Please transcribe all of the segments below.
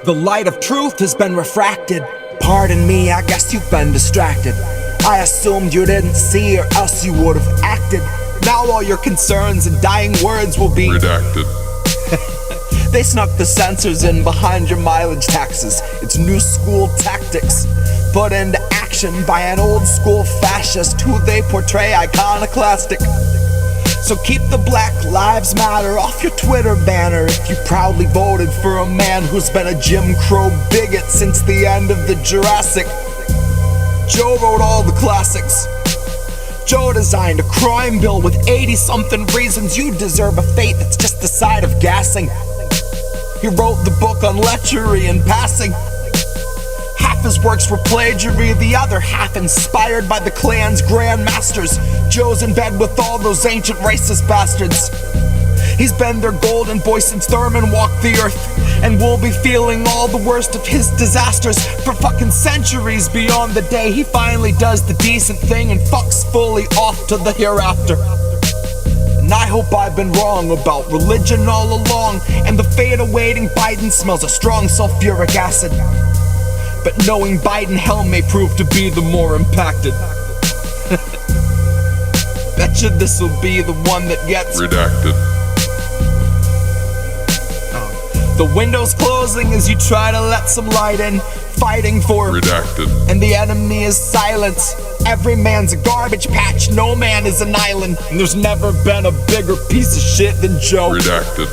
The light of truth has been refracted. Pardon me, I guess you've been distracted. I assumed you didn't see, or else you would have acted. Now all your concerns and dying words will be redacted. They snuck the censors in behind your mileage taxes. It's new school tactics put into action by an old school fascist who they portray iconoclastic. So keep the Black Lives Matter off your Twitter banner if you proudly voted for a man who's been a Jim Crow bigot since the end of the Jurassic. Joe wrote all the classics. Joe designed a crime bill with 80-something reasons you deserve a fate that's just the side of gassing. He wrote the book on lechery and passing. Half his works were plagiary, the other half inspired by the Klan's grandmasters. Joe's in bed with all those ancient racist bastards. He's been their golden boy since Thurman walked the earth, and we'll be feeling all the worst of his disasters for fucking centuries beyond the day he finally does the decent thing and fucks fully off to the hereafter. And I hope I've been wrong about religion all along, and the fate awaiting Biden smells of strong sulfuric acid. But knowing Biden, hell may prove to be the more impacted. Betcha this'll be the one that gets redacted. The window's closing as you try to let some light in, fighting for redacted. And the enemy is silence. Every man's a garbage patch, no man is an island. And there's never been a bigger piece of shit than Joe. Redacted.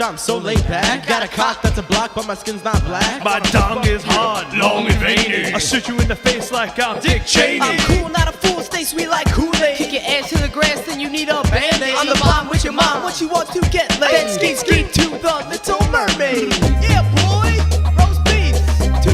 I'm so laid back. Got a cock that's a block, but my skin's not black. My tongue is hard, long and veiny. I'll shoot you in the face like I'm Dick Cheney. I'm cool, not a fool, stay sweet like Kool-Aid. Kick your ass to the grass, then you need a band-aid. I'm the bomb with your mom, what you want to get laid. Then skeet skeet to the Little Mermaid. Yeah, boy, roast beef. To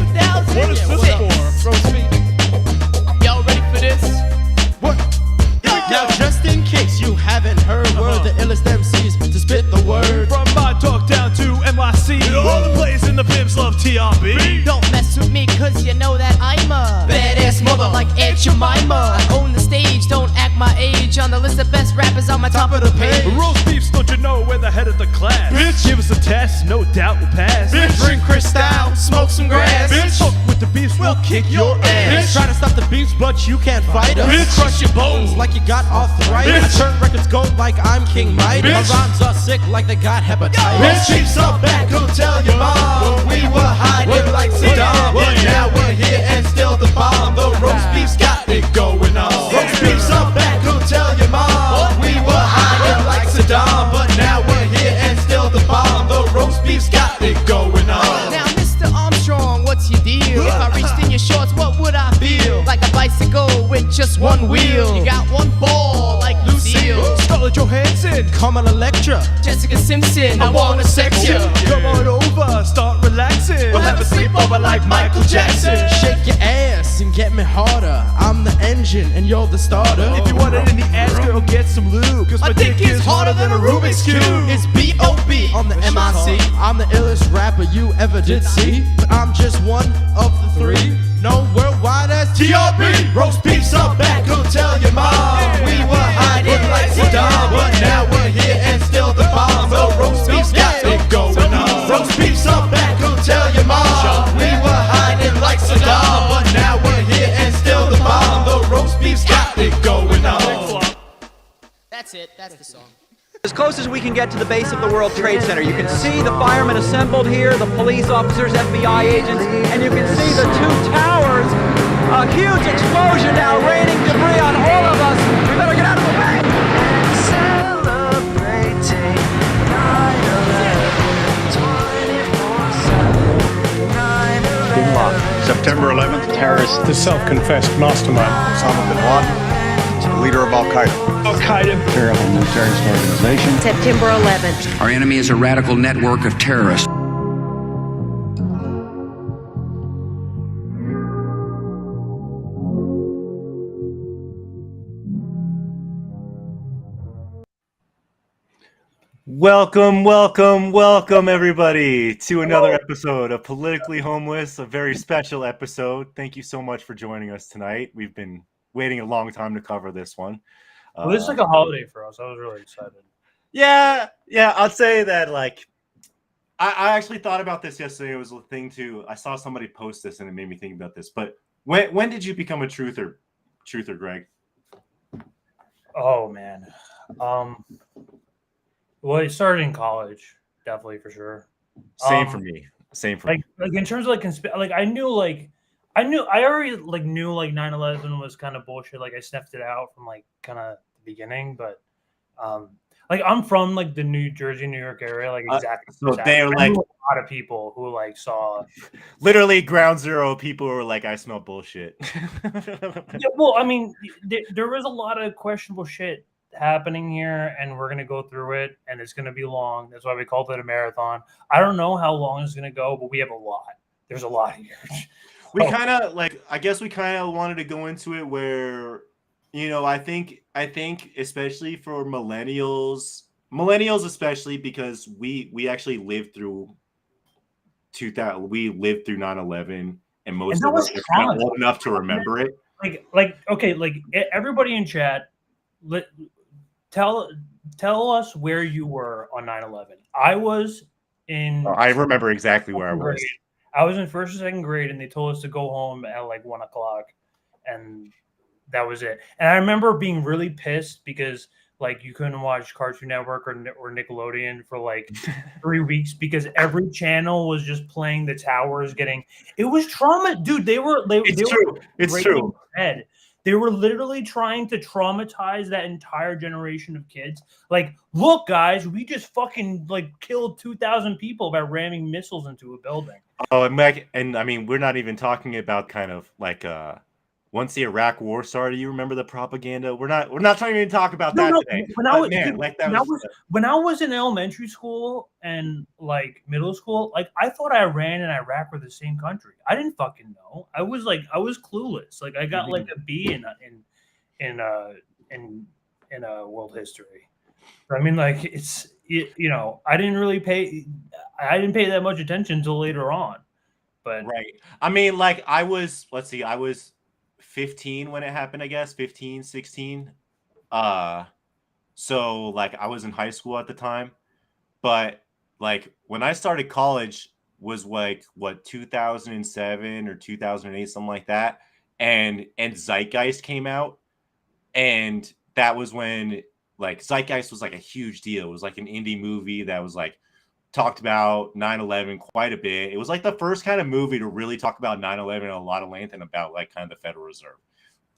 TRB. Don't mess with me, cause you know that I'm a badass mother like Aunt Jemima. I own the stage, don't act my age. On the list of best rappers on my top of the page. Roast beefs, don't you know we're the head of the class? Bitch, give us a test, no doubt we'll pass. Bitch, drink Cristal, smoke some grass. Bitch, fuck with the beefs, we'll kick your ass. Try to stop the beefs, but you can't fight us. Bitch, Crush your bones like you got arthritis. Bitch. I turn records gold like I'm King Midas. Bitch. My rhymes are sick like they got hepatitis. Bitch, keep up back, go tell your mom. We were hiding like Saddam, but now we're here and still the bomb. The roast beef's got it going on. Roast beef's up back, go tell your mom. We were hiding like Saddam, but now we're here and still the bomb. The roast beef's got it going on. Now, Mr. Armstrong, what's your deal? If I reached in your shorts, what would I feel? Like a bicycle with just one wheel. You got one ball like Lucille. Scarlett Johansson, Come on, Electra. Jessica Simpson, I wanna sex you. come on over, start relaxing. We'll have a sleepover like Michael Jackson. Shake your ass and get me harder. I'm the engine and you're the starter. If you want it in the ass, girl, get some lube. Cause my dick is harder than a Rubik's Cube. It's B.O.B. on the What's your MIC. call? I'm the illest rapper you ever did see. But I'm just one of the three. No worldwide as TRB, roast beefs up back, go tell your mom. We were hiding like Saddam, but now we're here and still the bomb. The roast beef's got it going on. Roast beefs up back, go tell your mom. We were hiding like Saddam, but now we're here and still the bomb. The roast beef's got it going on. That's it, that's the song. As close as we can get to the base of the World Trade Center, you can see the firemen assembled here, the police officers, FBI agents, and you can see the two towers. A huge explosion now, raining debris on all of us. We better get out of the way. Celebrating 9/11, September 11th, terrorist, The self-confessed mastermind. Osama bin Laden, the leader of Al Qaeda. Al-Qaeda. Terrible new terrorist organization. September 11th. Our enemy is a radical network of terrorists. Welcome, everybody, to another episode of Politically Homeless, a very special episode. Thank you so much for joining us tonight. We've been waiting a long time to cover this one. Well, this is like a holiday for us. I was really excited. Yeah, I'd say that, like, I actually thought about this yesterday. It was a thing, too. I saw somebody post this, and it made me think about this. But when did you become a truther, Greg? Oh, man. Well, it started in college, definitely, for sure. Same for me. Like in terms of like I already knew 9/11 was kind of bullshit. Like I sniffed it out from like kind of the beginning, but like I'm from like the New Jersey, New York area, like exactly. So they're like a lot of people who like saw literally ground zero. People were like, "I smell bullshit." Yeah, well, I mean, there was a lot of questionable shit happening here, and we're gonna go through it, and it's gonna be long. That's why we called it a marathon. I don't know how long it's gonna go, but we have a lot. There's a lot here. We kind of like, I guess we kind of wanted to go into it where, you know, I think especially for millennials especially, because we actually lived through 2000. We lived through 9/11, and most of us are not old enough to remember it. Okay, everybody in chat, tell us where you were on 9/11. I was in. I remember exactly where I was. I was in first or second grade, and they told us to go home at like 1:00, and that was it. And I remember being really pissed because like you couldn't watch Cartoon Network or Nickelodeon for like 3 weeks because every channel was just playing the towers getting. It was trauma, dude. It's true. They were literally trying to traumatize that entire generation of kids. Like, look, guys, we just fucking like killed 2,000 people by ramming missiles into a building. Oh, and I mean, we're not even talking about kind of like once the Iraq War started. You remember the propaganda? We're not trying to even talk about that today. When I was in elementary school and like middle school, like I thought Iran and Iraq were the same country. I didn't fucking know. I was clueless. Like I got like a B in world history. I mean, like I didn't pay that much attention until later on. But right. I mean, like I was 15 when it happened, I guess 15, 16. So like I was in high school at the time, but like when I started college was like what 2007 or 2008, something like that, and Zeitgeist came out, and that was when like Zeitgeist was like a huge deal. It was like an indie movie that was like talked about 9/11 quite a bit. It was like the first kind of movie to really talk about 9/11 in a lot of length and about like kind of the Federal Reserve.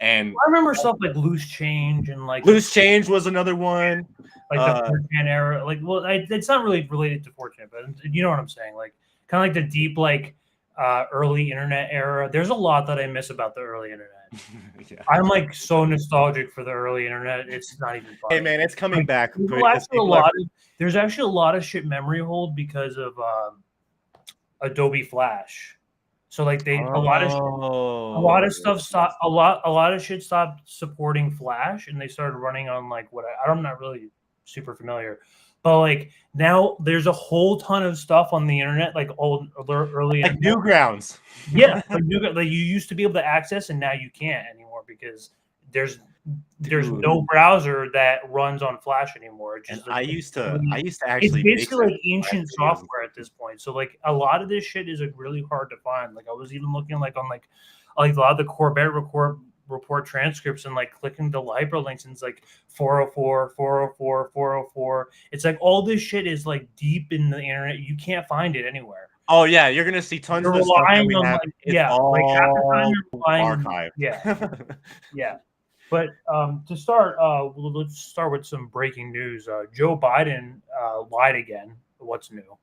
And I remember stuff like Loose Change and like Loose Change was another one. Like the 4chan era. Like, well, it's not really related to 4chan, but you know what I'm saying? Like, kind of like the deep, like, early internet era. There's a lot that I miss about the early internet. Yeah. I'm like so nostalgic for the early internet. It's not even funny. Hey man, it's coming back. There's actually a lot of shit memory hold because of Adobe Flash. So like a lot of stuff stopped. A lot of shit stopped supporting Flash, and they started running on like I'm not really super familiar, but like now there's a whole ton of stuff on the internet, like early like Newgrounds. Yeah, like you used to be able to access, and now you can't anymore because there's no browser that runs on Flash anymore. It's just I used to actually. It's basically like ancient software at this point. So like a lot of this shit is like really hard to find. Like I was even looking like on like a lot of the Corbett report transcripts and like clicking the hyperlinks, and it's like 404, 404, 404. It's like all this shit is like deep in the internet. You can't find it anywhere. Oh yeah, you're gonna see tons of stuff that we have. Like half the time you're relying, archive. Yeah, yeah. But to start, let's start with some breaking news. Joe Biden lied again. What's new?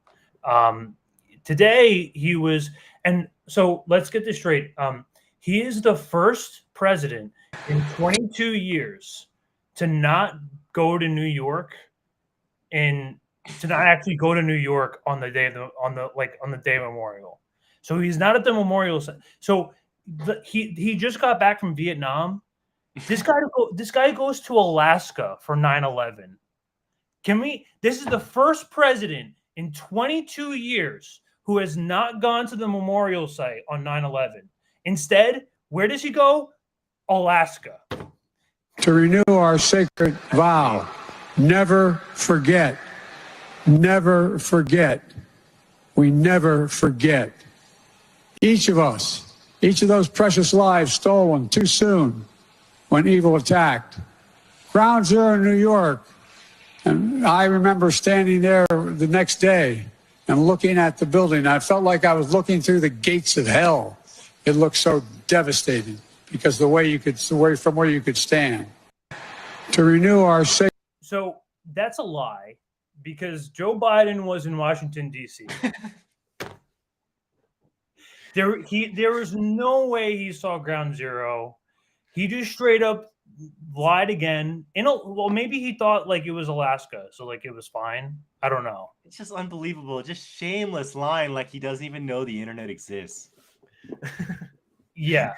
Today he was, and so let's get this straight. He is the first president in 22 years to not go to New York and to not actually go to New York on the day of the day of Memorial. So he's not at the memorial. So he just got back from Vietnam. This guy goes to Alaska for 9/11. This is the first president in 22 years who has not gone to the memorial site on 9/11. Instead, where does he go? Alaska. To renew our sacred vow, never forget. Never forget. We never forget. Each of us, each of those precious lives stolen too soon when evil attacked. Ground Zero in New York. And I remember standing there the next day and looking at the building. I felt like I was looking through the gates of hell. It looked so devastating because from where you could stand. To renew our sacred. So that's a lie, because Joe Biden was in Washington, D.C. There was no way he saw Ground Zero. He just straight up lied again. Well, maybe he thought like it was Alaska, so like it was fine. I don't know. It's just unbelievable. Just shameless lying like he doesn't even know the internet exists. Yeah.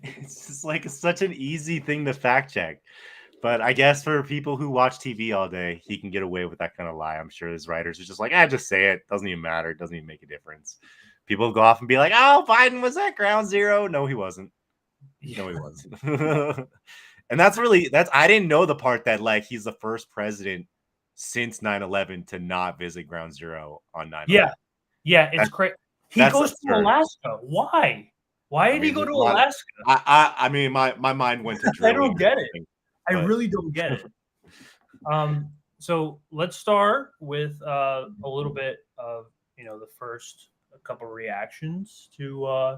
It's just like such an easy thing to fact check. But I guess for people who watch TV all day, he can get away with that kind of lie. I'm sure his writers are just like, just say it. Doesn't even matter. It doesn't even make a difference. People go off and be like, oh, Biden was at Ground Zero. No, he wasn't. No, he wasn't. And I didn't know the part that like he's the first president since 9/11 to not visit Ground Zero on 9/11. Yeah, it's crazy. He goes to Alaska. Why? Why did he go to Alaska? I mean, my mind went to I don't get it. I really don't get it. So let's start with a little bit of the first couple reactions to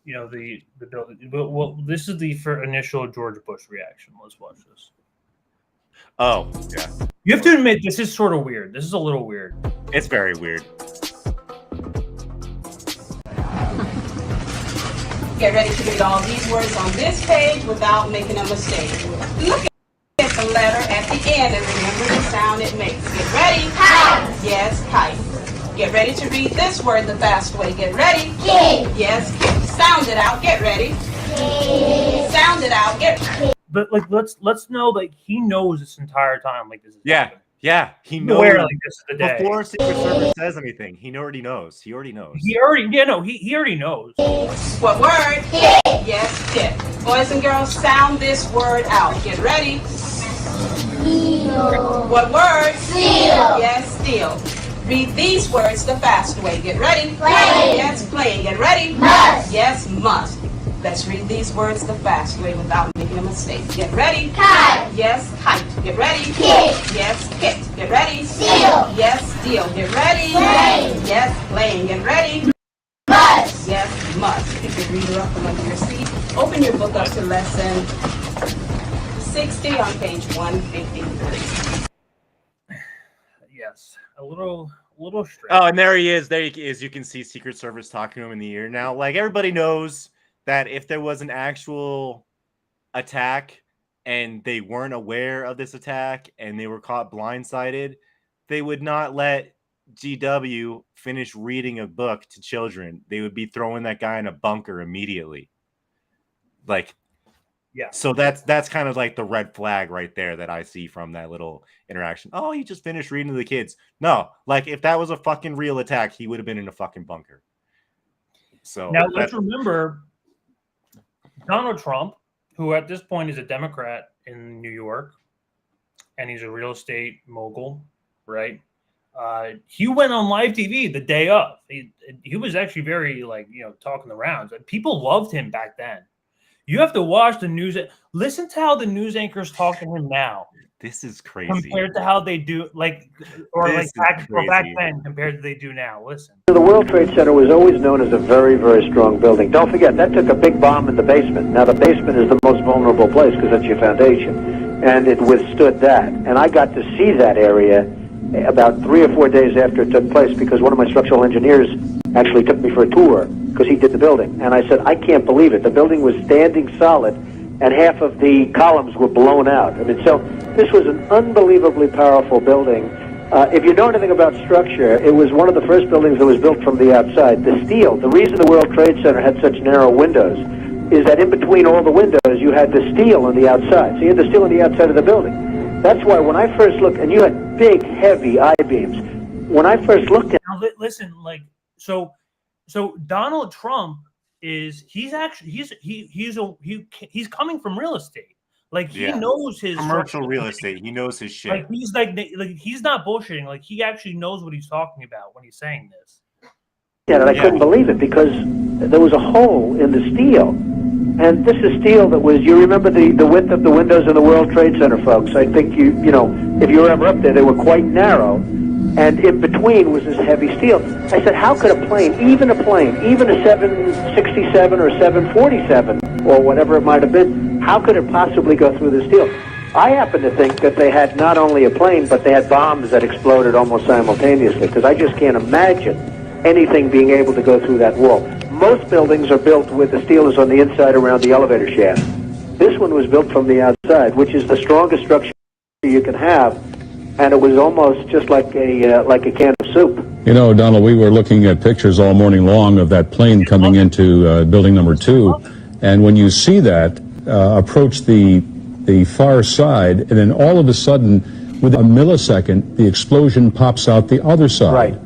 the bill. Well, this is the initial George Bush reaction. Let's watch this. Oh yeah. You have to admit this is sort of weird. This is a little weird. It's very weird. Get ready to read all these words on this page without making a mistake. Look at the letter at the end and remember the sound it makes. Get ready. Kite. Yes, kite. Get ready to read this word the fast way. Get ready. Kid. Yes, kid. Sound it out. Get ready. Kid. Sound it out. Get ready. But like let's know like he knows this entire time like this is happening. Yeah, he knows. Where like this is the day. Before Secret Service says anything, he already knows. He already knows. He already knows. What word? Yes, tip. Boys and girls, sound this word out. Get ready. Seal. What word? Seal. Yes, steal. Read these words the fast way. Get ready. Play. Yes, playing. Get ready. Must. Yes, must. Let's read these words the fast way without making a mistake. Get ready. Kite. Yes, kite. Get ready. Kit. Yes, kit. Get ready. Steal. Yes, steal. Get ready. Play. Yes, playing. Get ready. Must. Yes, must. Pick your reader up from under your seat. Open your book up to lesson 60 on page 153. Yes, a little strange. Oh, and there he is. There he is. You can see Secret Service talking to him in the ear. Now, like everybody knows that if there was an actual attack and they weren't aware of this attack and they were caught blindsided, they would not let GW finish reading a book to children. They would be throwing that guy in a bunker immediately. Like, yeah. So that's kind of like the red flag right there that I see from that little interaction. Oh, he just finished reading to the kids. No, like if that was a fucking real attack, he would have been in a fucking bunker. So now let's remember Donald Trump, who at this point is a Democrat in New York, and he's a real estate mogul, right? He went on live TV the day of. He was actually very talking the rounds. People loved him back then. You have to watch the news. Listen to how the news anchors talk to him now. This is crazy compared to how they do, back then compared to they do now. Listen. The World Trade Center was always known as a very, very strong building. Don't forget, that took a big bomb in the basement. Now, the basement is the most vulnerable place because that's your foundation, and it withstood that. And I got to see that area about 3 or 4 days after it took place because one of my structural engineers actually took me for a tour because he did the building. And I said, I can't believe it. The building was standing solid, and half of the columns were blown out. I mean, so this was an unbelievably powerful building. If you know anything about structure, it was one of the first buildings that was built from the outside. The steel, the reason the World Trade Center had such narrow windows is that in between all the windows, you had the steel on the outside. So you had the steel on the outside of the building. That's why when I first looked, and you had big, heavy I-beams. When I first looked at... Now, listen, so Donald Trump he's coming from real estate. Like he knows his commercial real estate. He knows his shit. Like he's not bullshitting. Like he actually knows what he's talking about when he's saying this. Yeah, and I couldn't believe it because there was a hole in the steel. And this is steel that was, you remember the width of the windows in the World Trade Center, folks. I think you know, if you were ever up there, they were quite narrow. And in between was this heavy steel. I said, how could a plane, even a 767 or 747 or whatever it might have been, how could it possibly go through the steel? I happen to think that they had not only a plane, but they had bombs that exploded almost simultaneously, because I just can't imagine anything being able to go through that wall. Most buildings are built with the steel is on the inside around the elevator shaft. This one was built from the outside, which is the strongest structure you can have, and it was almost just like a can of soup. You know, Donald, we were looking at pictures all morning long of that plane coming into building number 2, and when you see that approach the far side, and then all of a sudden, within a millisecond, the explosion pops out the other side. Right.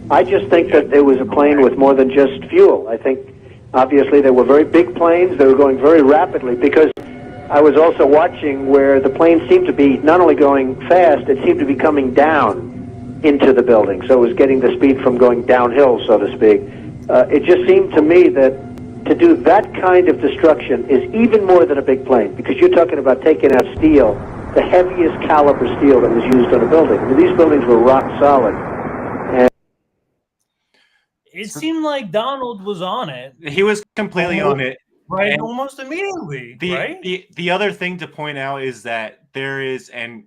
I just think that it was a plane with more than just fuel. I think, obviously, they were very big planes. They were going very rapidly, because I was also watching where the plane seemed to be not only going fast, it seemed to be coming down into the building. So it was getting the speed from going downhill, so to speak. It just seemed to me that to do that kind of destruction is even more than a big plane, because you're talking about taking out steel, the heaviest caliber steel that was used on a building. I mean, these buildings were rock solid. It seemed like Donald was on it. He was completely on it. Right, And almost immediately. Right? The other thing to point out is that there is, and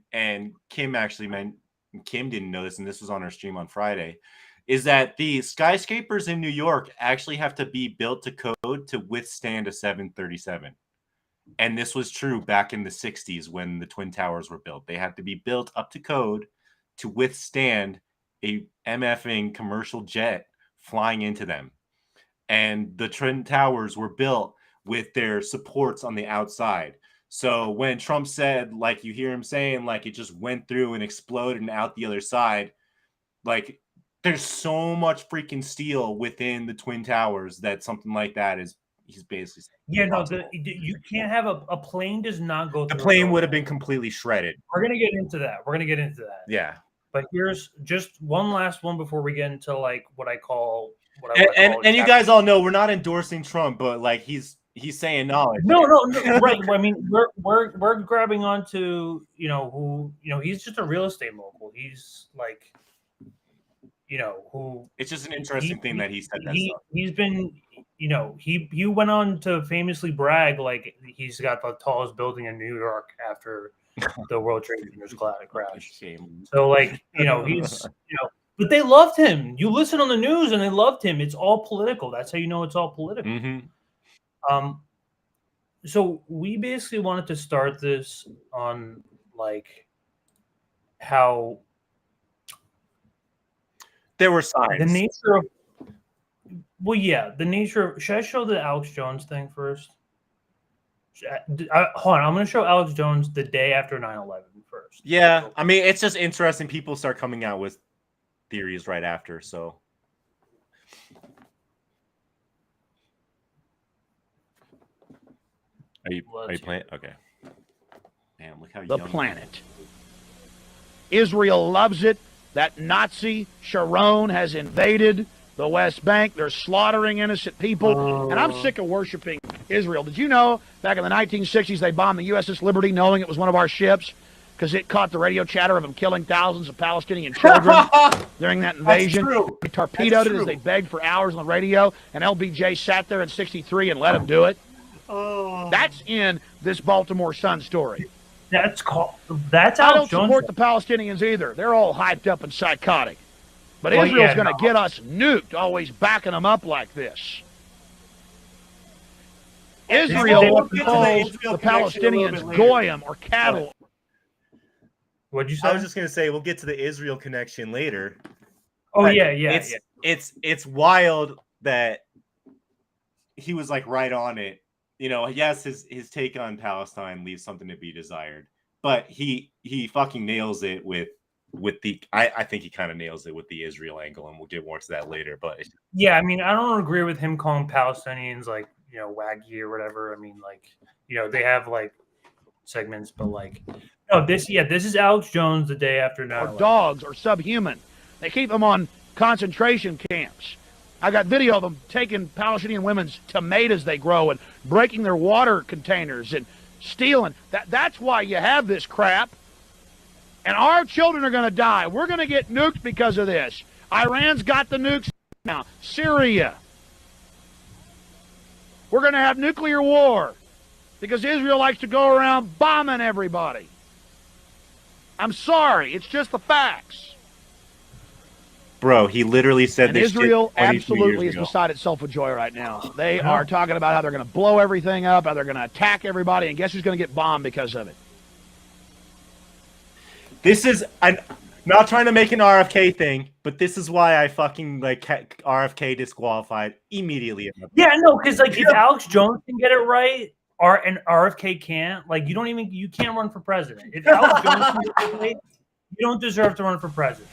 Kim actually meant, Kim didn't know this, and this was on our stream on Friday, is that the skyscrapers in New York actually have to be built to code to withstand a 737. And this was true back in the 60s when the Twin Towers were built. They had to be built up to code to withstand a MFing commercial jet flying into them. And the Twin Towers were built with their supports on the outside. So when Trump said, like, you hear him saying, like, it just went through and exploded and out the other side, like, there's so much freaking steel within the Twin Towers that something like that is, he's basically saying. Yeah, no, you can't have a plane does not go through. The plane would have been completely shredded. We're going to get into that. Yeah. But here's just one last one before we get into like what I call and you guys all know we're not endorsing Trump, but like he's saying knowledge. No, right. I mean, we're grabbing onto who he's just a real estate mogul. He's like who. It's just an interesting thing that he said that stuff. He's been he went on to famously brag like he's got the tallest building in New York after the World Trade Center's crash. So like he's but they loved him. You listen on the news and they loved him. It's all political. That's how you know it's all political. Mm-hmm. So we basically wanted to start this on like how there were signs. The nature of the nature of. Should I show the Alex Jones thing first? Hold on, I'm going to show Alex Jones the day after 9/11 first. Yeah, I mean, it's just interesting. People start coming out with theories right after. So, are you playing? Okay. Damn, look how the young planet. Israel loves it. That Nazi Sharon has invaded the West Bank. They're slaughtering innocent people. And I'm sick of worshiping Israel. Did you know back in the 1960s they bombed the USS Liberty knowing it was one of our ships because it caught the radio chatter of them killing thousands of Palestinian children during that invasion? They torpedoed it as they begged for hours on the radio, and LBJ sat there in 63 and let them do it. That's in this Baltimore Sun story. That's I don't support the Palestinians either. They're all hyped up and psychotic. But Israel's going to get us nuked, always backing them up like this. Israel calls the Palestinians goyim or cattle. What'd you say? I was just going to say we'll get to the Israel connection later. Oh, yeah. It's wild that he was like right on it. Yes, his take on Palestine leaves something to be desired, but he fucking nails it with the. I think he kind of nails it with the Israel angle, and we'll get more to that later. But yeah, I mean, I don't agree with him calling Palestinians like waggy or whatever. I mean, like they have like segments, but like no, this is Alex Jones the day after 9/11. Dogs are subhuman. They keep them on concentration camps. I got video of them taking Palestinian women's tomatoes they grow and breaking their water containers and stealing. That's why you have this crap. And our children are going to die. We're going to get nuked because of this. Iran's got the nukes now. Syria. We're going to have nuclear war because Israel likes to go around bombing everybody. I'm sorry. It's just the facts. Bro, he literally said and this. Israel absolutely is beside itself with joy right now. They are talking about how they're going to blow everything up, how they're going to attack everybody, and guess who's going to get bombed because of it? This is, I'm not trying to make an RFK thing, but this is why I fucking like RFK disqualified immediately. Yeah, no, because like if Alex Jones can get it right, and RFK can't, like you can't run for president. If Alex Jones can get it right, you don't deserve to run for president.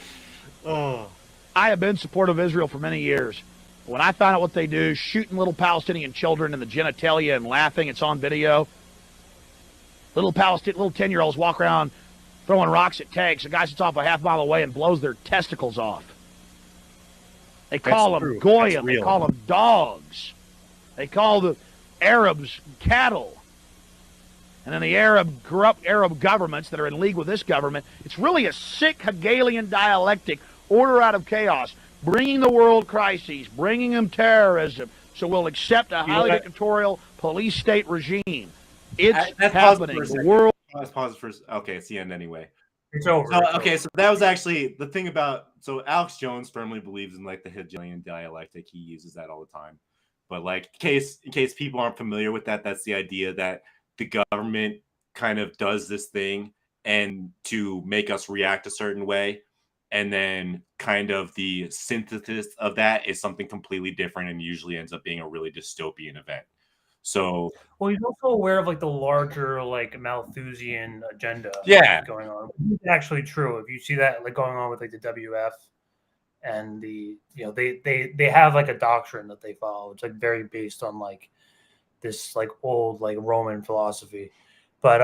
Oh. I have been supportive of Israel for many years. When I found out what they do, shooting little Palestinian children in the genitalia and laughing, it's on video. Little 10-year-olds walk around throwing rocks at tanks. A guy sits off a half mile away and blows their testicles off. They call them goyim. They call them dogs. They call the Arabs cattle. And then the corrupt Arab governments that are in league with this government, it's really a sick Hegelian dialectic. Order out of chaos, bringing the world crises, bringing them terrorism, so we'll accept a highly dictatorial police state regime. It's happening. The world. Let's pause for. Okay, it's the end anyway. It's over. So that was actually the thing about. So Alex Jones firmly believes in like the Hegelian dialectic. He uses that all the time. But like, in case people aren't familiar with that, that's the idea that the government kind of does this thing and to make us react a certain way. And then kind of the synthesis of that is something completely different and usually ends up being a really dystopian event. So Well, he's also aware of like the larger like Malthusian agenda Yeah. going on. It's actually true. If you see that like going on with like the WF and the they have like a doctrine that they follow. It's like very based on like this like old like Roman philosophy. But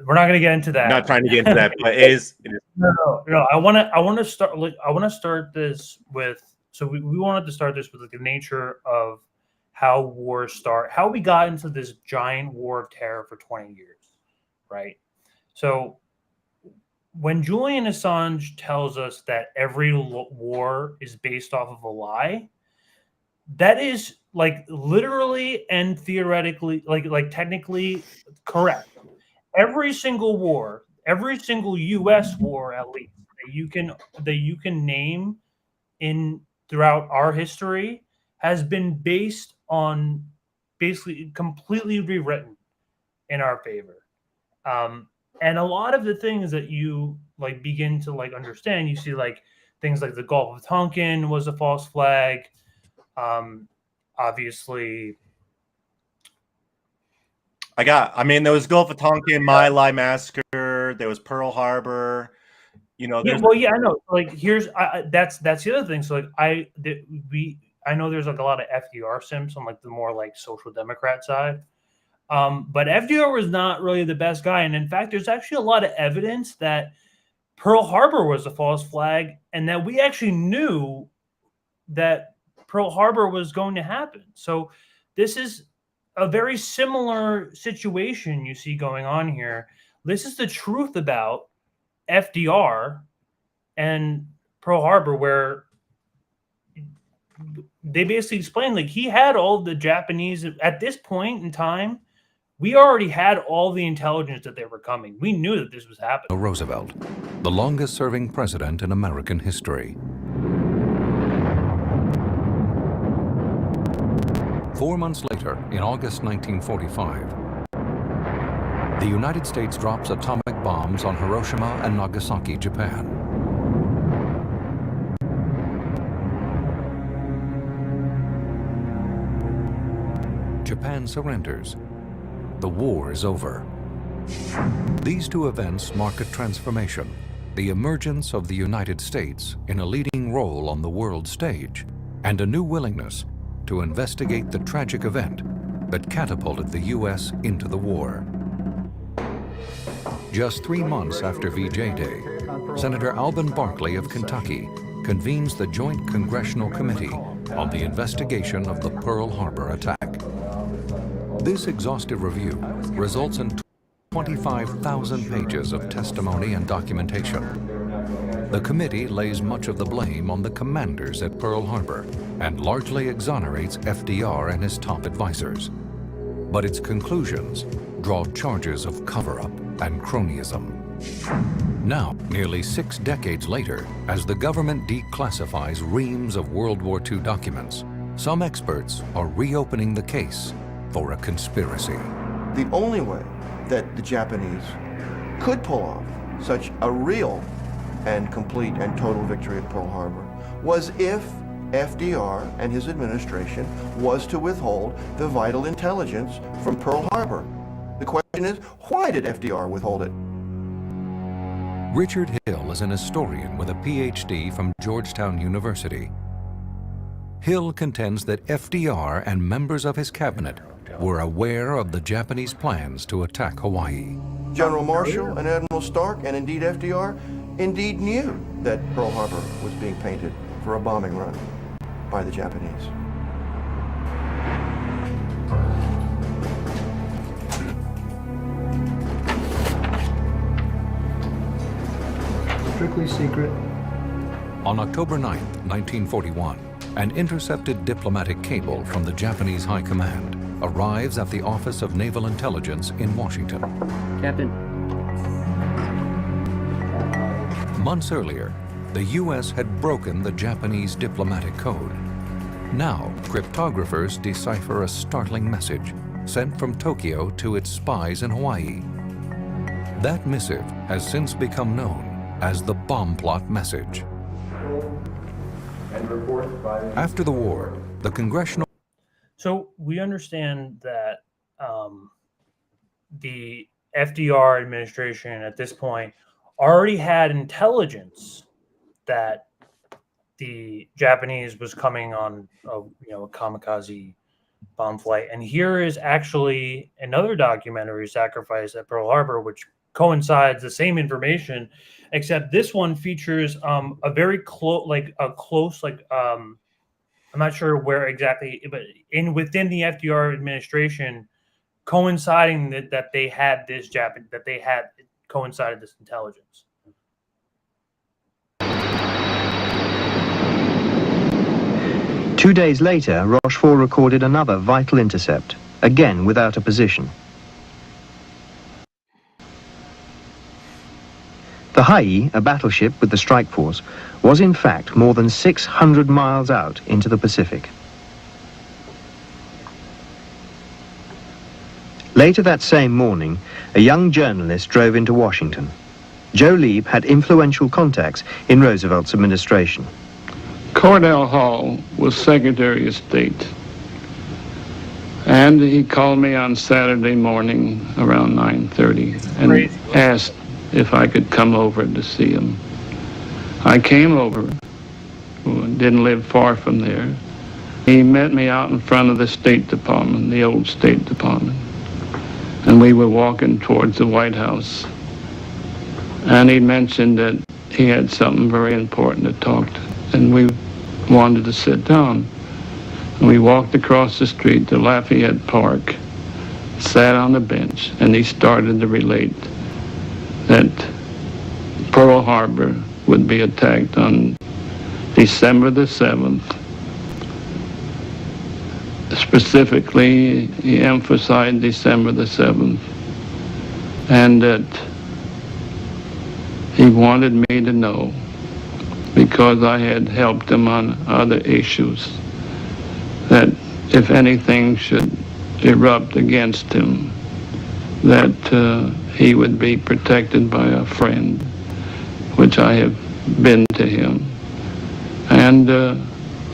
we're not gonna get into that. not trying to get into that, but it is No. I want to start this with. So we wanted to start this with like the nature of how wars start, how we got into this giant war of terror for 20 years, right? So when Julian Assange tells us that every war is based off of a lie, that is like literally and theoretically, like technically correct. Every single war, every single U.S. war, at least that you can name in throughout our history, has been based on basically completely rewritten in our favor. And a lot of the things that you like begin to like understand, you see like things like the Gulf of Tonkin was a false flag. Obviously, there was Gulf of Tonkin, My Lai massacre, there was Pearl Harbor. I know. Like, here's that's the other thing. So, like, I know there's like a lot of FDR simps on like the more like social democrat side, but FDR was not really the best guy. And in fact, there's actually a lot of evidence that Pearl Harbor was a false flag, and that we actually knew that Pearl Harbor was going to happen. So, this is a very similar situation you see going on here. This is the truth about FDR and Pearl Harbor, where they basically explained like he had all the Japanese at this point in time. We already had all the intelligence that they were coming. We knew that this was happening. Roosevelt, the longest serving president in American history. 4 months later, in August 1945, the United States drops atomic bombs on Hiroshima and Nagasaki, Japan. Japan surrenders. The war is over. These two events mark a transformation, the emergence of the United States in a leading role on the world stage, and a new willingness to investigate the tragic event that catapulted the U.S. into the war. Just 3 months after VJ Day, Senator Alben Barkley of Kentucky convenes the Joint Congressional Committee on the investigation of the Pearl Harbor attack. This exhaustive review results in 25,000 pages of testimony and documentation. The committee lays much of the blame on the commanders at Pearl Harbor and largely exonerates FDR and his top advisors. But its conclusions draw charges of cover-up and cronyism. Now, nearly 6 decades later, as the government declassifies reams of World War II documents, some experts are reopening the case for a conspiracy. The only way that the Japanese could pull off such a real and complete and total victory at Pearl Harbor was if FDR and his administration was to withhold the vital intelligence from Pearl Harbor. The question is, why did FDR withhold it? Richard Hill is an historian with a PhD from Georgetown University. Hill contends that FDR and members of his cabinet were aware of the Japanese plans to attack Hawaii. General Marshall and Admiral Stark, and indeed FDR, indeed knew that Pearl Harbor was being painted for a bombing run by the Japanese. Strictly secret. On October 9, 1941, an intercepted diplomatic cable from the Japanese High Command arrives at the Office of Naval Intelligence in Washington. Captain. Months earlier, the U.S. had broken the Japanese diplomatic code. Now, cryptographers decipher a startling message sent from Tokyo to its spies in Hawaii. That missive has since become known as the bomb plot message. After the war, the congressional... So we understand that the FDR administration at this point already had intelligence that the Japanese was coming on a kamikaze bomb flight. And here is actually another documentary, Sacrifice at Pearl Harbor, which coincides the same information, except this one features a very I'm not sure where exactly, but within the FDR administration, coinciding that they had this coincided this intelligence. Two days later, Rochefort recorded another vital intercept, again without a position. The Hai, a battleship with the strike force, was in fact more than 600 miles out into the Pacific. Later that same morning, a young journalist drove into Washington. Joe Lieb had influential contacts in Roosevelt's administration. Cordell Hull was Secretary of State, and he called me on Saturday morning around 9:30 and asked if I could come over to see him. I came over, didn't live far from there. He met me out in front of the State Department, the old State Department, and we were walking towards the White House. And he mentioned that he had something very important to talk to, and we wanted to sit down. And we walked across the street to Lafayette Park, sat on the bench, and he started to relate that Pearl Harbor would be attacked on December the 7th. Specifically, he emphasized December the 7th, and that he wanted me to know, because I had helped him on other issues, that if anything should erupt against him, that he would be protected by a friend, which I have been to him. And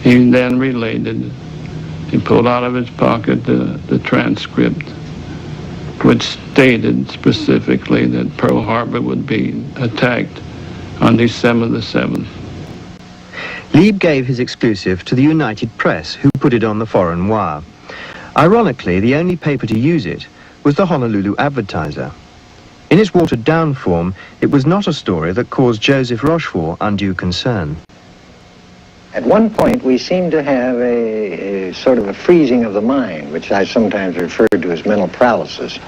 he then related, he pulled out of his pocket the transcript, which stated specifically that Pearl Harbor would be attacked on December the 7th. Lieb gave his exclusive to the United Press, who put it on the foreign wire. Ironically, the only paper to use it was the Honolulu Advertiser. In its watered-down form, it was not a story that caused Joseph Rochefort undue concern. At one point, we seemed to have a sort of a freezing of the mind, which I sometimes refer to as mental paralysis,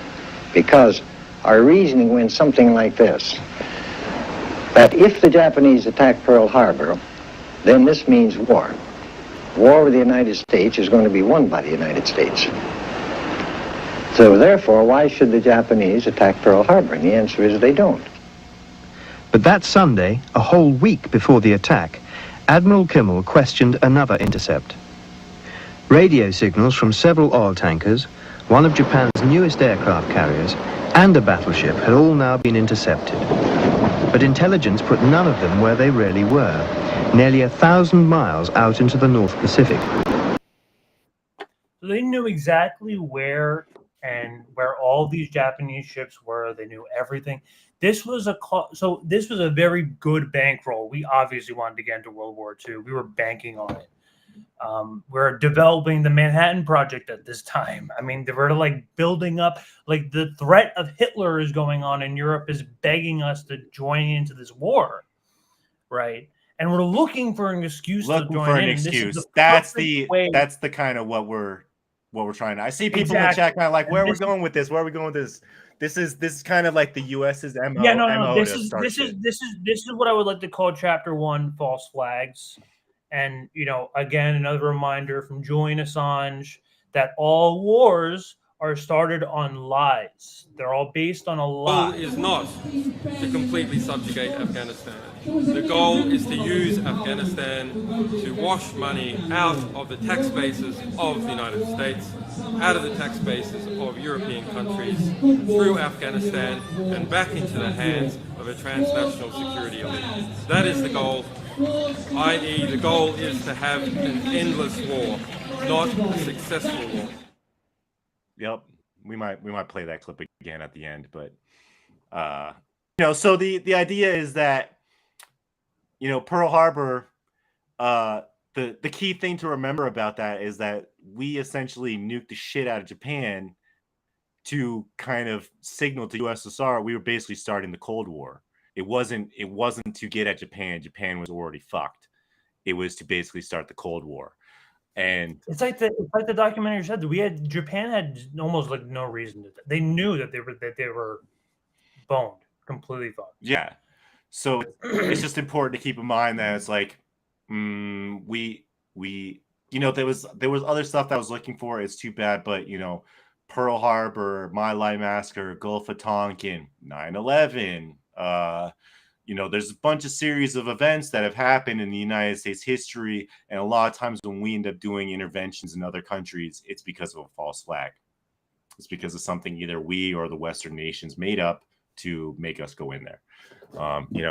because our reasoning went something like this, that if the Japanese attack Pearl Harbor, then this means war. War with the United States is going to be won by the United States. So therefore, why should the Japanese attack Pearl Harbor? And the answer is they don't. But that Sunday, a whole week before the attack, Admiral Kimmel questioned another intercept. Radio signals from several oil tankers, one of Japan's newest aircraft carriers, and a battleship had all now been intercepted. But intelligence put none of them where they really were, nearly 1,000 miles out into the North Pacific. So they knew exactly where all these Japanese ships were. They knew everything. This was a very good bankroll. We obviously wanted to get into World War II. We were banking on it. We're developing the Manhattan Project at this time. I mean, they were like building up, like the threat of Hitler is going on, and Europe is begging us to join into this war, right? And we're looking for an excuse to join in. Excuse. That's the kind of what we're trying to. I see people in the chat kind of like, where are we going with this? Where are we going with this? This is kind of like the U.S.'s MO. Yeah, no. This is what I would like to call Chapter 1: False Flags. And again, another reminder from Julian Assange that all wars are started on lies. They're all based on a lie. The goal is not to completely subjugate Afghanistan. The goal is to use Afghanistan to wash money out of the tax bases of the United States, out of the tax bases of European countries, through Afghanistan and back into the hands of a transnational security elite. That is the goal. i.e. the goal is to have an endless war, not a successful war. Yep, we might play that clip again at the end, but so the idea is that Pearl Harbor, the key thing to remember about that is that we essentially nuked the shit out of Japan to kind of signal to USSR we were basically starting the Cold War. It wasn't to get at Japan. Japan was already fucked. It was to basically start the Cold War. And it's like the documentary said that Japan had almost like no reason to. They knew that they were boned, completely fucked. Yeah. So it's just important to keep in mind that it's like we there was other stuff that I was looking for. It's too bad, but Pearl Harbor, My Lai Massacre, Gulf of Tonkin, 9/11. There's a bunch of series of events that have happened in the United States history, and a lot of times when we end up doing interventions in other countries, it's because of a false flag. It's because of something either we or the Western nations made up to make us go in there.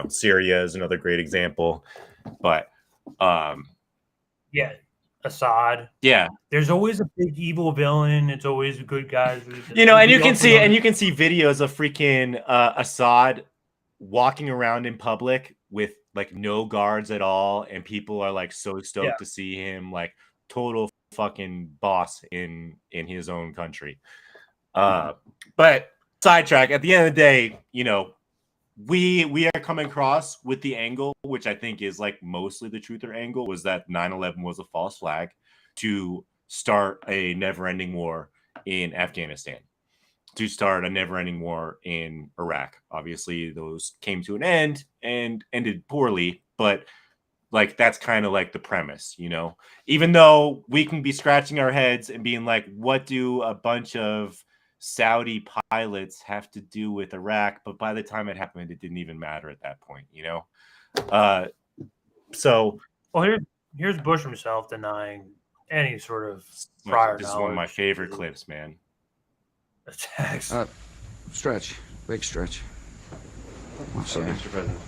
Syria is another great example, but yeah, Assad. Yeah, there's always a big evil villain. It's always good guys. And you can see videos of freaking Assad walking around in public with like no guards at all, and people are like so stoked to see him, like total fucking boss in his own country. But sidetrack. At the end of the day, we are coming across with the angle, which I think is like mostly the truther angle, was that 9/11 was a false flag to start a never-ending war in Afghanistan, to start a never-ending war in Iraq. Obviously, those came to an end and ended poorly, but like that's kind of like the premise, even though we can be scratching our heads and being like, what do a bunch of Saudi pilots have to do with Iraq? But by the time it happened, it didn't even matter at that point, So, well, here's Bush himself denying any sort of prior this knowledge. is one of my favorite clips, man. Attacks. Stretch, big stretch. Mr. President.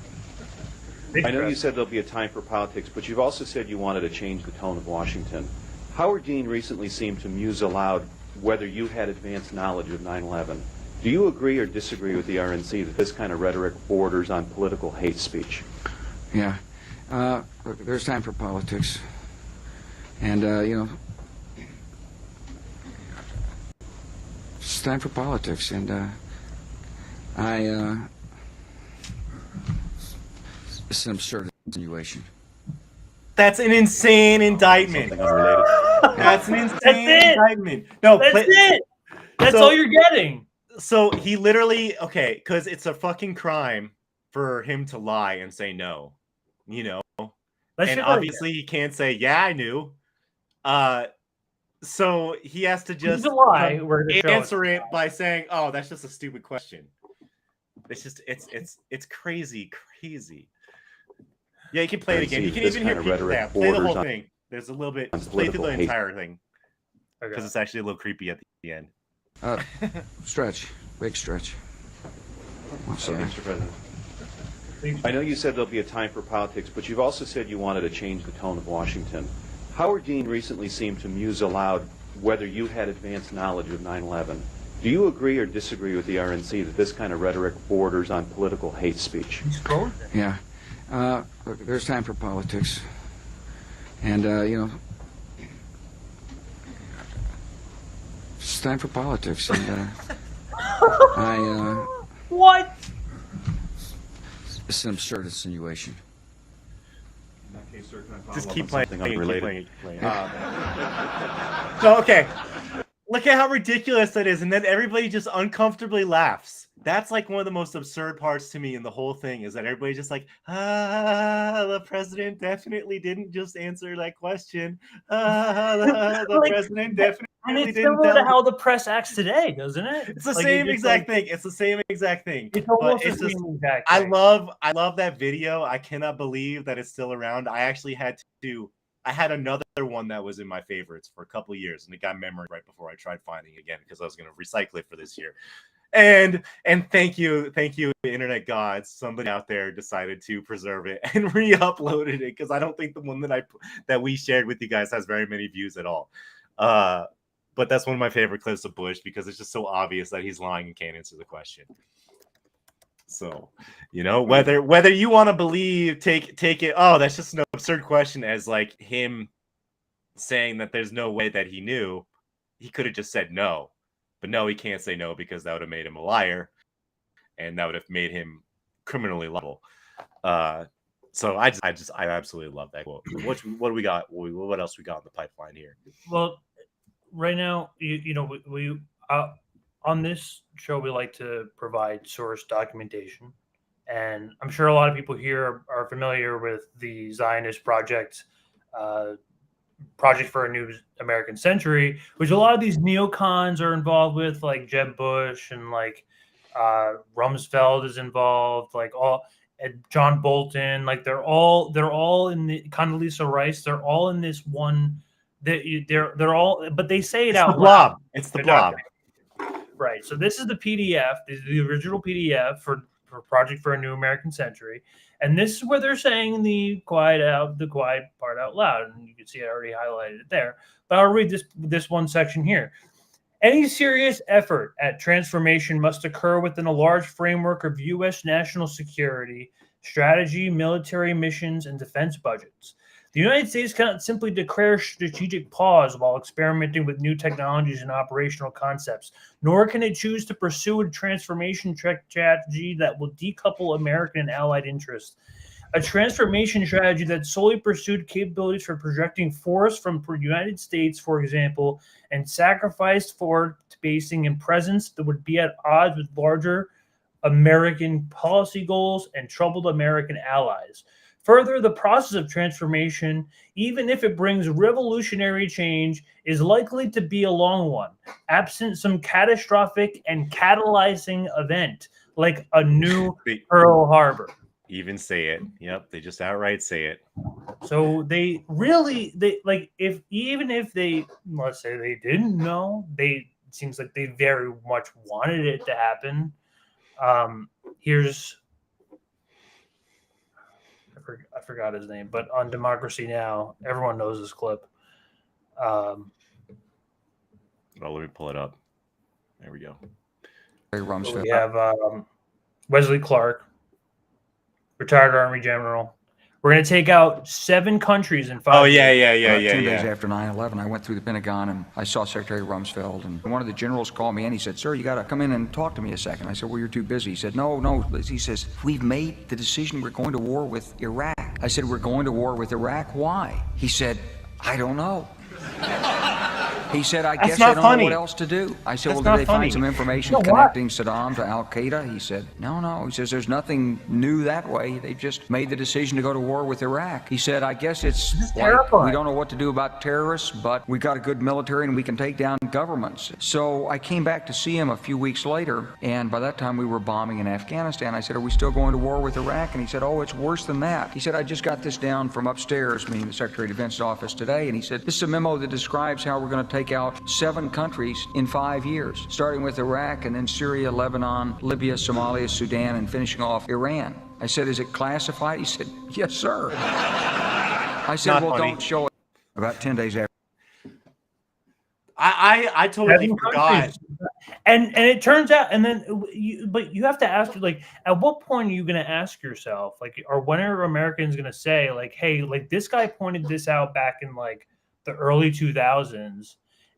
I know you said there'll be a time for politics, but you've also said you wanted to change the tone of Washington. Howard Dean recently seemed to muse aloud whether you had advanced knowledge of 9/11. Do you agree or disagree with the RNC that this kind of rhetoric borders on political hate speech? Yeah. Look, there's time for politics. And, it's time for politics. And, it's an absurd insinuation. That's an insane indictment. That's an insane indictment. No, That's it. That's all you're getting. So he literally, because it's a fucking crime for him to lie and say no, and obviously he can't say, yeah, I knew. So he has to just lie. Answer it by saying, oh, that's just a stupid question. It's just, it's crazy. Yeah, you can play it again. You can even hear people play the whole thing. There's a little bit, just play through the entire thing, because it's actually a little creepy at the end. Stretch, big stretch. Mr. President. I know you said there'll be a time for politics, but you've also said you wanted to change the tone of Washington. Howard Dean recently seemed to muse aloud whether you had advanced knowledge of 9/11. Do you agree or disagree with the RNC that this kind of rhetoric borders on political hate speech? Yeah. Look, there's time for politics. And, it's time for politics. And, What? It's an absurd insinuation. Just keep playing. Unrelated. So, okay. Look at how ridiculous that is, and then everybody just uncomfortably laughs. That's like one of the most absurd parts to me in the whole thing, is that everybody's just like, the president definitely didn't just answer that question. The president definitely And it's didn't similar to tell how the press acts today, doesn't it? It's the same exact thing. It's the same exact thing. It's almost But the just, same exact I thing. love that video. I cannot believe that it's still around. I actually had another one that was in my favorites for a couple of years, and it got memory right before I tried finding it again because I was going to recycle it for this year. And thank you, internet gods. Somebody out there decided to preserve it and re-uploaded it, because I don't think the one that we shared with you guys has very many views at all. But that's one of my favorite clips of Bush, because it's just so obvious that he's lying and can't answer the question. So, whether you want to believe, take it. Oh, that's just an absurd question, as like him saying that there's no way that he knew. He could have just said no. But no, he can't say no, because that would have made him a liar, and that would have made him criminally liable. So I absolutely love that quote. What do we got? What else we got in the pipeline here? Well, right now, we on this show, we like to provide source documentation, and I'm sure a lot of people here are familiar with the Zionist Project for a New American Century, which a lot of these neocons are involved with, like Jeb Bush and like Rumsfeld is involved, like and John Bolton, like they're all in the Condoleezza Rice, they're all in this one. They're all, but they say it It's out the blob. loud. It's the They're not blob. Right. So this is the PDF, this is the original PDF for Project for a New American Century. And this is where they're saying the quiet part out loud. And you can see I already highlighted it there. But I'll read this one section here. Any serious effort at transformation must occur within a large framework of U.S. national security, strategy, military missions, and defense budgets. The United States cannot simply declare strategic pause while experimenting with new technologies and operational concepts, nor can it choose to pursue a transformation strategy that will decouple American and allied interests. A transformation strategy that solely pursued capabilities for projecting force from the United States, for example, and sacrificed forward basing and presence that would be at odds with larger American policy goals and troubled American allies. Further, the process of transformation, even if it brings revolutionary change, is likely to be a long one, absent some catastrophic and catalyzing event like a new Pearl Harbor. Even say it. Yep, they just outright say it. So they like, even if they, let's say they didn't know, it seems like they very much wanted it to happen. Here's, I forgot his name, but on Democracy Now!, everyone knows this clip. Well, let me pull it up. There we go. So we have Wesley Clark, retired Army general. We're going to take out 7 countries in 5 Oh, years. yeah. 10 days after 9/11, I went through the Pentagon and I saw Secretary Rumsfeld, and one of the generals called me and he said, "Sir, you got to come in and talk to me a second." I said, "Well, you're too busy." He said, No. He says, "We've made the decision. We're going to war with Iraq." I said, "We're going to war with Iraq? Why?" He said, "I don't know." He said, "I guess I don't know what else to do." I said, "Well, did they find some information connecting Saddam to Al-Qaeda?" He said, No. He says, "There's nothing new that way. They just made the decision to go to war with Iraq." He said, "I guess it's like we don't know what to do about terrorists, but we got a good military and we can take down governments." So I came back to see him a few weeks later, and by that time we were bombing in Afghanistan. I said, "Are we still going to war with Iraq?" And he said, "Oh, it's worse than that." He said, "I just got this down from upstairs," meaning the Secretary of Defense's office today, and he said, "This is a memo that describes how we're going to take out 7 countries in 5 years, starting with Iraq and then Syria, Lebanon, Libya, Somalia, Sudan, and finishing off Iran." I said, "Is it classified?" He said, "Yes, sir." I said, Not "Well, funny. don't show it." About 10 days after. I totally 7 forgot. countries. And it turns out, and then but you have to ask, like, at what point are you going to ask yourself, like, or when are Americans going to say, like, hey, like, this guy pointed this out back in like the early 2000s,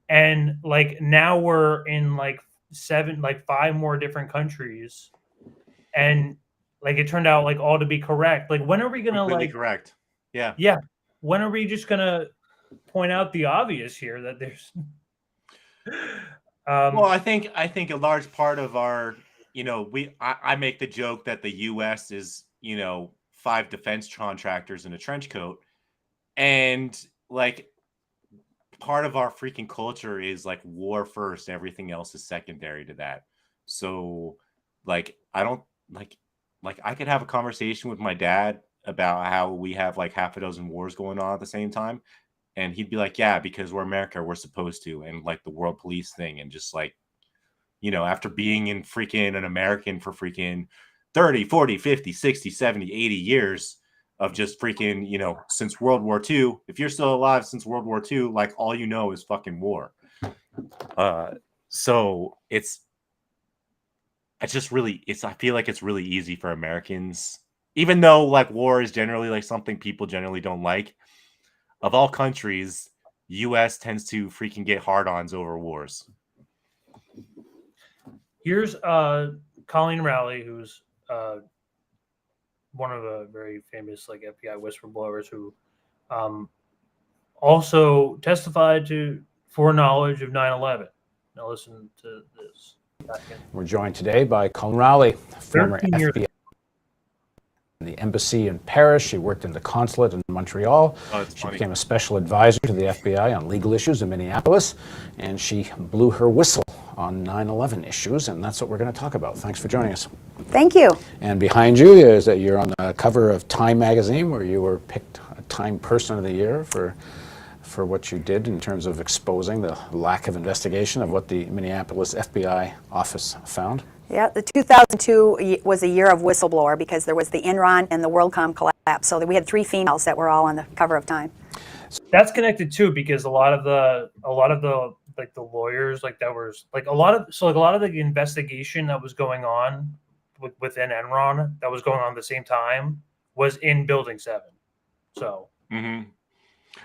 and like now we're in like 5 more different countries, and like it turned out like all to be correct. Like, when are we going to Completely like correct. Yeah. When are we just going to point out the obvious here that there's Well, I think a large part of our, I make the joke that the U.S. is, 5 defense contractors in a trench coat, and like part of our freaking culture is like war first, everything else is secondary to that. So, like, I don't like I could have a conversation with my dad about how we have like half a dozen wars going on at the same time. And he'd be like, "Yeah, because we're America, we're supposed to," and like the world police thing, and just like, you know, after being in freaking an American for freaking 30, 40, 50, 60, 70, 80 years of just freaking, you know, since World War II. If you're still alive since World War II, like all you know is fucking war. So I feel like it's really easy for Americans, even though like war is generally like something people generally don't like. Of all countries, US tends to freaking get hard-ons over wars. Here's Colleen Rowley, who's one of the very famous like FBI whistleblowers who also testified to foreknowledge of 9/11. Now listen to this. We're joined today by Colleen Rowley, former 13 years FBI in the embassy in Paris. She worked in the consulate in Montreal. She became a special advisor to the FBI on legal issues in Minneapolis, and she blew her whistle on 9/11 issues, and that's what we're going to talk about. Thanks for joining us. Thank you. And behind you is that you're on the cover of Time magazine, where you were picked a Time Person of the Year for what you did in terms of exposing the lack of investigation of what the Minneapolis FBI office found. Yeah, the 2002 was a year of whistleblower because there was the Enron and the WorldCom collapse. So we had 3 females that were all on the cover of Time. That's connected too, because a lot of the like the lawyers, like that was like a lot of the investigation that was going on within Enron that was going on at the same time was in Building 7. So. Mm-hmm.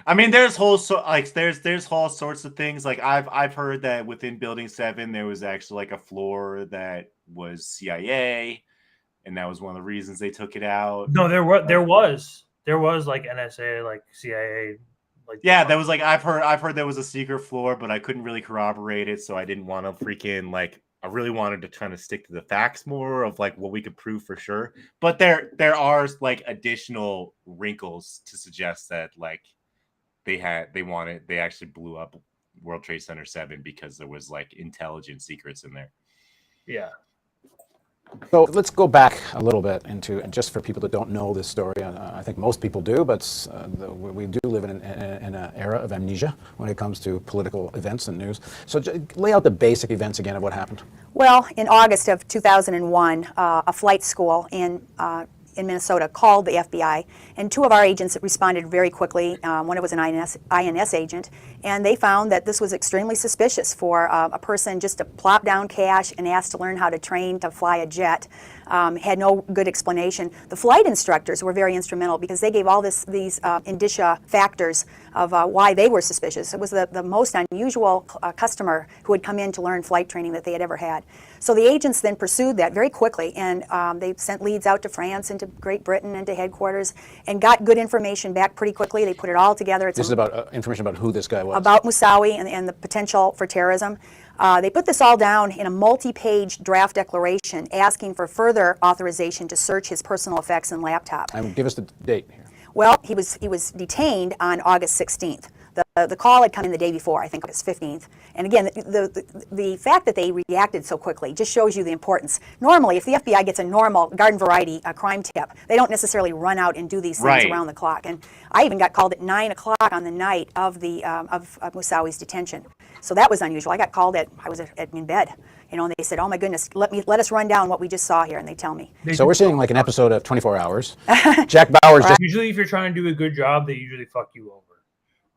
I mean, there's whole there's all sorts of things. Like I've heard that within Building 7 there was actually like a floor that was CIA, and that was one of the reasons they took it out. No, there was like NSA, like CIA, like yeah, that was like I've heard there was a secret floor, but I couldn't really corroborate it, so I didn't want to freaking like. I really wanted to kind of stick to the facts more of like what we could prove for sure. But there are like additional wrinkles to suggest that like. They actually blew up World Trade Center 7 because there was like intelligence secrets in there. Yeah. So let's go back a little bit into, and just for people that don't know this story, I think most people do, but we do live in an era of amnesia when it comes to political events and news. So lay out the basic events again of what happened. Well, in August of 2001, a flight school in Minnesota called the FBI, and 2 of our agents responded very quickly. One was an INS agent, and they found that this was extremely suspicious for a person just to plop down cash and ask to learn how to train to fly a jet. Had no good explanation. The flight instructors were very instrumental because they gave all these indicia factors of why they were suspicious. It was the most unusual customer who had come in to learn flight training that they had ever had. So the agents then pursued that very quickly, and they sent leads out to France and to Great Britain and to headquarters and got good information back pretty quickly. They put it all together. This is about information about who this guy was. About Moussaoui and the potential for terrorism. They put this all down in a multi-page draft declaration asking for further authorization to search his personal effects and laptop. And give us the date here. Well, he was detained on August 16th. The call had come in the day before, I think August 15th. And again, the fact that they reacted so quickly just shows you the importance. Normally, if the FBI gets a normal garden variety crime tip, they don't necessarily run out and do these things around the clock. And I even got called at 9 o'clock on the night of of Moussaoui's detention. So that was unusual. I got called I was in bed, and they said, "Oh my goodness, let us run down what we just saw here," and they tell me. So we're seeing like an episode of 24 Hours. Jack Bauer's just usually, if you're trying to do a good job, they usually fuck you over.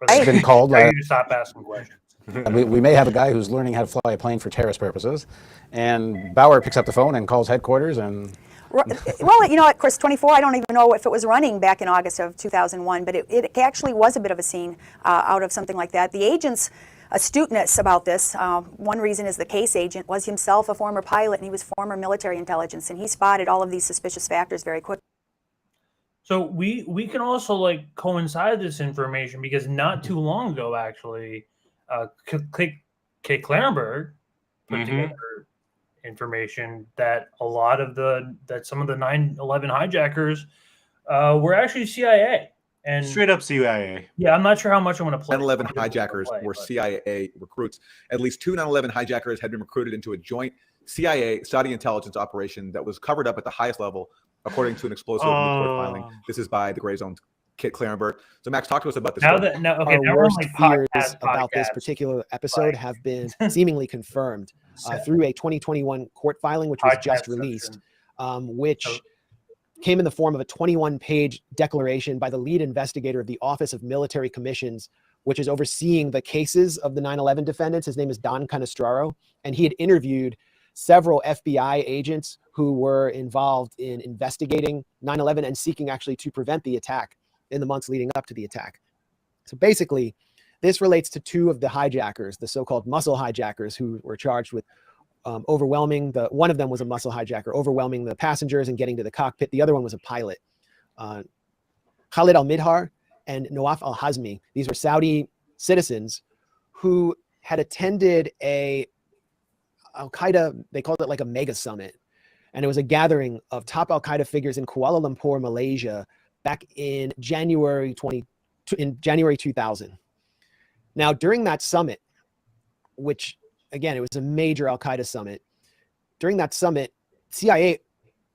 It's been called. You to stop asking questions. We may have a guy who's learning how to fly a plane for terrorist purposes, and Bauer picks up the phone and calls headquarters and. Well, of course, 24, I don't even know if it was running back in August of 2001, but it actually was a bit of a scene out of something like that. The agent's astuteness about this, one reason is the case agent was himself a former pilot, and he was former military intelligence, and he spotted all of these suspicious factors very quickly. So we can also like coincide this information because not too long ago, actually, Kate Clarenberg put together information that some of the 9/11 hijackers were actually CIA and straight up CIA. Yeah, I'm not sure how much I'm going to play. 9/11 hijackers were CIA recruits. At least 2 9/11 hijackers had been recruited into a joint CIA Saudi intelligence operation that was covered up at the highest level, according to an explosive court filing. This is by the Gray Zone Kit Clarenberg. So Max, talk to us about this. Our worst fears about this particular episode have been seemingly confirmed. through a 2021 court filing, which was just released, which came in the form of a 21-page declaration by the lead investigator of the Office of Military Commissions, which is overseeing the cases of the 9/11 defendants. His name is Don Canestraro, and he had interviewed several FBI agents who were involved in investigating 9/11 and seeking actually to prevent the attack in the months leading up to the attack. So basically, this relates to two of the hijackers, the so-called muscle hijackers, who were charged with overwhelming one of them was a muscle hijacker, overwhelming the passengers and getting to the cockpit. The other one was a pilot. Khalid al-Midhar and Nawaf al-Hazmi. These were Saudi citizens who had attended a Al-Qaeda, they called it like a mega summit. And it was a gathering of top Al-Qaeda figures in Kuala Lumpur, Malaysia, back in January 2000. Now, during that summit, which again, it was a major Al-Qaeda summit. During that summit, CIA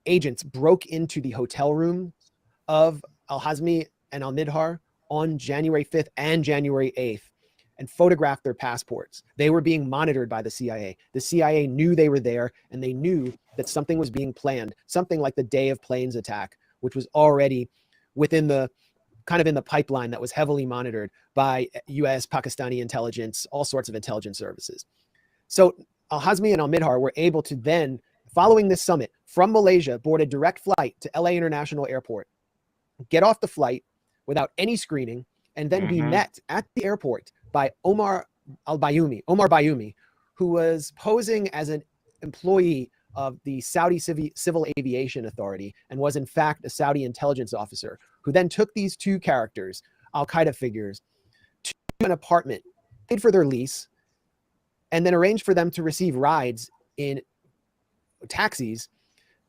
agents broke into the hotel room of al-Hazmi and al-Midhar on January 5th and January 8th and photographed their passports. They were being monitored by the CIA. The CIA knew they were there, and they knew that something was being planned, something like the Day of Planes attack, which was already within the kind of in the pipeline that was heavily monitored by US, Pakistani intelligence, all sorts of intelligence services. So al-Hazmi and al-Midhar were able to then, following this summit, from Malaysia, board a direct flight to LA International Airport, get off the flight without any screening, and then be met at the airport by Omar Bayoumi, who was posing as an employee of the Saudi Civil Aviation Authority and was in fact a Saudi intelligence officer, who then took these two characters, Al-Qaeda figures, to an apartment, paid for their lease, and then arranged for them to receive rides in taxis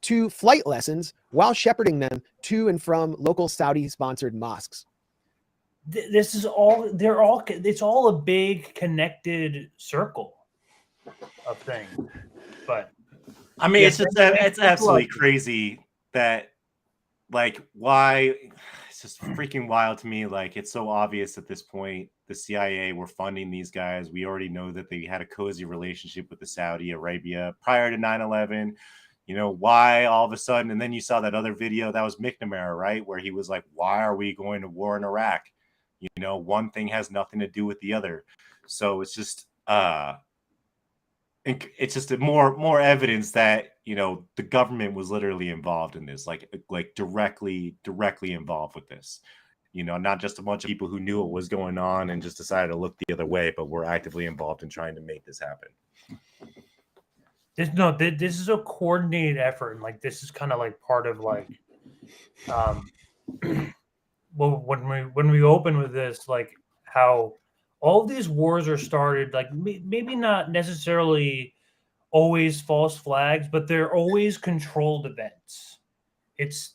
to flight lessons while shepherding them to and from local Saudi-sponsored mosques. This is it's all a big connected circle of things. But I mean, it's absolutely crazy that, like, why it's just freaking wild to me. Like, it's so obvious at this point the CIA were funding these guys. We already know that they had a cozy relationship with the Saudi Arabia prior to 9/11. You know, why all of a sudden? And then you saw that other video that was McNamara, right? Where he was like, why are we going to war in Iraq? You know, one thing has nothing to do with the other. So it's just more evidence that, you know, the government was literally involved in this, like directly involved with this. You know, not just a bunch of people who knew what was going on and just decided to look the other way, but were actively involved in trying to make this happen. This is a coordinated effort, and like this is kind of like part of like, well, when we open with this, like how all these wars are started, like maybe not necessarily always false flags, but they're always controlled events. It's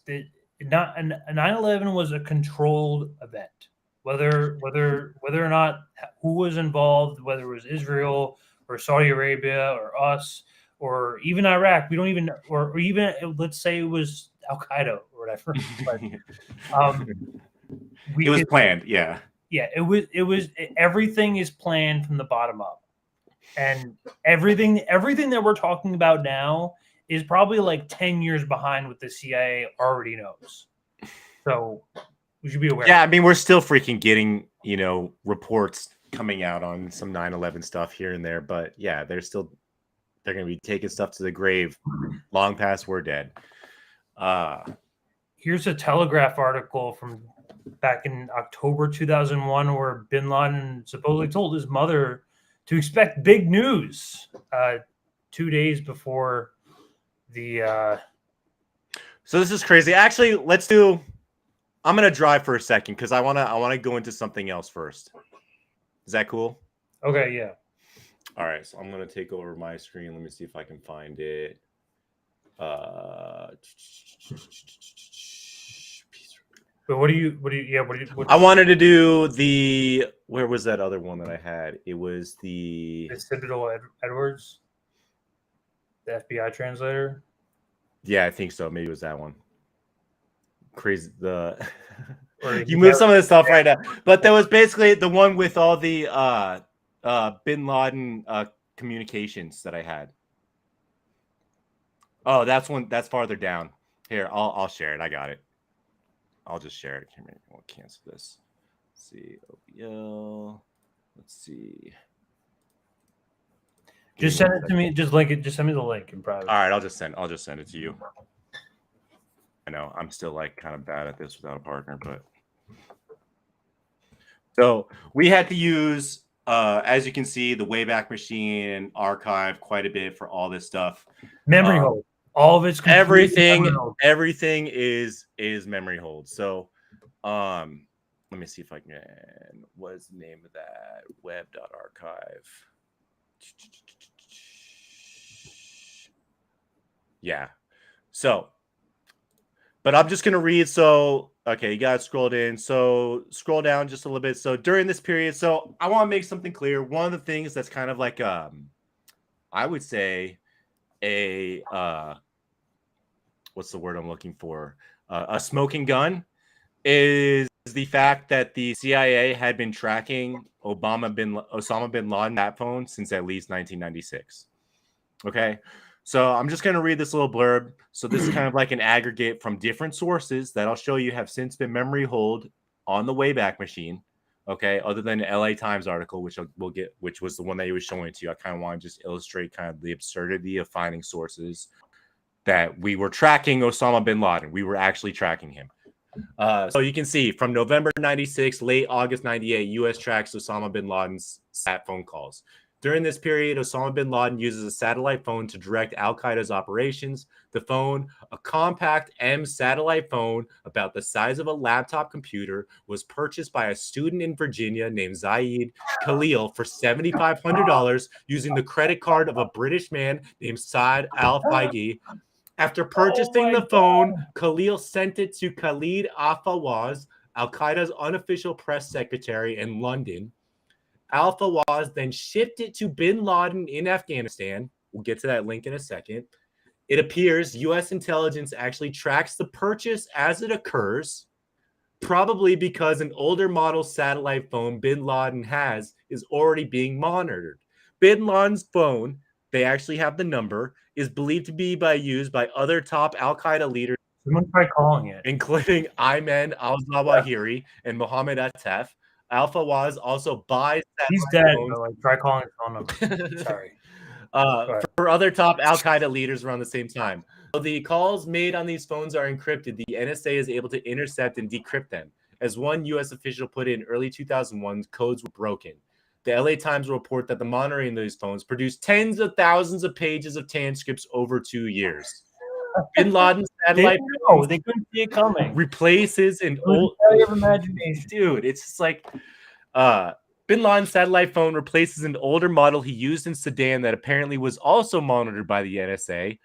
9/11 was a controlled event, whether or not who was involved, whether it was Israel or Saudi Arabia or us or even Iraq. We don't even, or even let's say it was Al-Qaeda or whatever. But, it was planned. Yeah. Yeah. It was everything is planned from the bottom up, and everything that we're talking about now is probably like 10 years behind what the CIA already knows. So we should be aware. Yeah, I mean, we're still freaking getting, you know, reports coming out on some 9/11 stuff here and there, but yeah, they're going to be taking stuff to the grave long past we're dead. Here's a Telegraph article from back in October 2001 where bin Laden supposedly told his mother to expect big news 2 days before the So this is crazy. Actually, I'm going to drive for a second because I want to go into something else first. Is that cool? Okay, yeah. All right, so I'm going to take over my screen. Let me see if I can find it. But what do you I wanted to do where was that other one that I had? It was the Citadel Edwards, the FBI translator. Yeah, I think so. Maybe it was that one. Crazy. You moved some of this stuff right now, but there was basically the one with all the bin Laden communications that I had. Oh, that's farther down. Here, I'll share it. I got it. I'll just share it. We'll cancel this. Let's see, OBL. Let's see. Just send it to me. Just link it. Just send me the link in private. All right, I'll just send it to you. I know I'm still like kind of bad at this without a partner, but so we had to use, as you can see, the Wayback Machine and archive quite a bit for all this stuff. Memory hold. All of it's everything. memory hold. Everything is memory hold. So, let me see if I can. What is the name of that? Web.archive. Yeah. So, but I'm just going to read. So, okay, you guys scrolled in. So scroll down just a little bit. So during this period, so I want to make something clear. One of the things that's kind of like, I would say what's the word I'm looking for? A smoking gun is the fact that the CIA had been tracking Osama bin Laden that phone since at least 1996. Okay. So I'm just going to read this little blurb. So this is kind of like an aggregate from different sources that I'll show you have since been memory hold on the Wayback Machine. Okay. Other than the LA Times article, which we'll get, which was the one that he was showing to you. I kind of want to just illustrate kind of the absurdity of finding sources that we were tracking Osama bin Laden. We were actually tracking him. So you can see from November 96, late August 98, U.S. tracks Osama bin Laden's sat phone calls. During this period, Osama bin Laden uses a satellite phone to direct Al-Qaeda's operations. The phone, a compact M satellite phone about the size of a laptop computer, was purchased by a student in Virginia named Zaid Khalil for $7,500 using the credit card of a British man named Saad Al-Faygi. After purchasing the phone, Khalil sent it to Khalid Al-Fawaz, Al-Qaeda's unofficial press secretary in London. Al-Fawaz then shipped it to bin Laden in Afghanistan. We'll get to that link in a second. It appears U.S. intelligence actually tracks the purchase as it occurs, probably because an older model satellite phone bin Laden has is already being monitored. Bin Laden's phone, they actually have the number, is believed to be used by other top Al-Qaeda leaders. Someone try calling it. Including Ayman al-Zawahiri and Mohammed Attaf. Al-Fawaz also buys. He's dead. But like, try calling his phone number. Sorry. For other top Al-Qaeda leaders around the same time. So the calls made on these phones are encrypted. The NSA is able to intercept and decrypt them. As one U.S. official put it in early 2001, codes were broken. The LA Times will report that the monitoring of these phones produced tens of thousands of pages of transcripts over 2 years. Bin Laden's satellite phone, they couldn't see it coming. Replaces an old imagination. Dude, it's just like Bin Laden's satellite phone replaces an older model he used in Sudan that apparently was also monitored by the NSA.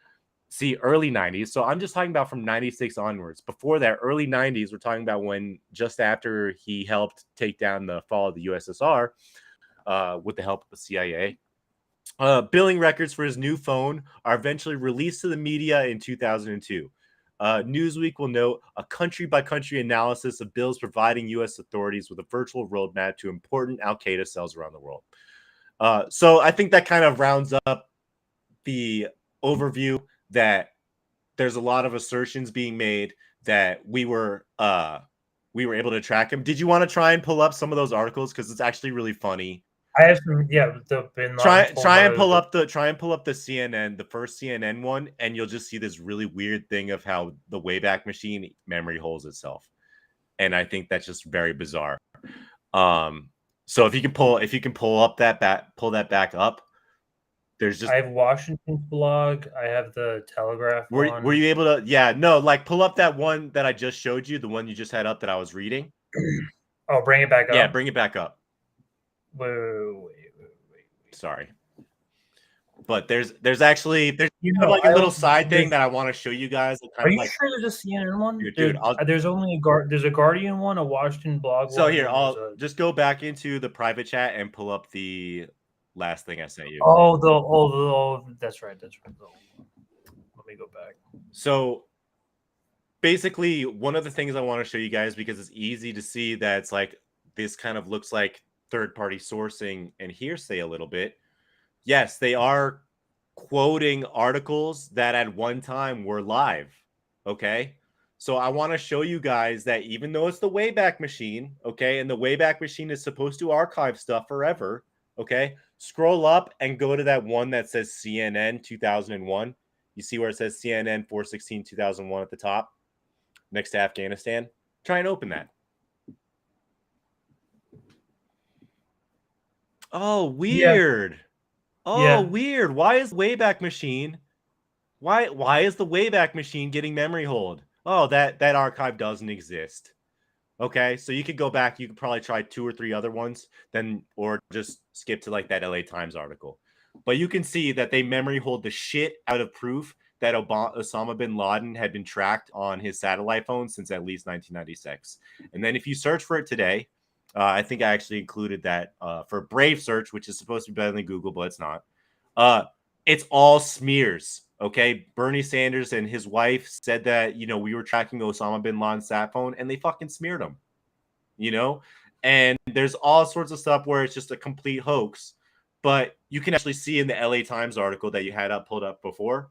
See, early 90s. So I'm just talking about from 96 onwards. Before that, early 90s, we're talking about when just after he helped take down the fall of the USSR with the help of the CIA. Billing records for his new phone are eventually released to the media in 2002. Newsweek will note a country-by-country analysis of bills providing U.S. authorities with a virtual roadmap to important Al-Qaeda cells around the world. So I think that kind of rounds up the overview that there's a lot of assertions being made that we were able to track him. Did you want to try and pull up some of those articles? Because it's actually really funny. I have some, the bin Laden Try and pull up the CNN, the first CNN one, and you'll just see this really weird thing of how the Wayback Machine memory holds itself, and I think that's just very bizarre. So if you can pull that back up, there's just I have Washington's blog. I have the Telegraph. Were you able to? Yeah, no, like pull up that one that I just showed you, the one you just had up that I was reading. Oh, bring it back up. Yeah, bring it back up. Wait. Sorry, but there's actually like a little side thing that I want to show you guys. Are you sure there's a CNN one? Dude, there's only there's a Guardian one, a Washington blog. So here, I'll just go back into the private chat and pull up the last thing I sent you. That's right. Let me go back. So basically, one of the things I want to show you guys, because it's easy to see that it's like this kind of looks like third-party sourcing and hearsay a little bit. Yes, they are quoting articles that at one time were live. Okay. So I want to show you guys that even though it's the Wayback Machine, okay, and the Wayback Machine is supposed to archive stuff forever, okay, scroll up and go to that one that says CNN 2001. You see where it says CNN 4/16/2001 at the top next to Afghanistan? Try and open that. Oh, weird. Yeah. Oh, weird. Why is Wayback Machine? Why is the Wayback Machine getting memory hold? Oh, that archive doesn't exist. Okay, so you could go back. You could probably try 2 or 3 other ones, or just skip to like that LA Times article. But you can see that they memory hold the shit out of proof that Osama bin Laden had been tracked on his satellite phone since at least 1996. And then if you search for it today, I think I actually included that for Brave search, which is supposed to be better than Google, but it's not. It's all smears. Okay, Bernie Sanders and his wife said that, we were tracking Osama bin Laden's sat phone, and they fucking smeared him, and there's all sorts of stuff where it's just a complete hoax. But you can actually see in the LA Times article that you had pulled up before,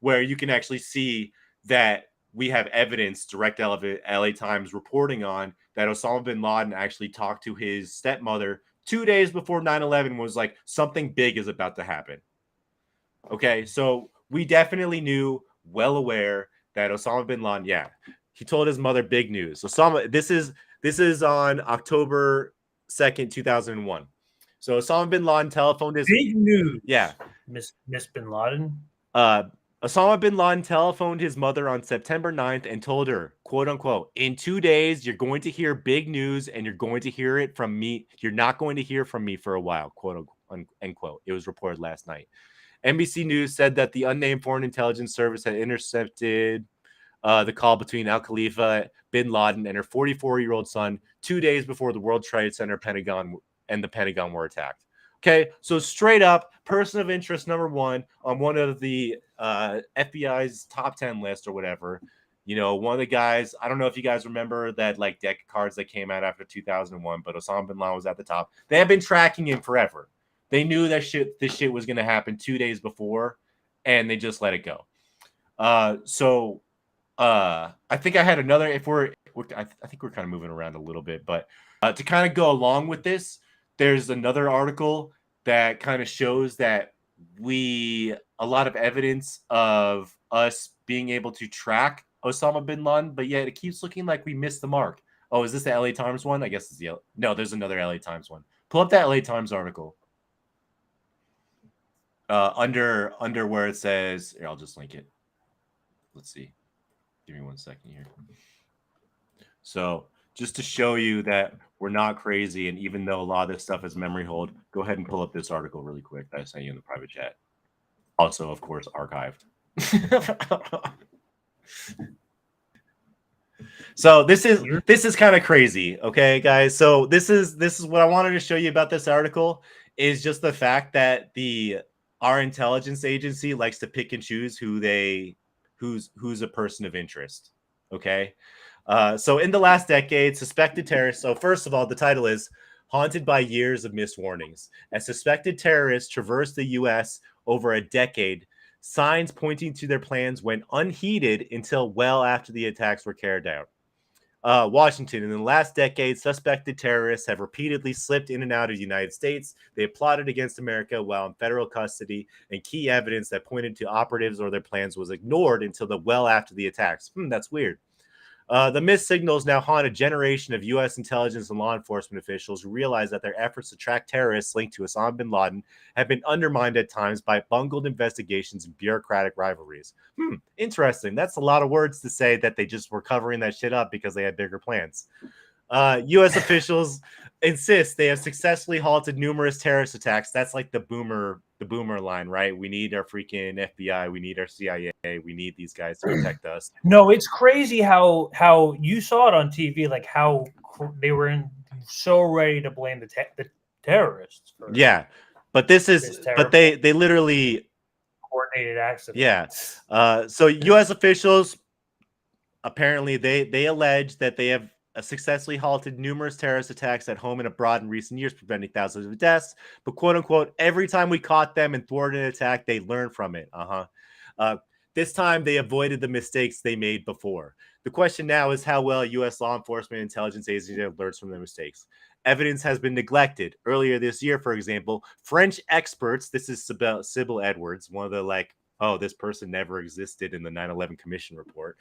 where you can actually see that we have evidence, direct LA Times reporting on that Osama bin Laden actually talked to his stepmother 2 days before 9/11, was like, something big is about to happen. Okay, so we definitely knew, well aware that Osama bin Laden, he told his mother big news. Osama, this is on October 2nd, 2001. So Osama bin Laden telephoned his big news. Yeah, Miss bin Laden. Osama bin Laden telephoned his mother on September 9th and told her, quote unquote, in 2 days, you're going to hear big news and you're going to hear it from me. You're not going to hear from me for a while, quote unquote. It was reported last night. NBC News said that the unnamed foreign intelligence service had intercepted the call between Al Khalifa bin Laden and her 44-year-old son 2 days before the World Trade Center and the Pentagon were attacked. Okay, so straight up, person of interest number 1 on one of the FBI's top 10 list or whatever. One of the guys, I don't know if you guys remember that like deck of cards that came out after 2001, but Osama bin Laden was at the top. They have been tracking him forever. They knew that this shit was going to happen 2 days before, and they just let it go. So I think I had another. I think we're kind of moving around a little bit, but to kind of go along with this, there's another article that kind of shows that a lot of evidence of us being able to track Osama bin Laden, but yet it keeps looking like we missed the mark. Oh, is this the LA Times one? I guess it's no. There's another LA Times one. Pull up that LA Times article. Under where it says, here, I'll just link it. Let's see. Give me 1 second here. So just to show you that we're not crazy, and even though a lot of this stuff is memory hold, go ahead and pull up this article really quick that I sent you in the private chat. Also, of course, archived. So this is kind of crazy, okay, guys. So this is what I wanted to show you about this article, is just the fact that our intelligence agency likes to pick and choose who's a person of interest. Okay. So in the last decade, suspected terrorists. So first of all, the title is Haunted by Years of Missed Warnings. As suspected terrorists traversed the U.S. over a decade, signs pointing to their plans went unheeded until well after the attacks were carried out. Washington, in the last decade, suspected terrorists have repeatedly slipped in and out of the United States. They have plotted against America while in federal custody, and key evidence that pointed to operatives or their plans was ignored until well after the attacks. That's weird. The missed signals now haunt a generation of U.S. intelligence and law enforcement officials who realize that their efforts to track terrorists linked to Osama bin Laden have been undermined at times by bungled investigations and bureaucratic rivalries. Interesting. That's a lot of words to say that they just were covering that shit up because they had bigger plans. U.S. officials insist they have successfully halted numerous terrorist attacks. That's like the boomer line, right? We need our freaking FBI. We need our CIA. We need these guys to protect us. No, it's crazy how you saw it on TV, like how they were so ready to blame the terrorists. Yeah, but they literally coordinated accident. Yeah. So U.S. officials apparently they allege that they have successfully halted numerous terrorist attacks at home and abroad in recent years, preventing thousands of deaths. But quote unquote, every time we caught them and thwarted an attack, they learned from it. This time they avoided the mistakes they made before. The question now is how well U.S. law enforcement and intelligence agencies learns from their mistakes. Evidence has been neglected. Earlier this year, for example, French experts, this is Sybil Edwards, one of the this person never existed in the 9/11 Commission report,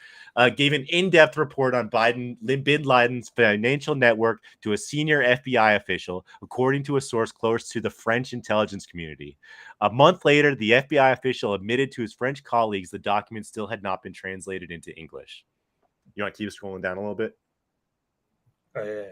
gave an in-depth report on Bin Laden's financial network to a senior FBI official, according to a source close to the French intelligence community. A month later, the FBI official admitted to his French colleagues the document still had not been translated into English. You want to keep scrolling down a little bit? Oh,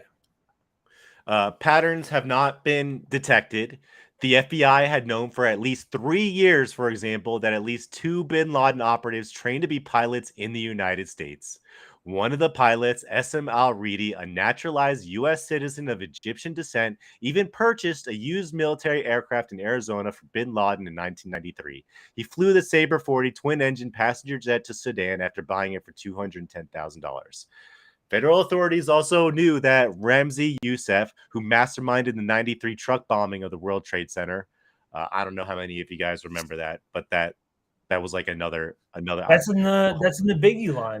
yeah. Patterns have not been detected. The FBI had known for at least 3 years, for example, that at least 2 bin Laden operatives trained to be pilots in the United States. One of the pilots, SM al-Ridi, a naturalized U.S. citizen of Egyptian descent, even purchased a used military aircraft in Arizona for bin Laden in 1993. He flew the Sabre 40 twin-engine passenger jet to Sudan after buying it for $210,000. Federal authorities also knew that Ramzi Youssef, who masterminded the 93 truck bombing of the World Trade Center, I don't know how many of you guys remember that, but that was like another. That's in the Biggie line.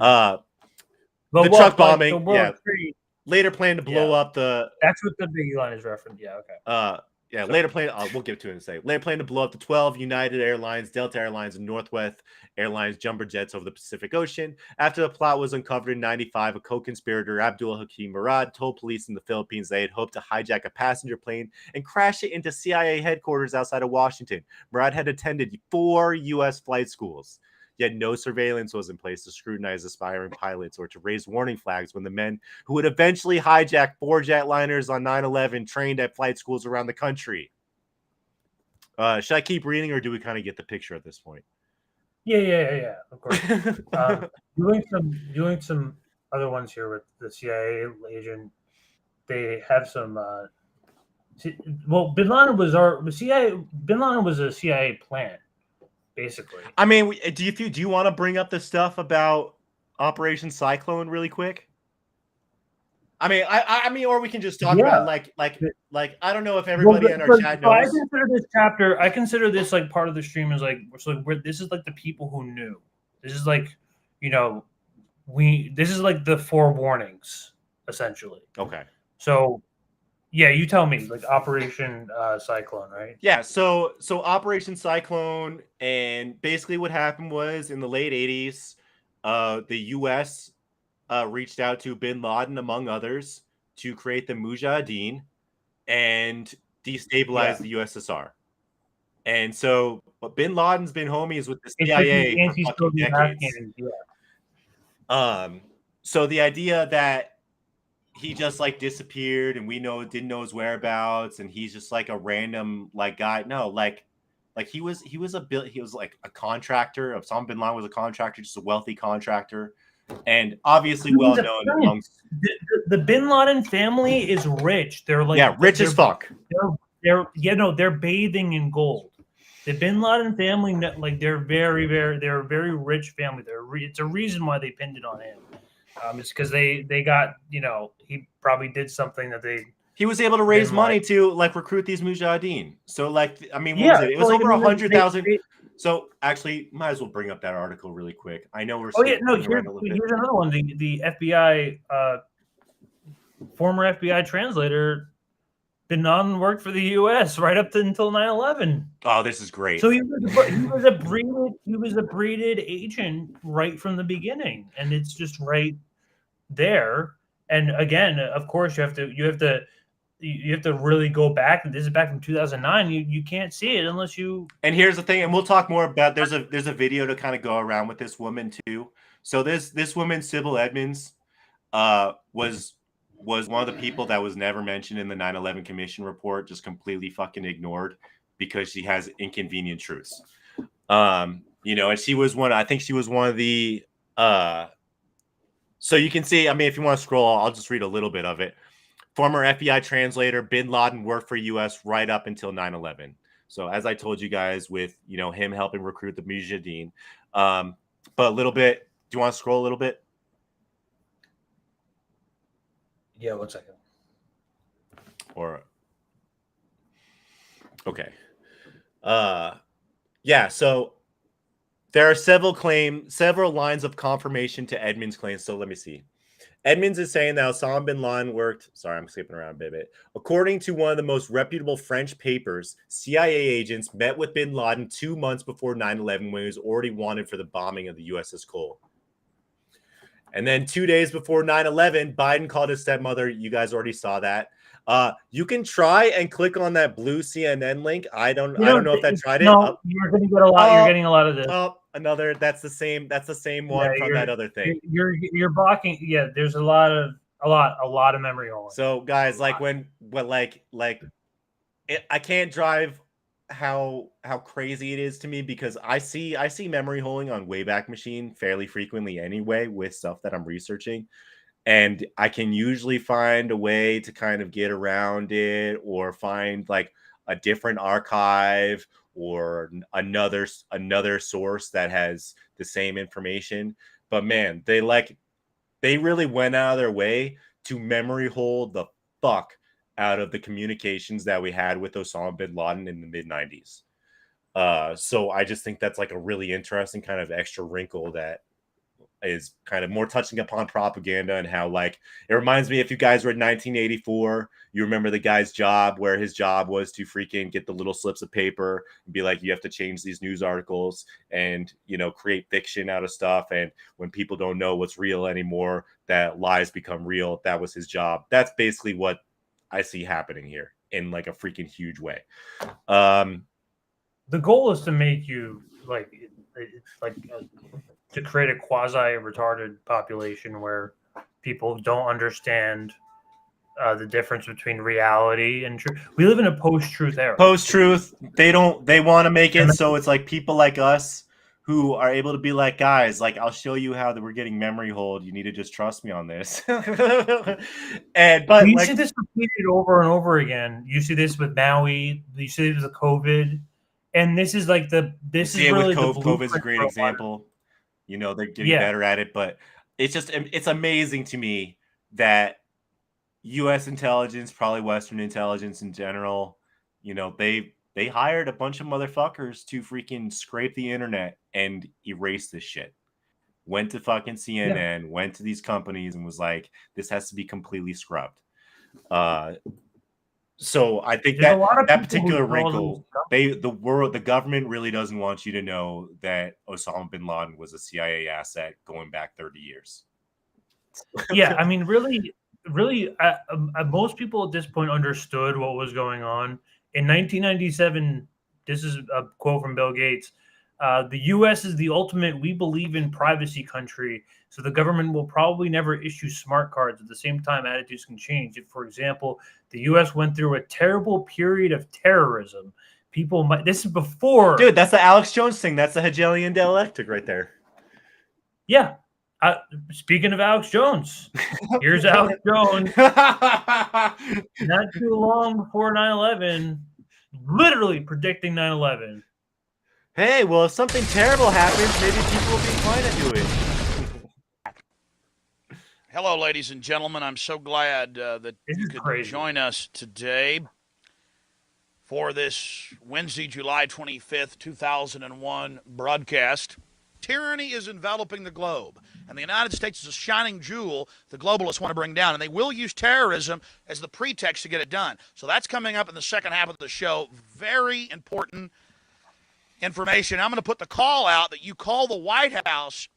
The truck bombing, Trade. Later planned to blow up the. That's what the Biggie line is referenced. Yeah, okay. Later planned. We'll get to it in a second. Later planned to blow up the 12 United Airlines, Delta Airlines, and Northwest Airlines jumbo jets over the Pacific Ocean. After the plot was uncovered in '95, a co-conspirator, Abdul Hakim Murad, told police in the Philippines they had hoped to hijack a passenger plane and crash it into CIA headquarters outside of Washington. Murad had attended 4 U.S. flight schools. Yet no surveillance was in place to scrutinize aspiring pilots or to raise warning flags when the men who would eventually hijack 4 jetliners on 9/11 trained at flight schools around the country. Should I keep reading, or do we kind of get the picture at this point? Yeah. Of course. Doing some other ones here with the CIA agent. They have some. Bin Laden was Bin Laden was a CIA plant. Basically, I mean, do you want to bring up the stuff about Operation Cyclone really quick? I mean, or we can just talk about like I don't know if everybody in our chat knows. I consider this like part of the stream is like this is like the people who knew. This is like, this is like the 4 warnings essentially. Okay. So. Yeah, you tell me, like Operation Cyclone, right? Yeah, so Operation Cyclone, and basically what happened was in the late 80s, the U.S. Reached out to bin Laden, among others, to create the Mujahideen and destabilize the USSR. And so bin Laden's been homies with the CIA for fucking decades. So the idea that he just like disappeared and didn't know his whereabouts and he's just like a random like guy. No, like he was like a contractor. Osama bin Laden was a contractor, just a wealthy contractor, and obviously well known amongst the Bin Laden family is rich. They're like rich as fuck. They're bathing in gold. The Bin Laden family, like they're a very rich family. It's a reason why they pinned it on him. It's because they got, he probably did something that he was able to raise money to like recruit these Mujahideen. So like, I mean, what was it? It was over 100,000. So actually, might as well bring up that article really quick. I know we're. Here's another one. The FBI, former FBI translator, Bin Laden worked for the U.S. right up until 9/11. Oh, this is great. So he was a breeded agent right from the beginning, and it's just right there. And again, of course, you have to really go back. This is back from 2009. You can't see it unless you. And here's the thing, and we'll talk more about. There's a video to kind of go around with this woman too. So this woman, Sybil Edmonds, was one of the people that was never mentioned in the 9/11 Commission report, just completely fucking ignored because she has inconvenient truths. And she was I think she was one of the. So you can see, I mean, if you want to scroll, I'll just read a little bit of it. Former FBI translator, Bin Laden worked for U.S. right up until 9/11. So as I told you guys, with him helping recruit the Mujahideen, but a little bit. Do you want to scroll a little bit? Yeah, 1 second. Or okay. Yeah, so there are several lines of confirmation to Edmonds' claims. So let me see. Edmonds is saying that Osama bin Laden worked. Sorry, I'm skipping around a bit. According to one of the most reputable French papers, CIA agents met with bin Laden 2 months before 9/11 when he was already wanted for the bombing of the USS Cole. And then 2 days before 9/11, Biden called his stepmother. You guys already saw that. You can try and click on that blue CNN link. I don't know if that tried it. No, you're going to get a lot. You're getting a lot of this. Oh, another. That's the same one from that other thing. You're blocking. Yeah, there's a lot of memory hole. So guys, like I can't drive how crazy it is to me because I see memory holing on Wayback Machine fairly frequently anyway with stuff that I'm researching. And I can usually find a way to kind of get around it or find like a different archive or another source that has the same information. But man, they really went out of their way to memory hole the fuck out of the communications that we had with Osama bin Laden in the mid-90s. So I just think that's like a really interesting kind of extra wrinkle that is kind of more touching upon propaganda and how like it reminds me if you guys were in 1984, you remember the guy's job where his job was to freaking get the little slips of paper and be like, you have to change these news articles and, you know, create fiction out of stuff. And when people don't know what's real anymore, that lies become real. That was his job. That's basically what I see happening here in like a freaking huge way. The goal is to make you to create a quasi-retarded population where people don't understand the difference between reality and truth. We live in a post-truth era. Post-truth, they want to make it so it's like people like us who are able to be like, guys, like I'll show you how that we're getting memory hold. You need to just trust me on this. But you see this repeated over and over again. You see this with Maui. You see this with COVID, and this is like COVID's a great example. You know, they're getting better at it, but it's amazing to me that U.S. intelligence, probably Western intelligence in general, you know, they hired a bunch of motherfuckers to freaking scrape the internet and erase this shit. Went to fucking CNN, went to these companies and was like, this has to be completely scrubbed. So I think that particular wrinkle, the government really doesn't want you to know that Osama bin Laden was a CIA asset going back 30 years. Yeah, I mean, really, most people at this point understood what was going on. In 1997, this is a quote from Bill Gates, the U.S. is the ultimate we believe in privacy country, so the government will probably never issue smart cards. At the same time, attitudes can change. If, for example, the U.S. went through a terrible period of terrorism, people might... This is before... Dude, that's the Alex Jones thing. That's the Hegelian dialectic right there. Yeah. Speaking of Alex Jones, here's Alex Jones. Not too long before 9/11, literally predicting 9/11. Hey, well, if something terrible happens, maybe people will be inclined to do it. Hello, ladies and gentlemen. I'm so glad that you could join us today for this Wednesday, July 25th, 2001 broadcast. Tyranny is enveloping the globe, and the United States is a shining jewel the globalists want to bring down, and they will use terrorism as the pretext to get it done. So that's coming up in the second half of the show. Very important information. I'm going to put the call out that you call the White House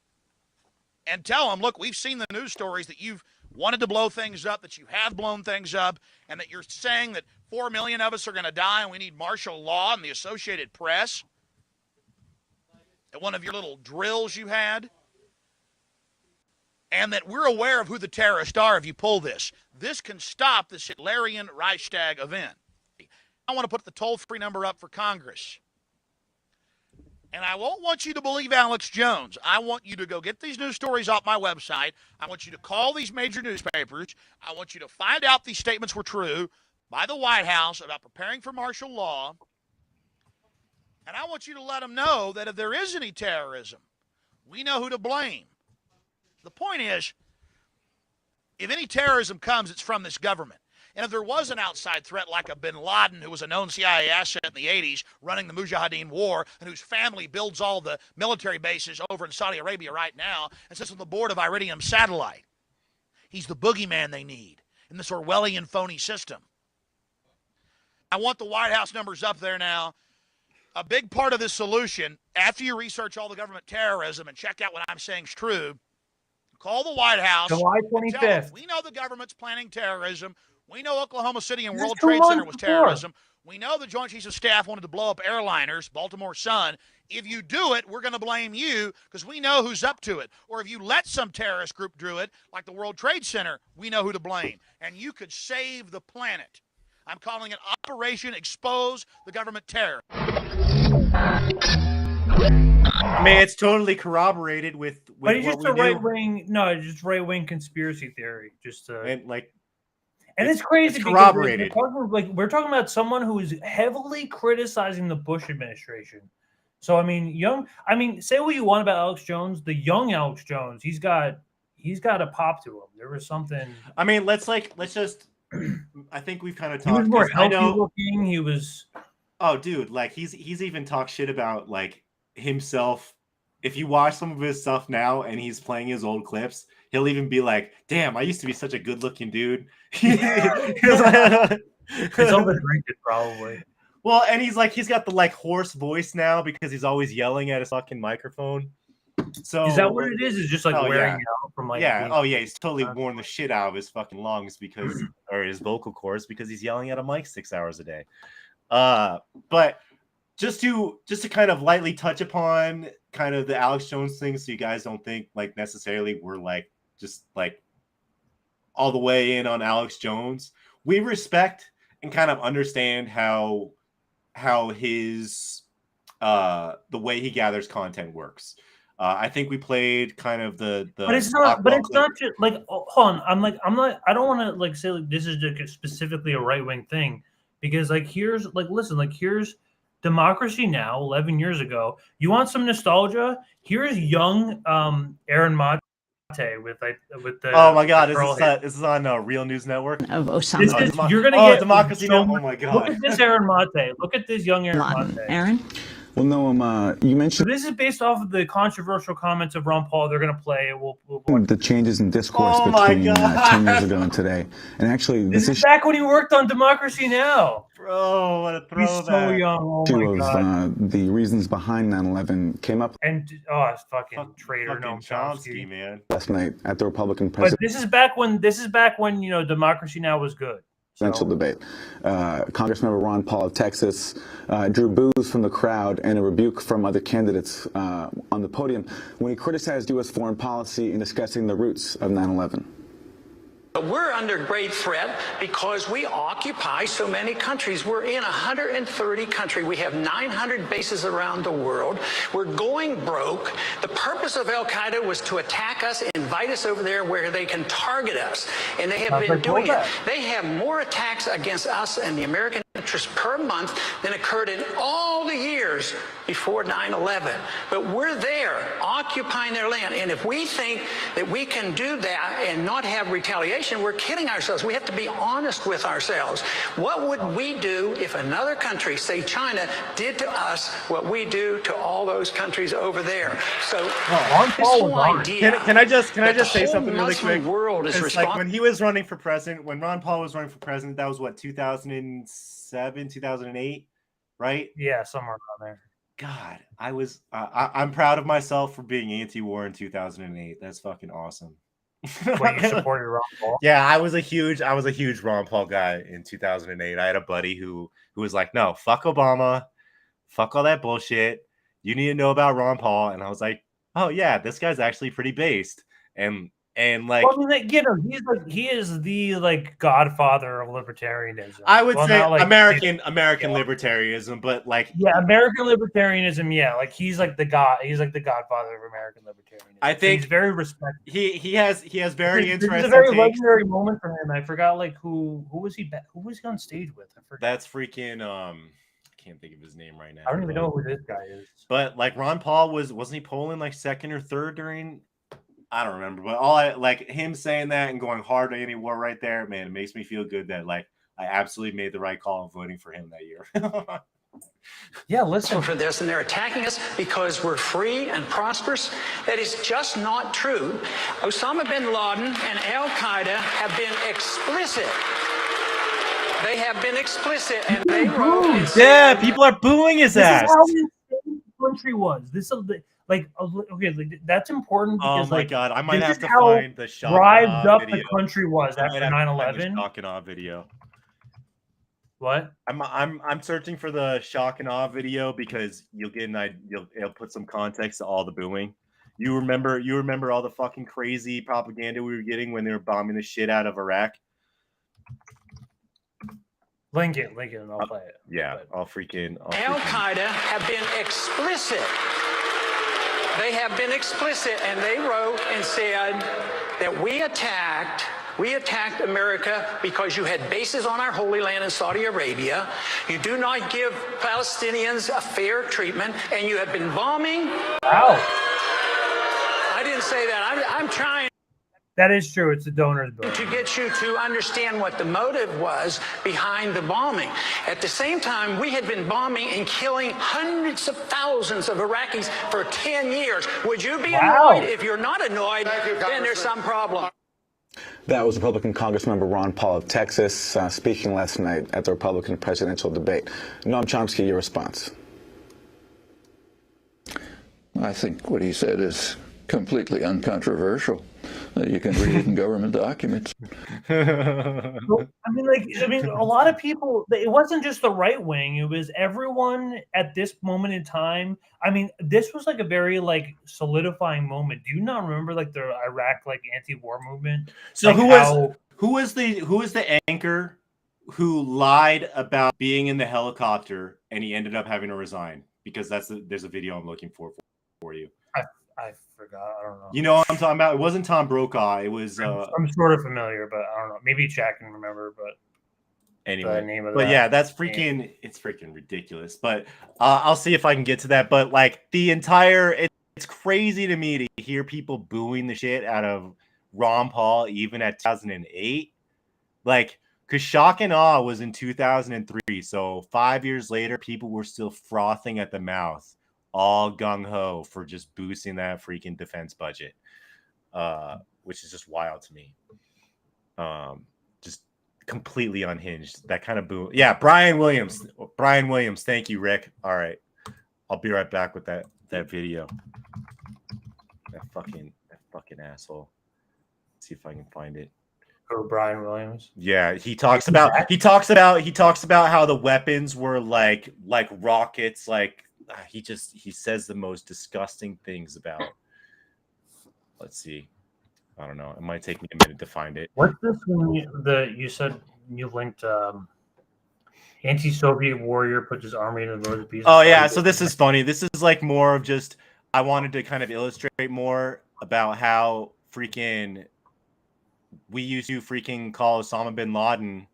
and tell them, look, we've seen the news stories that you've wanted to blow things up, that you have blown things up, and that you're saying that 4 million of us are going to die and we need martial law and the Associated Press at one of your little drills you had, and that we're aware of who the terrorists are if you pull this. This can stop this Hitlerian Reichstag event. I want to put the toll-free number up for Congress. And I won't want you to believe Alex Jones. I want you to go get these news stories off my website. I want you to call these major newspapers. I want you to find out these statements were true by the White House about preparing for martial law. And I want you to let them know that if there is any terrorism, we know who to blame. The point is, If any terrorism comes, it's from this government. And if there was an outside threat like a bin Laden, who was a known CIA asset in the 80s, running the Mujahideen war, and whose family builds all the military bases over in Saudi Arabia right now, and sits on the board of Iridium Satellite, he's the boogeyman they need in this Orwellian phony system. I want the White House numbers up there now. A big part of this solution, after you research all the government terrorism and check out what I'm saying is true, call the White House. July and tell them, 25th. we know the government's planning terrorism. We know Oklahoma City and This is World 2 Trade months Center was before. terrorism. We know the Joint Chiefs of Staff wanted to blow up airliners, Baltimore Sun. If you do it, we're going to blame you because we know who's up to it. Or if you let some terrorist group do it, like the World Trade Center, we know who to blame. And you could save the planet. I'm calling it Operation Expose the Government Terror. I mean, it's totally corroborated with But it's what just we a do. right wing. No, it's just right wing conspiracy theory. Just And like, and it's crazy it's because corroborated. we're talking about someone who is heavily criticizing the Bush administration. So I mean, say what you want about Alex Jones, the young Alex Jones, he's got a pop to him. There was something. I mean, let's just. I think we've kind of He was talked. more 'cause I healthy know. looking. He was. Oh, dude, like he's even talked shit about like himself. If you watch some of his stuff now and he's playing his old clips, he'll even be like, "Damn, I used to be such a good-looking dude." It's all the drinking, probably. Well, and he's got the like hoarse voice now because he's always yelling at his fucking microphone. So Is that what it is? Is just like Oh, wearing yeah. out from like yeah. being- Oh yeah, he's totally worn the shit out of his fucking lungs because or his vocal cords because he's yelling at a mic 6 hours a day. But just to kind of lightly touch upon kind of the Alex Jones thing, so you guys don't think like necessarily we're like just like all the way in on Alex Jones. We respect and kind of understand how his the way he gathers content works. I think we played kind of the But it's not. But it's not just like. Hold on. I'm not. I don't want to like say like, this is like, specifically a right wing thing because like here's like listen like here's Democracy Now! 11 years ago. You want some nostalgia? Here's young Aaron Mate with the. Oh my God! girl Is this on Real News Network? Of Osama. This is, you're gonna get Democracy so Now! Oh much- my God! Look at this Aaron Mate. Look at this young Aaron Mate. Aaron? Well, no, you So mentioned this is based off of the controversial comments of Ron Paul. They're gonna play it. We'll the changes in discourse Oh my between God. 10 years ago and today. And actually, This this is back when he worked on Democracy Now! Bro, what a He's so young. Oh issue my of God. the reasons behind 9/11 came up And it's fucking traitor, Noam Chomsky, man. last night at the Republican But presidential this is back when Democracy Now! Was good. debate. Congressmember Ron Paul of Texas drew boos from the crowd and a rebuke from other candidates on the podium when he criticized U.S. foreign policy in discussing the roots of 9/11. We're under great threat because we occupy so many countries. We're in 130 countries. We have 900 bases around the world. We're going broke. The purpose of Al Qaeda was to attack us, invite us over there where they can target us. And they have been doing it. They have more attacks against us and the American interest per month than occurred in all the years before 9/11. But we're there occupying their land. And if we think that we can do that and not have retaliation, we're kidding ourselves. We have to be honest with ourselves. What would we do if another country, say China, did to us what we do to all those countries over there? So this whole idea. Can I just that the say whole something really Muslim quick? world is It's like responsible. when he was running for president, when Ron Paul was running for president, that was what 2007, 2008, right? Yeah, somewhere around there. God, I'm proud of myself for being anti-war in 2008. That's fucking awesome. What, you supported Ron Paul? Yeah, I was a huge Ron Paul guy in 2008. I had a buddy who was like, "No, fuck Obama, fuck all that bullshit. You need to know about Ron Paul." And I was like, "Oh yeah, this guy's actually pretty based." And like, Well, I mean, he is the like godfather of libertarianism. I would Well, say not, like, American libertarianism, but like American libertarianism. Yeah, like he's like the god. He's like the godfather of American libertarianism. I So think he's very respected. he has very This interesting is a very takes. legendary moment for him. I forgot like who was he on stage with? I forgot. That's freaking I can't think of his name right now. I don't even but- know who this guy is. But like Ron Paul wasn't he polling like second or third during I don't remember, but all I like him saying that and going hard on anti-war right there, man, it makes me feel good that like I absolutely made the right call in voting for him that year. Yeah, listen for this, and they're attacking us because we're free and prosperous. That is just not true. Osama bin Laden and Al Qaeda have been explicit. They have been explicit, and they wrote. And Yeah, people are booing his this ass. is how insane the country was. This is like okay, like, that's important Oh because my like god, I might this have is to how find the shock and rived awe up video. the country was I after might have to find the 9/11. shock and awe video. What? I'm searching for the shock and awe video because you'll get an idea. It'll put some context to all the booing. You remember all the fucking crazy propaganda we were getting when they were bombing the shit out of Iraq. Link it, and I'll play it. Yeah, I'll freaking. Al Qaeda have been explicit. They have been explicit, and they wrote and said that we attacked America because you had bases on our Holy Land in Saudi Arabia. You do not give Palestinians a fair treatment, and you have been bombing. Wow. I didn't say that. I'm trying. That is true. It's the donors bill. To get you to understand what the motive was behind the bombing. At the same time, we had been bombing and killing hundreds of thousands of Iraqis for 10 years. Would you be annoyed? If you're not annoyed, then there's some problem. That was Republican Congressmember Ron Paul of Texas speaking last night at the Republican presidential debate. Noam Chomsky, your response. I think what he said is completely uncontroversial. You can read it in government documents. I mean, a lot of people. It wasn't just the right wing; it was everyone at this moment in time. I mean, this was like a very like solidifying moment. Do you not remember like the Iraq like anti-war movement? So like who was the anchor who lied about being in the helicopter and he ended up having to resign? Because there's a video I'm looking for you. I forgot. I don't know. You know what I'm talking about? It wasn't Tom Brokaw. It was. I'm sort of familiar, but I don't know. Maybe Jack can remember, but anyway. the name of but that yeah, that's freaking. name. It's freaking ridiculous. But I'll see if I can get to that. But like the entire, it's crazy to me to hear people booing the shit out of Ron Paul even at 2008. Like, because shock and awe was in 2003. So 5 years later, people were still frothing at the mouth, all gung-ho for just boosting that freaking defense budget, which is just wild to me. Just completely unhinged. That kind of boom. Yeah, Brian Williams. Thank you, Rick. All right. I'll be right back with that video. That fucking asshole. Let's see if I can find it. Or Brian Williams. Yeah, he talks about how the weapons were like rockets, like he says the most disgusting things about. Let's see. I don't know. It might take me a minute to find it. What's this one you said you linked anti-Soviet warrior puts his army in the northern piece? Oh yeah, so this is funny. This is like more of just I wanted to kind of illustrate more about how freaking we used to freaking call Osama bin Laden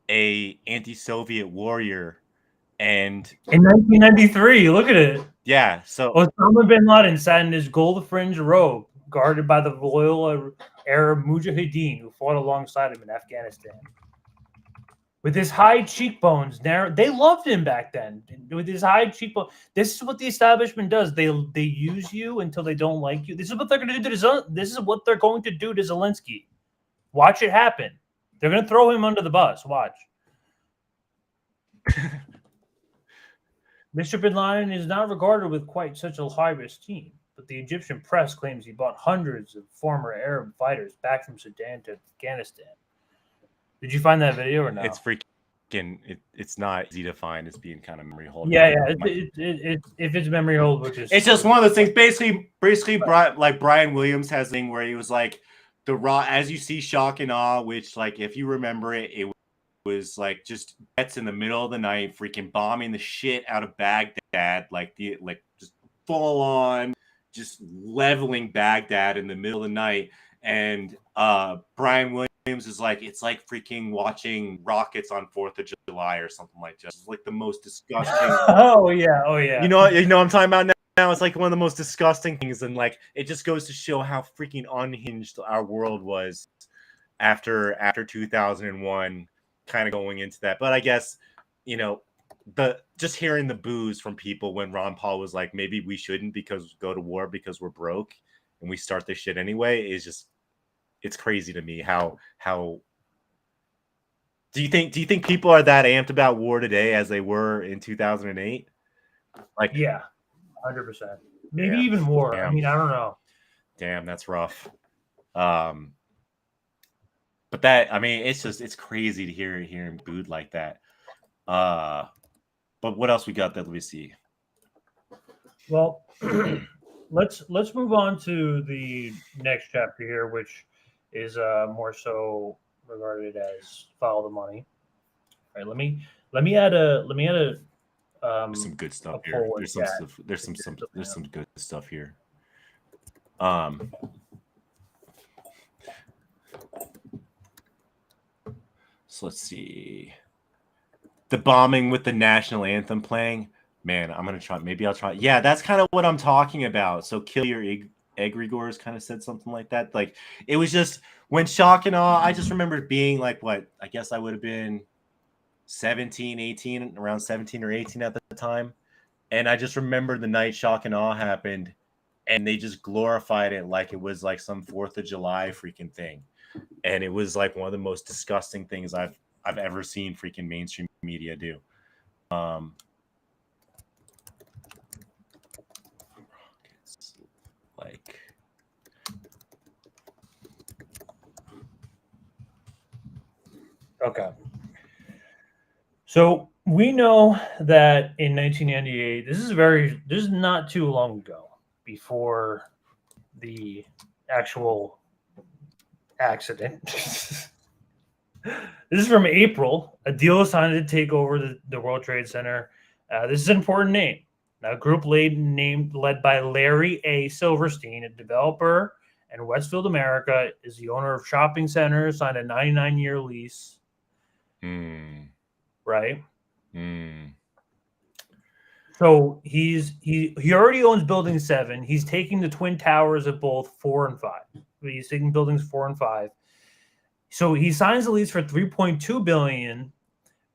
a anti-Soviet warrior. And in 1993, look at it. Yeah, so Osama bin Laden sat in his gold-fringed robe, guarded by the loyal Arab Mujahideen who fought alongside him in Afghanistan. With his high cheekbones, they loved him back then. With his high cheekbone, this is what the establishment does. They use you until they don't like you. This is what they're going to do to This is what they're going to do to Zelensky. Watch it happen. They're going to throw him under the bus. Watch. Mr. bin Laden is not regarded with quite such a high esteem, but the Egyptian press claims he bought hundreds of former Arab fighters back from Sudan to Afghanistan. Did you find that video or no? It's freaking. It's not easy to find. It's being kind of memory hold. Yeah. If it's memory hold, which is it's just one of those things. Basically, like Brian Williams has a thing where he was like the raw as you see shock and awe, which like if you remember it was like just jets in the middle of the night, freaking bombing the shit out of Baghdad, like just full on, just leveling Baghdad in the middle of the night. And Brian Williams is like, it's like freaking watching rockets on 4th of July or something like that. It's like the most disgusting. Oh yeah. You know what I'm talking about now it's like one of the most disgusting things, and like it just goes to show how freaking unhinged our world was after 2001, kind of going into that. But I guess, you know, just hearing the boos from people when Ron Paul was like, maybe we shouldn't go to war because we're broke and we start this shit anyway, is just, it's crazy to me how do you think people are that amped about war today as they were in 2008? Like, yeah, 100%, maybe even more. Damn. I mean, I don't know. Damn, that's rough. But that, I mean, it's crazy to hear him booed like that. But what else we got that we see? Well, let's move on to the next chapter here, which is more so regarded as follow the money. All right, let me add a there's some good stuff here. There's some good stuff here. So let's see. The bombing with the national anthem playing. Man, I'm gonna try. Maybe I'll try. Yeah, that's kind of what I'm talking about. So kill your egregores kind of said something like that. Like, it was just when shock and awe. I just remember being like, what? I guess I would have been 17, 18, around 17 or 18 at the time. And I just remember the night shock and awe happened, and they just glorified it like it was like some 4th of July freaking thing. And it was like one of the most disgusting things I've ever seen freaking mainstream media do. Like, okay. So we know that in 1998, this is not too long ago, before the actual accident. This is from April. A deal was signed to take over the World Trade Center. This is an important name. Now, a group led by Larry A. Silverstein, a developer in Westfield, America, is the owner of shopping centers, signed a 99-year lease. Right? So he already owns Building 7. He's taking the twin towers of both 4 and 5. He's taking buildings 4 and 5. So he signs the lease for $3.2 billion.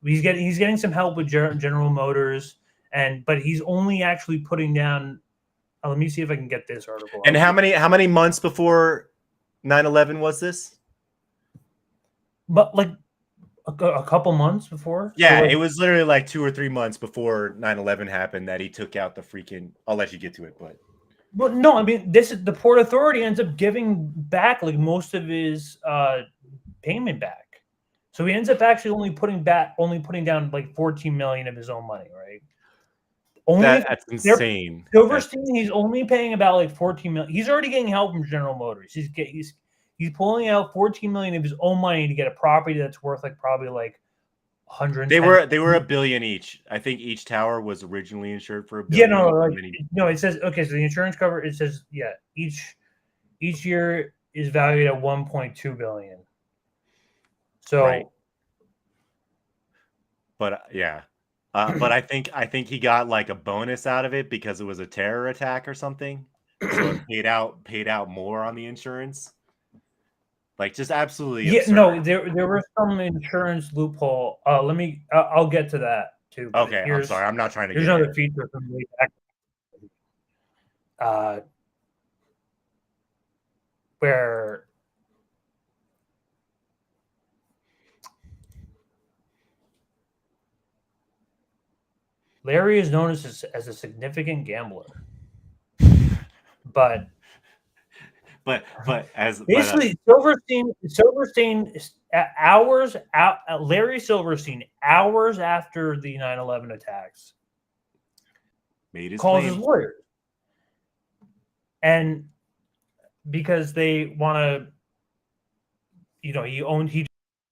He's getting some help with General Motors, but he's only actually putting down. Let me see if I can get this article. And how many months before 9/11 was this? But like a couple months before. Yeah, so like, it was literally like 2 or 3 months before 9/11 happened that he took out the freaking. I'll let you get to it, but. Well, no, I mean, this is the Port Authority ends up giving back like most of his payment back. So he ends up actually only putting down like $14 million of his own money, right? That's insane. Silverstein, he's only paying about like $14 million. He's already getting help from General Motors. He's pulling out $14 million of his own money to get a property that's worth like probably like 100. They were $1 billion each. I think each tower was originally insured for $1 billion. Yeah, no, it says okay. So the insurance cover, it says each year is valued at $1.2 billion. So, right. But yeah, but I think he got like a bonus out of it because it was a terror attack or something. So it paid out more on the insurance. Like, just absolutely. Yeah, absurd. no, there was some insurance loophole. I'll get to that too. Okay, I'm sorry. I'm not trying to. Here's another feature from way back. Where Larry is known as a significant gambler, but as basically Silverstein Larry Silverstein hours after the 9/11 attacks made his calls claim. his lawyers, and because they want to, he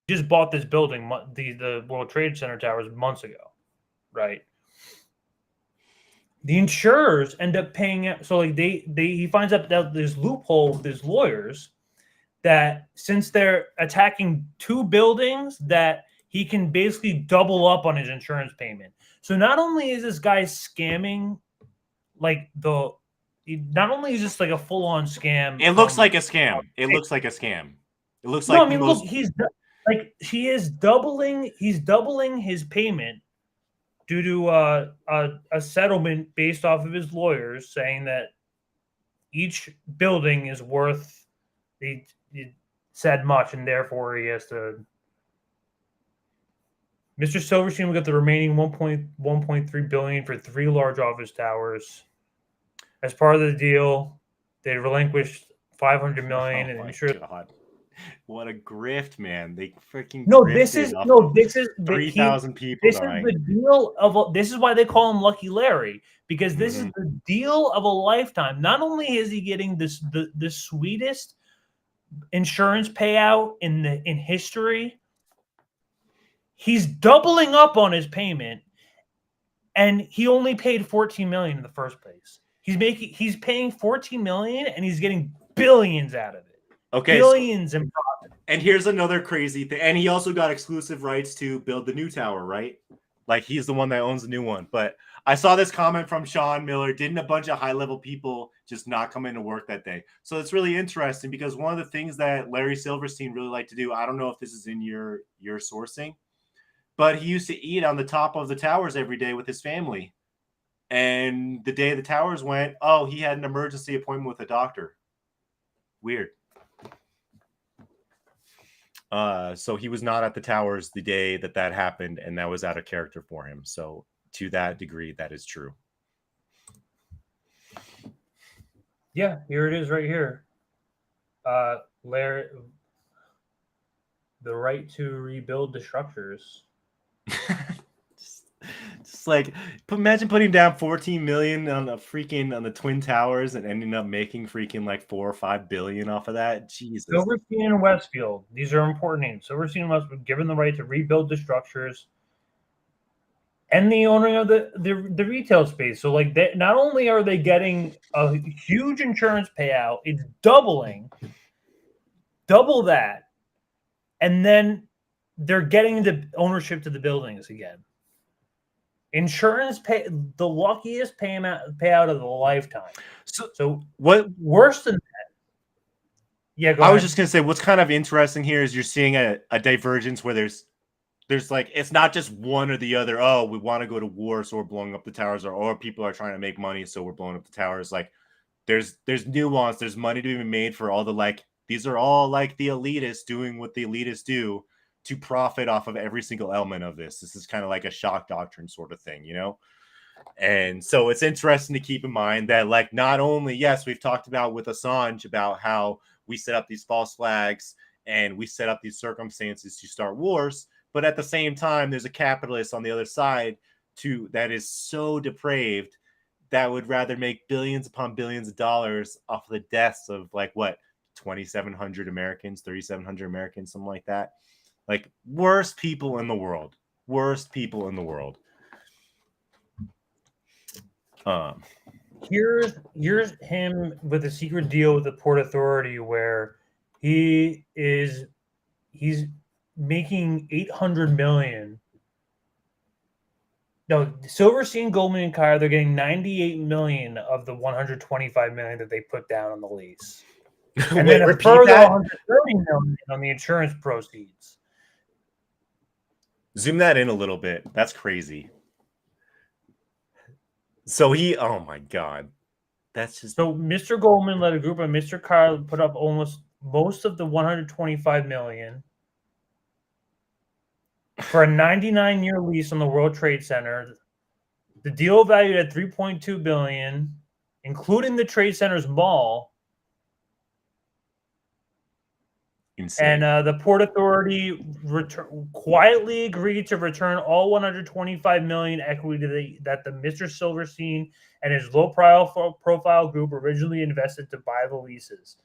just bought this building, the World Trade Center towers, months ago, right? The insurers end up paying out. So like he finds out that there's loophole with his lawyers that since they're attacking 2 buildings, that he can basically double up on his insurance payment. So not only is this guy scamming like not only is this like a full-on scam. It looks like a scam. It looks like a scam. It looks No, like I mean, look, he is doubling his payment due to a settlement based off of his lawyers saying that each building is worth he said much, and therefore he has to. Mr. Silverstein will get the remaining 1.3 billion for 3 large office towers. As part of the deal, they relinquished 500 million and ensured. God. What a grift, man! They freaking This is 3,000 people. This dying. is the deal of. This is why they call him Lucky Larry, because this is the deal of a lifetime. Not only is he getting the sweetest insurance payout in history, he's doubling up on his payment, and he only paid 14 million in the first place. He's paying 14 million, and he's getting billions out of it. Okay, billions in profit. And here's another crazy thing. And he also got exclusive rights to build the new tower, right? Like he's the one that owns the new one. But I saw this comment from Sean Miller. Didn't a bunch of high-level people just not come into work that day? So it's really interesting because one of the things that Larry Silverstein really liked to do, I don't know if this is in your sourcing, but he used to eat on the top of the towers every day with his family. And the day the towers went, oh, he had an emergency appointment with a doctor. Weird. So he was not at the towers the day that happened, and that was out of character for him. So to that degree, that is true. Yeah, here it is right here. Larry, the right to rebuild the structures. Just like, imagine putting down 14 million on the Twin Towers and ending up making freaking like 4 or 5 billion off of that. Jesus. Silverstein and Westfield. These are important names. Silverstein and Westfield given the right to rebuild the structures and the owner of the retail space. So like not only are they getting a huge insurance payout, it's double that, and then they're getting the ownership to the buildings again. Insurance pay the luckiest payout of the lifetime. So what worse than that? Yeah, go I ahead. was just gonna say what's kind of interesting here is you're seeing a divergence where there's like it's not just one or the other. Oh, we want to go to war, so we're blowing up the towers, or people are trying to make money, so we're blowing up the towers. Like there's nuance, there's money to be made for all the like these are all like the elitists doing what the elitists do to profit off of every single element of this. This is kind of like a shock doctrine sort of thing, you know? And so it's interesting to keep in mind that like, not only, yes, we've talked about with Assange about how we set up these false flags and we set up these circumstances to start wars, but at the same time, there's a capitalist on the other side that is so depraved that would rather make billions upon billions of dollars off of the deaths of like what, 2,700 Americans, 3,700 Americans, something like that. Like worst people in the world. Here's him with a secret deal with the Port Authority where he's making 800 million. No, Silverstein, Goldman, and Kyle, they're getting 98 million of the 125 million that they put down on the lease. And then a further 130 million on the insurance proceeds. Zoom that in a little bit. That's crazy. So oh my God. That's just. So Mr. Goldman led a group and Mr. Kyle put up almost most of the 125 million for a 99-year lease on the World Trade Center. The deal valued at 3.2 billion, including the Trade Center's mall. Insane. And the Port Authority quietly agreed to return all 125 million equity that the Mr. Silverstein and his low-profile group originally invested to buy the leases.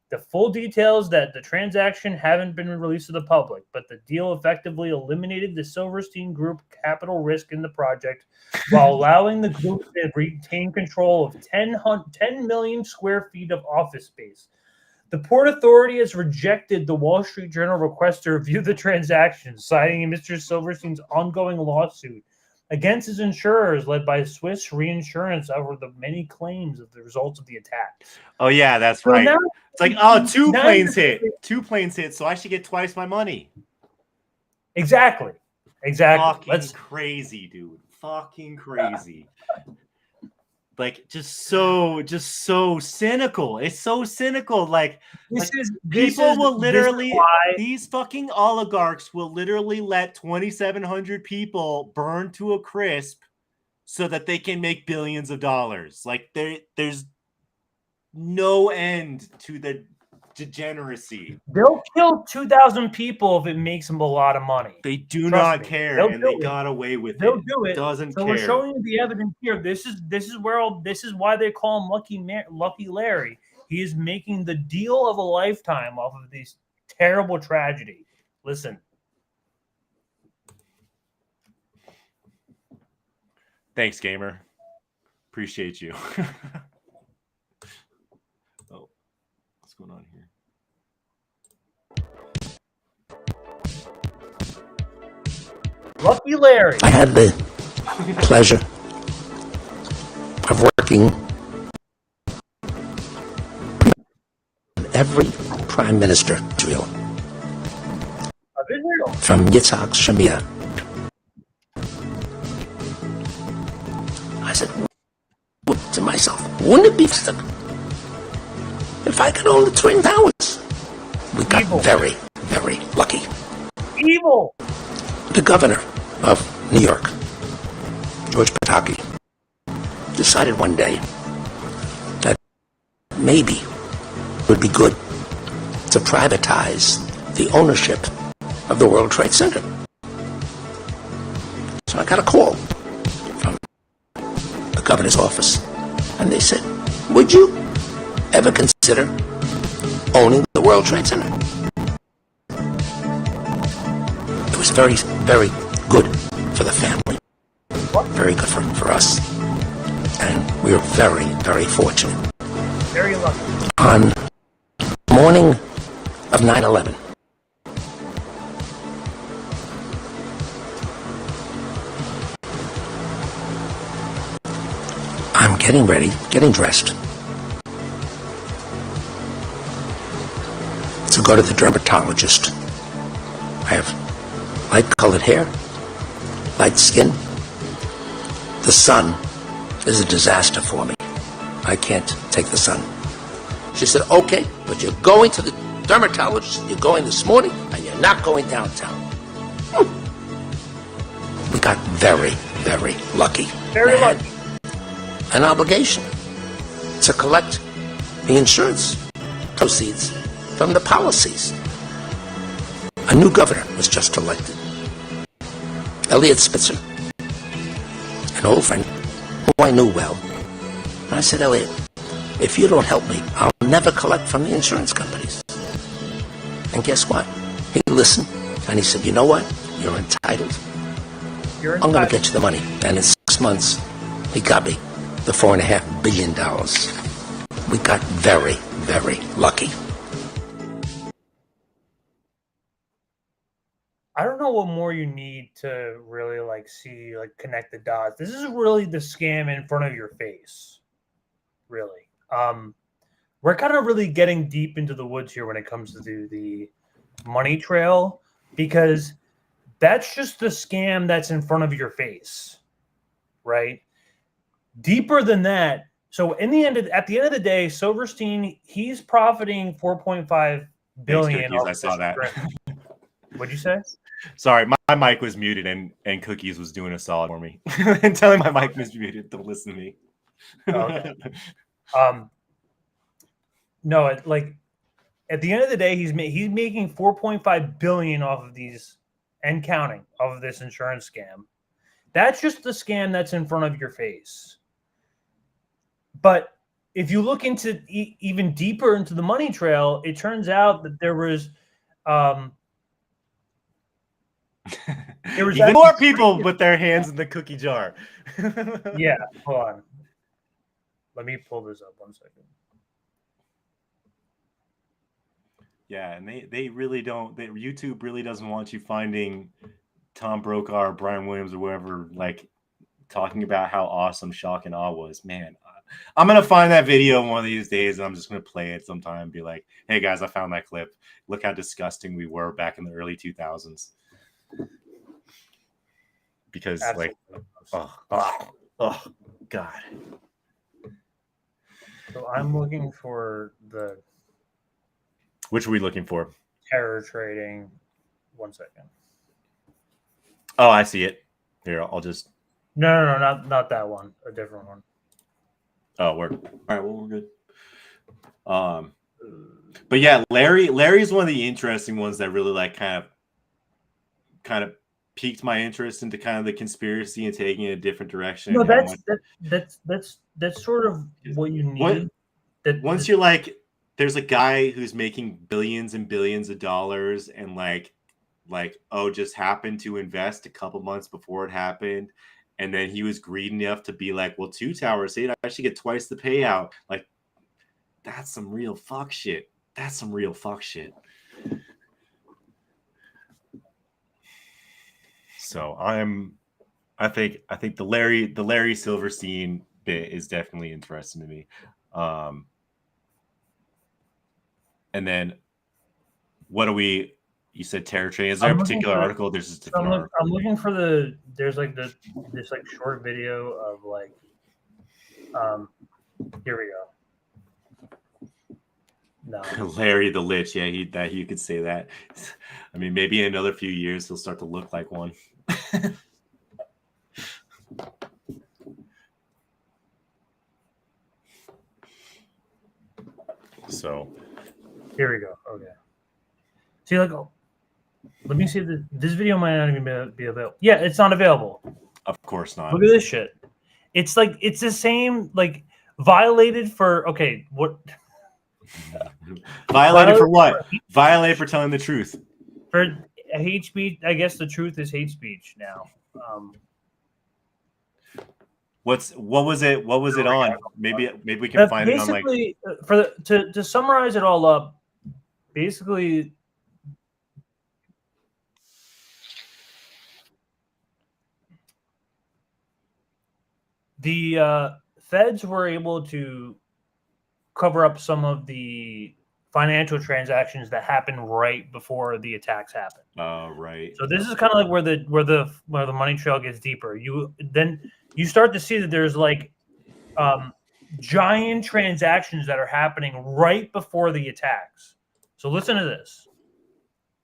The full details that the transaction haven't been released to the public, but the deal effectively eliminated the Silverstein Group capital risk in the project while allowing the group to retain control of 10 million square feet of office space. The Port Authority has rejected the Wall Street Journal request to review the transaction, citing Mr. Silverstein's ongoing lawsuit against his insurers, led by Swiss Reinsurance, over the many claims of the results of the attack. Oh yeah, that's So right. now- It's like, oh, two now planes you're- hit, so I should get twice my money. Exactly. Fucking crazy, dude. Fucking crazy. Like just so cynical. It's so cynical. Like people will literally, these fucking oligarchs will literally let 2,700 people burn to a crisp so that they can make billions of dollars. Like there's no end to the degeneracy. They'll kill 2,000 people if it makes them a lot of money. They do Trust not me. care, They'll and do they it. got away with They'll it. do it. Doesn't so care. we're showing you the evidence here. This is why they call him Lucky Larry. He is making the deal of a lifetime off of this terrible tragedy. Listen. Thanks, gamer. Appreciate you. Oh, what's going on here? Lucky Larry. I had the pleasure of working with every prime minister of Israel, Of Israel. from Yitzhak Shamir. I said to myself, wouldn't it be stuck if I could own the Twin Towers? We got very, very lucky. Evil. The governor of New York, George Pataki, decided one day that maybe it would be good to privatize the ownership of the World Trade Center. So I got a call from the governor's office, and they said, would you ever consider owning the World Trade Center? It was very, very good for the family. Very good for us. And we were very, very fortunate. Very lucky. On the morning of 9/11, I'm getting ready, getting dressed to go to the dermatologist. I have light-colored hair, light skin. The sun is a disaster for me. I can't take the sun. She said, okay, but you're going to the dermatologist, you're going this morning, and you're not going downtown. We got very, very lucky. Very lucky. An obligation to collect the insurance proceeds from the policies. A new governor was just elected. Elliot Spitzer, an old friend who I knew well. And I said, Elliot, if you don't help me, I'll never collect from the insurance companies. And guess what? He listened, and he said, you know what? You're entitled. I'm going to get you the money. And in 6 months, he got me the $4.5 billion. We got very, very lucky. I don't know what more you need to really see connect the dots. This is really the scam in front of your face. Really. We're kind of really getting deep into the woods here when it comes to the money trail, because that's just the scam that's in front of your face. Right? Deeper than that. So at the end of the day, Silverstein, he's profiting $4.5 billion. Cookies, I saw that. What'd you say? Sorry, my mic was muted, and Cookies was doing a solid for me and telling my mic was muted to listen to me. Okay. No, at the end of the day, he's making $4.5 billion off of these and counting off of this insurance scam. That's just the scam that's in front of your face. But if you look into even deeper into the money trail, it turns out that there was even more people with their hands in the cookie jar. Yeah, hold on. Let me pull this up 1 second. Yeah, and they really don't. YouTube really doesn't want you finding Tom Brokaw or Brian Williams or whoever talking about how awesome Shock and Awe was. Man, I'm gonna find that video one of these days, and I'm just gonna play it sometime and be like, "Hey guys, I found that clip. Look how disgusting we were back in the early 2000s." Because Absolutely. oh god. So I'm looking for the Which are we looking for? terror trading. 1 second. Oh, I see it. Here, I'll just. No, not that one. A different one. Oh, we're all right. Well, we're good. But yeah, Larry's one of the interesting ones that really like kind of piqued my interest into kind of the conspiracy and taking it a different direction. No, and that's sort of what you need. Once you're like, there's a guy who's making billions and billions of dollars, and like just happened to invest a couple months before it happened. And then he was greedy enough to be like, well, 2 towers, I should get twice the payout. Like, that's some real fuck shit. That's some real fuck shit. So I think the Larry Silverstein bit is definitely interesting to me. And then what do we? You said terror train. Is there a particular article? There's just different article. I'm looking for there's like this like short video of like here we go. No. Larry the Lich, yeah, you could say that. I mean, maybe in another few years he'll start to look like one. So here we go. Okay. See, like, let me see. This video might not even be available. Yeah, it's not available. Of course not. Look at this shit. It's like it's the same. Like violated for what? Violated for what? Violated for telling the truth. For hate speech. I guess the truth is hate speech now. What was it on? Maybe we can find it on like. To summarize it all up, basically. The feds were able to cover up some of the financial transactions that happened right before the attacks happened. Oh, right. So this is kind of like where the money trail gets deeper. You start to see that there's like giant transactions that are happening right before the attacks. So listen to this.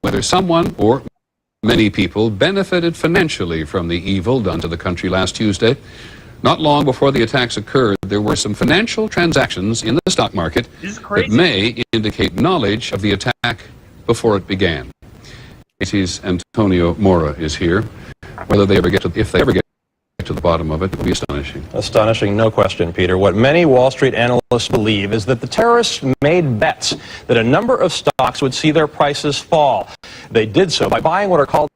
Whether someone or many people benefited financially from the evil done to the country last Tuesday. Not long before the attacks occurred, there were some financial transactions in the stock market that may indicate knowledge of the attack before it began. ABC's Antonio Mora is here. Whether they ever get to, if they ever get to the bottom of it, it will be astonishing. Astonishing, no question, Peter. What many Wall Street analysts believe is that the terrorists made bets that a number of stocks would see their prices fall. They did so by buying what are called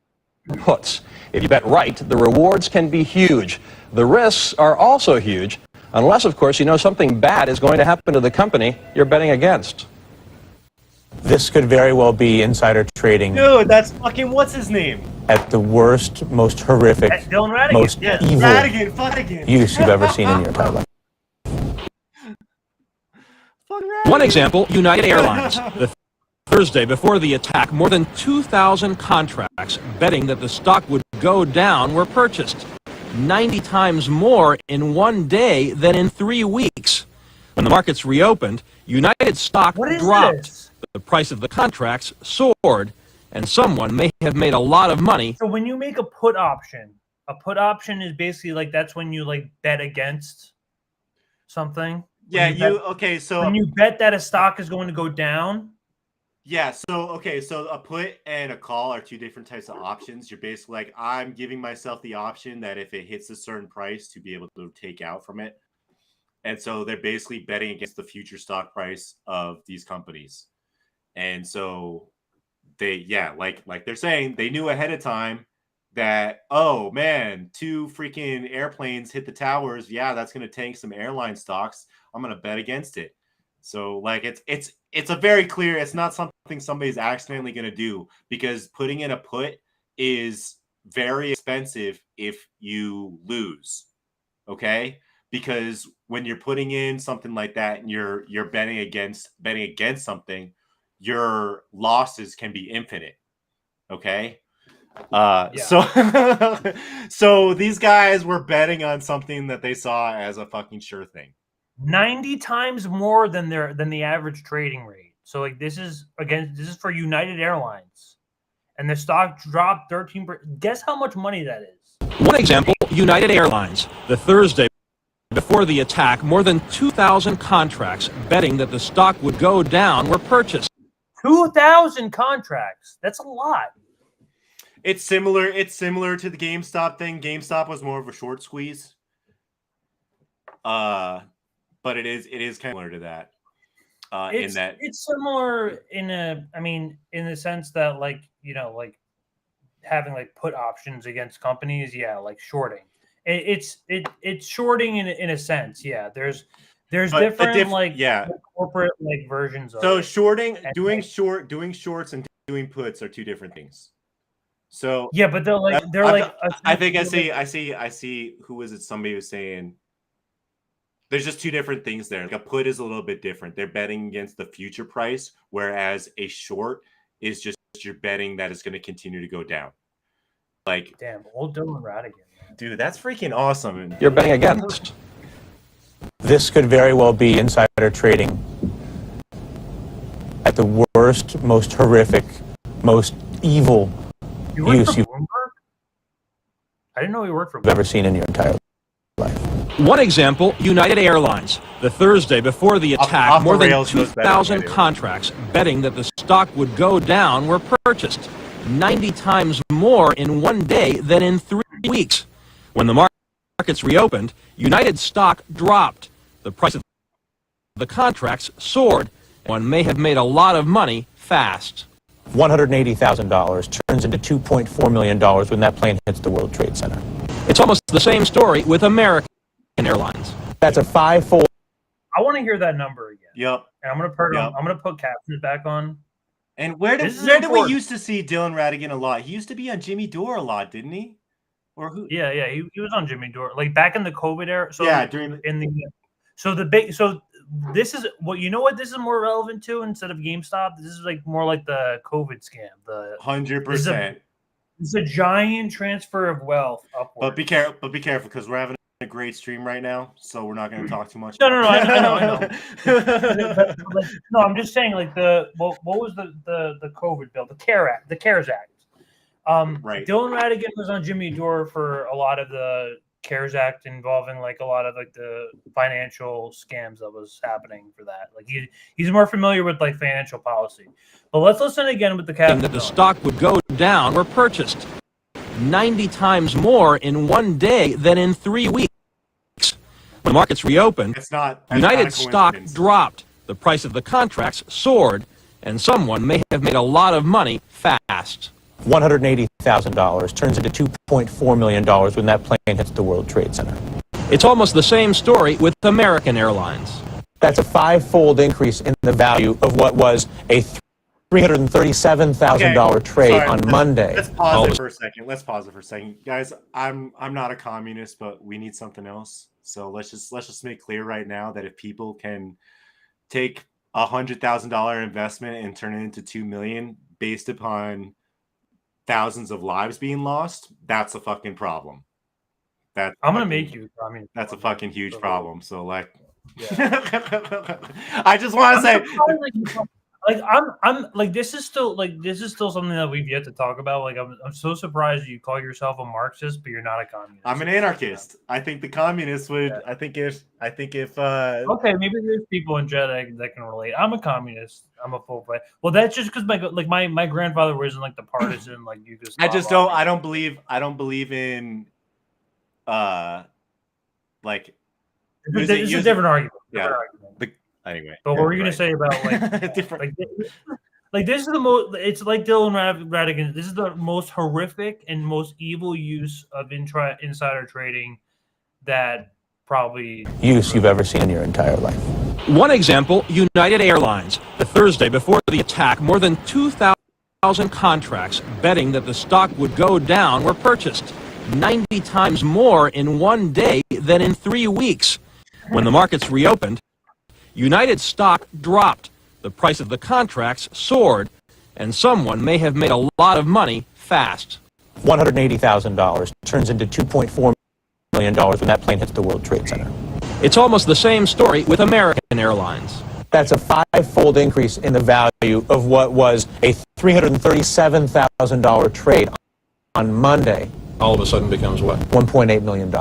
puts. If you bet right, the rewards can be huge. The risks are also huge, unless, of course, you know something bad is going to happen to the company you're betting against. This could very well be insider trading. Dude, that's fucking what's his name? At the worst, most horrific, Dylan Ratigan. most Yes, evil Ratigan. use you've ever seen in your entire life. One example, United Airlines. The Thursday before the attack, more than 2,000 contracts betting that the stock would go down were purchased. 90 times more in one day than in 3 weeks. When the markets reopened, United stock dropped. The price of the contracts soared, and someone may have made a lot of money. So when you make a put option is basically like that's when you like bet against something. Yeah, so when you bet that a stock is going to go down. Yeah, so a put and a call are two different types of options. You're basically like, I'm giving myself the option that if it hits a certain price to be able to take out from it. And so they're basically betting against the future stock price of these companies. And so like they're saying, they knew ahead of time that, oh man, 2 freaking airplanes hit the towers. Yeah, that's going to tank some airline stocks. I'm going to bet against it. So like it's a very clear, it's not something somebody's accidentally going to do, because putting in a put is very expensive if you lose. Okay, because when you're putting in something like that and you're betting against something, your losses can be infinite. Okay. So these guys were betting on something that they saw as a fucking sure thing. 90 times more than the average trading rate. So like this is for United Airlines, and the stock dropped 13%. Guess how much money that is? One example, United Airlines. The Thursday before the attack, more than 2,000 contracts betting that the stock would go down were purchased. 2,000 contracts. That's a lot. It's similar to the GameStop thing. GameStop was more of a short squeeze. But it is kind of similar to that. It's similar in the sense that like having like put options against companies, like shorting. It's shorting in a sense, yeah. There's different corporate like versions of so it. doing shorts and doing puts are two different things. So yeah, but I think I see who was it? Somebody was saying there's just two different things there. Like a put is a little bit different. They're betting against the future price, whereas a short is just you're betting that it's going to continue to go down. Like damn, old Dylan Radigan. Dude, that's freaking awesome. You're betting against. This could very well be insider trading at the worst, most horrific, most evil use you've I didn't know he worked for ever seen in your entire life. One example, United Airlines. The Thursday before the attack, more than 2,000 contracts betting that the stock would go down were purchased. 90 times more in one day than in 3 weeks. When the markets reopened, United stock dropped. The price of the contracts soared. One may have made a lot of money fast. $180,000 turns into $2.4 million when that plane hits the World Trade Center. It's almost the same story with American Airlines. That's a five-fold. I want to hear that number again. Yep. And I'm gonna put captions back on. And where did we used to see Dylan Radigan a lot? He used to be on Jimmy Dore a lot, didn't he? Or who? Yeah, he was on Jimmy Dore, like back in the COVID era. So yeah, this is what this is more relevant to instead of GameStop. This is like more like the COVID scam. The 100%. It's a giant transfer of wealth upward. But be careful because we're having a great stream right now, so we're not going to talk too much. No, I know. No, I'm just saying like what was the COVID bill, the CARES Act. Right. Dylan Radigan was on Jimmy Dore for a lot of the CARES Act involving like a lot of like the financial scams that was happening for that. Like he's more familiar with like financial policy. But let's listen again with the caption. That the stock would go down were purchased 90 times more in one day than in 3 weeks. When markets reopened, United stock dropped. The price of the contracts soared, and someone may have made a lot of money fast. $180,000 turns into $2.4 million when that plane hits the World Trade Center. It's almost the same story with American Airlines. That's a five-fold increase in the value of what was a $337,000 trade on Monday. Let's pause it for a second. Guys, I'm not a communist, but we need something else. So let's just make clear right now that if people can take $100,000 investment and turn it into $2 million based upon thousands of lives being lost, that's a fucking problem. I'm gonna make you. That's a fucking huge problem. So like, I just want to say, like I'm like this is still something that we've yet to talk about. Like I'm so surprised you call yourself a Marxist, but you're not a communist. I'm an anarchist. I think the communists would. Yeah. I think if okay, maybe there's people in Jedi that can relate. I'm a communist. I'm a full play. Well, that's just because my grandfather wasn't like the partisan like you just. I just don't. I don't believe in. Like. It's a different argument. Yeah. Anyway, but what were you gonna say about like different? Like this is the most. It's like Dylan Radigan. This is the most horrific and most evil use of insider trading that probably you've ever seen in your entire life. One example: United Airlines. The Thursday before the attack, more than 2,000 contracts betting that the stock would go down were purchased. 90 times more in one day than in 3 weeks. When the markets reopened, United stock dropped, the price of the contracts soared, and someone may have made a lot of money fast. $180,000 turns into $2.4 million when that plane hits the World Trade Center. It's almost the same story with American Airlines. That's a five-fold increase in the value of what was a $337,000 trade on Monday. All of a sudden becomes what? $1.8 million.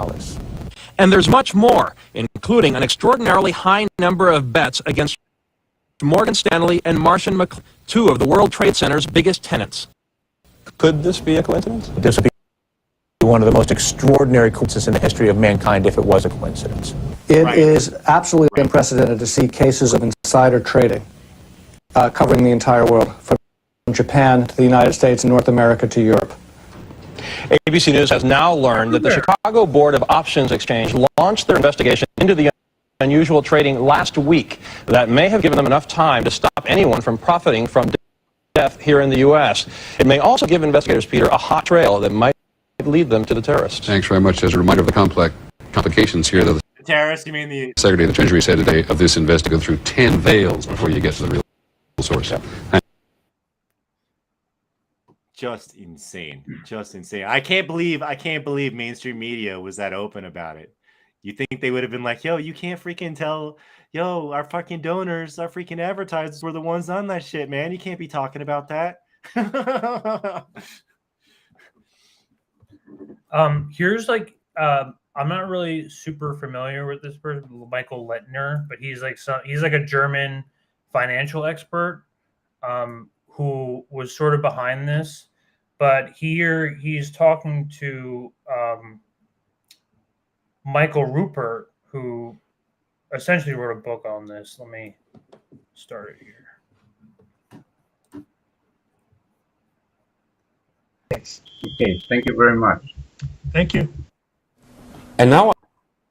And there's much more, including an extraordinarily high number of bets against Morgan Stanley and Marsh & McLennan, two of the World Trade Center's biggest tenants. Could this be a coincidence? This would be one of the most extraordinary coincidences in the history of mankind if it was a coincidence. It is absolutely unprecedented to see cases of insider trading covering the entire world, from Japan to the United States and North America to Europe. ABC News has now learned that the Chicago Board of Options Exchange launched their investigation into the unusual trading last week. That may have given them enough time to stop anyone from profiting from death here in the U.S. It may also give investigators, Peter, a hot trail that might lead them to the terrorists. Thanks very much. As a reminder of the complications here, the Terrorists, you mean the Secretary of the Treasury said today of this invest to go through 10 veils before you get to the real source. just insane. Just insane. I can't believe mainstream media was that open about it. You think they would have been like, yo, you can't freaking tell, yo, our fucking donors, our freaking advertisers were the ones on that shit, man. You can't be talking about that. Here's like I'm not really super familiar with this person, Michael Lettner, but he's like a German financial expert who was sort of behind this. But here he's talking to Michael Rupert, who essentially wrote a book on this. Let me start it here. Okay, thank you very much. Thank you. And now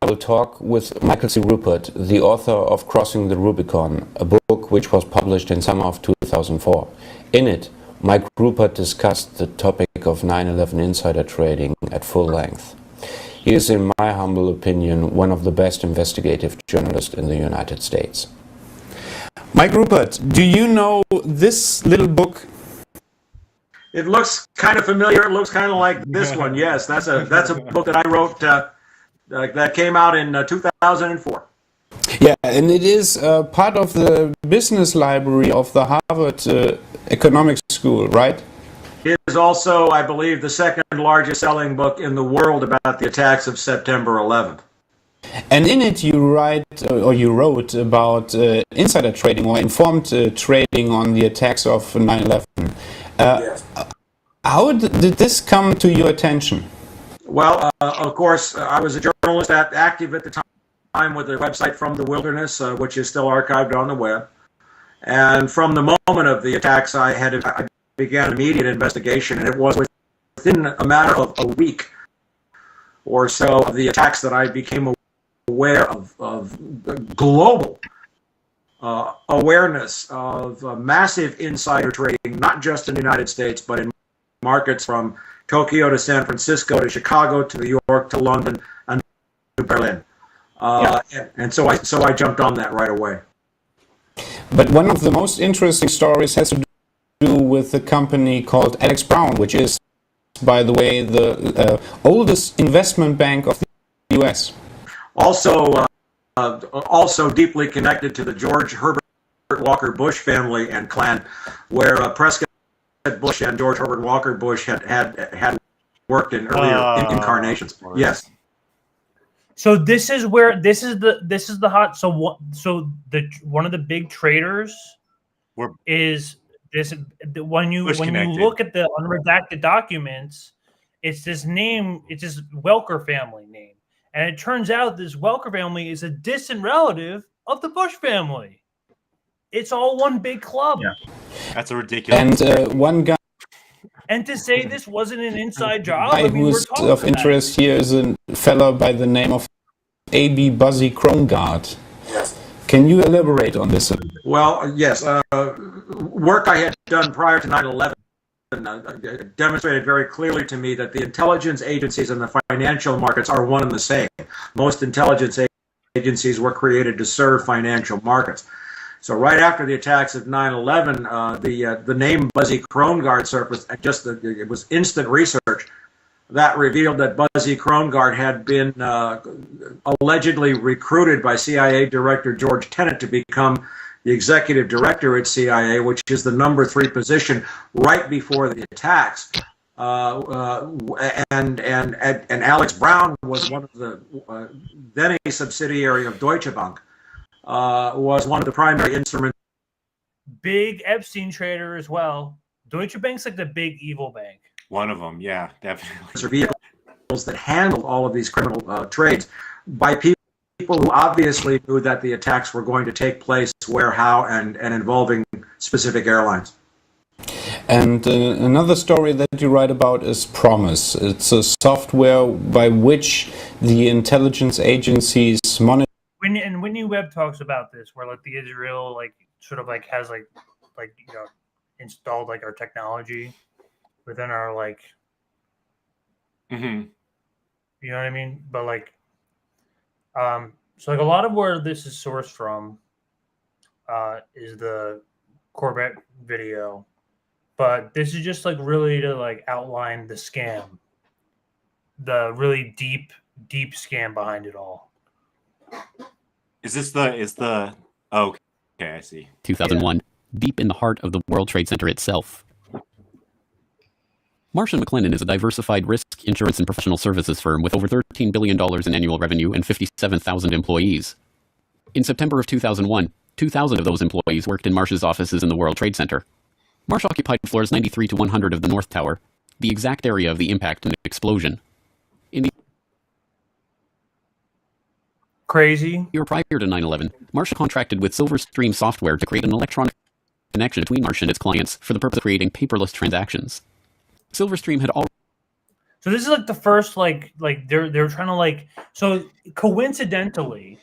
I will talk with Michael C. Rupert, the author of Crossing the Rubicon, a book which was published in summer of 2004. In it, Mike Rupert discussed the topic of 9/11 insider trading at full length. He is, in my humble opinion, one of the best investigative journalists in the United States. Mike Rupert, do you know this little book? It looks kind of familiar. It looks kind of like this one. Yes, that's a book that I wrote that came out in 2004. Yeah, and it is part of the business library of the Harvard Economics School, right? It is also, I believe, the second largest selling book in the world about the attacks of September 11th. And in it you wrote about insider trading or informed trading on the attacks of 9/11. Yes. How did this come to your attention? Well, of course, I was a journalist active at the time with a website From the Wilderness, which is still archived on the web. And from the moment of the attacks, I began an immediate investigation, and it was within a matter of a week or so of the attacks that I became aware of global awareness of massive insider trading, not just in the United States, but in markets from Tokyo to San Francisco to Chicago to New York to London and to Berlin. And so I jumped on that right away. But one of the most interesting stories has to do with a company called Alex Brown, which is, by the way, the oldest investment bank of the U.S. Also deeply connected to the George Herbert Walker Bush family and clan, where Prescott Bush and George Herbert Walker Bush had worked in earlier incarnations. Yes. So this is the hot. So one of the big traders is this. When you look at the unredacted documents, it's this name. It's this Welker family name, and it turns out this Welker family is a distant relative of the Bush family. It's all one big club. Yeah. That's a ridiculous. And one guy. And to say this wasn't an inside job, Who's of interest here is a fellow by the name of A.B. Buzzy Krongard. Yes. Can you elaborate on this? Well, yes. Work I had done prior to 9/11 demonstrated very clearly to me that the intelligence agencies and the financial markets are one and the same. Most intelligence agencies were created to serve financial markets. So right after the attacks of 9/11, the name Buzzy Krongard surfaced. It was instant research that revealed that Buzzy Krongard had been allegedly recruited by CIA Director George Tenet to become the executive director at CIA, which is the number 3 position right before the attacks. And Alex Brown was one of the then a subsidiary of Deutsche Bank, was one of the primary instruments. Big Epstein trader as well. Deutsche Bank's like the big evil bank. One of them, yeah, definitely. Vehicles that handled all of these criminal trades by people who obviously knew that the attacks were going to take place where, how, and involving specific airlines. And another story that you write about is Promise. It's a software by which the intelligence agencies monitor. And Whitney Webb talks about this, where like the Israel like sort of like has like you know installed like our technology within our like. Mm-hmm. You know what I mean? But like, so like a lot of where this is sourced from is the Corbett video, but this is just like really to like outline the scam, the really deep scam behind it all. Is the okay, I see. 2001, deep in the heart of the World Trade Center itself. Marsh & McLennan is a diversified risk, insurance, and professional services firm with over $13 billion in annual revenue and 57,000 employees. In September of 2001, 2,000 of those employees worked in Marsh's offices in the World Trade Center. Marsh occupied floors 93 to 100 of the North Tower, the exact area of the impact and explosion. In the year prior to 9/11, Marsh contracted with Silverstream Software to create an electronic connection between Marsh and its clients for the purpose of creating paperless transactions. Silverstream had already. So this is like the first like they're trying to like, so coincidentally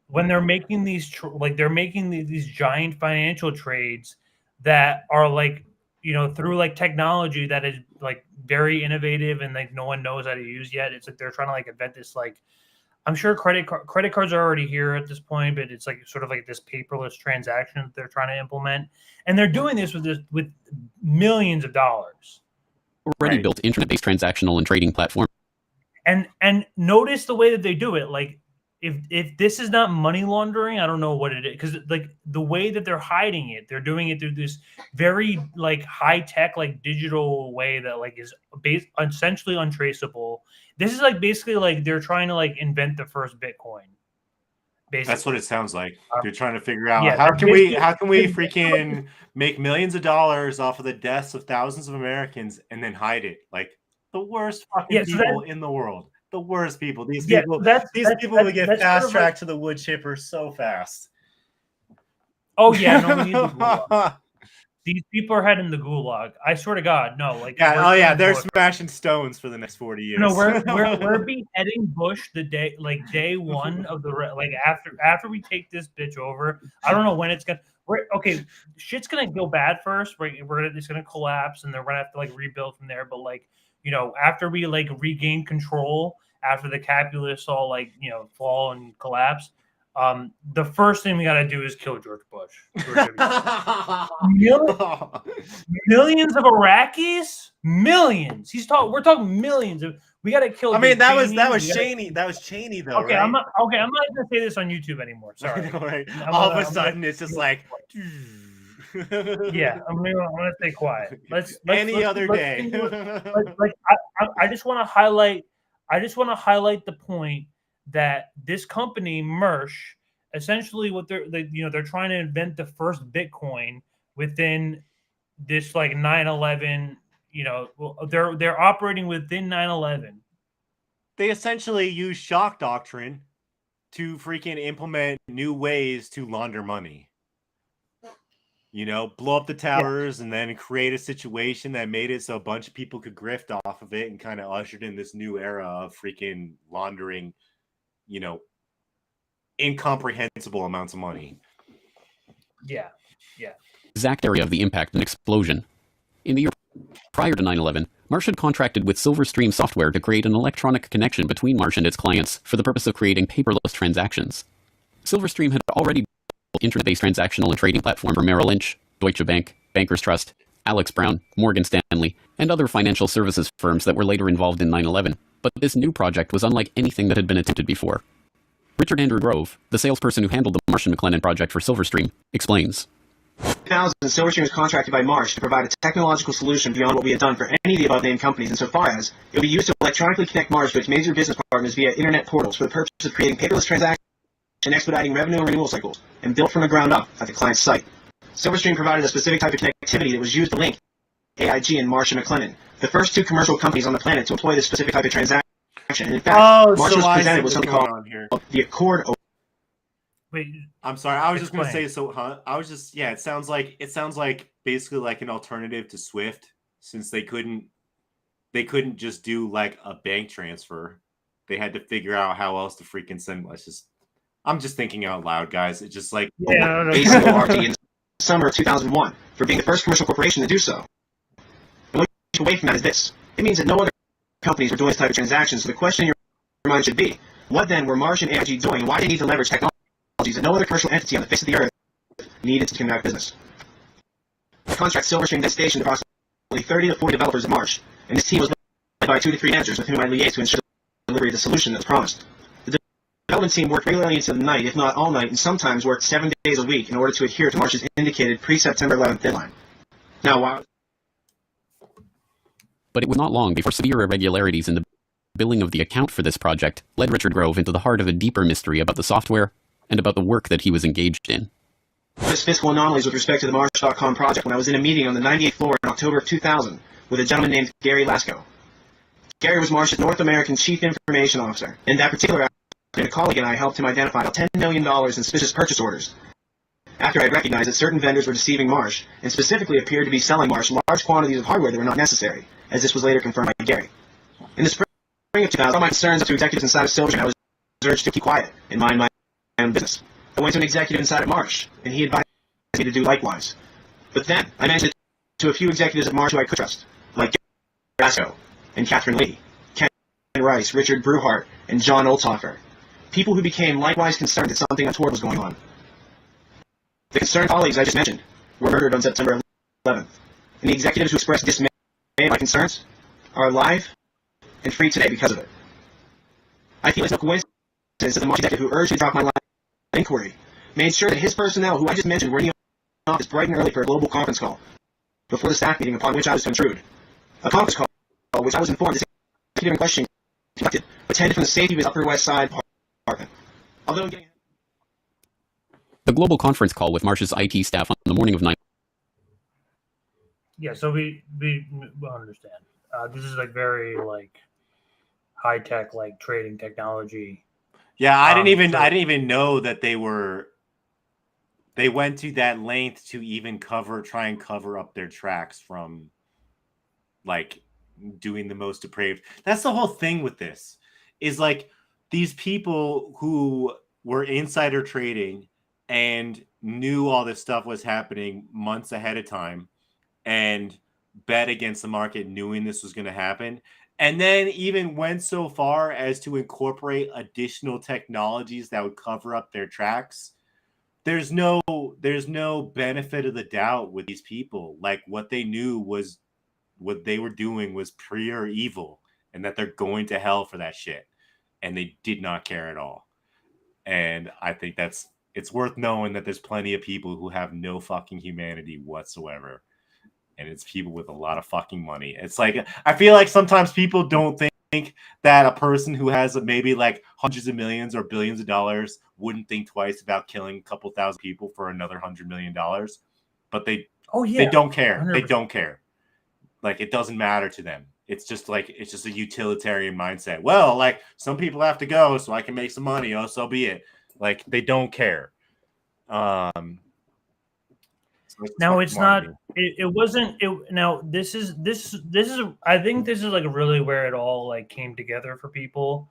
when they're making these they're making these giant financial trades that are like, you know, through like technology that is like very innovative and like no one knows how to use yet. It's like they're trying to like invent this, like, I'm sure credit cards are already here at this point, but it's like sort of like this paperless transaction that they're trying to implement, and they're doing this with millions of dollars. Already built internet-based transactional and trading platform. And notice the way that they do it. Like, if this is not money laundering, I don't know what it is. Because like the way that they're hiding it, they're doing it through this very like high tech, like digital way that like is essentially untraceable. This is like basically like they're trying to like invent the first Bitcoin. Basically. That's what it sounds like. They're trying to figure out Yeah, how can we freaking make millions of dollars off of the deaths of thousands of Americans and then hide it. Like the worst fucking people in the world. The worst people. These people will get fast tracked to the wood chipper so fast. Oh yeah, no, we need the gulag. These people are heading the gulag. I swear to God, no. Like, they're smashing stones for the next 40 years. No, we're beheading Bush the day one of the after we take this bitch over. I don't know when it's gonna. Shit's gonna go bad first. It's gonna collapse, and they're gonna have to like rebuild from there. But like, you know, after we like regain control, after the capitalists all like, you know, fall and collapse. The first thing we got to do is kill George Bush. Millions of Iraqis, millions. We're talking millions of. We got to kill. I mean, that was Cheney. That was Cheney, though. Okay, right? I'm not going to say this on YouTube anymore. Sorry. Right. All of a sudden, it's just like. Yeah, I'm gonna stay quiet. Let's other day. I just want to highlight. The point that this company Mersh, essentially what they're trying to invent the first Bitcoin within this like 9/11, you know, they're operating within 9/11. They essentially use shock doctrine to freaking implement new ways to launder money. You know, blow up the towers and then create a situation that made it so a bunch of people could grift off of it and kind of ushered in this new era of freaking laundering, you know, incomprehensible amounts of money. Yeah. Exact area of the impact and explosion. In the year Prior to 9/11, Marsh had contracted with Silverstream Software to create an electronic connection between Marsh and its clients for the purpose of creating paperless transactions. Silverstream had already built internet-based transactional and trading platform for Merrill Lynch, Deutsche Bank, Bankers Trust, Alex Brown, Morgan Stanley, and other financial services firms that were later involved in 9/11. But this new project was unlike anything that had been attempted before. Richard Andrew Grove, the salesperson who handled the Marsh and McLennan project for Silverstream, explains. 2000, Silverstream was contracted by Marsh to provide a technological solution beyond what we had done for any of the above-named companies, insofar as it would be used to electronically connect Marsh to its major business partners via internet portals for the purpose of creating paperless transactions and expediting revenue and renewal cycles, and built from the ground up at the client's site. Silverstream provided a specific type of connectivity that was used to link AIG and Marsh and McLennan, the first two commercial companies on the planet to employ this specific type of transaction. And in fact, Marsh was presented with something called the Accord. Wait, I'm sorry. I was just going to say, I was just, it sounds like basically like an alternative to Swift, since they couldn't just do like a bank transfer. They had to figure out how else to freaking send. I'm just thinking out loud, guys. It's just like basic ORT in summer of 2001 for being the first commercial corporation to do so. And what you take away from that is this: it means that no other companies were doing this type of transaction. So the question in your mind should be, what then were Marsh and AIG doing? Why did they need to leverage technologies that no other commercial entity on the face of the earth needed to conduct business? The contract Silverstream then stationed approximately 30 to 40 developers at Marsh, and this team was led by 2 to 3 managers with whom I liaised to ensure the delivery of the solution that was promised. The development team worked regularly into the night, if not all night, and sometimes worked 7 days a week in order to adhere to Marsh's indicated pre-September 11th deadline. Now, while But it was not long before severe irregularities in the billing of the account for this project led Richard Grove into the heart of a deeper mystery about the software and about the work that he was engaged in. this fiscal anomalies with respect to the Marsh.com project when I was in a meeting on the 98th floor in October of 2000 with a gentleman named Gary Lasko. Gary was Marsh's North American Chief Information Officer, and that particular afternoon, a colleague and I helped him identify about $10 million in suspicious purchase orders after I had recognized that certain vendors were deceiving Marsh and specifically appeared to be selling Marsh large quantities of hardware that were not necessary, as this was later confirmed by Gary. In the spring of 2000, all my concerns up to executives inside of Silverstream, I was urged to keep quiet and mind my own business. I went to an executive inside of Marsh, and he advised me to do likewise. But then, I mentioned it to a few executives at Marsh who I could trust, like Gary Lasko and Catherine Lee, Ken Rice, Richard Bruhart, and John Olthofer, people who became likewise concerned that something untoward was going on. The concerned colleagues I just mentioned were murdered on September 11th, and the executives who expressed dismay at my concerns are alive and free today because of it. I feel it's no coincidence that the Marsh executive who urged me to drop my line of inquiry made sure that his personnel, who I just mentioned, were in the office bright and early for a global conference call before the staff meeting upon which I was to intrude. A conference call which I was informed the executive in question conducted, attended from the safety of his Upper West Side apartment. Although getting The global conference call with Marsh's IT staff on the morning of 9. Yeah, so we understand. This is like very like high tech, like trading technology. Yeah, I didn't even know that they went to that length to even try and cover up their tracks from like doing the most depraved. That's the whole thing with this, is like these people who were insider trading and knew all this stuff was happening months ahead of time and bet against the market knowing this was going to happen, and then even went so far as to incorporate additional technologies that would cover up their tracks. There's no benefit of the doubt with these people. Like, what they knew was what they were doing was pure evil, and that they're going to hell for that shit, and they did not care at all. And I think it's worth knowing that there's plenty of people who have no fucking humanity whatsoever. And it's people with a lot of fucking money. It's like, I feel like sometimes people don't think that a person who has maybe like hundreds of millions or billions of dollars wouldn't think twice about killing a couple thousand people for another $100 million. But they don't care. 100%. They don't care. Like, it doesn't matter to them. It's just a utilitarian mindset. Well, like, some people have to go so I can make some money. Oh, so be it. Like, they don't care. Now it's not. It wasn't. Now this is. I think this is like really where it all like came together for people.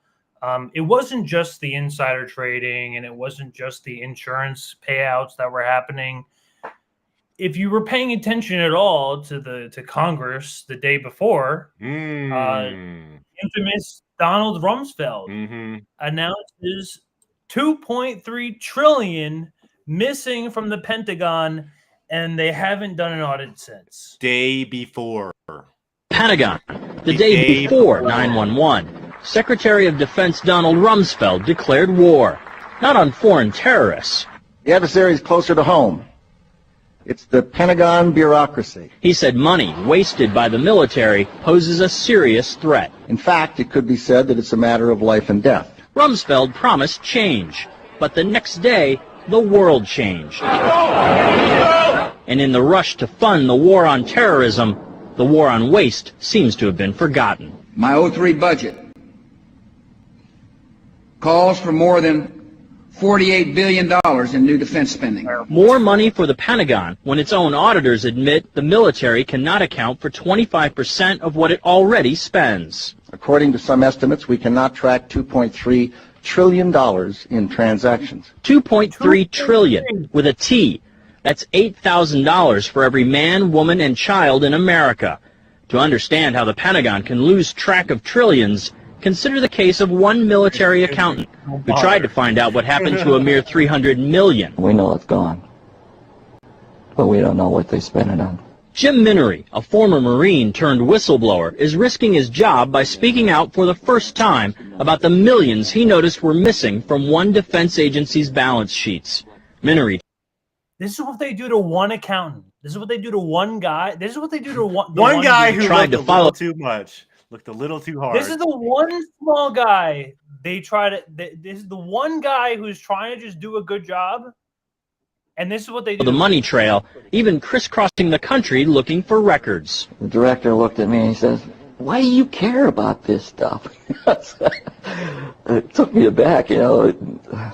It wasn't just the insider trading, and it wasn't just the insurance payouts that were happening. if you were paying attention at all to Congress the day before, infamous Donald Rumsfeld announces 2.3 trillion missing from the Pentagon, and they haven't done an audit since. Day before. Pentagon. The day before 9/11, Secretary of Defense Donald Rumsfeld declared war, not on foreign terrorists. The adversary is closer to home. It's the Pentagon bureaucracy. He said money wasted by the military poses a serious threat. In fact, it could be said that it's a matter of life and death. Rumsfeld promised change, but the next day, the world changed. And in the rush to fund the war on terrorism, the war on waste seems to have been forgotten. My 03 budget calls for more than $48 billion in new defense spending. More money for the Pentagon when its own auditors admit the military cannot account for 25% of what it already spends. According to some estimates, we cannot track $2.3 trillion in transactions. 2.3 trillion with a T. That's $8,000 for every man, woman, and child in America. To understand how the Pentagon can lose track of trillions, consider the case of one military accountant who tried to find out what happened to a mere $300 million. We know it's gone, but we don't know what they spent it on. Jim Minery, a former Marine turned whistleblower, is risking his job by speaking out for the first time about the millions he noticed were missing from one defense agency's balance sheets. Minery. This is what they do to one accountant. This is what they do to one guy. This is what they do to one guy who tried to follow too much. Looked a little too hard. This is the one small guy they try to. This is the one guy who's trying to just do a good job, and this is what they do. The money trail, even crisscrossing the country looking for records. The director looked at me and he says, "Why do you care about this stuff?" It took me aback, you know.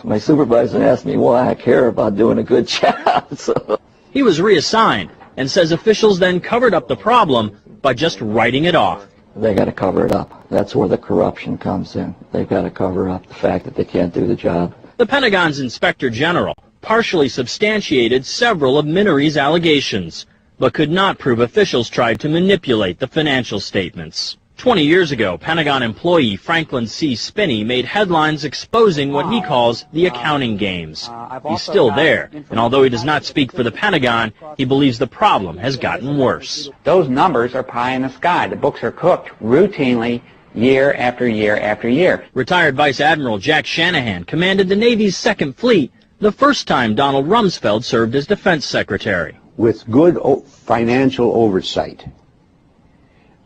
My supervisor asked me why I care about doing a good job. So. He was reassigned and says officials then covered up the problem by just writing it off. They got to cover it up. That's where the corruption comes in. They've got to cover up the fact that they can't do the job. The Pentagon's Inspector General partially substantiated several of Minery's allegations, but could not prove officials tried to manipulate the financial statements. 20 years ago, Pentagon employee Franklin C. Spinney made headlines exposing what he calls the accounting games. He's still there, and although he does not speak for the Pentagon, he believes the problem has gotten worse. Those numbers are pie in the sky. The books are cooked routinely year after year after year. Retired Vice Admiral Jack Shanahan commanded the Navy's Second Fleet the first time Donald Rumsfeld served as Defense Secretary. With good financial oversight,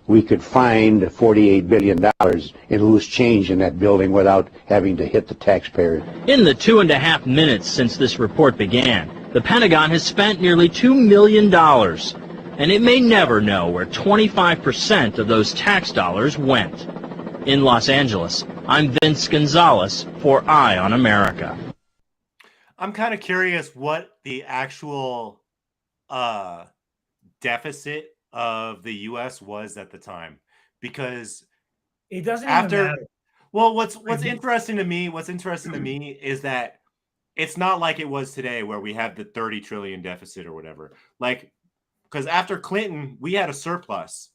we could find $48 billion in loose change in that building without having to hit the taxpayer. In the 2.5 minutes since this report began, the Pentagon has spent nearly $2 million, and it may never know where 25% of those tax dollars went. In Los Angeles, I'm Vince Gonzalez for Eye on America. I'm kind of curious what the actual deficit of the U.S. was at the time, because it doesn't after even matter. Well, what's interesting to me is that it's not like it was today where we have the 30 trillion deficit or whatever. Like, because after Clinton we had a surplus,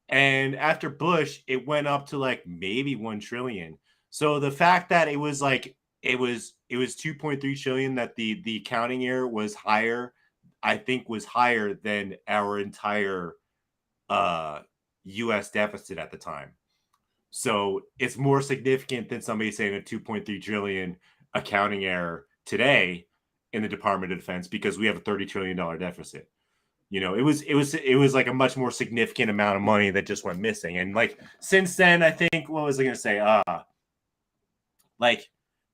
and after Bush it went up to like maybe 1 trillion. So the fact that it was 2.3 trillion, that the accounting error was higher, I think was higher than our entire U.S. deficit at the time. So it's more significant than somebody saying a 2.3 trillion accounting error today in the Department of Defense, because we have a $30 trillion deficit. You know, it was like a much more significant amount of money that just went missing. And like since then, I think, what was I going to say?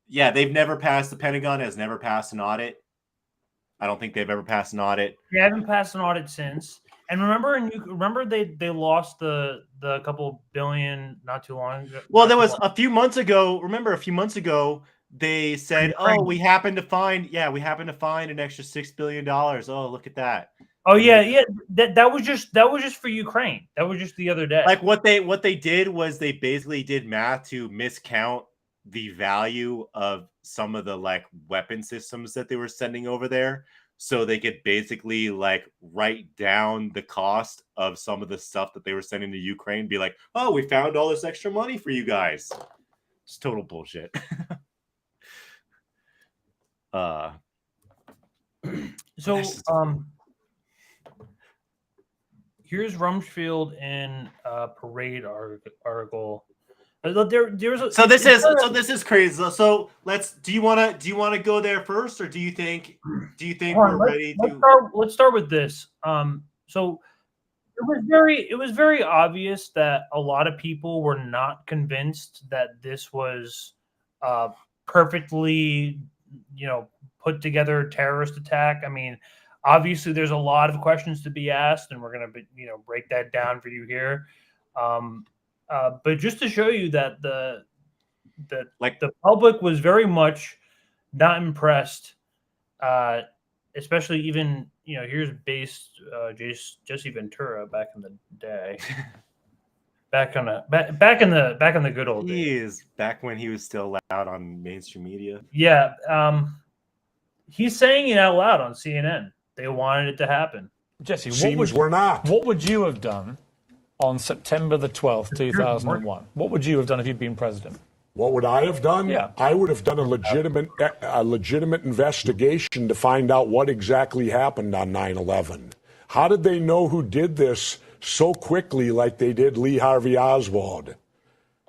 Yeah, they've never passed. The Pentagon has never passed an audit. I don't think they've ever passed an audit. They haven't passed an audit since. And remember they lost the couple billion not too long ago. Well, there was a few months ago. Remember, a few months ago they said, "Oh, we happened to find an extra $6 billion. Oh, look at that." Oh yeah. That was just for Ukraine. That was just the other day. Like what they did was they basically did math to miscount the value of some of the like weapon systems that they were sending over there. so they could basically like write down the cost of some of the stuff that they were sending to Ukraine, be like, oh, we found all this extra money for you guys. It's total bullshit. So here's Rumsfeld in a Parade article. This is crazy. So do you want to go there first, or do you think we're ready to? Let's start with this. So it was very obvious that a lot of people were not convinced that this was perfectly, put together terrorist attack. I mean, obviously there's a lot of questions to be asked, and we're going to break that down for you here. But just to show you that the public was very much not impressed, especially even here's Jesse Ventura back in the day, back in the good old days. He is back when he was still loud on mainstream media. Yeah, he's saying it out loud on CNN. They wanted it to happen. Jesse, what would you have done on September the 12th, 2001? What would you have done if you'd been president? What would I have done? Yeah. I would have done a legitimate investigation to find out what exactly happened on 9/11. How did they know who did this so quickly like they did Lee Harvey Oswald?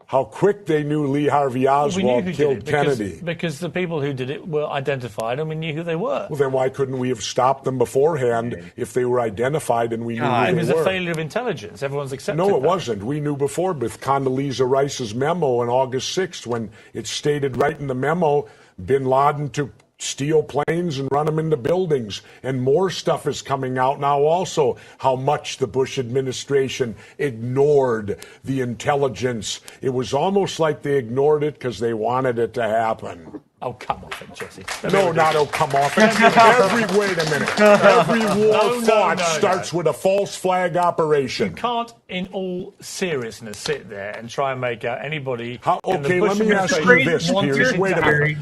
How quick they knew Lee Harvey Oswald killed Kennedy. Because the people who did it were identified and we knew who they were. Well, then why couldn't we have stopped them beforehand if they were identified and we knew who they were? It was a failure of intelligence. Everyone's accepted No, it that. wasn't. We knew before with Condoleezza Rice's memo on August 6th when it stated right in the memo, bin Laden to steal planes and run them into buildings. And more stuff is coming out now also, how much the Bush administration ignored the intelligence. It was almost like they ignored it because they wanted it to happen. Oh, come off it, Jesse. No, not oh, come off it. Wait a minute. Every war fought starts with a false flag operation. You can't, in all seriousness, sit there and try and make out anybody. Okay, let me ask you this, Piers. Wait a minute.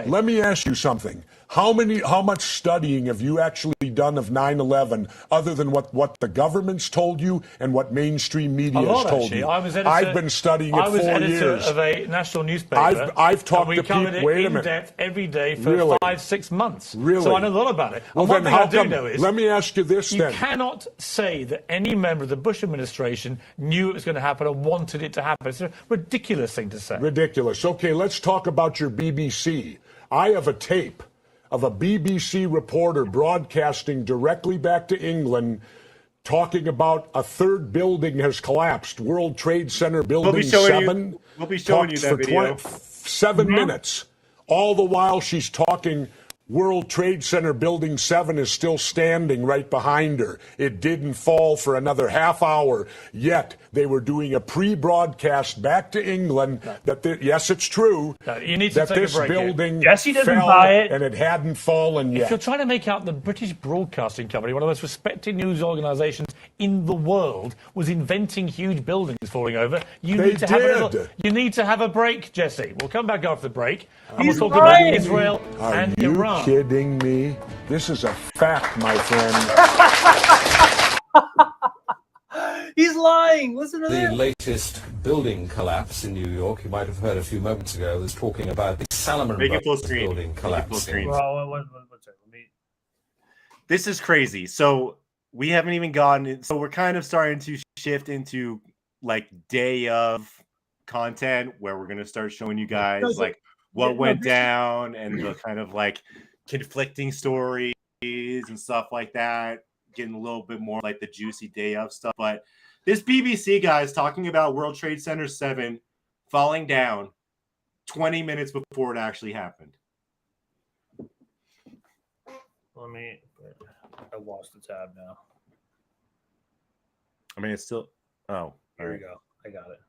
Let me ask you something. How much studying have you actually done of 9/11 other than what the government's told you and what mainstream media has told you? I've been studying it 4 years. I was editor of a national newspaper. I've talked to people. Wait a minute. In depth every day for 5-6 months. Really? So I know a lot about it. Well, and then one thing I do know is, let me ask you this then. You cannot say that any member of the Bush administration knew it was going to happen or wanted it to happen. It's a ridiculous thing to say. Ridiculous. Okay, let's talk about your BBC. I have a tape of a BBC reporter broadcasting directly back to England talking about a third building has collapsed, World Trade Center Building 7. We'll be showing you that video. 7 minutes. All the while she's talking, World Trade Center Building 7 is still standing right behind her. It didn't fall for another half hour. Yet they were doing a pre-broadcast back to England that yes, it's true you need to that take this a break building here. Jesse doesn't fell buy it. and it hadn't fallen yet. If you're trying to make out the British Broadcasting Company, one of the most respected news organisations in the world, was inventing huge buildings falling over, you need to have a break, Jesse. We'll come back after the break and we'll talk about Israel and Iran. Are you kidding me? This is a fact, my friend. He's lying. Listen to the this. latest building collapse in New York, you might have heard a few moments ago, was talking about the Salomon Brothers building collapsing. This is crazy. So we haven't even gotten. So we're kind of starting to shift into like day of content where we're going to start showing you guys like what went down and the kind of like conflicting stories and stuff like that. Getting a little bit more like the juicy day of stuff. But this BBC guy is talking about World Trade Center 7 falling down 20 minutes before it actually happened. I lost the tab now. I mean, it's still. Oh, here we go. I got it.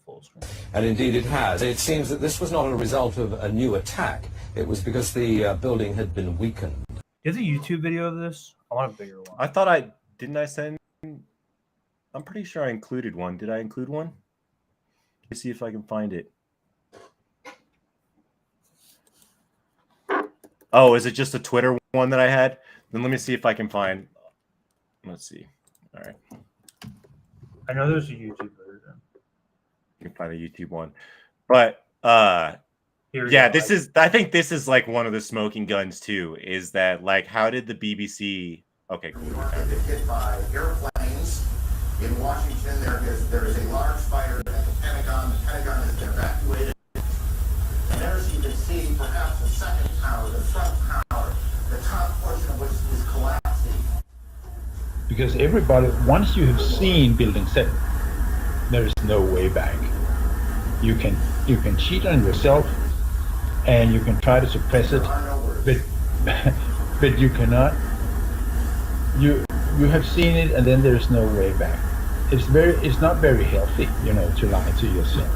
Full screen. And indeed it has. It seems that this was not a result of a new attack. It was because the building had been weakened. Is a YouTube video of this? I want a bigger one. I thought didn't I send. I'm pretty sure I included one. Did I include one? Let's see if I can find it. Oh, is it just a Twitter one that I had? Then let me see if I can find. Let's see. All right. I know there's a YouTube version. You can find a YouTube one, but yeah, this is. I think this is like one of the smoking guns too. Is that like how did the BBC? Okay, cool. Hit by airplanes in Washington. There is a large fire at the Pentagon. The Pentagon has been evacuated. And as you can see, perhaps the second tower, the front tower, the top portion of which is collapsing. Because everybody, once you have seen Building 7, there is no way back. You can cheat on yourself, and you can try to suppress it, but you cannot. You have seen it, and then there is no way back. It's not very healthy, to lie to yourself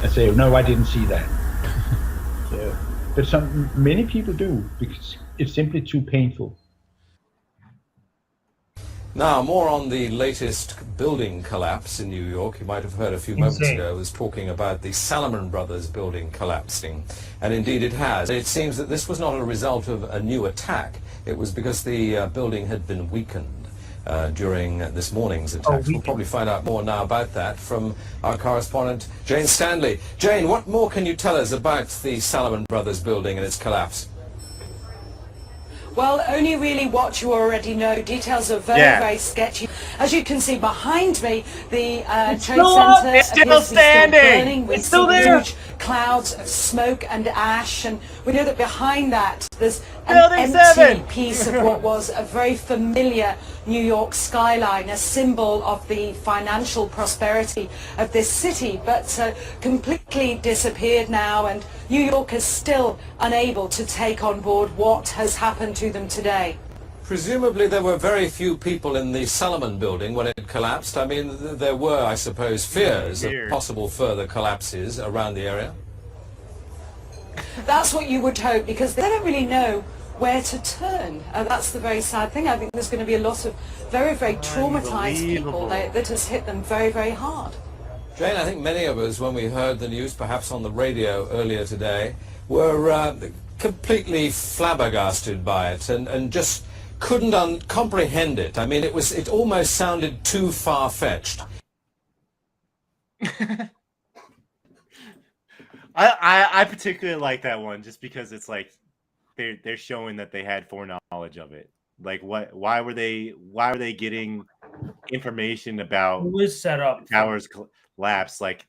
and say, no, I didn't see that. But many people do, because it's simply too painful. Now, more on the latest building collapse in New York. You might have heard a few moments ago, I was talking about the Salomon Brothers building collapsing. And indeed it has. It seems that this was not a result of a new attack. It was because the building had been weakened during this morning's attacks. We'll probably find out more now about that from our correspondent, Jane Stanley. Jane, what more can you tell us about the Salomon Brothers building and its collapse? Well, only really what you already know. Details are very sketchy. As you can see behind me, the Trade Center it's still standing. Burning. It's still there. Huge clouds of smoke and ash, and we know that behind that there's an Building empty 7. piece of what was a very familiar New York skyline, a symbol of the financial prosperity of this city, but completely disappeared now, and New York is still unable to take on board what has happened to them today. Presumably there were very few people in the Salomon building when it collapsed. I mean, there were, I suppose, fears of possible further collapses around the area. That's what you would hope, because they don't really know where to turn. That's the very sad thing. I think there's going to be a lot of very, very traumatized people that has hit them very, very hard. Jane, I think many of us, when we heard the news, perhaps on the radio earlier today, were completely flabbergasted by it and just couldn't comprehend it. I mean, it almost sounded too far-fetched. I particularly like that one just because it's like they're showing that they had foreknowledge of it. Like why were they getting information about it was set up towers collapse like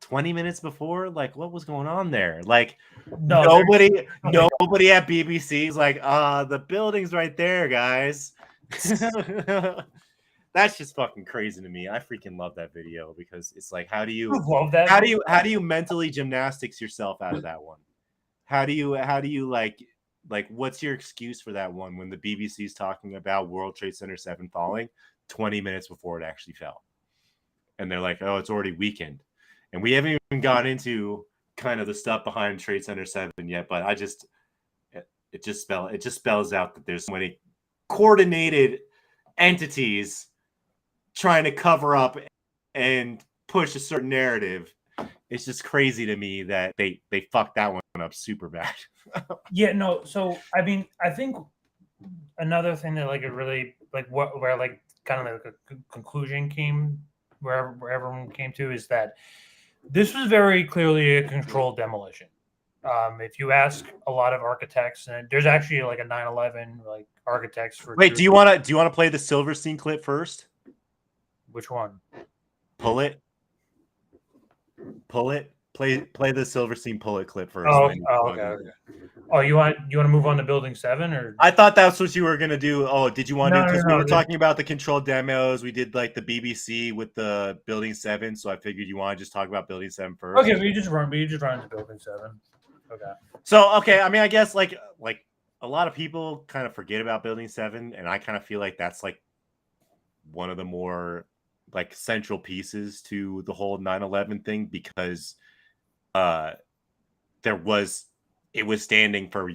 20 minutes before? Like what was going on there? Like nobody at BBC is like the building's right there, guys. That's just fucking crazy to me. I freaking love that video because it's like how do you mentally gymnastics yourself out of that one? How do you like what's your excuse for that one when the BBC is talking about World Trade Center 7 falling 20 minutes before it actually fell? And they're like, oh, it's already weakened. And we haven't even gone into kind of the stuff behind Trade Center 7 yet, but it just spells out that there's so many coordinated entities trying to cover up and push a certain narrative. It's just crazy to me that they fucked that one up super bad. Yeah, no. So I mean, I think another thing that like it really like where like kind of like a conclusion came where everyone came to is that this was very clearly a controlled demolition. If you ask a lot of architects, and there's actually like a 9/11 like architects for. Wait, do you want to play the Silverstein clip first? Which one? Pull it. Play the Silverstein pull it clip first. Okay. Oh, you want to move on to Building 7 or? I thought that's what you were gonna do. Oh, did you want to? Because we were talking about the controlled demos. We did like the BBC with the Building 7, so I figured you want to just talk about Building 7 first. Okay, but you just run into Building 7. Okay. So I mean, I guess like a lot of people kind of forget about Building 7, and I kind of feel like that's like one of the more like central pieces to the whole 9/11 thing because it was standing for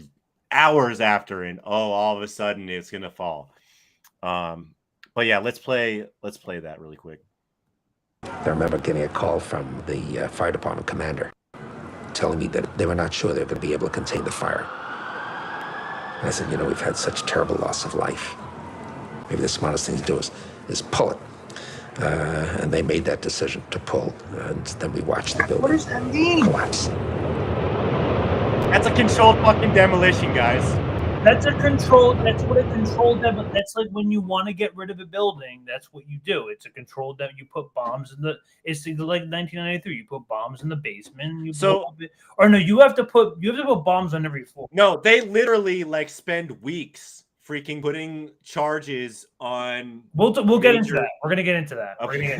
hours after, and all of a sudden it's gonna fall. But yeah, let's play that really quick. I remember getting a call from the fire department commander telling me that they were not sure they were going to be able to contain the fire. And I said, you know, we've had such terrible loss of life. Maybe the smartest thing to do is pull it. And they made that decision to pull, and then we watched the building collapse. That's a controlled fucking demolition, guys. That's a control. That's what a controlled demolition. That's like when you want to get rid of a building. That's what you do. It's a controlled that you put bombs in the. It's like 1993. You put bombs in the basement. You blow up it. Or no, you have to put bombs on every floor. No, they literally like spend weeks freaking putting charges on. We'll get into that. We're gonna get into that. Okay.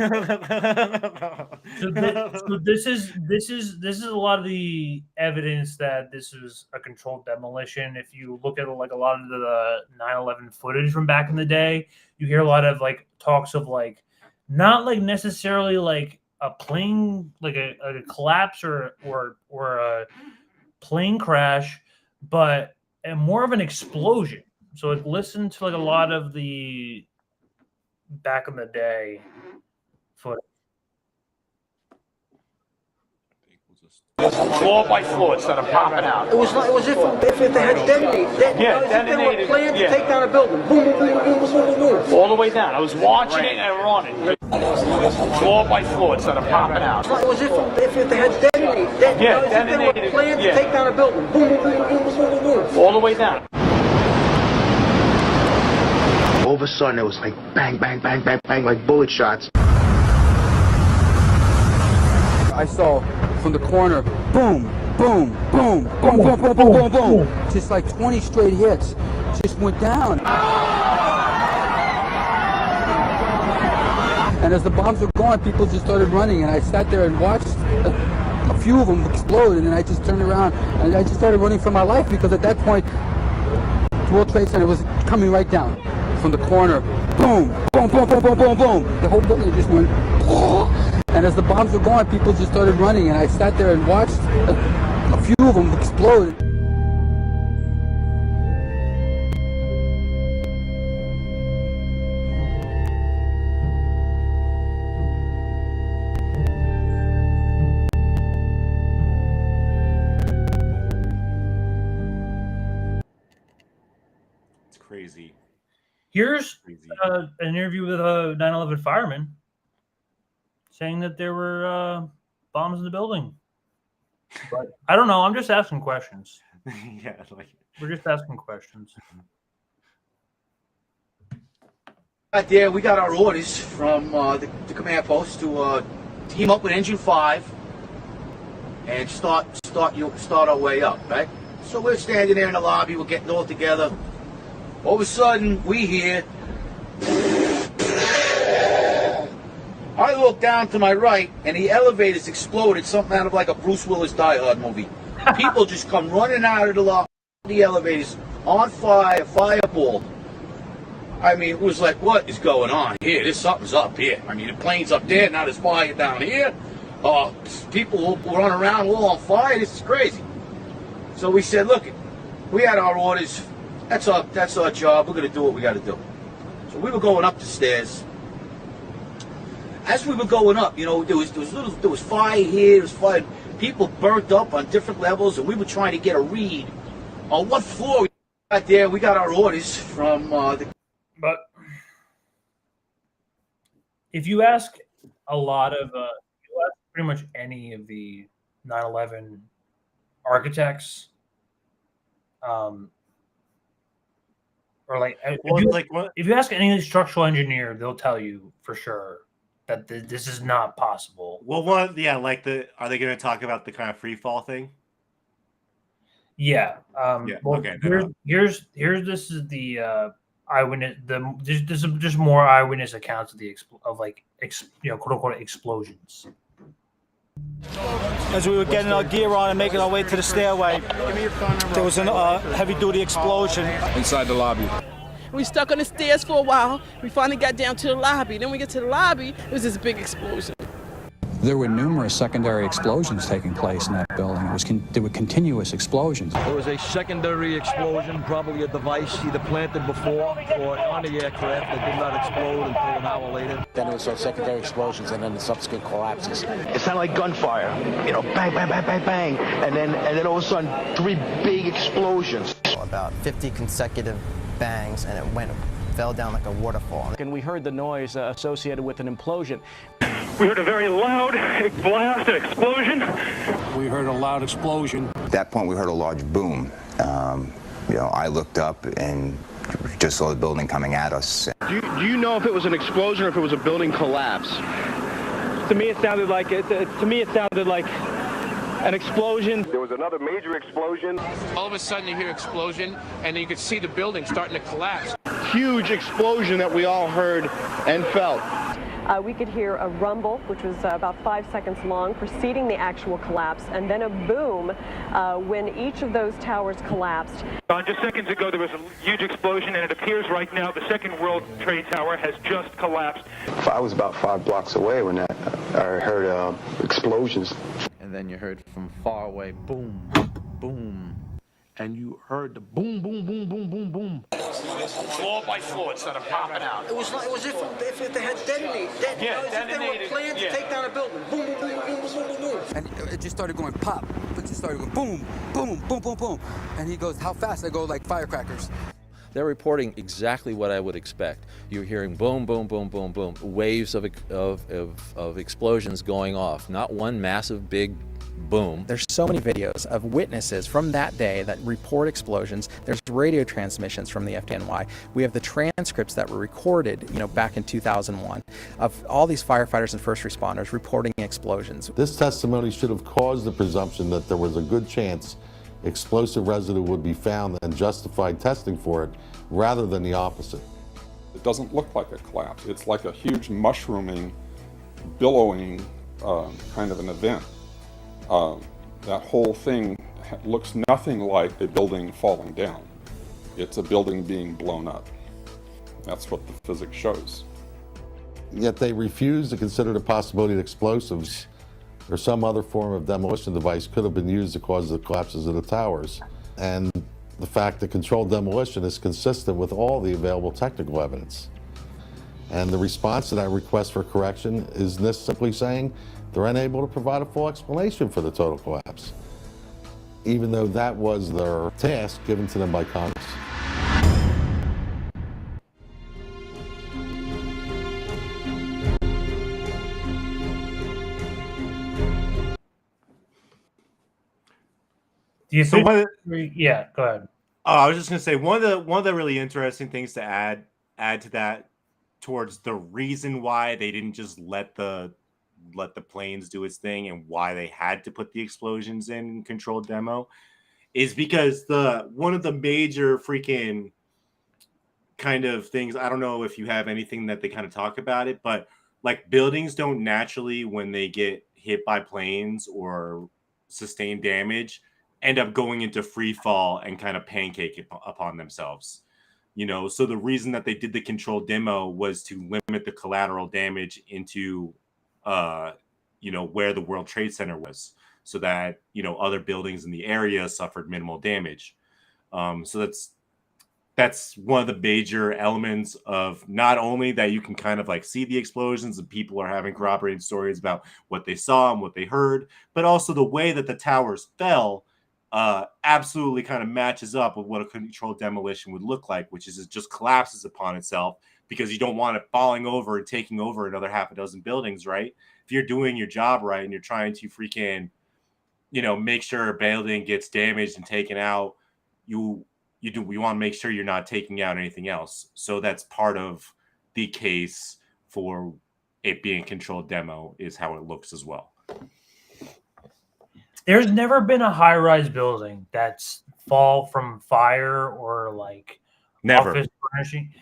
So this is a lot of the evidence that this was a controlled demolition. If you look at like a lot of the 9/11 footage from back in the day, you hear a lot of like talks of like not like necessarily like a plane, like a collapse or a plane crash, but more of an explosion. So like listen to like a lot of the back in the day footage. Floor by floor instead of popping out. It was if they had detonated. Detonated. Planned to take down a building. Boom, boom, boom, boom, boom, boom, boom. All the way down. I was watching it and running. Floor by floor instead of popping out. It was if they had detonated. Detonated. They were planned to take down a building. Boom, boom, boom, boom, boom, boom, boom. All the way down. All of a sudden, it was like bang, bang, bang, bang, bang, like bullet shots. I saw from the corner, boom, boom, boom, boom, boom, boom, boom, boom, boom. Just like 20 straight hits. Just went down. And as the bombs were going, people just started running, and I sat there and watched a few of them explode, and then I just turned around, and I just started running for my life, because at that point, the World Trade Center was coming right down. From the corner, boom, boom, boom, boom, boom, boom, boom. The whole building just went, and as the bombs were going, people just started running, and I sat there and watched a few of them explode. It's crazy. Here's an interview with a 9/11 fireman saying that there were bombs in the building. But I don't know. I'm just asking questions. Yeah, like we're just asking questions. Right there, we got our orders from the command post to team up with Engine 5 and start our way up, right? So we're standing there in the lobby, we're getting all together. All of a sudden, we hear. I look down to my right, and the elevators exploded, something out of like a Bruce Willis Die Hard movie. People just come running out of the lobby, the elevators, on fire, fireball. I mean, it was like, what is going on here? Something's up here. I mean, the plane's up there, now there's fire down here. People run around all on fire. This is crazy. So we said, look, we had our orders. That's our job. We're going to do what we got to do. So we were going up the stairs. As we were going up, you know, there was fire here, there was fire. People burnt up on different levels, and we were trying to get a read on what floor we got there. We got our orders from the. But if you ask a lot of, you ask pretty much any of the 9/11 architects, or like, if you ask any structural engineer, they'll tell you for sure that this is not possible. Well, are they going to talk about the kind of free fall thing? Yeah. Yeah. Well, Okay. Here's this is the eyewitness. There's just more eyewitness accounts of the quote unquote explosions. As we were getting our gear on and making our way to the stairway, there was a heavy-duty explosion inside the lobby. We stuck on the stairs for a while. We finally got down to the lobby. Then we get to the lobby, it was this big explosion. There were numerous secondary explosions taking place in that building. There were continuous explosions. There was a secondary explosion, probably a device either planted before or on the aircraft that did not explode until an hour later. Then there was secondary explosions and then the subsequent collapses. It sounded like gunfire, you know, bang, bang, bang, bang, bang, and then all of a sudden 3 big explosions. about 50 consecutive bangs, and it fell down like a waterfall. And we heard the noise associated with an implosion. We heard a very loud blast, an explosion. We heard a loud explosion. At that point, we heard a large boom. I looked up and just saw the building coming at us. Do you know if it was an explosion or if it was a building collapse? To me, it sounded like an explosion. There was another major explosion. All of a sudden, you hear explosion, and you could see the building starting to collapse. Huge explosion that we all heard and felt. We could hear a rumble, which was about 5 seconds long, preceding the actual collapse, and then a boom when each of those towers collapsed. Just seconds ago, there was a huge explosion, and it appears right now the Second World Trade Tower has just collapsed. I was about 5 blocks away when I heard explosions. And then you heard from far away, boom, boom. And you heard the boom, boom, boom, boom, boom, boom. Floor by floor, instead of popping out. It was if they had detonated. If they were planned to take down a building. Boom, boom, boom, boom, boom, boom, boom. And it just started going pop. It just started going boom, boom, boom, boom, boom. And he goes, how fast? I go like firecrackers. They're reporting exactly what I would expect. You're hearing boom, boom, boom, boom, boom, waves of explosions going off. Not one massive big boom. There's so many videos of witnesses from that day that report explosions. There's radio transmissions from the FDNY. We have the transcripts that were recorded, back in 2001 of all these firefighters and first responders reporting explosions. This testimony should have caused the presumption that there was a good chance explosive residue would be found and justified testing for it, rather than the opposite. It doesn't look like a collapse. It's like a huge mushrooming, billowing kind of an event. That whole thing looks nothing like a building falling down. It's a building being blown up. That's what the physics shows. Yet they refuse to consider the possibility that explosives or some other form of demolition device could have been used to cause the collapses of the towers. And the fact that controlled demolition is consistent with all the available technical evidence. And the response to that request for correction is NIST simply saying they're unable to provide a full explanation for the total collapse, even though that was their task given to them by Congress. Do you think? Yeah, go ahead. Oh, I was just gonna say one of the really interesting things to add to that, towards the reason why they didn't just let the planes do its thing and why they had to put the explosions in controlled demo, is because one of the major freaking kind of things, I don't know if you have anything that they kind of talk about it, but like buildings don't naturally, when they get hit by planes or sustain damage, end up going into free fall and kind of pancake upon themselves. So the reason that they did the controlled demo was to limit the collateral damage into where the World Trade Center was, so that other buildings in the area suffered minimal damage. So that's one of the major elements of not only that you can kind of like see the explosions and people are having corroborating stories about what they saw and what they heard, but also the way that the towers fell absolutely kind of matches up with what a controlled demolition would look like, which is it just collapses upon itself, because you don't want it falling over and taking over another half a dozen buildings, right? If you're doing your job right and you're trying to freaking, make sure a building gets damaged and taken out, we want to make sure you're not taking out anything else. So that's part of the case for it being controlled demo, is how it looks as well. There's never been a high-rise building that's fall from fire or like never office furnishing.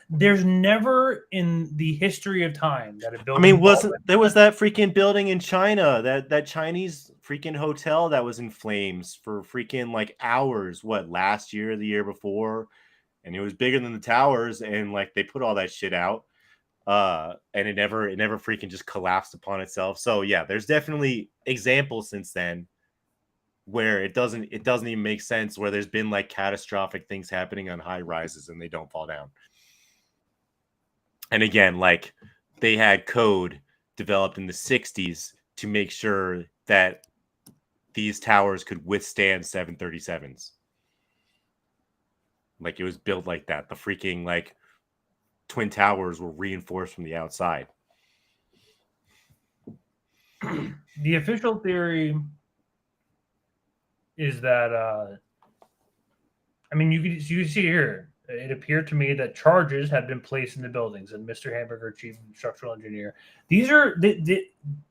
There's never in the history of time that a building. I mean, there was that freaking building in China, that Chinese freaking hotel that was in flames for freaking like hours. What, last year, or the year before, and it was bigger than the towers, and like they put all that shit out. And it never freaking just collapsed upon itself. So yeah, there's definitely examples since then where it doesn't even make sense, where there's been like catastrophic things happening on high rises and they don't fall down. And again, like they had code developed in the 60s to make sure that these towers could withstand 737s. Like it was built like that. The freaking like Twin Towers were reinforced from the outside. The official theory is that I mean, you can see here. It appeared to me that charges had been placed in the buildings, and Mr. Hamburger, chief structural engineer. These are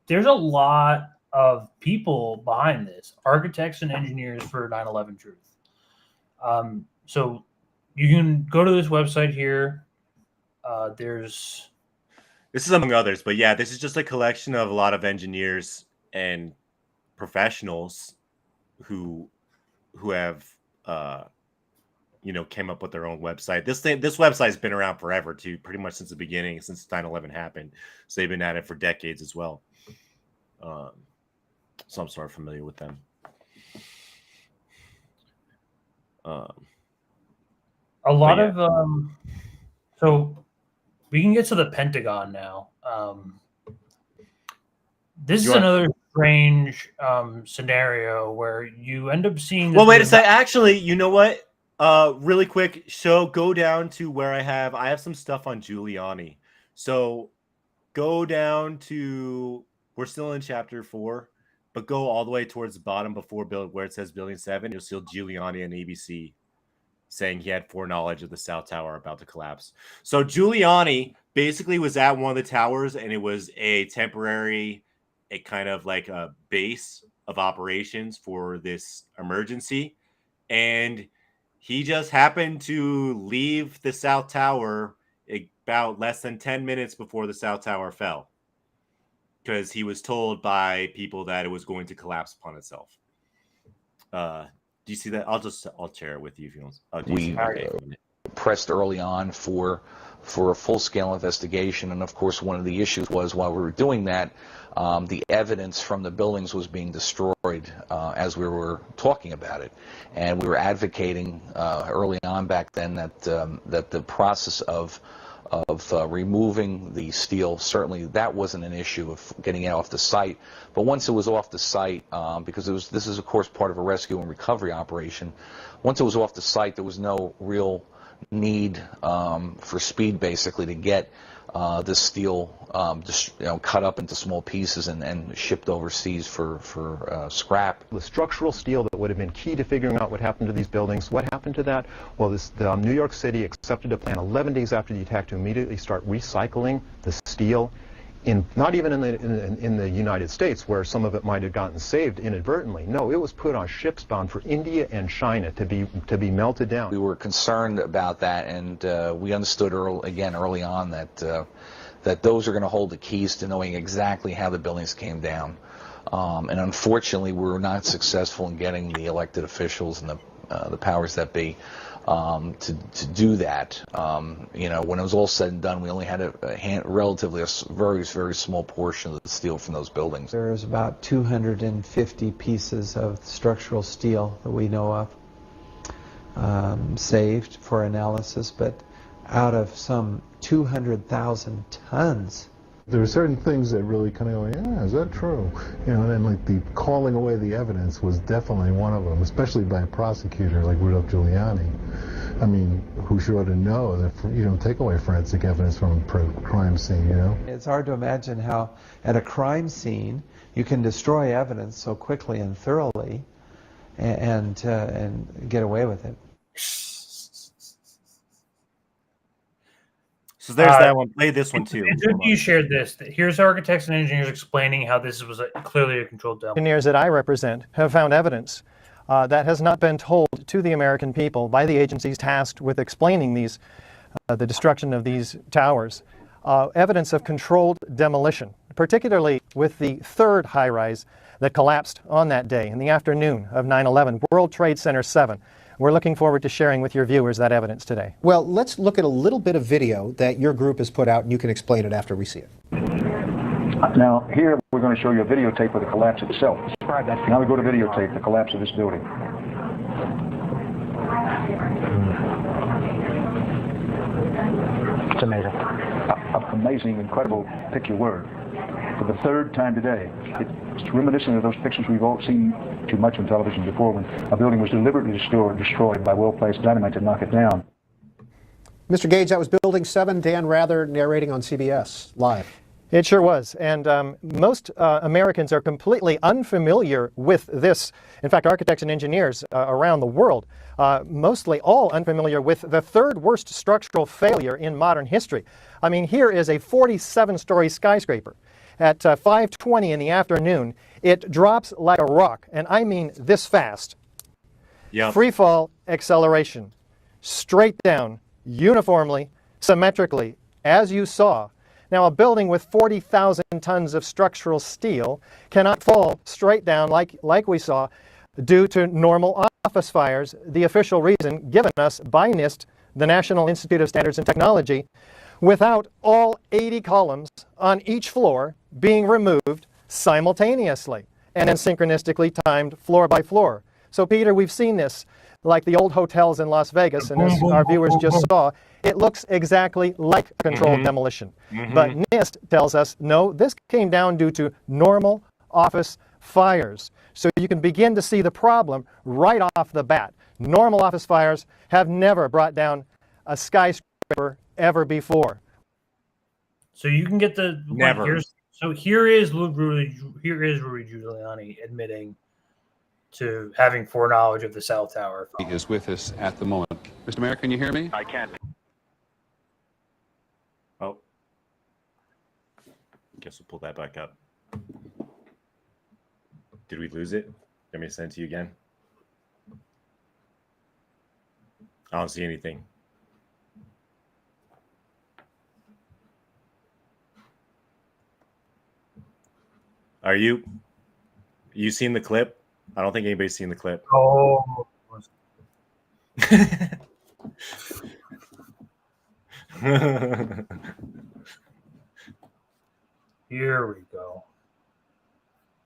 there's a lot of people behind this, architects and engineers for 9/11 Truth. So you can go to this website here. This is among others, but yeah, this is just a collection of a lot of engineers and professionals who have came up with their own website. This website's been around forever too, pretty much since the beginning, since 9/11 happened. So they've been at it for decades as well. So I'm sort of familiar with them. A lot of so we can get to the Pentagon now. This is another strange scenario where you end up seeing. Well, wait a second. Actually, you know what? Really quick, go down to where I have some stuff on Giuliani. So go down to, we're still in chapter 4, but go all the way towards the bottom before where it says Building 7. You'll see Giuliani and ABC saying he had foreknowledge of the South Tower about to collapse. So Giuliani basically was at one of the towers, and it was a temporary, a kind of like a base of operations for this emergency. And he just happened to leave the South Tower about less than 10 minutes before the South Tower fell, because he was told by people that it was going to collapse upon itself. Do you see that? I'll share it with you if you want. We pressed early on for a full-scale investigation, and of course one of the issues was, while we were doing that, the evidence from the buildings was being destroyed as we were talking about it, and we were advocating early on back then that the process of removing the steel, certainly that wasn't an issue of getting it off the site, but once it was off the site, because this is of course part of a rescue and recovery operation, once it was off the site, there was no real need for speed, basically, to get this steel cut up into small pieces and shipped overseas for scrap. The structural steel that would have been key to figuring out what happened to these buildings, what happened to that? Well, New York City accepted a plan 11 days after the attack to immediately start recycling the steel, not even in the United States, where some of it might have gotten saved inadvertently. No, it was put on ships bound for India and China to be melted down. We were concerned about that, and we understood early on that those are going to hold the keys to knowing exactly how the buildings came down. And unfortunately, we were not successful in getting the elected officials and the powers that be to do that. When it was all said and done, we only had a relatively very, very small portion of the steel from those buildings. There's about 250 pieces of structural steel that we know of saved for analysis, but out of some 200,000 tons. There were certain things that really kind of go, yeah, is that true? And then like the calling away the evidence was definitely one of them, especially by a prosecutor like Rudolph Giuliani. I mean, who should ought to know that you don't take away forensic evidence from a crime scene, It's hard to imagine how at a crime scene you can destroy evidence so quickly and thoroughly and get away with it. So there's that one. Play this one too. You shared this. Here's architects and engineers explaining how this was clearly a controlled demolition. Engineers that I represent have found evidence that has not been told to the American people by the agencies tasked with explaining the destruction of these towers. Evidence of controlled demolition, particularly with the third high-rise that collapsed on that day in the afternoon of 9/11, World Trade Center 7. We're looking forward to sharing with your viewers that evidence today. Well, let's look at a little bit of video that your group has put out, and you can explain it after we see it. Now, here we're going to show you a videotape of the collapse itself. Now we go to videotape, the collapse of this building. It's amazing. Amazing, incredible, pick your word. For the third time today, It's reminiscent of those pictures we've all seen too much on television before, when a building was deliberately destroyed by well-placed dynamite to knock it down. Mr. Gage, that was Building 7. Dan Rather narrating on CBS Live. It sure was. And most Americans are completely unfamiliar with this. In fact, architects and engineers around the world, mostly all unfamiliar with the third worst structural failure in modern history. I mean, here is a 47-story skyscraper. At 5:20 in the afternoon, it drops like a rock, and I mean this fast. Yep. Free fall acceleration, straight down, uniformly, symmetrically, as you saw. Now, a building with 40,000 tons of structural steel cannot fall straight down like we saw due to normal office fires, the official reason given us by NIST, the National Institute of Standards and Technology, without all 80 columns on each floor being removed simultaneously and then synchronistically timed floor by floor. So, Peter, we've seen this like the old hotels in Las Vegas, and as our viewers just saw, it looks exactly like controlled demolition. But NIST tells us, no, this came down due to normal office fires. So you can begin to see the problem right off the bat. Normal office fires have never brought down a skyscraper ever before. So you can get the Never. Here is Rudy Giuliani admitting to having foreknowledge of the South Tower. He is with us at the moment. Mr. Mayor, can you hear me? I can. Oh. Guess we'll pull that back up. Did we lose it? Let me send it to you again. I don't see anything. Are you seen the clip? I don't think anybody's seen the clip. Oh. Here we go.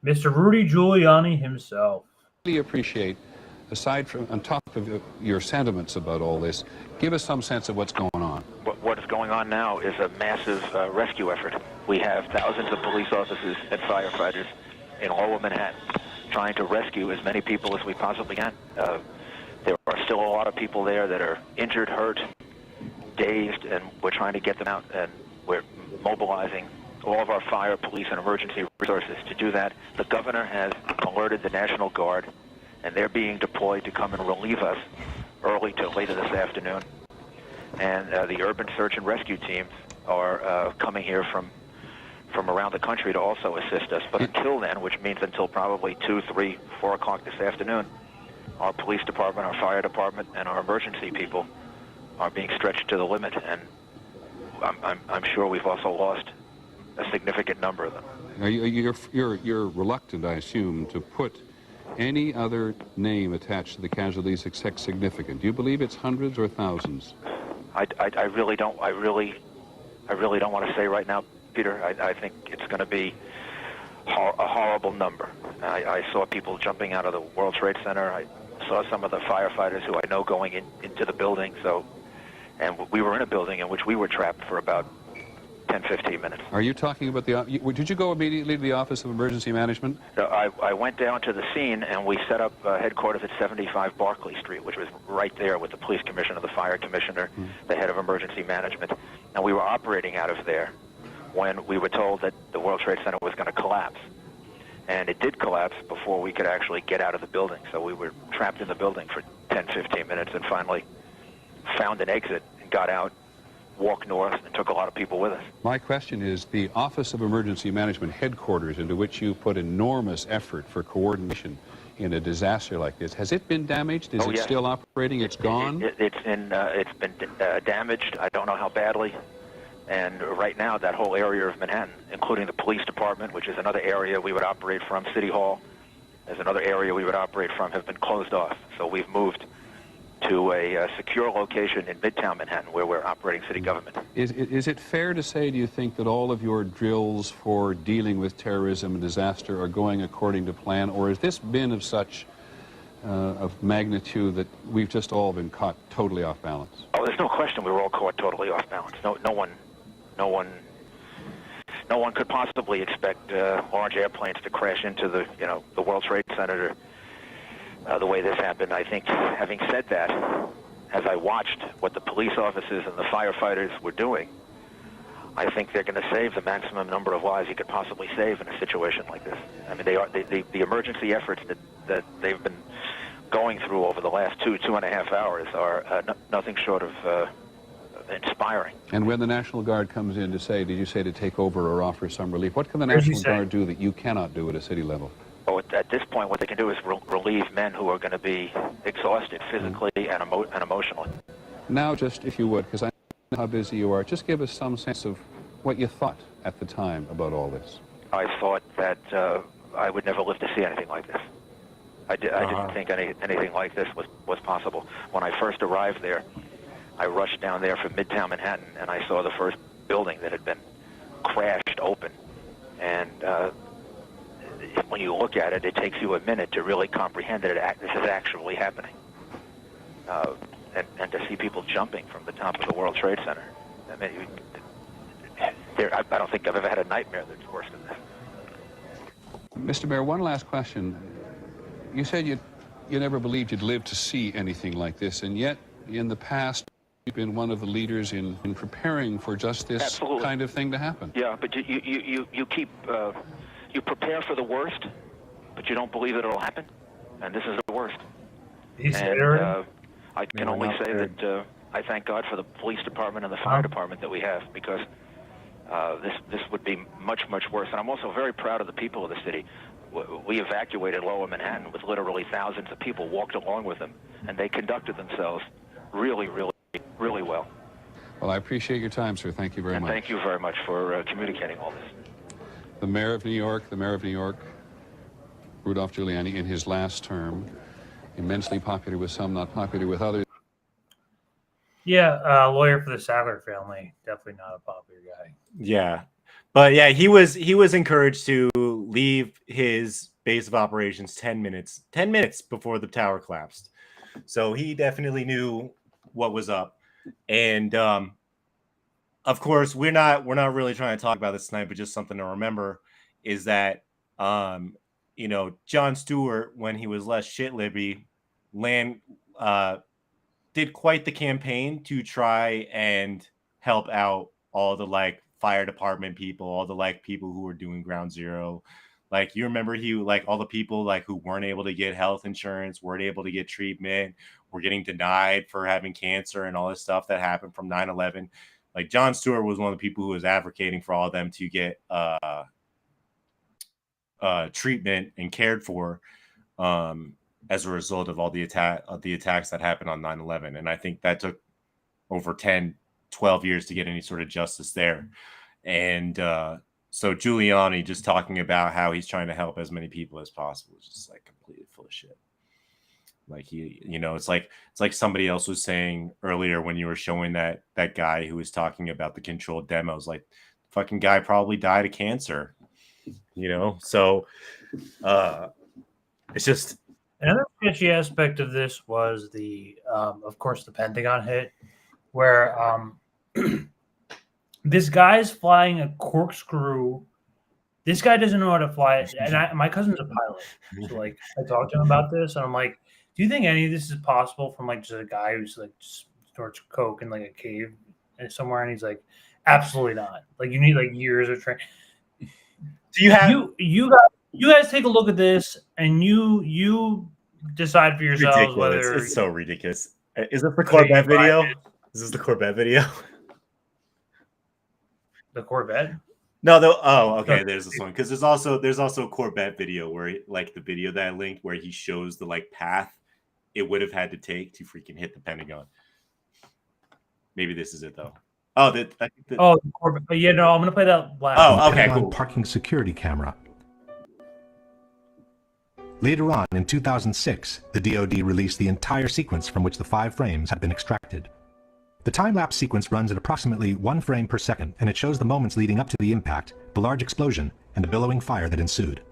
Mr. Rudy Giuliani himself. I really appreciate, aside from, on top of your sentiments about all this, give us some sense of what's going on. What is going on now is a massive rescue effort. We have thousands of police officers and firefighters in all of Manhattan trying to rescue as many people as we possibly can. There are still a lot of people there that are injured, hurt, dazed, and we're trying to get them out, and we're mobilizing all of our fire, police, and emergency resources to do that. The governor has alerted the National Guard, and they're being deployed to come and relieve us early to later this afternoon. And the urban search and rescue teams are coming here from around the country to also assist us. But until then, which means until probably 2, 3, 4 o'clock this afternoon, our police department, our fire department, and our emergency people are being stretched to the limit. And I'm sure we've also lost a significant number of them. You're reluctant, I assume, to put any other name attached to the casualties except significant. Do you believe it's hundreds or thousands? I really don't. I really don't want to say right now, Peter. I think it's going to be a horrible number. I saw people jumping out of the World Trade Center. I saw some of the firefighters who I know going into the building. And we were in a building in which we were trapped for about 10, 15 minutes. Are you talking about did you go immediately to the Office of Emergency Management? I went down to the scene, and we set up headquarters at 75 Barclay Street, which was right there with the police commissioner, the fire commissioner, the head of emergency management. And we were operating out of there when we were told that the World Trade Center was going to collapse. And it did collapse before we could actually get out of the building. So we were trapped in the building for 10, 15 minutes and finally found an exit and got out, walked north, and took a lot of people with us. My question is, the Office of Emergency Management headquarters, into which you put enormous effort for coordination in a disaster like this, has it been damaged? Is it yes. still operating? It's gone? It's been damaged. I don't know how badly. And right now, that whole area of Manhattan, including the police department, which is another area we would operate from, City Hall, is another area we would operate from, have been closed off. So we've moved to a secure location in Midtown Manhattan where we're operating city government. Is it fair to say, do you think, that all of your drills for dealing with terrorism and disaster are going according to plan, or has this been of such of magnitude that we've just all been caught totally off no one could possibly expect large airplanes to crash into the World Trade Center the way this happened. I think, having said that, as I watched what the police officers and the firefighters were doing, I think they're going to save the maximum number of lives you could possibly save in a situation like this. I mean, the emergency efforts that they've been going through over the last 2.5 hours are nothing short of inspiring. And when the National Guard comes in to say, did you say to take over or offer some relief, what can the National Guard do that you cannot do at a city level? Oh, at this point, what they can do is relieve men who are going to be exhausted physically and emotionally. Now, just if you would, because I know how busy you are, just give us some sense of what you thought at the time about all this. I thought that I would never live to see anything like this. I didn't think anything like this was possible. When I first arrived there, I rushed down there from Midtown Manhattan, and I saw the first building that had been crashed open. And when you look at it, it takes you a minute to really comprehend that this is actually happening. And to see people jumping from the top of the World Trade Center. I mean, I don't think I've ever had a nightmare that's worse than this. Mr. Mayor, one last question. You said you never believed you'd live to see anything like this, and yet in the past you've been one of the leaders in preparing for just this kind of thing to happen. Yeah, but you keep you prepare for the worst, but you don't believe that it'll happen, and this is the worst. I can only say that I thank God for the police department and the fire department that we have, because this would be much, much worse. And I'm also very proud of the people of the city. We evacuated Lower Manhattan with literally thousands of people, walked along with them, and they conducted themselves really, really, really well. Well, I appreciate your time, sir. Thank you very much. Thank you very much for communicating all this. The Mayor of New York, Rudolph Giuliani, in his last term, immensely popular with some, not popular with others. Yeah, lawyer for the Sackler family. Definitely not a popular guy. Yeah. But yeah, he was encouraged to leave his base of operations 10 minutes before the tower collapsed. So he definitely knew what was up. And of course, we're not really trying to talk about this tonight, but just something to remember is that Jon Stewart, when he was less shit libby, did quite the campaign to try and help out all the fire department people, all the people who were doing ground zero. You remember all the people who weren't able to get health insurance, weren't able to get treatment, were getting denied for having cancer and all this stuff that happened from 9/11. Jon Stewart was one of the people who was advocating for all of them to get treatment and cared for as a result of all the attacks that happened on 9/11. And I think that took over 10, 12 years to get any sort of justice there. And so Giuliani just talking about how he's trying to help as many people as possible is just completely full of shit. It's like somebody else was saying earlier when you were showing that guy who was talking about the controlled demos, fucking guy probably died of cancer, so it's just. Another sketchy aspect of this was of course, the Pentagon hit, where this guy's flying a corkscrew. This guy doesn't know how to fly it, and my cousin's a pilot, so I talked to him about this, and I'm like, do you think any of this is possible from just a guy who's just snorts coke in a cave somewhere? And he's like, absolutely not. You need years of training. Do you have you guys take a look at this and you decide for yourselves ridiculous. Whether it's so ridiculous. Is this the Corvette video? Is this the Corvette video? The Corvette? No, okay. There's this one because there's also a Corvette video where the video that I linked where he shows the path it would have had to take to freaking hit the Pentagon. Maybe this is it though. The Corvette. Yeah, no, I'm gonna play that last. Oh, okay, cool. Parking security camera. Later on, in 2006, the DoD released the entire sequence from which the 5 frames had been extracted. The time-lapse sequence runs at approximately 1 frame per second, and it shows the moments leading up to the impact, the large explosion, and the billowing fire that ensued.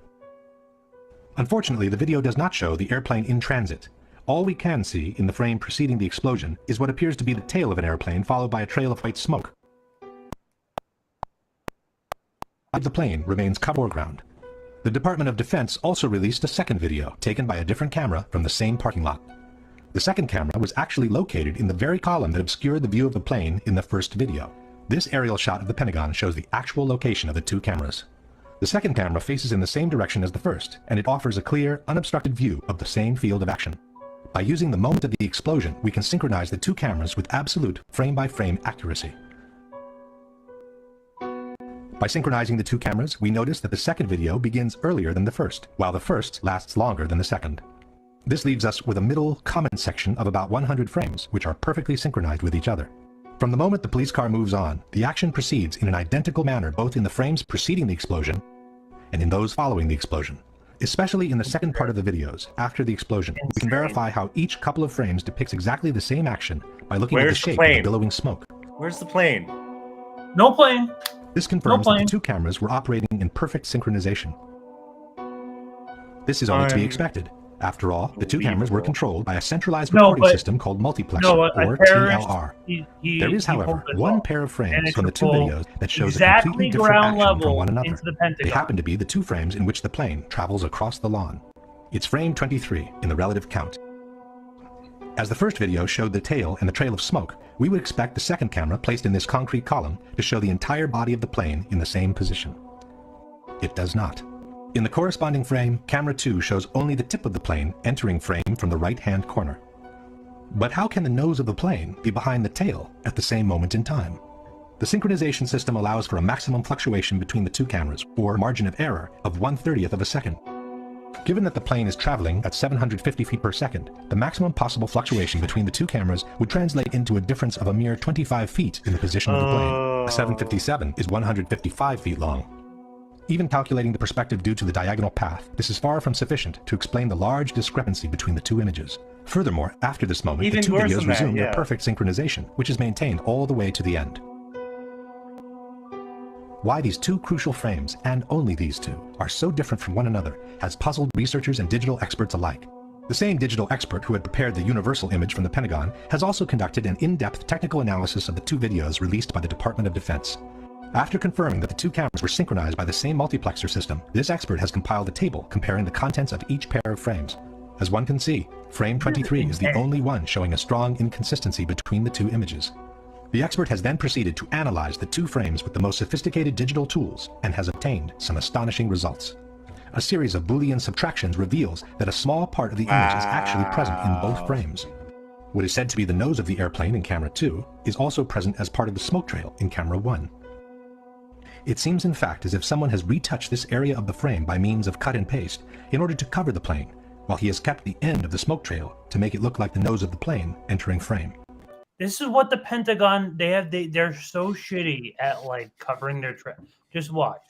Unfortunately, the video does not show the airplane in transit. All we can see in the frame preceding the explosion is what appears to be the tail of an airplane followed by a trail of white smoke. of the plane remains covered foreground. The Department of Defense also released a second video taken by a different camera from the same parking lot. The second camera was actually located in the very column that obscured the view of the plane in the first video. This aerial shot of the Pentagon shows the actual location of the two cameras. The second camera faces in the same direction as the first, and it offers a clear, unobstructed view of the same field of action. By using the moment of the explosion, we can synchronize the two cameras with absolute frame-by-frame accuracy. By synchronizing the two cameras, we notice that the second video begins earlier than the first, while the first lasts longer than the second. This leaves us with a middle comment section of about 100 frames, which are perfectly synchronized with each other. From the moment the police car moves on, the action proceeds in an identical manner both in the frames preceding the explosion and in those following the explosion. Especially in the second part of the videos, after the explosion, we can verify how each couple of frames depicts exactly the same action by looking at the shape of the billowing smoke. Where's the plane? No plane. This confirms that the two cameras were operating in perfect synchronization. This is only to be expected. After all, the two cameras were controlled by a centralized recording system called multiplexer, or TLR. There is, however, one pair of frames from the two videos that shows a completely different action from one another. They happen to be the two frames in which the plane travels across the lawn. It's frame 23 in the relative count. As the first video showed the tail and the trail of smoke, we would expect the second camera placed in this concrete column to show the entire body of the plane in the same position. It does not. In the corresponding frame, camera 2 shows only the tip of the plane entering frame from the right-hand corner. But how can the nose of the plane be behind the tail at the same moment in time? The synchronization system allows for a maximum fluctuation between the two cameras, or margin of error, of 1/30th of a second. Given that the plane is traveling at 750 feet per second, the maximum possible fluctuation between the two cameras would translate into a difference of a mere 25 feet in the position of the plane. A 757 is 155 feet long. Even calculating the perspective due to the diagonal path, this is far from sufficient to explain the large discrepancy between the two images. Furthermore, after this moment, the two videos resume their perfect synchronization, which is maintained all the way to the end. Why these two crucial frames, and only these two, are so different from one another has puzzled researchers and digital experts alike. The same digital expert who had prepared the universal image from the Pentagon has also conducted an in-depth technical analysis of the two videos released by the Department of Defense. After confirming that the two cameras were synchronized by the same multiplexer system, this expert has compiled a table comparing the contents of each pair of frames. As one can see, frame 23 is the only one showing a strong inconsistency between the two images. The expert has then proceeded to analyze the two frames with the most sophisticated digital tools and has obtained some astonishing results. A series of Boolean subtractions reveals that a small part of the image is actually present in both frames. What is said to be the nose of the airplane in camera 2 is also present as part of the smoke trail in camera 1. It seems in fact as if someone has retouched this area of the frame by means of cut and paste in order to cover the plane, while he has kept the end of the smoke trail to make it look like the nose of the plane entering frame. This is what the Pentagon, they're so shitty at like covering their trail. Just watch.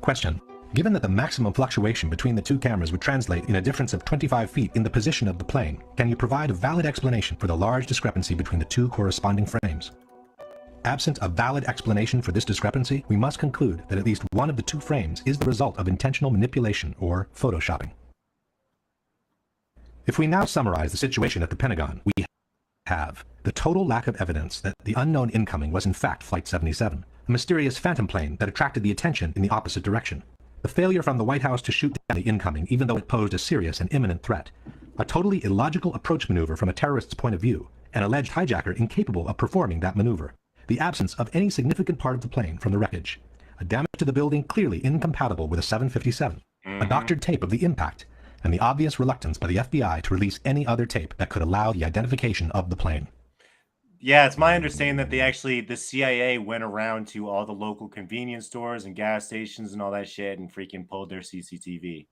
Question. Given that the maximum fluctuation between the two cameras would translate in a difference of 25 feet in the position of the plane, can you provide a valid explanation for the large discrepancy between the two corresponding frames? Absent a valid explanation for this discrepancy, we must conclude that at least one of the two frames is the result of intentional manipulation or photoshopping. If we now summarize the situation at the Pentagon, we have the total lack of evidence that the unknown incoming was in fact Flight 77, a mysterious phantom plane that attracted the attention in the opposite direction, the failure from the White House to shoot down the incoming even though it posed a serious and imminent threat, a totally illogical approach maneuver from a terrorist's point of view, an alleged hijacker incapable of performing that maneuver, the absence of any significant part of the plane from the wreckage, a damage to the building clearly incompatible with a 757, a doctored tape of the impact, and the obvious reluctance by the FBI to release any other tape that could allow the identification of the plane. Yeah, it's my understanding that the CIA went around to all the local convenience stores and gas stations and all that shit and freaking pulled their CCTV.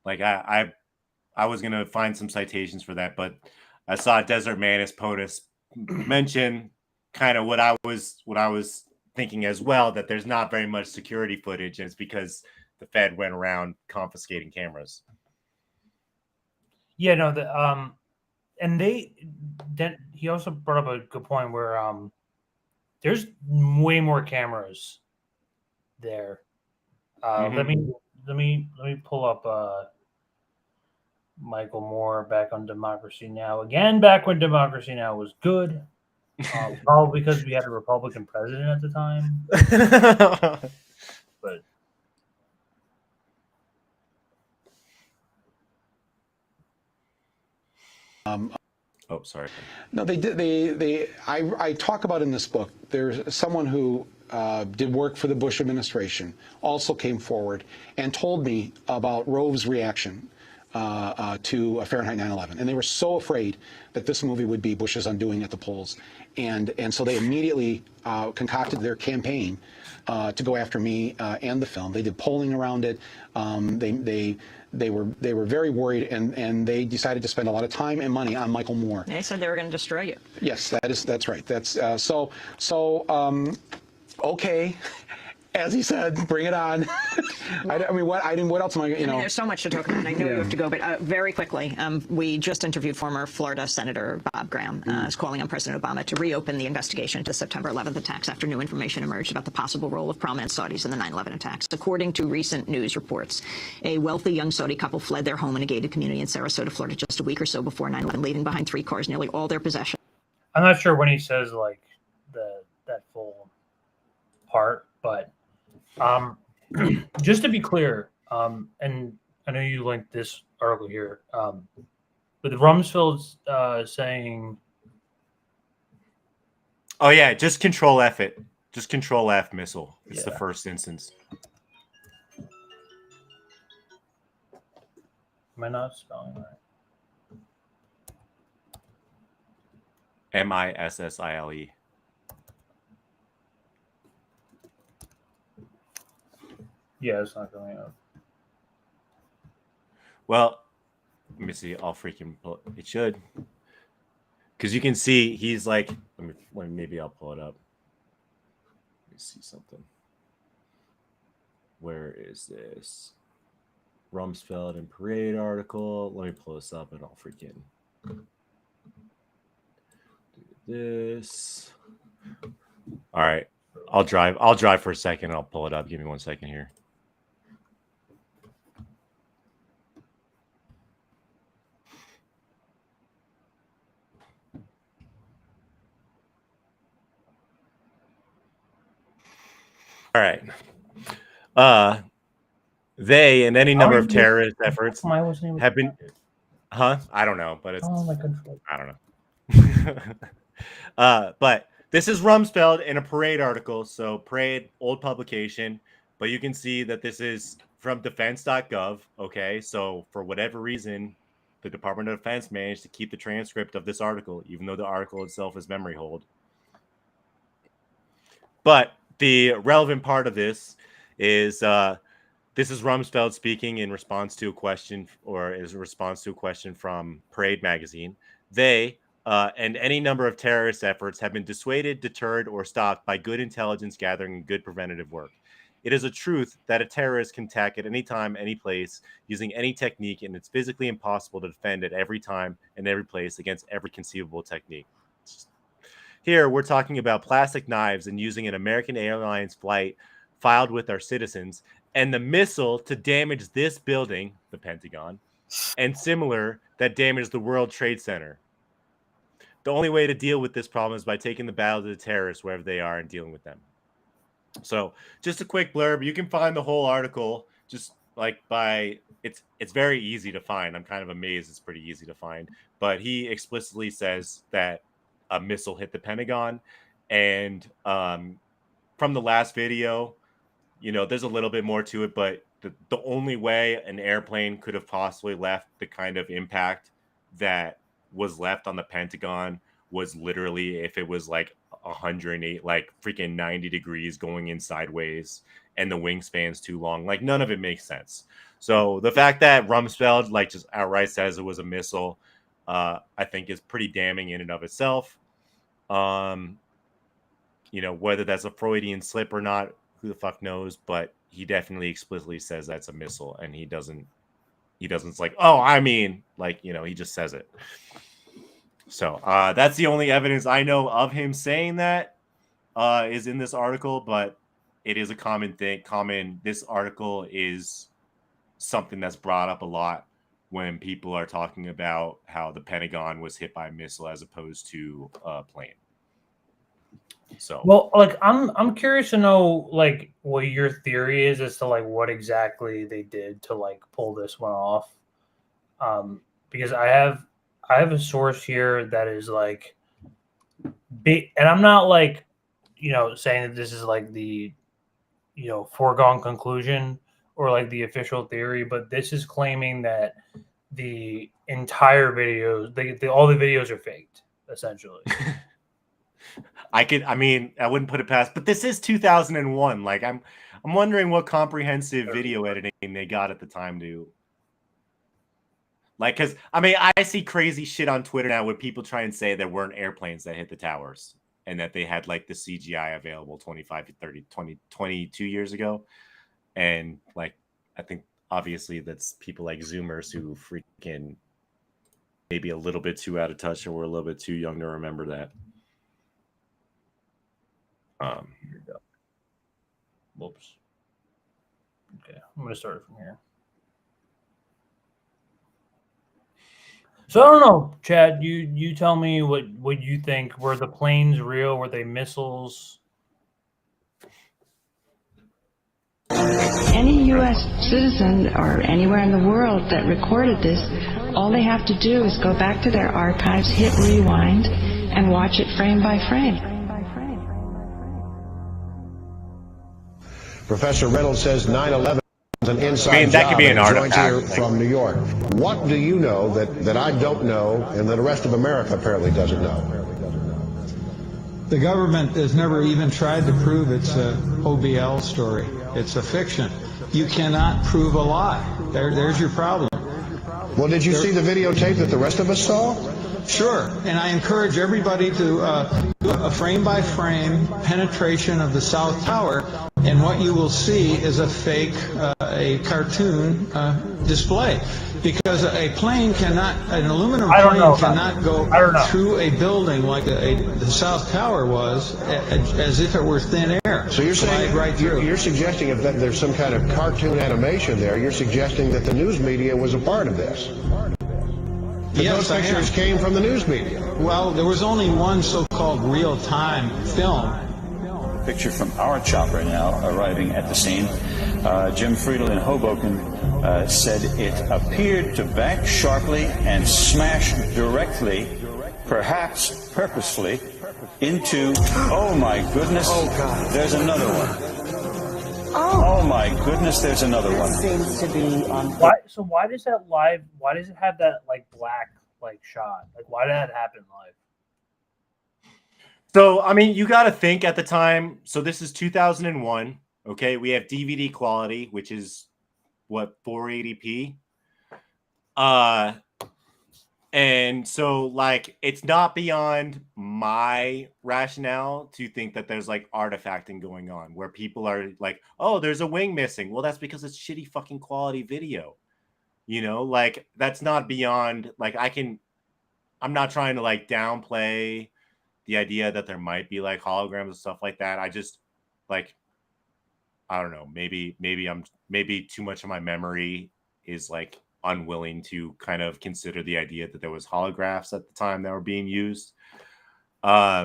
Like I was gonna find some citations for that, but I saw Desert Manus POTUS mention kind of what I was thinking as well, that there's not very much security footage, and it's because the Fed went around confiscating cameras. Yeah, no, and he also brought up a good point where there's way more cameras there. Let me pull up Michael Moore back on Democracy Now! Again, back when Democracy Now! Was good. Probably because we had a Republican president at the time. But oh, sorry. No, they did. I talk about in this book. There's someone who did work for the Bush administration, also came forward and told me about Rove's reaction to Fahrenheit 9/11, and they were so afraid that this movie would be Bush's undoing at the polls, and so they immediately concocted their campaign to go after me and the film. They did polling around it. They were very worried, and they decided to spend a lot of time and money on Michael Moore. They said they were going to destroy you. Yes, that's right. That's okay. As he said, bring it on. What else am I, you know? There's so much to talk about, and I know you have to go, but very quickly, we just interviewed former Florida Senator Bob Graham, is calling on President Obama to reopen the investigation into the September 11th attacks after new information emerged about the possible role of prominent Saudis in the 9/11 attacks. According to recent news reports, a wealthy young Saudi couple fled their home in a gated community in Sarasota, Florida, just a week or so before 9/11, leaving behind 3 cars, nearly all their possessions. I'm not sure when he says like that full part, but just to be clear, and I know you linked this article here, but the Rumsfeld's saying, oh yeah, just control F it, just control F missile. It's the first instance. Am I not spelling right? MISSILE. Yeah, it's not coming up. Well, let me see. I'll freaking pull it. It should, because you can see he's like. Maybe I'll pull it up. Let me see something. Where is this Rumsfeld and Parade article? Let me pull this up, and I'll freaking do this. All right, I'll drive. I'll drive for a second. I'll pull it up. Give me 1 second here. All right. They and any number of terrorist efforts have been, I don't know, but it's, I don't know. But this is Rumsfeld in a Parade article. So Parade, old publication, but you can see that this is from defense.gov. Okay. So for whatever reason, the Department of Defense managed to keep the transcript of this article, even though the article itself is memory hold. But the relevant part of this is this is Rumsfeld speaking in response to a question, or is a response to a question from Parade magazine. They and any number of terrorist efforts have been dissuaded, deterred, or stopped by good intelligence gathering and good preventative work. It is a truth that a terrorist can attack at any time, any place, using any technique, and it's physically impossible to defend at every time and every place against every conceivable technique. Here, we're talking about plastic knives and using an American Airlines flight filed with our citizens and the missile to damage this building, the Pentagon, and similar that damaged the World Trade Center. The only way to deal with this problem is by taking the battle to the terrorists wherever they are and dealing with them. So just a quick blurb. You can find the whole article just like by it's very easy to find. I'm kind of amazed it's pretty easy to find. But he explicitly says that a missile hit the Pentagon, and from the last video, you know, there's a little bit more to it, but the only way an airplane could have possibly left the kind of impact that was left on the Pentagon was literally if it was like 108, like freaking 90 degrees going in sideways and the wingspan's too long. Like none of it makes sense. So the fact that Rumsfeld like just outright says it was a missile, I think is pretty damning in and of itself. You know, whether that's a Freudian slip or not, who the fuck knows, but he definitely explicitly says that's a missile, and he doesn't it's like, oh, I mean, like, you know, he just says it. So that's the only evidence I know of him saying that is in this article, but it is a common thing. This article is something that's brought up a lot when people are talking about how the Pentagon was hit by a missile as opposed to a plane. So well, like I'm curious to know like what your theory is as to like what exactly they did to like pull this one off. Because I have a source here that is like big, and I'm not like saying that this is like the foregone conclusion or like the official theory, but this is claiming that the entire videos, all the videos are faked, essentially. I mean, I wouldn't put it past, but this is 2001. Like, I'm wondering what comprehensive video editing they got at the time to. Like, because I mean, I see crazy shit on Twitter now where people try and say there weren't airplanes that hit the towers and that they had like the CGI available 25 to 30, 20, 22 years ago. And like, I think obviously that's people like Zoomers who freaking maybe a little bit too out of touch or were a little bit too young to remember that. Here we go. Whoops. Okay, I'm gonna start it from here. So I don't know, Chad. You tell me what you think. Were the planes real? Were they missiles? Any U.S. citizen or anywhere in the world that recorded this, all they have to do is go back to their archives, hit rewind, and watch it frame by frame. Professor Reynolds says 9/11 is an inside I mean, that job, could be an and he joins artifact. here from New York. What do you know that I don't know and that the rest of America apparently doesn't know? The government has never even tried to prove it's a OBL story. It's a fiction. You cannot prove a lie. There's your problem. Well, did you see the videotape that the rest of us saw? Sure, and I encourage everybody to do a frame-by-frame penetration of the South Tower, and what you will see is a fake, a cartoon display. Because an aluminum plane cannot go through a building like the South Tower was, as if it were thin air. So you're saying, you're suggesting if that there's some kind of cartoon animation there, you're suggesting that the news media was a part of this? Yes, those pictures came from the news media. Well, there was only one so-called real-time film. A picture from our chopper now arriving at the scene. Jim Friedel in Hoboken said it appeared to bank sharply and smash directly, perhaps purposefully, into, oh my goodness, there's another one. Oh my goodness, there's another one. Seems to be on. Why does that live? Why does it have that like black like shot? Like why did that happen live? So I mean, you got to think at the time. So this is 2001. Okay, we have DVD quality, which is what 480p. And so like it's not beyond my rationale to think that there's like artifacting going on where people are like, oh, there's a wing missing. Well, that's because it's shitty fucking quality video. You know, like that's not beyond like I'm not trying to like downplay the idea that there might be like holograms and stuff like that. I just like I don't know, maybe too much of my memory is like unwilling to kind of consider the idea that there was holographs at the time that were being used. I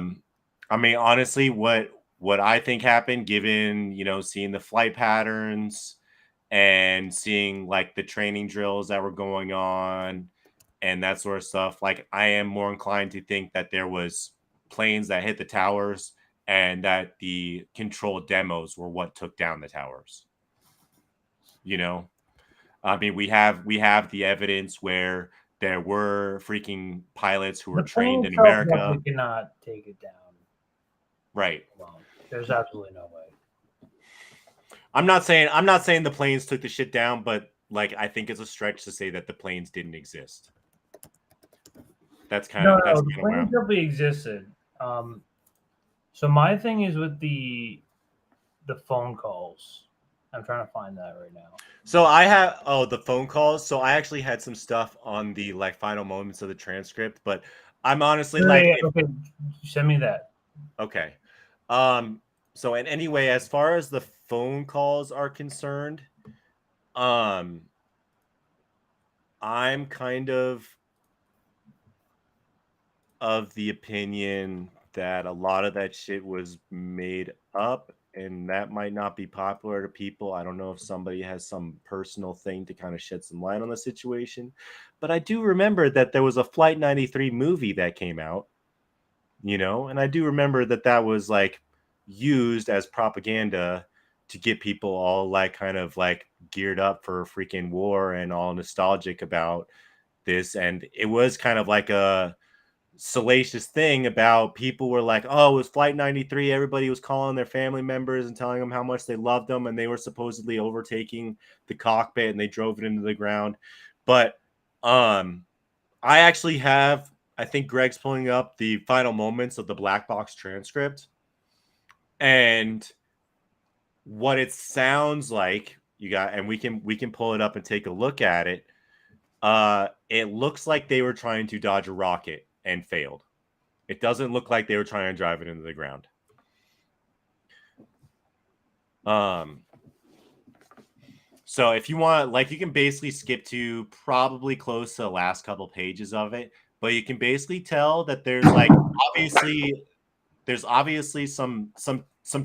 mean, honestly, what I think happened, given, you know, seeing the flight patterns and seeing like the training drills that were going on and that sort of stuff, like I am more inclined to think that there was planes that hit the towers and that the controlled demos were what took down the towers. You know? I mean, we have the evidence where there were freaking pilots who were trained in America. We cannot take it down. Right. There's absolutely no way. I'm not saying the planes took the shit down, but like I think it's a stretch to say that the planes didn't exist. That's kind of the planes definitely existed. So my thing is with the phone calls. I'm trying to find that right now. So I have the phone calls. So I actually had some stuff on the like final moments of the transcript, but I'm honestly okay, send me that. Okay. So and anyway, as far as the phone calls are concerned, I'm kind of the opinion that a lot of that shit was made up, and that might not be popular to people. I don't know if somebody has some personal thing to kind of shed some light on the situation, but I do remember that there was a Flight 93 movie that came out, you know, and I do remember that that was like used as propaganda to get people all like kind of like geared up for freaking war and all nostalgic about this. And it was kind of like a salacious thing about people were like, oh, it was Flight 93. Everybody was calling their family members and telling them how much they loved them, and they were supposedly overtaking the cockpit and they drove it into the ground. But I actually have, I think Greg's pulling up the final moments of the black box transcript, and what it sounds like, you got, and we can pull it up and take a look at it. It looks like they were trying to dodge a rocket and failed. It doesn't look like they were trying to drive it into the ground. So if you want, like, you can basically skip to probably close to the last couple pages of it, but you can basically tell that there's like obviously some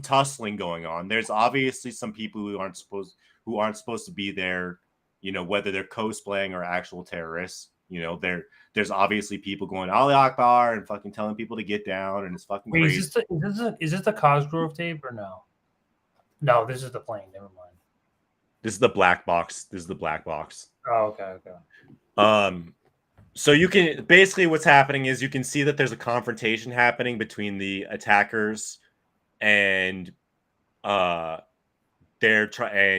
tussling going on. There's obviously some people who aren't supposed to be there, you know, whether they're cosplaying or actual terrorists. You know, there's obviously people going Ali Akbar and fucking telling people to get down, and it's fucking crazy. Is this the Cosgrove tape or no? No, this is the plane. Never mind. This is the black box. Oh, okay. So you can basically, what's happening is you can see that there's a confrontation happening between the attackers and and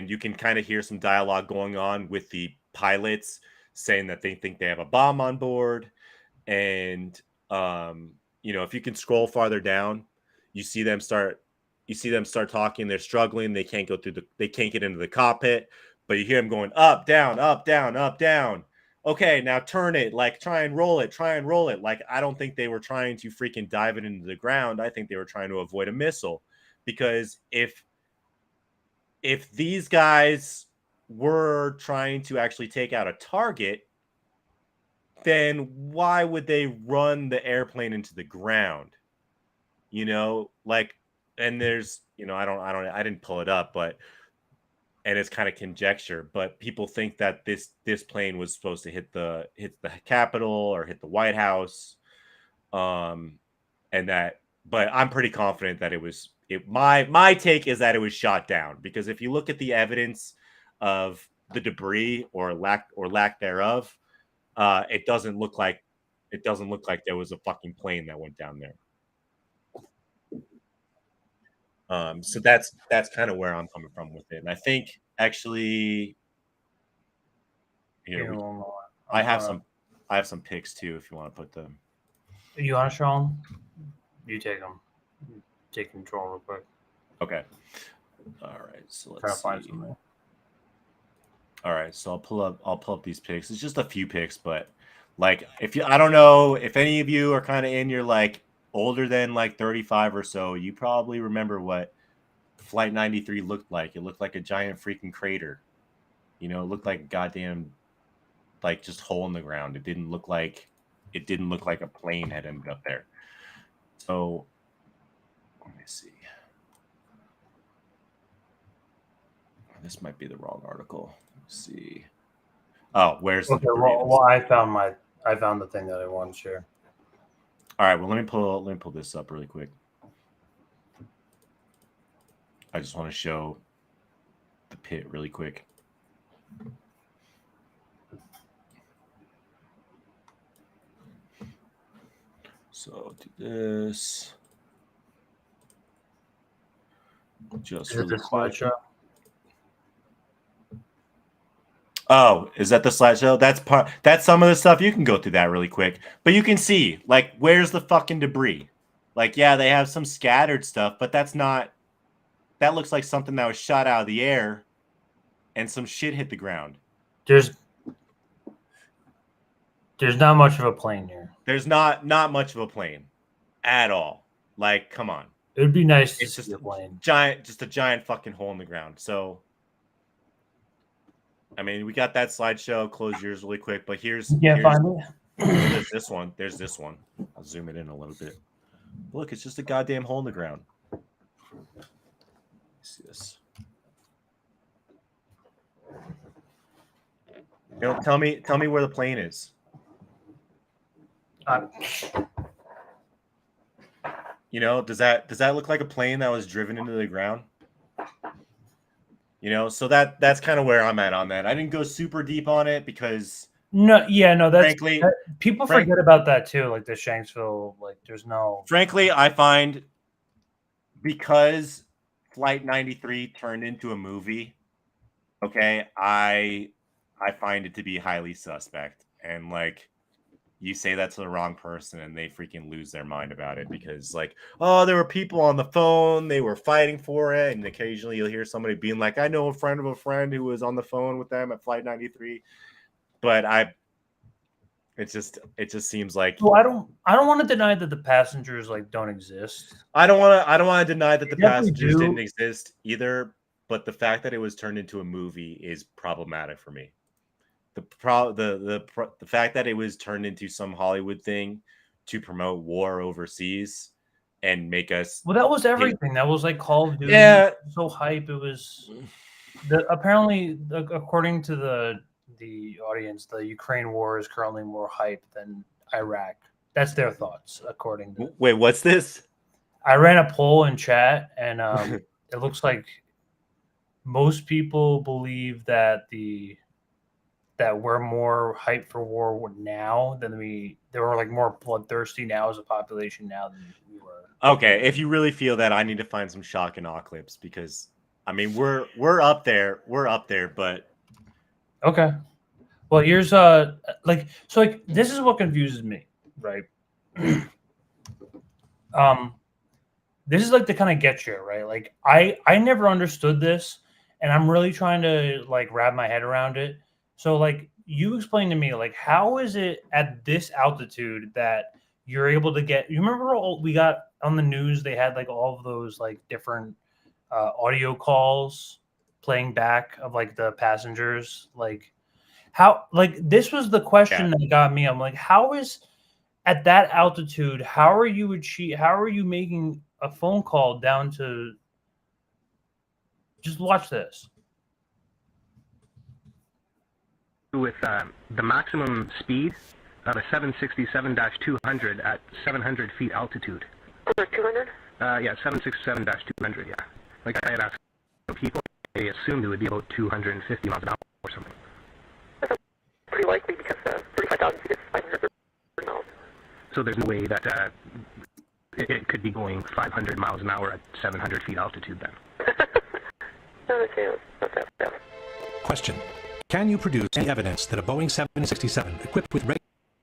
you can kind of hear some dialogue going on with the pilots saying that they think they have a bomb on board. And you know, if you can scroll farther down, you see them start talking. They're struggling. They can't get into the cockpit, but you hear them going up, down, up, down, up, down. Okay, now turn it, like try and roll it. Like, I don't think they were trying to freaking dive it into the ground. I think they were trying to avoid a missile, because if these guys were trying to actually take out a target, then why would they run the airplane into the ground? You know, like, and there's, you know, I didn't pull it up, but, and it's kind of conjecture, but people think that this plane was supposed to hit the Capitol or hit the White House, and that, but I'm pretty confident that my take is that it was shot down, because if you look at the evidence of the debris or lack thereof, it doesn't look like there was a fucking plane that went down there. So that's kind of where I'm coming from with it. And I think actually, you know, I have some picks too, if you want to put them. You want to show them? You take them. Take control real quick. Okay. All right. So let's try to find something. All right. So I'll pull up these picks. It's just a few picks, but like, I don't know if any of you are kind of in your like older than like 35 or so, you probably remember what Flight 93 looked like. It looked like a giant freaking crater. You know, it looked like a goddamn, like, just hole in the ground. It didn't look like a plane had ended up there. So let me see. This might be the wrong article. Let's see. Oh, where's okay, well, I found the thing that I want to share. All right, well, let me pull this up really quick. I just want to show the pit really quick. So do this. Just is it the slideshow? Oh, is that the slideshow? That's some of the stuff. You can go through that really quick, but you can see, like, where's the fucking debris? Like, yeah, they have some scattered stuff, but that looks like something that was shot out of the air and some shit hit the ground. There's not much of a plane here. There's not much of a plane at all. Like, come on. It would be nice to see just a plane. Just a giant fucking hole in the ground. So, I mean, we got that slideshow. Close yours really quick, but here's find it. There's this one. I'll zoom it in a little bit. Look, it's just a goddamn hole in the ground. Let's see this. You know, tell me where the plane is. You know, does that look like a plane that was driven into the ground? You know, so that's kind of where I'm at on that. I didn't go super deep on it because that's frankly, people forget about that too. Like the Shanksville, like there's no. Frankly, I find because Flight 93 turned into a movie, okay, I find it to be highly suspect. And like, you say that to the wrong person and they freaking lose their mind about it because like, oh, there were people on the phone, they were fighting for it. And occasionally you'll hear somebody being like, I know a friend of a friend who was on the phone with them at Flight 93. But it just seems like, well, I don't want to deny that the passengers like don't exist. I don't want to deny that the passengers didn't exist either. But the fact that it was turned into a movie is problematic for me. The fact that it was turned into some Hollywood thing to promote war overseas and make us. Well, that was everything. That was like Call of Duty. Yeah, so hype. It was apparently, according to the audience, the Ukraine war is currently more hype than Iraq. That's their thoughts, according to. Wait, what's this? I ran a poll in chat, and it looks like most people believe that we're more hyped for war now than they were like more bloodthirsty now as a population now than we were. Okay, if you really feel that, I need to find some shock and awe clips because I mean we're up there, but okay. Well, here's this is what confuses me, right? This is like to kind of get you, right? Like I never understood this, and I'm really trying to like wrap my head around it. So, like, you explain to me, like, how is it at this altitude that you're able to get? You remember we got on the news? They had like all of those like different audio calls playing back of like the passengers. Like, how? Like, this was the question that got me. I'm like, how is at that altitude? How are you making a phone call down to? Just watch this. With the maximum speed of a 767-200 at 700 feet altitude. 200? Yeah, 767-200, yeah. Like I had asked people, they assumed it would be about 250 miles an hour or something. That's pretty likely because 35,000 feet is 500 miles. So there's no way that it could be going 500 miles an hour at 700 feet altitude then. No, it's not that fast. Question. Can you produce any evidence that a Boeing 767 equipped with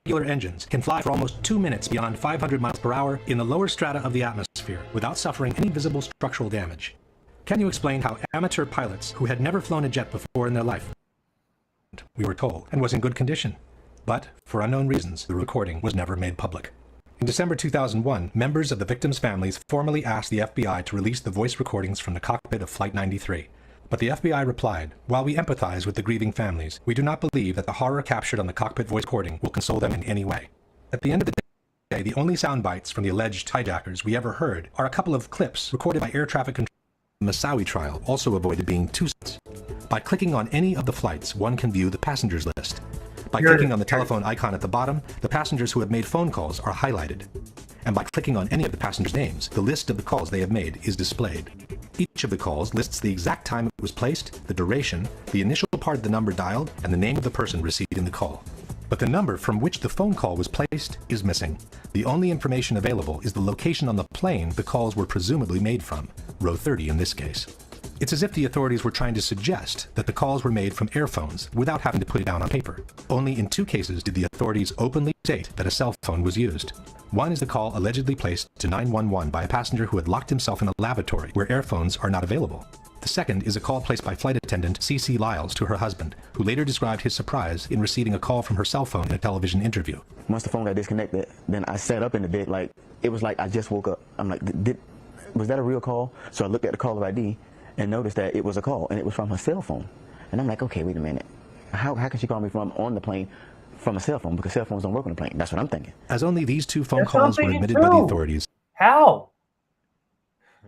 regular engines can fly for almost 2 minutes beyond 500 miles per hour in the lower strata of the atmosphere without suffering any visible structural damage? Can you explain how amateur pilots who had never flown a jet before in their life, we were told, and was in good condition, but for unknown reasons, the recording was never made public? In December 2001, members of the victims' families formally asked the FBI to release the voice recordings from the cockpit of Flight 93. But the FBI replied, while we empathize with the grieving families, we do not believe that the horror captured on the cockpit voice recording will console them in any way. At the end of the day, the only sound bites from the alleged hijackers we ever heard are a couple of clips recorded by air traffic control. The Moussaoui trial also avoided being too. By clicking on any of the flights, one can view the passengers list. By clicking on the telephone icon at the bottom, the passengers who have made phone calls are highlighted. And by clicking on any of the passengers' names, the list of the calls they have made is displayed. Each of the calls lists the exact time it was placed, the duration, the initial part of the number dialed, and the name of the person receiving the call. But the number from which the phone call was placed is missing. The only information available is the location on the plane the calls were presumably made from, row 30 in this case. It's as if the authorities were trying to suggest that the calls were made from airphones without having to put it down on paper. Only in 2 cases did the authorities openly state that a cell phone was used. One is the call allegedly placed to 911 by a passenger who had locked himself in a lavatory where airphones are not available. The second is a call placed by flight attendant C.C. Lyles to her husband, who later described his surprise in receiving a call from her cell phone in a television interview. Once the phone got disconnected, then I sat up in the bed like, it was like I just woke up. I'm like, was that a real call? So I looked at the caller ID and noticed that it was a call, and it was from her cell phone. And I'm like, okay, wait a minute. How can she call me from on the plane from a cell phone? Because cell phones don't work on the plane. That's what I'm thinking. As only these 2 phone calls were admitted by the authorities, How?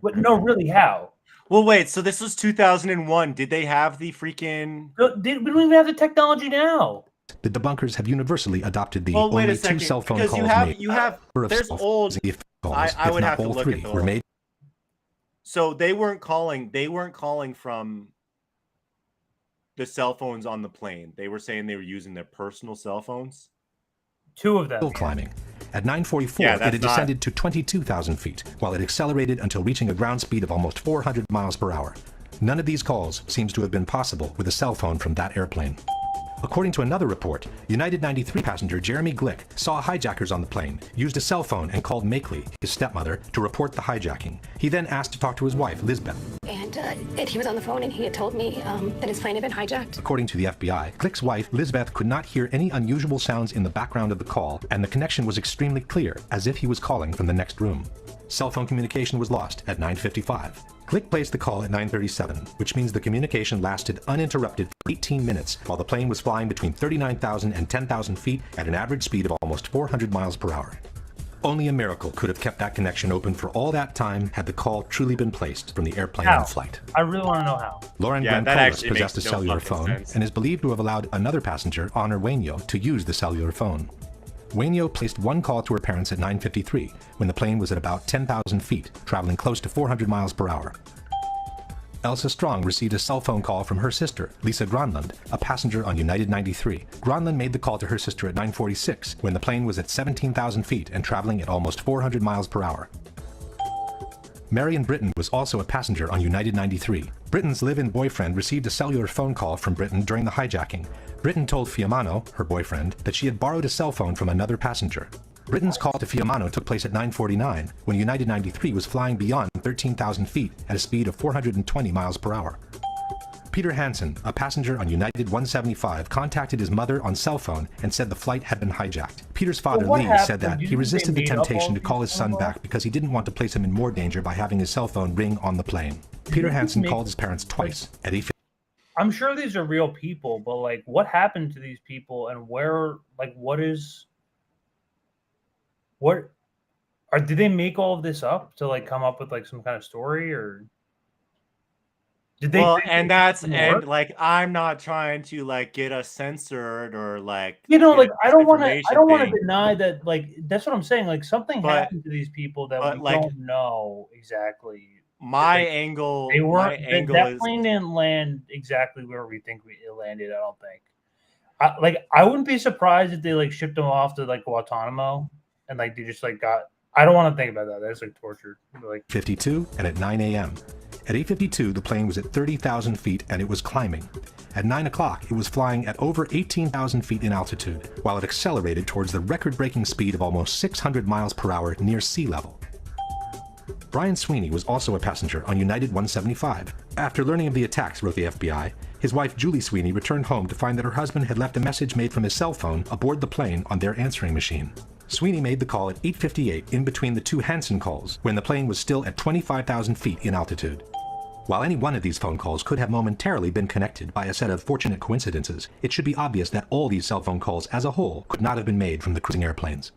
But no, really, how? Well, wait. So this was 2001. Did they have the freaking? We don't even have the technology now. The debunkers have universally adopted the Well, wait only a second, 2 cell phone because calls you made. have there's old. I if would not have to all look 3 at the were made. So they weren't calling from the cell phones on the plane. They were saying they were using their personal cell phones. 2 of them. Hill climbing. At 9:44, Yeah, it had descended to 22,000 feet, while it accelerated until reaching a ground speed of almost 400 miles per hour. None of these calls seems to have been possible with a cell phone from that airplane. According to another report, United 93 passenger Jeremy Glick saw hijackers on the plane, used a cell phone, and called Makeley, his stepmother, to report the hijacking. He then asked to talk to his wife, Lisbeth. And he was on the phone and he had told me that his plane had been hijacked. According to the FBI, Glick's wife, Lisbeth, could not hear any unusual sounds in the background of the call, and the connection was extremely clear, as if he was calling from the next room. Cell phone communication was lost at 9:55. Glick placed the call at 9:37, which means the communication lasted uninterrupted for 18 minutes while the plane was flying between 39,000 and 10,000 feet at an average speed of almost 400 miles per hour. Only a miracle could have kept that connection open for all that time had the call truly been placed from the airplane in flight. I really want to know how. Lauren Grancolas possessed a cellular phone and is believed to have allowed another passenger, Honor Wainio, to use the cellular phone. Wainio placed one call to her parents at 9:53, when the plane was at about 10,000 feet, traveling close to 400 miles per hour. Elsa Strong received a cell phone call from her sister, Lisa Gronlund, a passenger on United 93. Gronlund made the call to her sister at 9:46, when the plane was at 17,000 feet and traveling at almost 400 miles per hour. Marion Britton was also a passenger on United 93. Britton's live-in boyfriend received a cellular phone call from Britton during the hijacking. Britton told Fiumano, her boyfriend, that she had borrowed a cell phone from another passenger. Britton's call to Fiumano took place at 9:49, when United 93 was flying beyond 13,000 feet at a speed of 420 miles per hour. Peter Hansen, a passenger on United 175, contacted his mother on cell phone and said the flight had been hijacked. Peter's father, Lee, said that he resisted the temptation to call his son back because he didn't want to place him in more danger by having his cell phone ring on the plane. Peter Hansen called his parents twice at 8:50. I'm sure these are real people, but like, what happened to these people, and where? Like, did they make all of this up to like come up with like some kind of story, or did they? Well, and like, I'm not trying to like get us censored or like, like I don't want to thing. deny that. Like, that's what I'm saying. Like, something happened to these people that we like, don't know exactly. My Like, angle, they weren't. my angle that is plane didn't land exactly where we think it landed. I don't think. I wouldn't be surprised if they like shipped them off to like Guantanamo and like they just like got. I don't want to think about that. That's like torture. Like 52 and at 9 a.m. At 8:52, the plane was at 30,000 feet and it was climbing. At 9 o'clock, it was flying at over 18,000 feet in altitude, while it accelerated towards the record-breaking speed of almost 600 miles per hour near sea level. Brian Sweeney was also a passenger on United 175. After learning of the attacks, wrote the FBI, his wife Julie Sweeney returned home to find that her husband had left a message made from his cell phone aboard the plane on their answering machine. Sweeney made the call at 8:58 in between the 2 Hansen calls, when the plane was still at 25,000 feet in altitude. While any one of these phone calls could have momentarily been connected by a set of fortunate coincidences, it should be obvious that all these cell phone calls as a whole could not have been made from the cruising airplanes.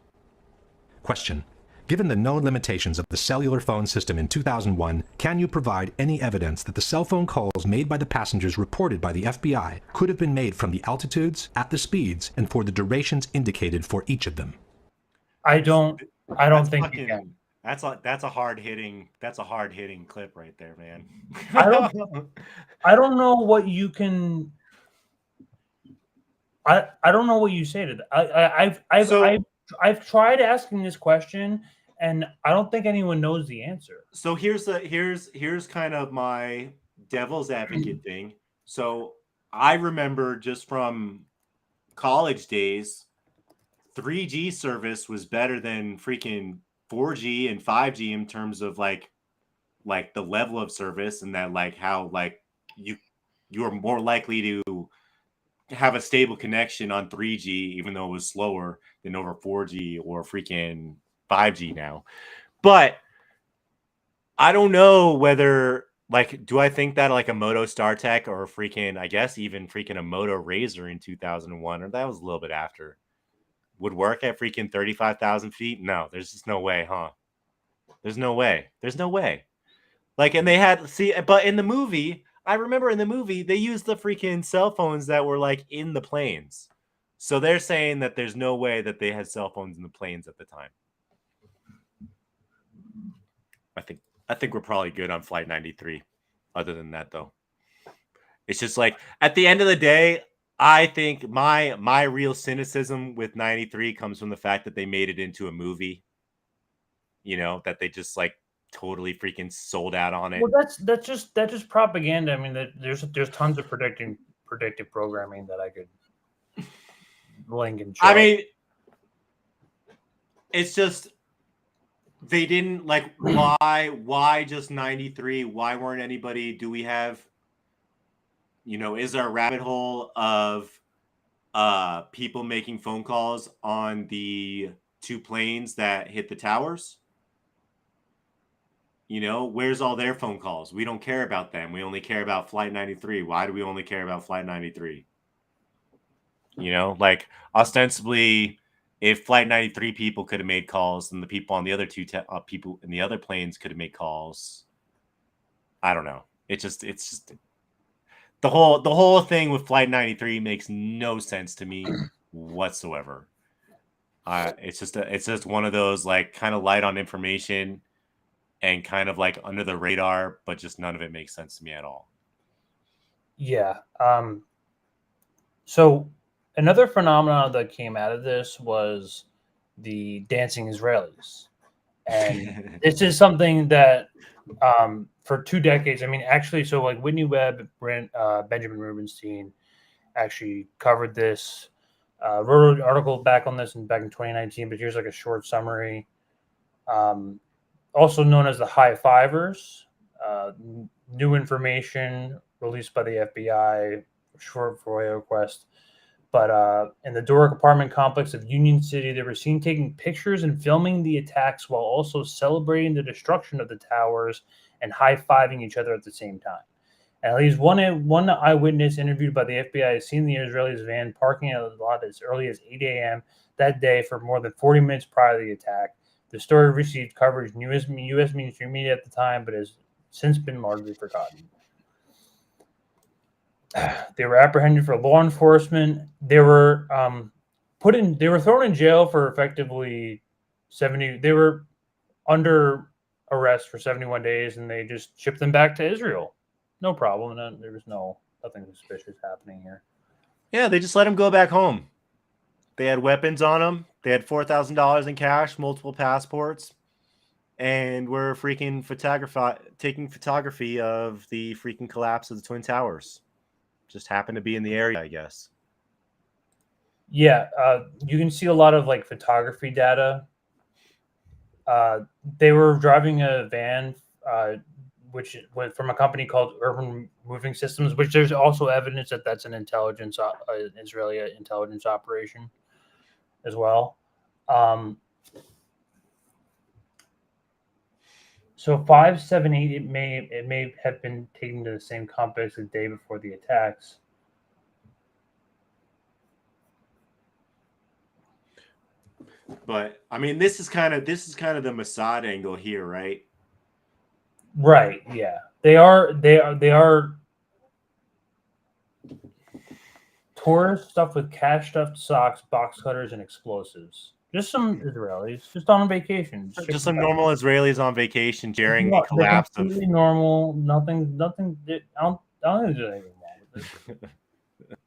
Question. Given the known limitations of the cellular phone system in 2001, can you provide any evidence that the cell phone calls made by the passengers reported by the FBI could have been made from the altitudes, at the speeds, and for the durations indicated for each of them? I don't think you can. That's a hard hitting clip right there, man. I don't know what you can. I don't know what you say to that. I've tried asking this question, and I don't think anyone knows the answer. So here's kind of my devil's advocate thing. So I remember just from college days, 3G service was better than freaking 4G and 5G in terms of like the level of service, and that like how like you are more likely to have a stable connection on 3G, even though it was slower than over 4G or freaking 5G now. But I don't know whether, like, do I think that like a Moto StarTech or freaking, I guess even freaking a Moto Razor in 2001, or that was a little bit after, would work at freaking 35,000 feet? No, there's just no way, huh? There's no way. There's no way. Like, and they had but in the movie, I remember in the movie they used the freaking cell phones that were like in the planes. So they're saying that there's no way that they had cell phones in the planes at the time. I think we're probably good on Flight 93. Other than that, though, it's just like at the end of the day, I think my real cynicism with 93 comes from the fact that they made it into a movie. You know, that they just like totally freaking sold out on it. Well, that's just propaganda. I mean, there's tons of predictive programming that I could link and show. I mean, it's just they didn't like why just 93? Why weren't anybody? Do we have, you know, is there a rabbit hole of people making phone calls on the 2 planes that hit the towers? You know, where's all their phone calls? We don't care about them. We only care about Flight 93. Why do we only care about Flight 93? You know, like ostensibly, if Flight 93 people could have made calls, then the people on the other people in the other planes could have made calls. I don't know. It's just the whole thing with Flight 93 makes no sense to me whatsoever. It's just one of those like kind of light on information and kind of like under the radar, but just none of it makes sense to me at all. Yeah. So another phenomenon that came out of this was the dancing Israelis. And this is something that for 2 decades, I mean, actually, so like Whitney Webb, Benjamin Rubenstein actually covered this, wrote an article back on this back in 2019, but here's like a short summary. Also known as the High Fivers, new information released by the FBI, short FOIA request. But in the Doric apartment complex of Union City, they were seen taking pictures and filming the attacks while also celebrating the destruction of the towers and high-fiving each other at the same time. And at least one eyewitness interviewed by the FBI has seen the Israelis' van parking at the lot as early as 8 a.m. that day for more than 40 minutes prior to the attack. The story received coverage in U.S. mainstream media at the time, but has since been largely forgotten. They were apprehended for law enforcement. They were thrown in jail for effectively 70. They were under arrest for 71 days, and they just shipped them back to Israel. No problem. There was nothing suspicious happening here. Yeah, they just let them go back home. They had weapons on them. They had $4,000 in cash, multiple passports, and were freaking taking photography of the freaking collapse of the Twin Towers. Just happened to be in the area, I guess. Yeah, you can see a lot of like photography data. They were driving a van, which went from a company called Urban Moving Systems, which there's also evidence that that's an Israeli intelligence operation as well. So 578, it may have been taken to the same complex the day before the attacks. But I mean, this is kind of the Mossad angle here, right? Right. Yeah, they are tourist stuff with cash stuffed socks, box cutters, and explosims. Just some Israelis, just on vacation. Just some normal Israelis on vacation, sharing the collapse of. Completely normal. Nothing. I don't think there's anything wrong with it.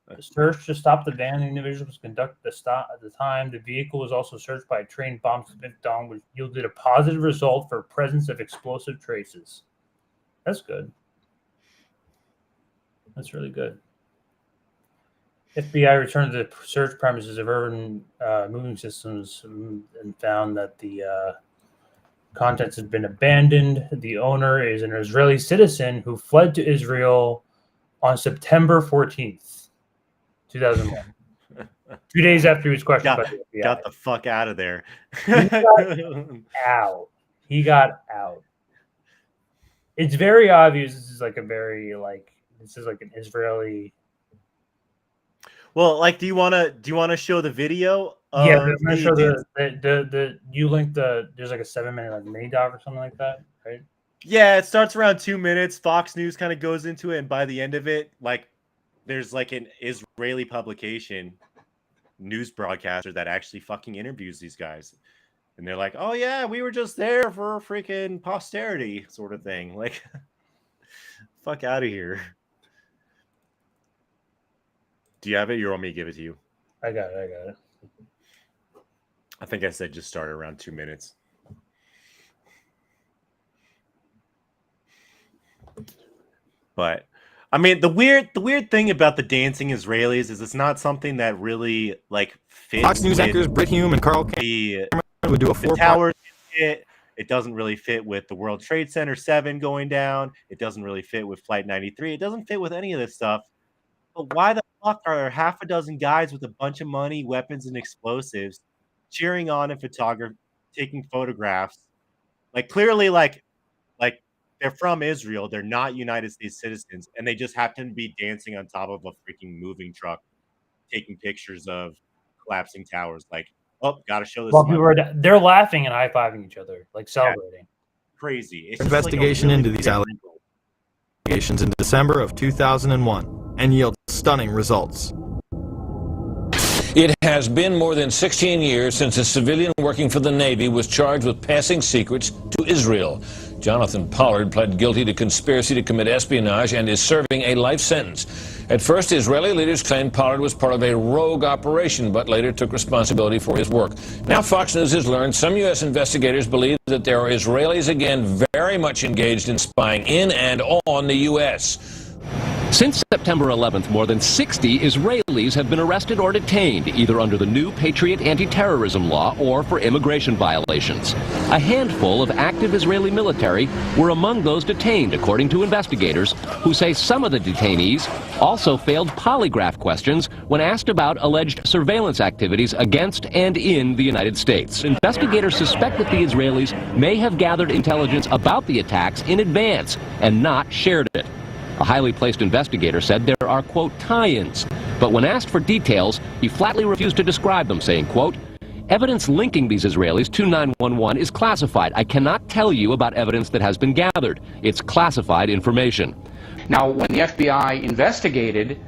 The search to stop the van, the individual was conducted at the time. The vehicle was also searched by a trained bomb sniff dog, which yielded a positive result for presence of explosive traces. That's good. That's really good. FBI returned to the search premises of Urban Moving Systems and found that the contents had been abandoned. The owner is an Israeli citizen who fled to Israel on September 14th, 2001. 2 days after he was questioned by the FBI. Got the fuck out of there. He got out. It's very obvious this is like an Israeli. Well, like, do you wanna show the video? Yeah, I'm gonna show the you linked there's like a 7-minute like mini doc or something like that, right? Yeah, it starts around 2 minutes. Fox News kind of goes into it, and by the end of it, like, there's like an Israeli publication news broadcaster that actually fucking interviews these guys, and they're like, "Oh yeah, we were just there for freaking posterity," sort of thing. Like, fuck out of here. Do you have it? You want me to give it to you? I got it. I think I said just start around 2 minutes. But I mean, the weird thing about the dancing Israelis is it's not something that really like fits. Fox News anchors Brit Hume and Carl Cameron would do a the towers. It doesn't really fit with the World Trade Center 7 going down. It doesn't really fit with Flight 93. It doesn't fit with any of this stuff. But why the fuck are half a dozen guys with a bunch of money, weapons, and explosives cheering on and taking photographs? Like, clearly, like they're from Israel. They're not United States citizens, and they just happen to be dancing on top of a freaking moving truck, taking pictures of collapsing towers. Like, oh, gotta show this. Well, they're laughing and high-fiving each other, like celebrating. Crazy. It's investigation into these allegations in December of 2001 and yields stunning results. It has been more than 16 years since a civilian working for the Navy was charged with passing secrets to Israel. Jonathan Pollard pled guilty to conspiracy to commit espionage and is serving a life sentence. At first, Israeli leaders claimed Pollard was part of a rogue operation, but later took responsibility for his work. Now Fox News has learned some U.S. investigators believe that there are Israelis again very much engaged in spying in and on the U.S. Since September 11th, more than 60 Israelis have been arrested or detained, either under the new Patriot anti-terrorism law or for immigration violations. A handful of active Israeli military were among those detained, according to investigators, who say some of the detainees also failed polygraph questions when asked about alleged surveillance activities against and in the United States. Investigators suspect that the Israelis may have gathered intelligence about the attacks in advance and not shared it. A highly placed investigator said there are, quote, tie-ins, but when asked for details, he flatly refused to describe them, saying, quote, evidence linking these Israelis to 911 is classified. I cannot tell you about evidence that has been gathered. It's classified information. Now, when the FBI investigated,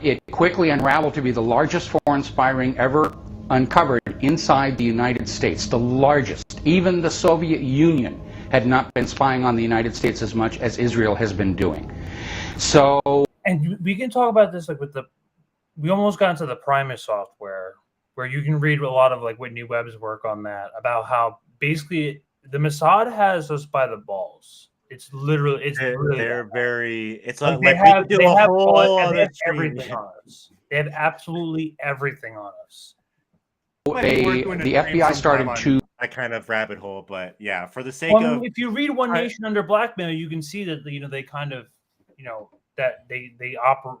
it quickly unraveled to be the largest foreign spy ring ever uncovered inside the United States, the largest. Even the Soviet Union had not been spying on the United States as much as Israel has been doing. So, and we can talk about this like we almost got into the Primus software, where you can read a lot of like Whitney Webb's work on that, about how basically the Mossad has us by the balls. It's literally they're very. It's like they have everything on us. They have absolutely everything on us. the FBI started to that kind of rabbit hole, but yeah, for the sake of, if you read One Nation Under Blackmail, you can see that they kind of that they operate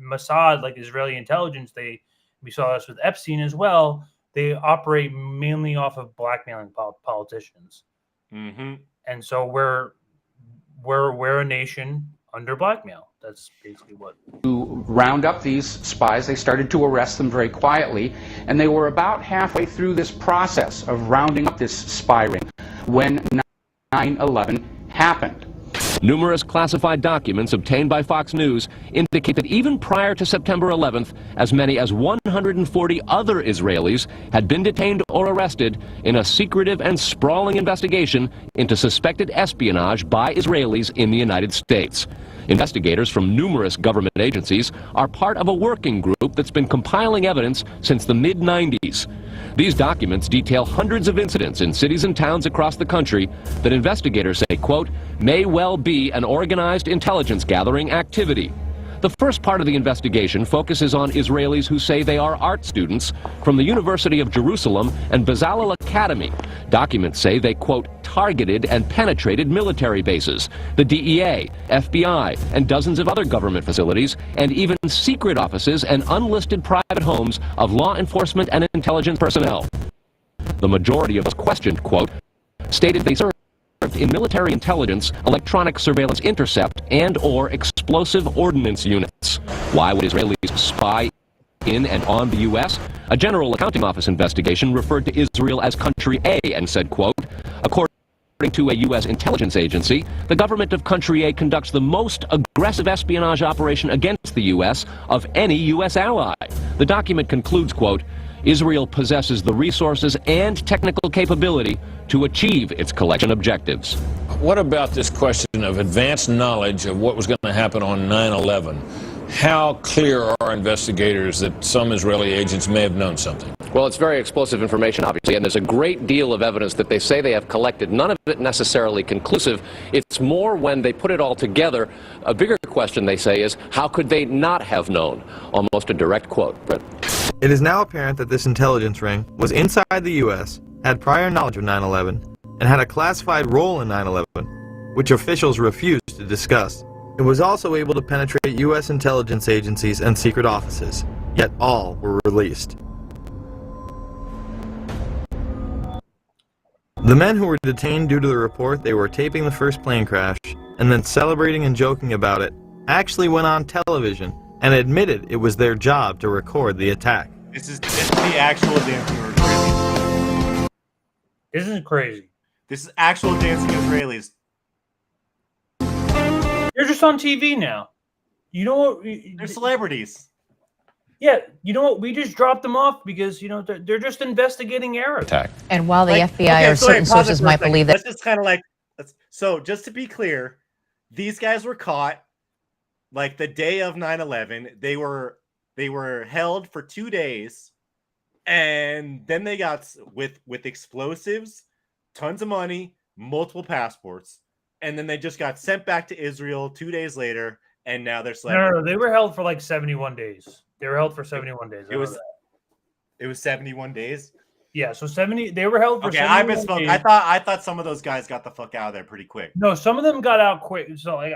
Mossad, like Israeli intelligence. We saw this with Epstein as well. They operate mainly off of blackmailing politicians, and so we're a nation under blackmail. That's basically what. To round up these spies, they started to arrest them very quietly, and they were about halfway through this process of rounding up this spy ring when 9/11 happened. Numerous classified documents obtained by Fox News indicate that even prior to September 11th, as many as 140 other Israelis had been detained or arrested in a secretive and sprawling investigation into suspected espionage by Israelis in the United States. Investigators from numerous government agencies are part of a working group that's been compiling evidence since the mid-90s. These documents detail hundreds of incidents in cities and towns across the country that investigators say, quote, may well be an organized intelligence gathering activity. The first part of the investigation focuses on Israelis who say they are art students from the University of Jerusalem and Bezalel Academy. Documents say they, quote, targeted and penetrated military bases, the DEA, FBI, and dozens of other government facilities, and even secret offices and unlisted private homes of law enforcement and intelligence personnel. The majority of those questioned, quote, stated they served in military intelligence, electronic surveillance intercept, and or explosive ordnance units. Why would Israelis spy in and on the U.S. A General Accounting Office investigation referred to Israel as Country A and said, quote, according to a U.S. intelligence agency, the government of Country A conducts the most aggressive espionage operation against the U.S. of any U.S. ally. The document concludes, quote, Israel possesses the resources and technical capability to achieve its collection objectives. What about this question of advanced knowledge of what was going to happen on 9/11? How clear are investigators that some Israeli agents may have known something? Well, it's very explosive information, obviously, and there's a great deal of evidence that they say they have collected, none of it necessarily conclusive. It's more when they put it all together. A bigger question, they say, is how could they not have known? Almost a direct quote. Brett. It is now apparent that this intelligence ring was inside the U.S., had prior knowledge of 9/11, and had a classified role in 9/11, which officials refused to discuss. It was also able to penetrate U.S. intelligence agencies and secret offices, yet all were released. The men who were detained due to the report they were taping the first plane crash and then celebrating and joking about it actually went on television and admitted it was their job to record the attack. This is the actual dancing Israelis. Isn't crazy? This is actual dancing Israelis. They're just on TV now. You know what? They're celebrities. Yeah, you know what? We just dropped them off because, you know, they're just investigating errors. Attack. And while the FBI or certain sources might believe that... Let's just kind of like... So, just to be clear, these guys were caught like the day of 9/11. They were held for 2 days, and then they got with explosives, tons of money, multiple passports, and then they just got sent back to Israel 2 days later, and now they're No, they were held for like 71 days. They were held for 71 days. It was 71 days. Yeah, so 70. They were held for. Okay, I 71 misspoke. days. I thought some of those guys got the fuck out of there pretty quick. No, some of them got out quick. So like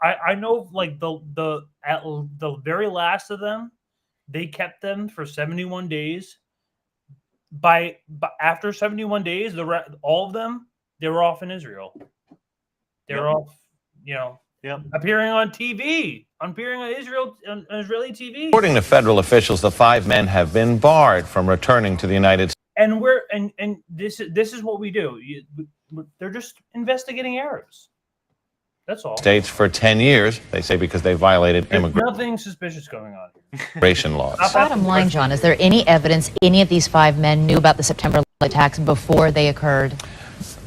I know like the very last of them, they kept them for 71 days. By after 71 days, all of them, they were off in Israel. They were off, you know, appearing on TV, appearing on Israeli TV. According to federal officials, the 5 men have been barred from returning to the United States. And this is what we do. They're just investigating errors. That's all. States for 10 years, they say, because they violated Nothing suspicious going on. immigration laws. Bottom line, John, is there any evidence any of these 5 men knew about the September attacks before they occurred?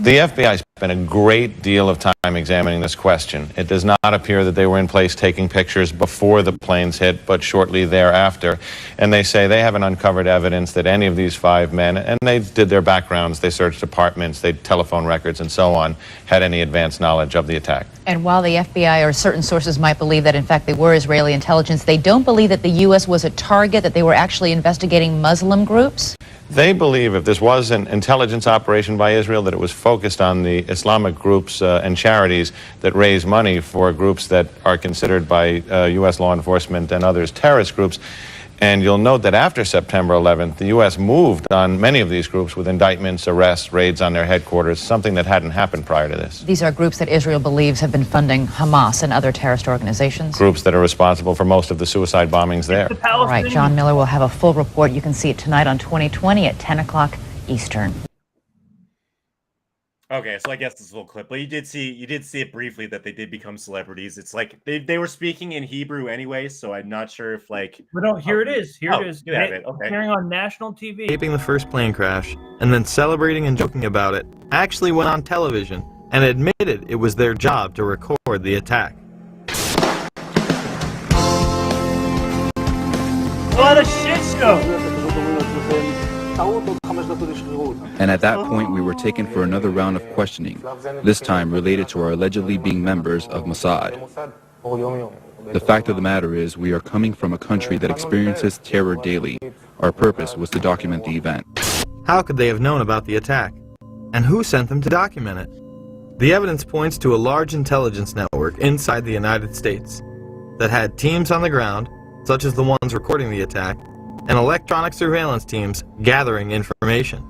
The FBI spent a great deal of time examining this question. It does not appear that they were in place taking pictures before the planes hit, but shortly thereafter. And they say they haven't uncovered evidence that any of these 5 men, and they did their backgrounds, they searched apartments, they telephone records and so on, had any advanced knowledge of the attack. And while the FBI or certain sources might believe that in fact they were Israeli intelligence, they don't believe that the U.S. was a target, that they were actually investigating Muslim groups? They believe if this was an intelligence operation by Israel, that it was focused on the Islamic groups and charities that raise money for groups that are considered by U.S. law enforcement and others terrorist groups. And you'll note that after September 11th, the U.S. moved on many of these groups with indictments, arrests, raids on their headquarters, something that hadn't happened prior to this. These are groups that Israel believes have been funding Hamas and other terrorist organizations. Groups that are responsible for most of the suicide bombings there. All right, John Miller will have a full report. You can see it tonight on 2020 at 10 o'clock Eastern. Okay, so I guess this is a little clip, but you did see it briefly that they did become celebrities. It's like they were speaking in Hebrew anyway, so I'm not sure if like. But no, here it is. Here it is. You have it. Okay. Appearing on national TV. Taping the first plane crash and then celebrating and joking about it actually went on television and admitted it was their job to record the attack. What a shit show! And at that point, we were taken for another round of questioning, this time related to our allegedly being members of Mossad. The fact of the matter is, we are coming from a country that experiences terror daily. Our purpose was to document the event. How could they have known about the attack? And who sent them to document it? The evidence points to a large intelligence network inside the United States that had teams on the ground, such as the ones recording the attack, and electronic surveillance teams gathering information.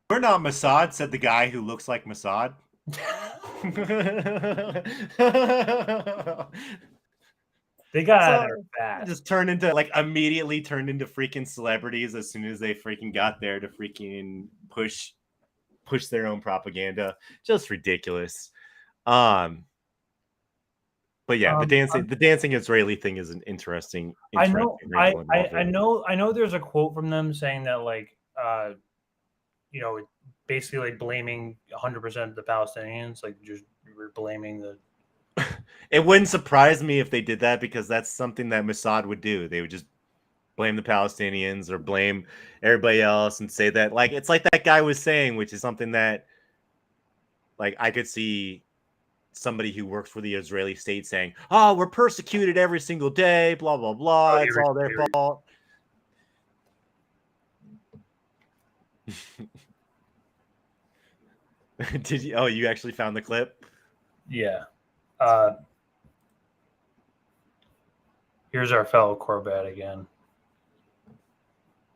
We're not Mossad, said the guy who looks like Mossad. They got out So, of there fast. just immediately turned into freaking celebrities as soon as they freaking got there to freaking push their own propaganda. Just ridiculous. But yeah, the dancing Israeli thing is an interesting I know. wrinkle involved I there. know. I know. There's a quote from them saying that, like, basically like blaming 100% of the Palestinians, like just we're blaming the. It wouldn't surprise me if they did that, because that's something that Mossad would do. They would just blame the Palestinians or blame everybody else and say that, like, it's like that guy was saying, which is something that, like, I could see somebody who works for the Israeli state saying, "Oh, we're persecuted every single day, blah blah blah. It's all their fault." Did you? Oh, you actually found the clip? Yeah. Here's our fellow Corbett again.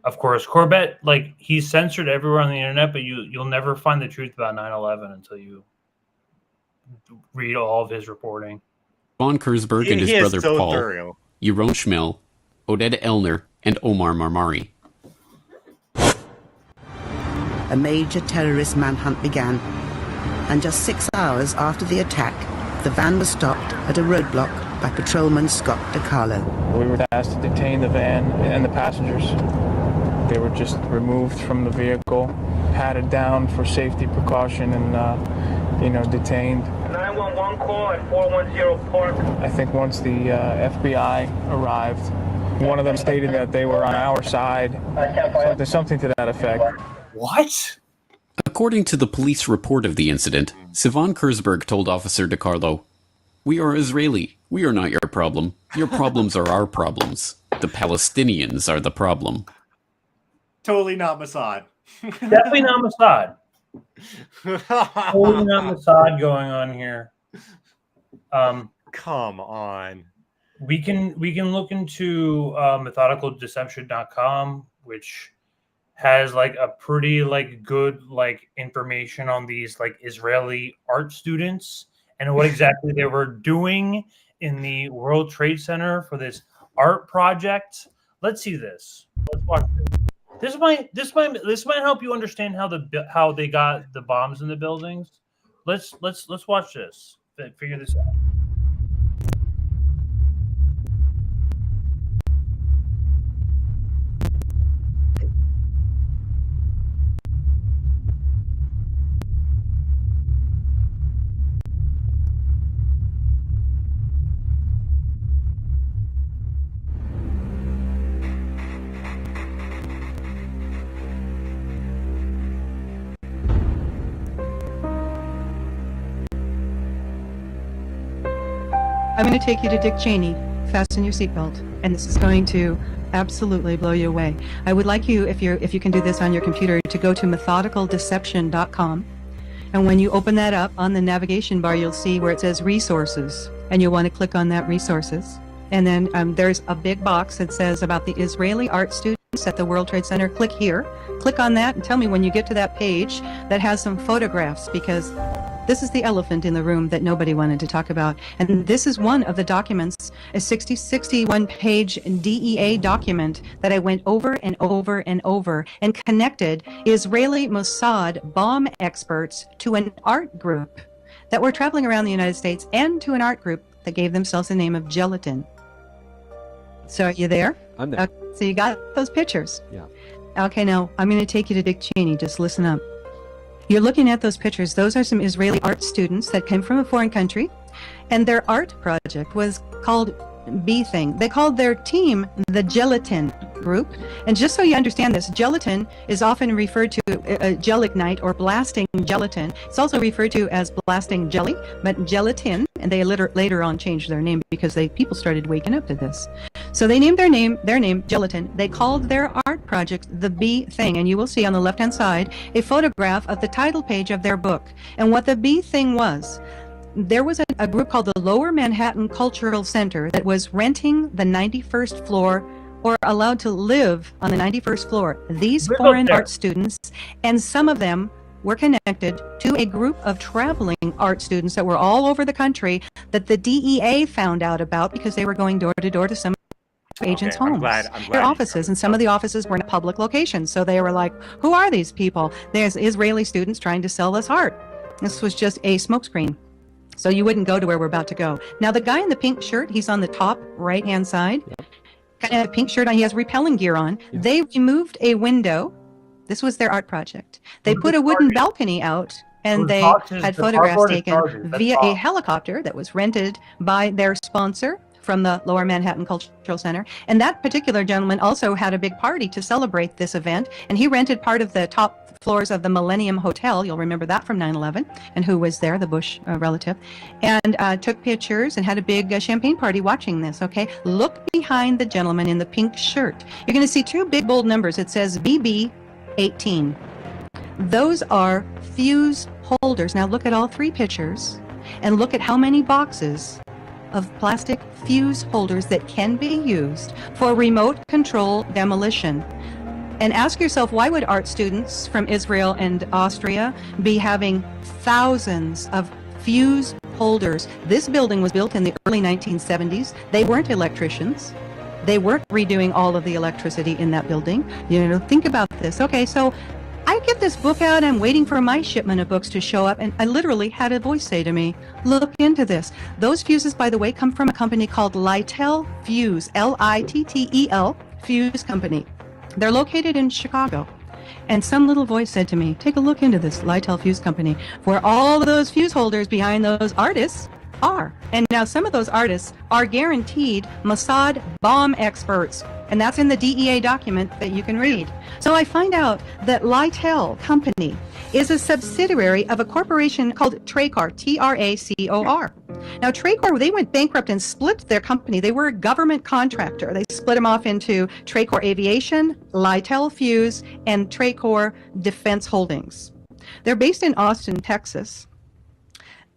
Of course, Corbett, like, he's censored everywhere on the internet, but you'll never find the truth about 9/11 until you read all of his reporting. Von Kersberg and his He is brother so Paul, thorough. Yaron Shmuel, Oded Elner, and Omar Marmari. A major terrorist manhunt began, and just 6 hours after the attack, the van was stopped at a roadblock by patrolman Scott DiCarlo. We were asked to detain the van and the passengers. They were just removed from the vehicle, patted down for safety precaution, and detained. 911 call at 410 Park. I think once the FBI arrived, one of them stated that they were on our side, something to that effect. What? According to the police report of the incident, Sivan Kersberg told Officer DiCarlo, "We are Israeli. We are not your problem. Your problems are our problems. The Palestinians are the problem." Totally not Mossad. Definitely not Mossad. Totally not Mossad going on here. Come on. We can look into methodicaldeception.com, which has like a pretty like good like information on these like Israeli art students and what exactly they were doing in the World Trade Center for this art project. Let's see this. Let's watch this. This might help you understand how they got the bombs in the buildings. Let's watch this. Figure this out. I'm going to take you to Dick Cheney. Fasten your seatbelt, and this is going to absolutely blow you away. I would like you, if you can do this on your computer, to go to methodicaldeception.com, and when you open that up on the navigation bar, you'll see where it says resources, and you'll want to click on that resources. And then there's a big box that says about the Israeli art students at the World Trade Center. Click here, click on that, and tell me when you get to that page that has some photographs, because this is the elephant in the room that nobody wanted to talk about. And this is one of the documents, a 61-page DEA document that I went over and over and over and connected Israeli Mossad bomb experts to an art group that were traveling around the United States and to an art group that gave themselves the name of Gelatin. So are you there? I'm there. So you got those pictures? Yeah. Okay, now I'm going to take you to Dick Cheney. Just listen up. You're looking at those pictures. Those are some Israeli art students that came from a foreign country, and their art project was called B-Thing. They called their team the Gelatin Group. And just so you understand this, gelatin is often referred to gelignite or blasting gelatin. It's also referred to as blasting jelly, but gelatin, and they later on changed their name because people started waking up to this. So they named their name Gelatin. They called their art project the B-Thing, and you will see on the left-hand side a photograph of the title page of their book. And what the B-Thing was, there was a group called the Lower Manhattan Cultural Center that was renting the 91st floor or allowed to live on the 91st floor. These foreign art students, and some of them were connected to a group of traveling art students that were all over the country that the DEA found out about because they were going door to door to some agents' I'm homes, glad their offices, and some of the offices were in public locations. So they were like, who are these people? There's Israeli students trying to sell us art. This was just a smokescreen. So you wouldn't go to where we're about to go. Now, the guy in the pink shirt, he's on the top right-hand side. Kind of a pink shirt on. He has repelling gear on. They removed a window. This was their art project. They put a wooden balcony out, and they had photographs taken via a helicopter that was rented by their sponsor from the Lower Manhattan Cultural Center. And that particular gentleman also had a big party to celebrate this event, and he rented part of the top floors of the Millennium Hotel. You'll remember that from 9/11, and who was there, the Bush relative, and took pictures and had a big champagne party watching this. Okay, look behind the gentleman in the pink shirt. You're going to see two big bold numbers. It says BB18. Those are fuse holders. Now look at all three pictures and look at how many boxes of plastic fuse holders that can be used for remote control demolition. And ask yourself, why would art students from Israel and Austria be having thousands of fuse holders? This building was built in the early 1970s. They weren't electricians. They weren't redoing all of the electricity in that building. You know, think about this. Okay, so I get this book out, I'm waiting for my shipment of books to show up, and I literally had a voice say to me, look into this. Those fuses, by the way, come from a company called Littel Fuse, Littel Fuse Company. They're located in Chicago. And some little voice said to me, take a look into this Littel Fuse Company, where all of those fuse holders behind those artists are. And now some of those artists are guaranteed Mossad bomb experts. And that's in the DEA document that you can read. So I find out that Littel Company is a subsidiary of a corporation called Tracor, T-R-A-C-O-R. Now Tracor, they went bankrupt and split their company. They were a government contractor. They split them off into Tracor Aviation, Littel Fuse, and Tracor Defense Holdings. They're based in Austin, Texas.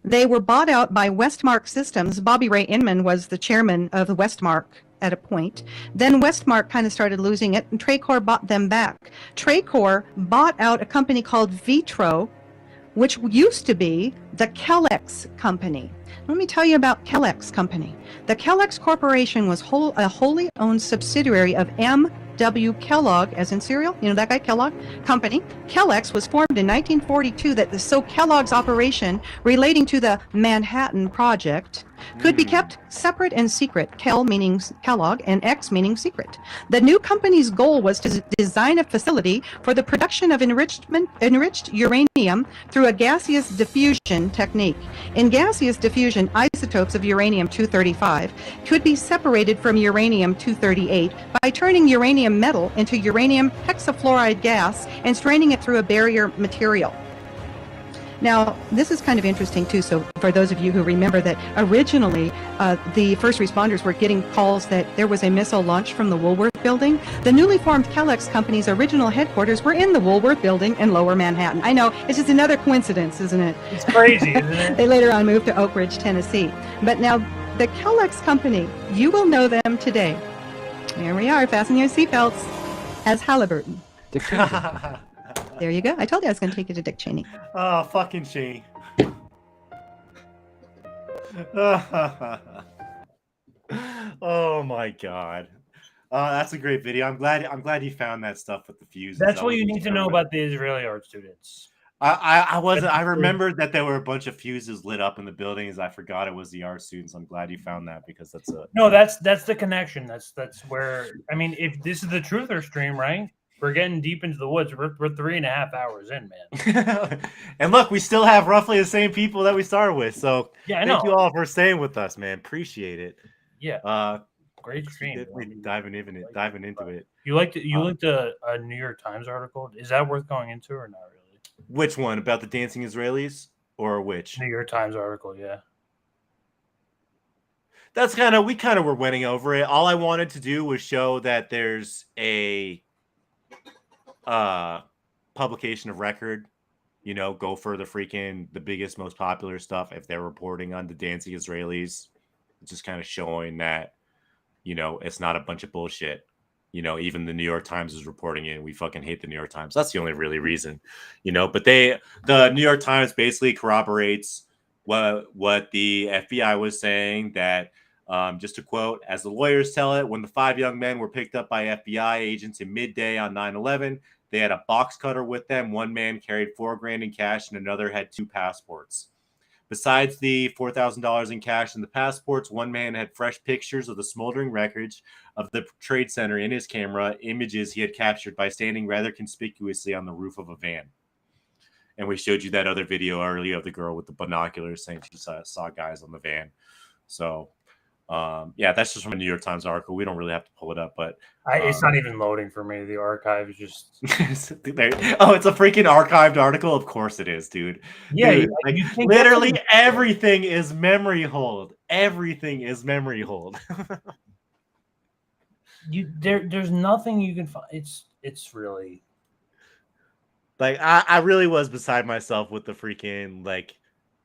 They were bought out by Westmark Systems. Bobby Ray Inman was the chairman of Westmark at a point. Then Westmark kind of started losing it, and Tracor bought them back. Tracor bought out a company called Vitro, which used to be the Kellex Company. Let me tell you about Kellex Company. The Kellex Corporation was a wholly owned subsidiary of M.W. Kellogg, as in cereal, you know that guy, Kellogg Company. Kellex was formed in 1942. So Kellogg's operation relating to the Manhattan Project could be kept separate and secret. Kel meaning Kellogg and X meaning secret. The new company's goal was to design a facility for the production of enriched uranium through a gaseous diffusion technique. In gaseous diffusion, isotopes of uranium-235 could be separated from uranium-238 by turning uranium metal into uranium hexafluoride gas and straining it through a barrier material. Now, this is kind of interesting too. So for those of you who remember that originally the first responders were getting calls that there was a missile launched from the Woolworth building. The newly formed Kellex Company's original headquarters were in the Woolworth building in Lower Manhattan. I know, it's just another coincidence, isn't it? It's crazy, isn't it? They later on moved to Oak Ridge, Tennessee. But now the Kellex Company, you will know them today. Here we are, fasten your seatbelts, as Halliburton. There you go. I told you I was going to take you to Dick Cheney. Oh, fucking Cheney. Oh my god. That's a great video. I'm glad you found that stuff with the fuses. That's what you need to know about the Israeli art students. I remembered that there were a bunch of fuses lit up in the buildings. I forgot it was the art students. I'm glad you found that because that's a that's the connection. That's where, I mean, if this is the Truther stream, right? We're getting deep into the woods. We're 3.5 hours in, man. And look, we still have roughly the same people that we started with. So yeah, thank you all for staying with us, man. Appreciate it. Yeah. Great stream. Diving into it. You liked a New York Times article. Is that worth going into or not really? Which one? About the dancing Israelis or which? New York Times article, yeah. That's we kind of were winning over it. All I wanted to do was show that there's a publication of record, go for the biggest, most popular stuff. If they're reporting on the dancing Israelis, just kind of showing that, it's not a bunch of bullshit. you know, even the New York Times is reporting it. We fucking hate the New York Times. That's the only really reason, you know. But the New York Times basically corroborates what the FBI was saying, that just to quote, as the lawyers tell it, when the 5 young men were picked up by FBI agents in midday on 9/11, they had a box cutter with them. One man carried $4,000 in cash and another had 2 passports. Besides the $4,000 in cash and the passports, one man had fresh pictures of the smoldering wreckage of the Trade Center in his camera, images he had captured by standing rather conspicuously on the roof of a van. And we showed you that other video earlier of the girl with the binoculars saying she saw guys on the van. So, yeah, that's just from a New York Times article. We don't really have to pull it up, but it's not even loading for me. The archive is just oh, it's a freaking archived article. Of course it is, dude. Yeah, Dude, you think literally that's- everything is memory hold. Everything is memory hold. there's nothing you can find. It's really Like I really was beside myself with the freaking, like,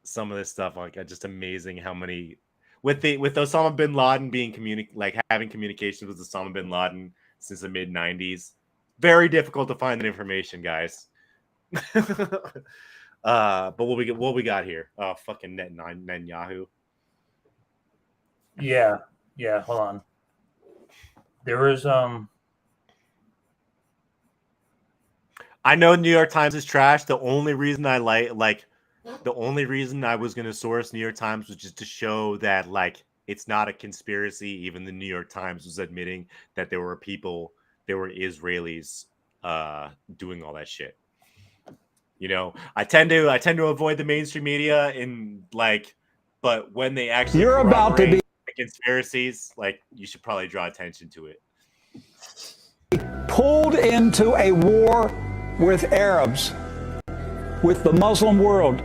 some of this stuff. Like, just amazing how many with Osama bin Laden being having communications with Osama bin Laden since the mid 90s. Very difficult to find that information, guys. But what we got here? Oh, fucking Netanyahu. yeah. Hold on. There was I know New York Times is trash. The only reason I the only reason I was going to source New York Times was just to show that, like, it's not a conspiracy. Even the New York Times was admitting that there were Israelis doing all that shit. You know, I tend to avoid the mainstream media but when they actually You're about to be the conspiracies, like, you should probably draw attention to it. pulled into a war with Arabs, with the Muslim world,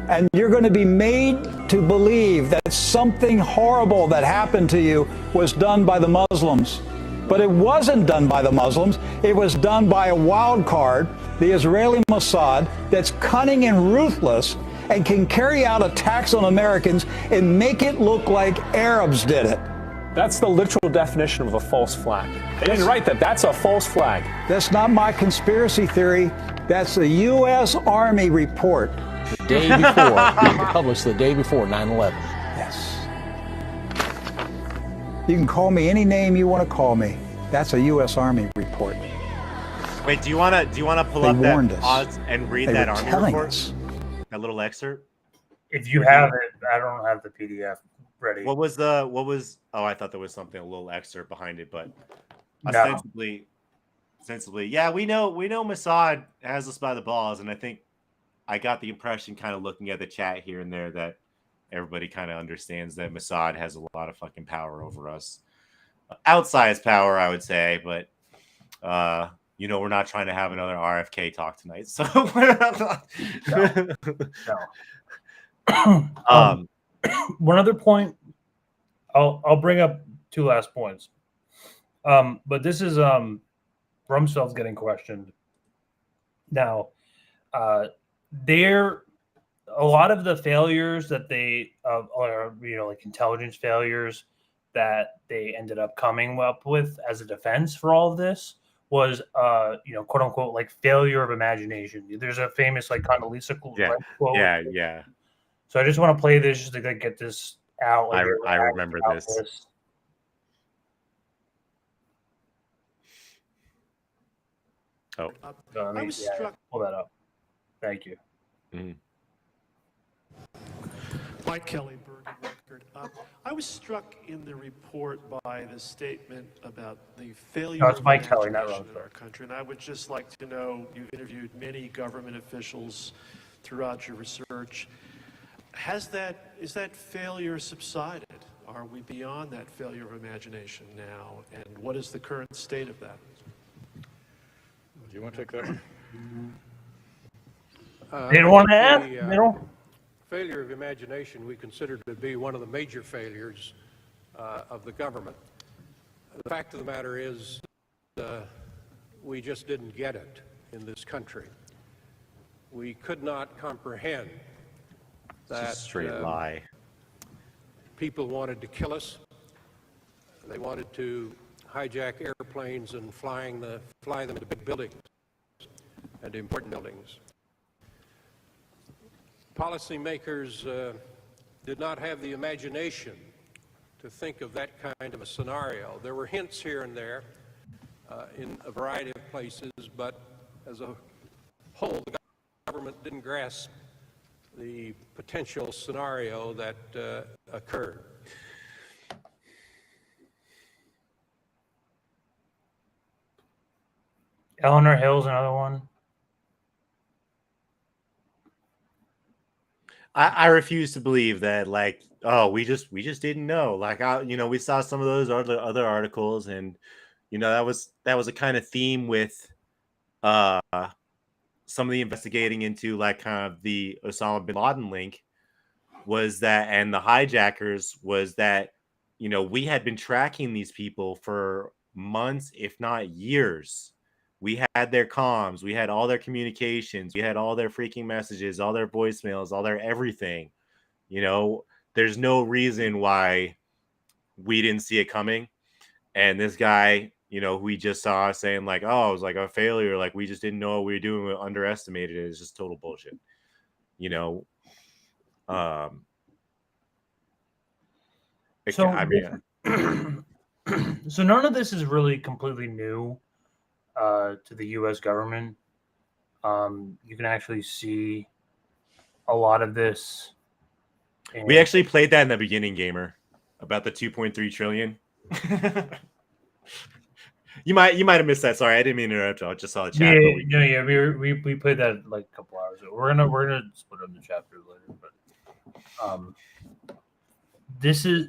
and you're going to be made to believe that something horrible that happened to you was done by the Muslims. But it wasn't done by the Muslims. It was done by a wild card, the Israeli Mossad, that's cunning and ruthless and can carry out attacks on Americans and make it look like Arabs did it. That's the literal definition of a false flag. They didn't write that. That's a false flag. That's not my conspiracy theory. That's the U.S. Army report. The day before, published the day before 9/11. Yes. You can call me any name you want to call me. That's a U.S. Army report. Wait, do you want to pull They up that warned us. odds and read They that were Army telling report? us. That little excerpt. if you have it, I don't have the PDF ready. Oh, I thought there was something, a little excerpt behind it, but No. ostensibly, yeah, we know Mossad has us by the balls, and I think I got the impression, kind of looking at the chat here and there, that everybody kind of understands that Mossad has a lot of fucking power over us. Outsized power, I would say, but you know, we're not trying to have another RFK talk tonight, so One other point, I'll bring up two last points. But this is Rumsfeld's getting questioned now. A lot of the failures that they are, you know, like intelligence failures that they ended up coming up with as a defense for all of this was, you know, quote unquote, like failure of imagination. There's a famous like Condoleezza quote. yeah. So I just want to play this just to like, get this out. Like, I remember this. Oh, I was struck. Pull that up. Thank you. Mike Kelly, Bergen Record. I was struck in the report by the statement about the failure No, it's of Mike Kelly, not imagination in Rumsfeld. our country, and I would just like to know, you've interviewed many government officials throughout your research. Is that failure subsided? Are we beyond that failure of imagination now? And what is the current state of that? Do you want to take that? They don't want to ask. They don't. Failure of imagination we consider to be one of the major failures of the government. The fact of the matter is we just didn't get it in this country. We could not comprehend that It's a straight lie. people wanted to kill us. They wanted to hijack airplanes and fly them into big buildings and important buildings. Policymakers did not have the imagination to think of that kind of a scenario. There were hints here and there in a variety of places, but as a whole, the government didn't grasp the potential scenario that occurred. Eleanor Hill's another one. I refuse to believe that, like, oh, we just didn't know. Like, we saw some of those other articles, and that was a kind of theme with some of the investigating into, like, kind of the Osama bin Laden link was that, and the hijackers was that, we had been tracking these people for months, if not years. We had their comms, we had all their communications, we had all their freaking messages, all their voicemails, all their everything. There's no reason why we didn't see it coming. And this guy, who we just saw saying, like, oh, it was like a failure, like we just didn't know what we were doing, we underestimated it. It's just total bullshit. So none of this is really completely new to the U.S. government. You can actually see a lot of this. We actually played that in the beginning, Gamer, about the 2.3 trillion. You might have missed that. Sorry, I didn't mean to interrupt. I just saw the chat. We played that like a couple hours ago. We're gonna split up the chapters later, but this is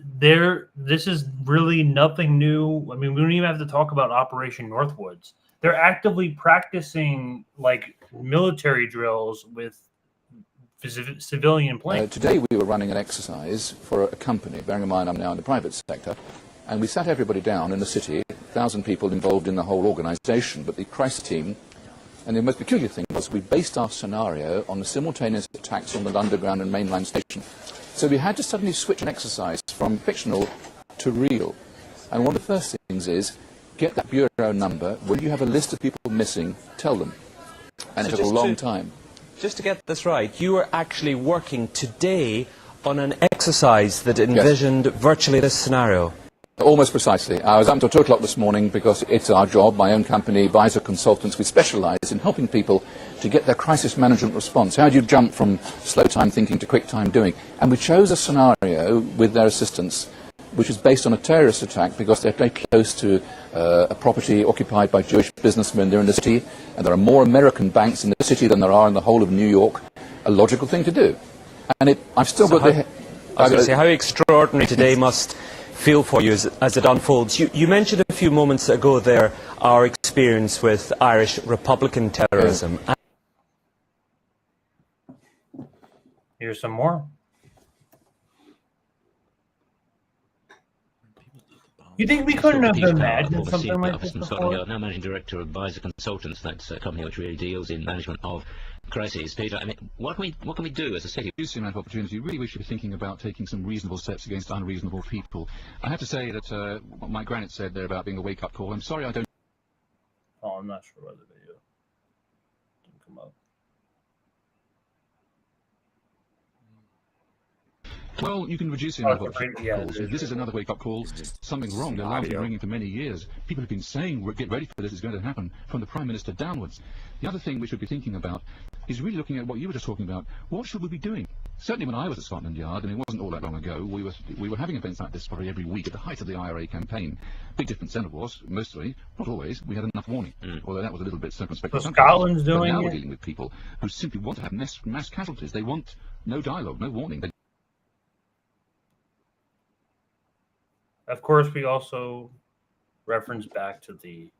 really nothing new. I mean, we don't even have to talk about Operation Northwoods. They're actively practicing like military drills with civilian planes. Today we were running an exercise for a company, bearing in mind I'm now in the private sector, and we sat everybody down in the city, 1,000 people involved in the whole organisation, but the crisis team, and the most peculiar thing was we based our scenario on the simultaneous attacks on the underground and mainline station. So we had to suddenly switch an exercise from fictional to real. And one of the first things is, get that bureau number. When you have a list of people missing, tell them. And So it took a just long to- time. Just to get this right, you are actually working today on an exercise that envisioned virtually this scenario. Almost precisely. I was up until 2 o'clock this morning because it's our job, my own company, Advisor Consultants. We specialise in helping people to get their crisis management response. How do you jump from slow time thinking to quick time doing? And we chose a scenario with their assistance which is based on a terrorist attack because they're very close to a property occupied by Jewish businessmen. They're in the city, and there are more American banks in the city than there are in the whole of New York. A logical thing to do. And I've still got the... I was going to say, how extraordinary today must feel for you as it unfolds. You mentioned a few moments ago there our experience with Irish Republican terrorism. Here's some more. You think we couldn't have imagined something like this before? Now managing director of Advisor Consultants, that's a company which really deals in management of crises. Peter, I mean, what can we do as a city? Huge amount of opportunity. Really, we should be thinking about taking some reasonable steps against unreasonable people. I have to say that what Mike Granite said there about being a wake-up call. I'm sorry, I don't. Oh, I'm not sure about the video. Didn't come up. Well, you can reduce the amount of right, yeah, calls. This is another wake-up call. Something's wrong. The alarm's been ringing for many years. People have been saying, get ready for this, it's going to happen, from the Prime Minister downwards. The other thing we should be thinking about is really looking at what you were just talking about. What should we be doing? Certainly when I was at Scotland Yard, and it wasn't all that long ago, we were having events like this probably every week at the height of the IRA campaign. Big difference then, of course, mostly, not always, we had enough warning, although that was a little bit circumspect. So Scotland's But doing now we're it? dealing with people who simply want to have mass casualties. They want no dialogue, no warning. They Of course, we also reference back to the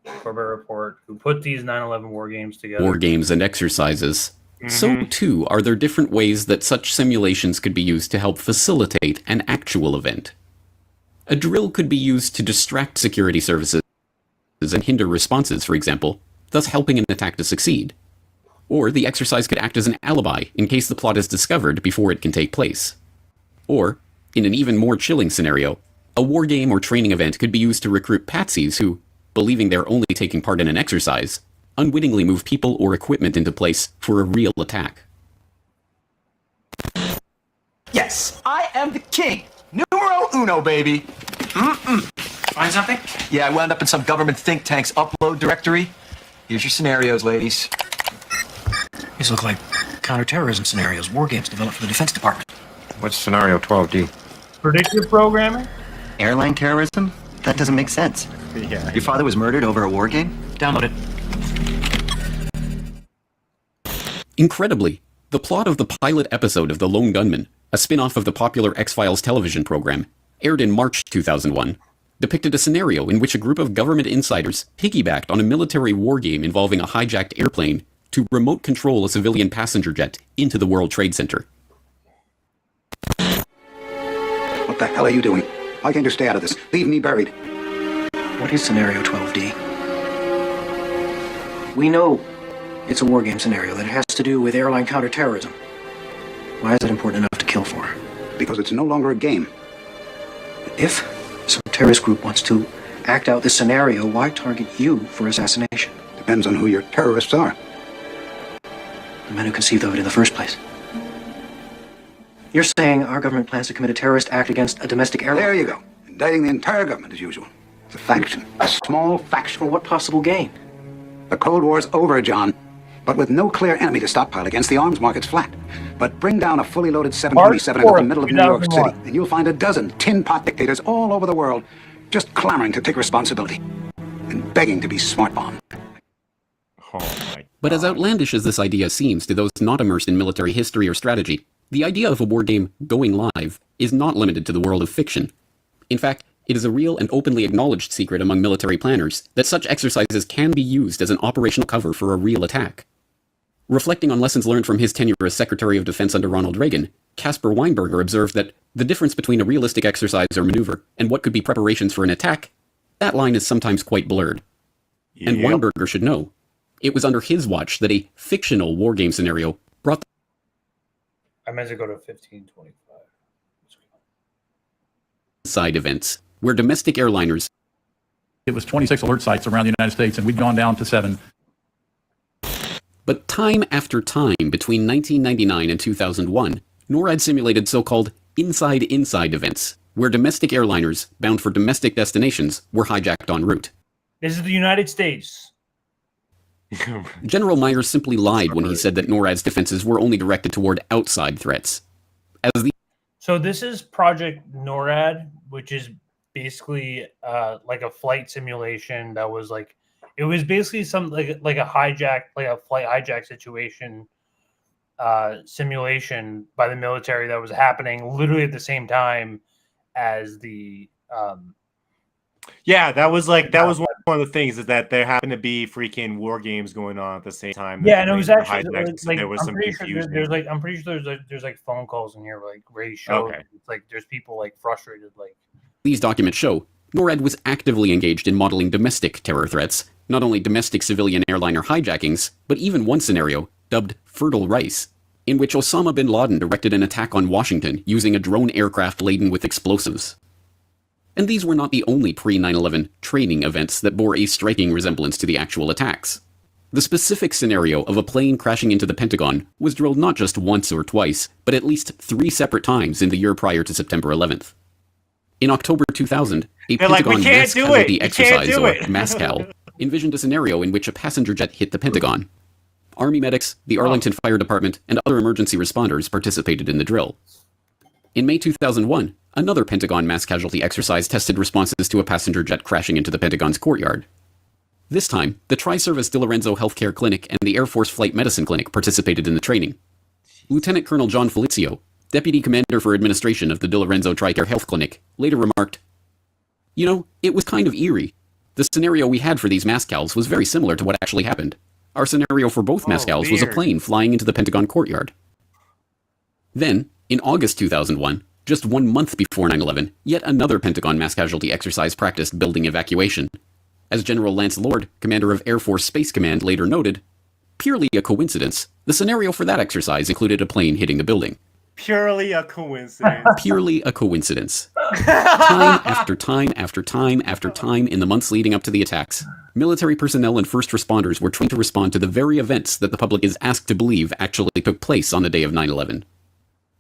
Corbett Report, who put these 9/11 war games together. War games and exercises. So too are there different ways that such simulations could be used to help facilitate an actual event. A drill could be used to distract security services and hinder responses, for example, thus helping an attack to succeed. Or the exercise could act as an alibi in case the plot is discovered before it can take place. Or, in an even more chilling scenario, A war game or training event could be used to recruit patsies who, believing they're only taking part in an exercise, unwittingly move people or equipment into place for a real attack. Yes, I am the king. Numero uno, baby. Find something? Yeah, I wound up in some government think tank's upload directory. Here's your scenarios, ladies. These look like counterterrorism scenarios, war games developed for the Defense Department. What's scenario 12D? Predictive programming? Airline terrorism? That doesn't make sense. Yeah. Your father was murdered over a war game? Download it. Incredibly, the plot of the pilot episode of The Lone Gunman, a spin-off of the popular X-Files television program, aired in March 2001, depicted a scenario in which a group of government insiders piggybacked on a military war game involving a hijacked airplane to remote control a civilian passenger jet into the World Trade Center. What the hell are you doing? Why can't you stay out of this? Leave me buried. What is scenario 12D? We know it's a war game scenario, that it has to do with airline counterterrorism. Why is it important enough to kill for? Because it's no longer a game. If some terrorist group wants to act out this scenario, why target you for assassination? Depends on who your terrorists are. The men who conceived of it in the first place. You're saying our government plans to commit a terrorist act against a domestic airline? There you go. Indicting the entire government as usual. It's a faction. A small faction. For what possible gain? The Cold War's over, John. But with no clear enemy to stockpile against, the arms market's flat. But bring down a fully loaded 727 into the middle of New York City, and you'll find a dozen tin-pot dictators all over the world just clamoring to take responsibility and begging to be smart-bombed. But as outlandish as this idea seems to those not immersed in military history or strategy, the idea of a war game going live is not limited to the world of fiction. In fact, it is a real and openly acknowledged secret among military planners that such exercises can be used as an operational cover for a real attack. Reflecting on lessons learned from his tenure as Secretary of Defense under Ronald Reagan, Caspar Weinberger observed that the difference between a realistic exercise or maneuver and what could be preparations for an attack, that line is sometimes quite blurred. And Weinberger should know. It was under his watch that a fictional war game scenario brought I meant to go to 1525. side events, where domestic airliners... It was 26 alert sites around the United States, and we'd gone down to 7. But time after time between 1999 and 2001, NORAD simulated so-called inside-inside events, where domestic airliners bound for domestic destinations were hijacked en route. This is the United States. General Myers simply lied when he said that NORAD's defenses were only directed toward outside threats. As the So this is Project NORAD, which is basically like a flight simulation that was like, it was basically some like a hijack, like a flight hijack situation simulation by the military that was happening literally at the same time as the Yeah, that was one of the things, is that there happened to be freaking war games going on at the same time. Yeah, and it was actually like there was I'm some pretty sure confusion. there's like phone calls in here where he showed it's like there's people like frustrated like. These documents show NORAD was actively engaged in modeling domestic terror threats, not only domestic civilian airliner hijackings, but even one scenario, dubbed Fertile Rice, in which Osama bin Laden directed an attack on Washington using a drone aircraft laden with explosives. And these were not the only pre-9/11 training events that bore a striking resemblance to the actual attacks. The specific scenario of a plane crashing into the Pentagon was drilled not just once or twice, but at least 3 separate times in the year prior to September 11th. In October 2000, a Pentagon mass casualty exercise, or MASCAL, envisioned a scenario in which a passenger jet hit the Pentagon. Army medics, the Arlington Fire Department, and other emergency responders participated in the drill. In May 2001, another Pentagon mass casualty exercise tested responses to a passenger jet crashing into the Pentagon's courtyard. This time, the Tri-Service DiLorenzo Healthcare Clinic and the Air Force Flight Medicine Clinic participated in the training. Lieutenant Colonel John Felizio, Deputy Commander for Administration of the DiLorenzo TRICARE Health Clinic, later remarked, "You know, it was kind of eerie. The scenario we had for these MASCALs was very similar to what actually happened. Our scenario for both MASCALs was a plane flying into the Pentagon courtyard." Then, in August 2001, just 1 month before 9/11, yet another Pentagon mass casualty exercise practiced building evacuation. As General Lance Lord, commander of Air Force Space Command, later noted, purely a coincidence, the scenario for that exercise included a plane hitting the building. Purely a coincidence. Purely a coincidence. Time after time after time after time in the months leading up to the attacks, military personnel and first responders were trained to respond to the very events that the public is asked to believe actually took place on the day of 9/11.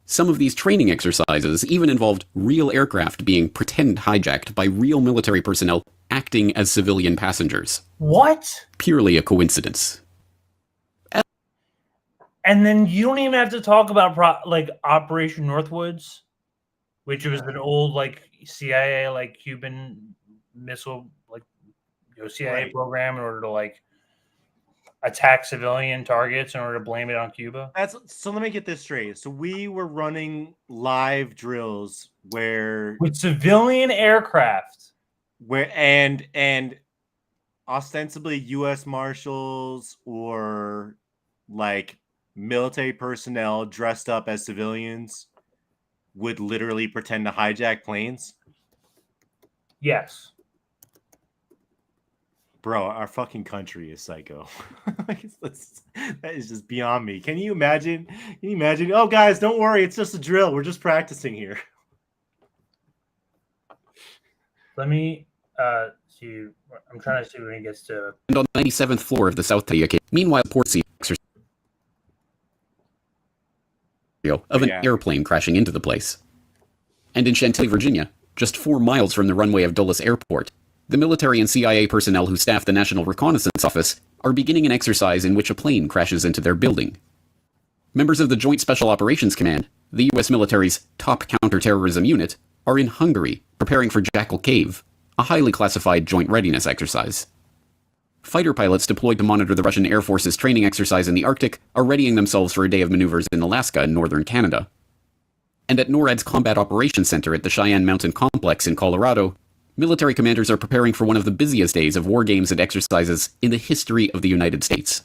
Some of these training exercises even involved real aircraft being pretend hijacked by real military personnel acting as civilian passengers. What? Purely a coincidence. And then you don't even have to talk about Operation Northwoods, which was an old CIA Cuban missile CIA program in order to attack civilian targets in order to blame it on Cuba. So let me get this straight. So we were running live drills with civilian aircraft, and ostensibly U.S. Marshals or military personnel dressed up as civilians would literally pretend to hijack planes. Yes. Bro, our fucking country is psycho. That is just beyond me. Can you imagine? Oh, guys, don't worry. It's just a drill. We're just practicing here. Let me see. I'm trying to see when he gets to. And on the 97th floor of the South Tower. Meanwhile, Portsea of an airplane crashing into the place. And in Chantilly, Virginia, just 4 miles from the runway of Dulles Airport, the military and CIA personnel who staff the National Reconnaissance Office are beginning an exercise in which a plane crashes into their building. Members of the Joint Special Operations Command, the U.S. military's top counterterrorism unit, are in Hungary preparing for Jackal Cave, a highly classified joint readiness exercise. Fighter pilots deployed to monitor the Russian Air Force's training exercise in the Arctic are readying themselves for a day of maneuvers in Alaska and northern Canada. And at NORAD's Combat Operations Center at the Cheyenne Mountain Complex in Colorado, military commanders are preparing for one of the busiest days of war games and exercises in the history of the United States.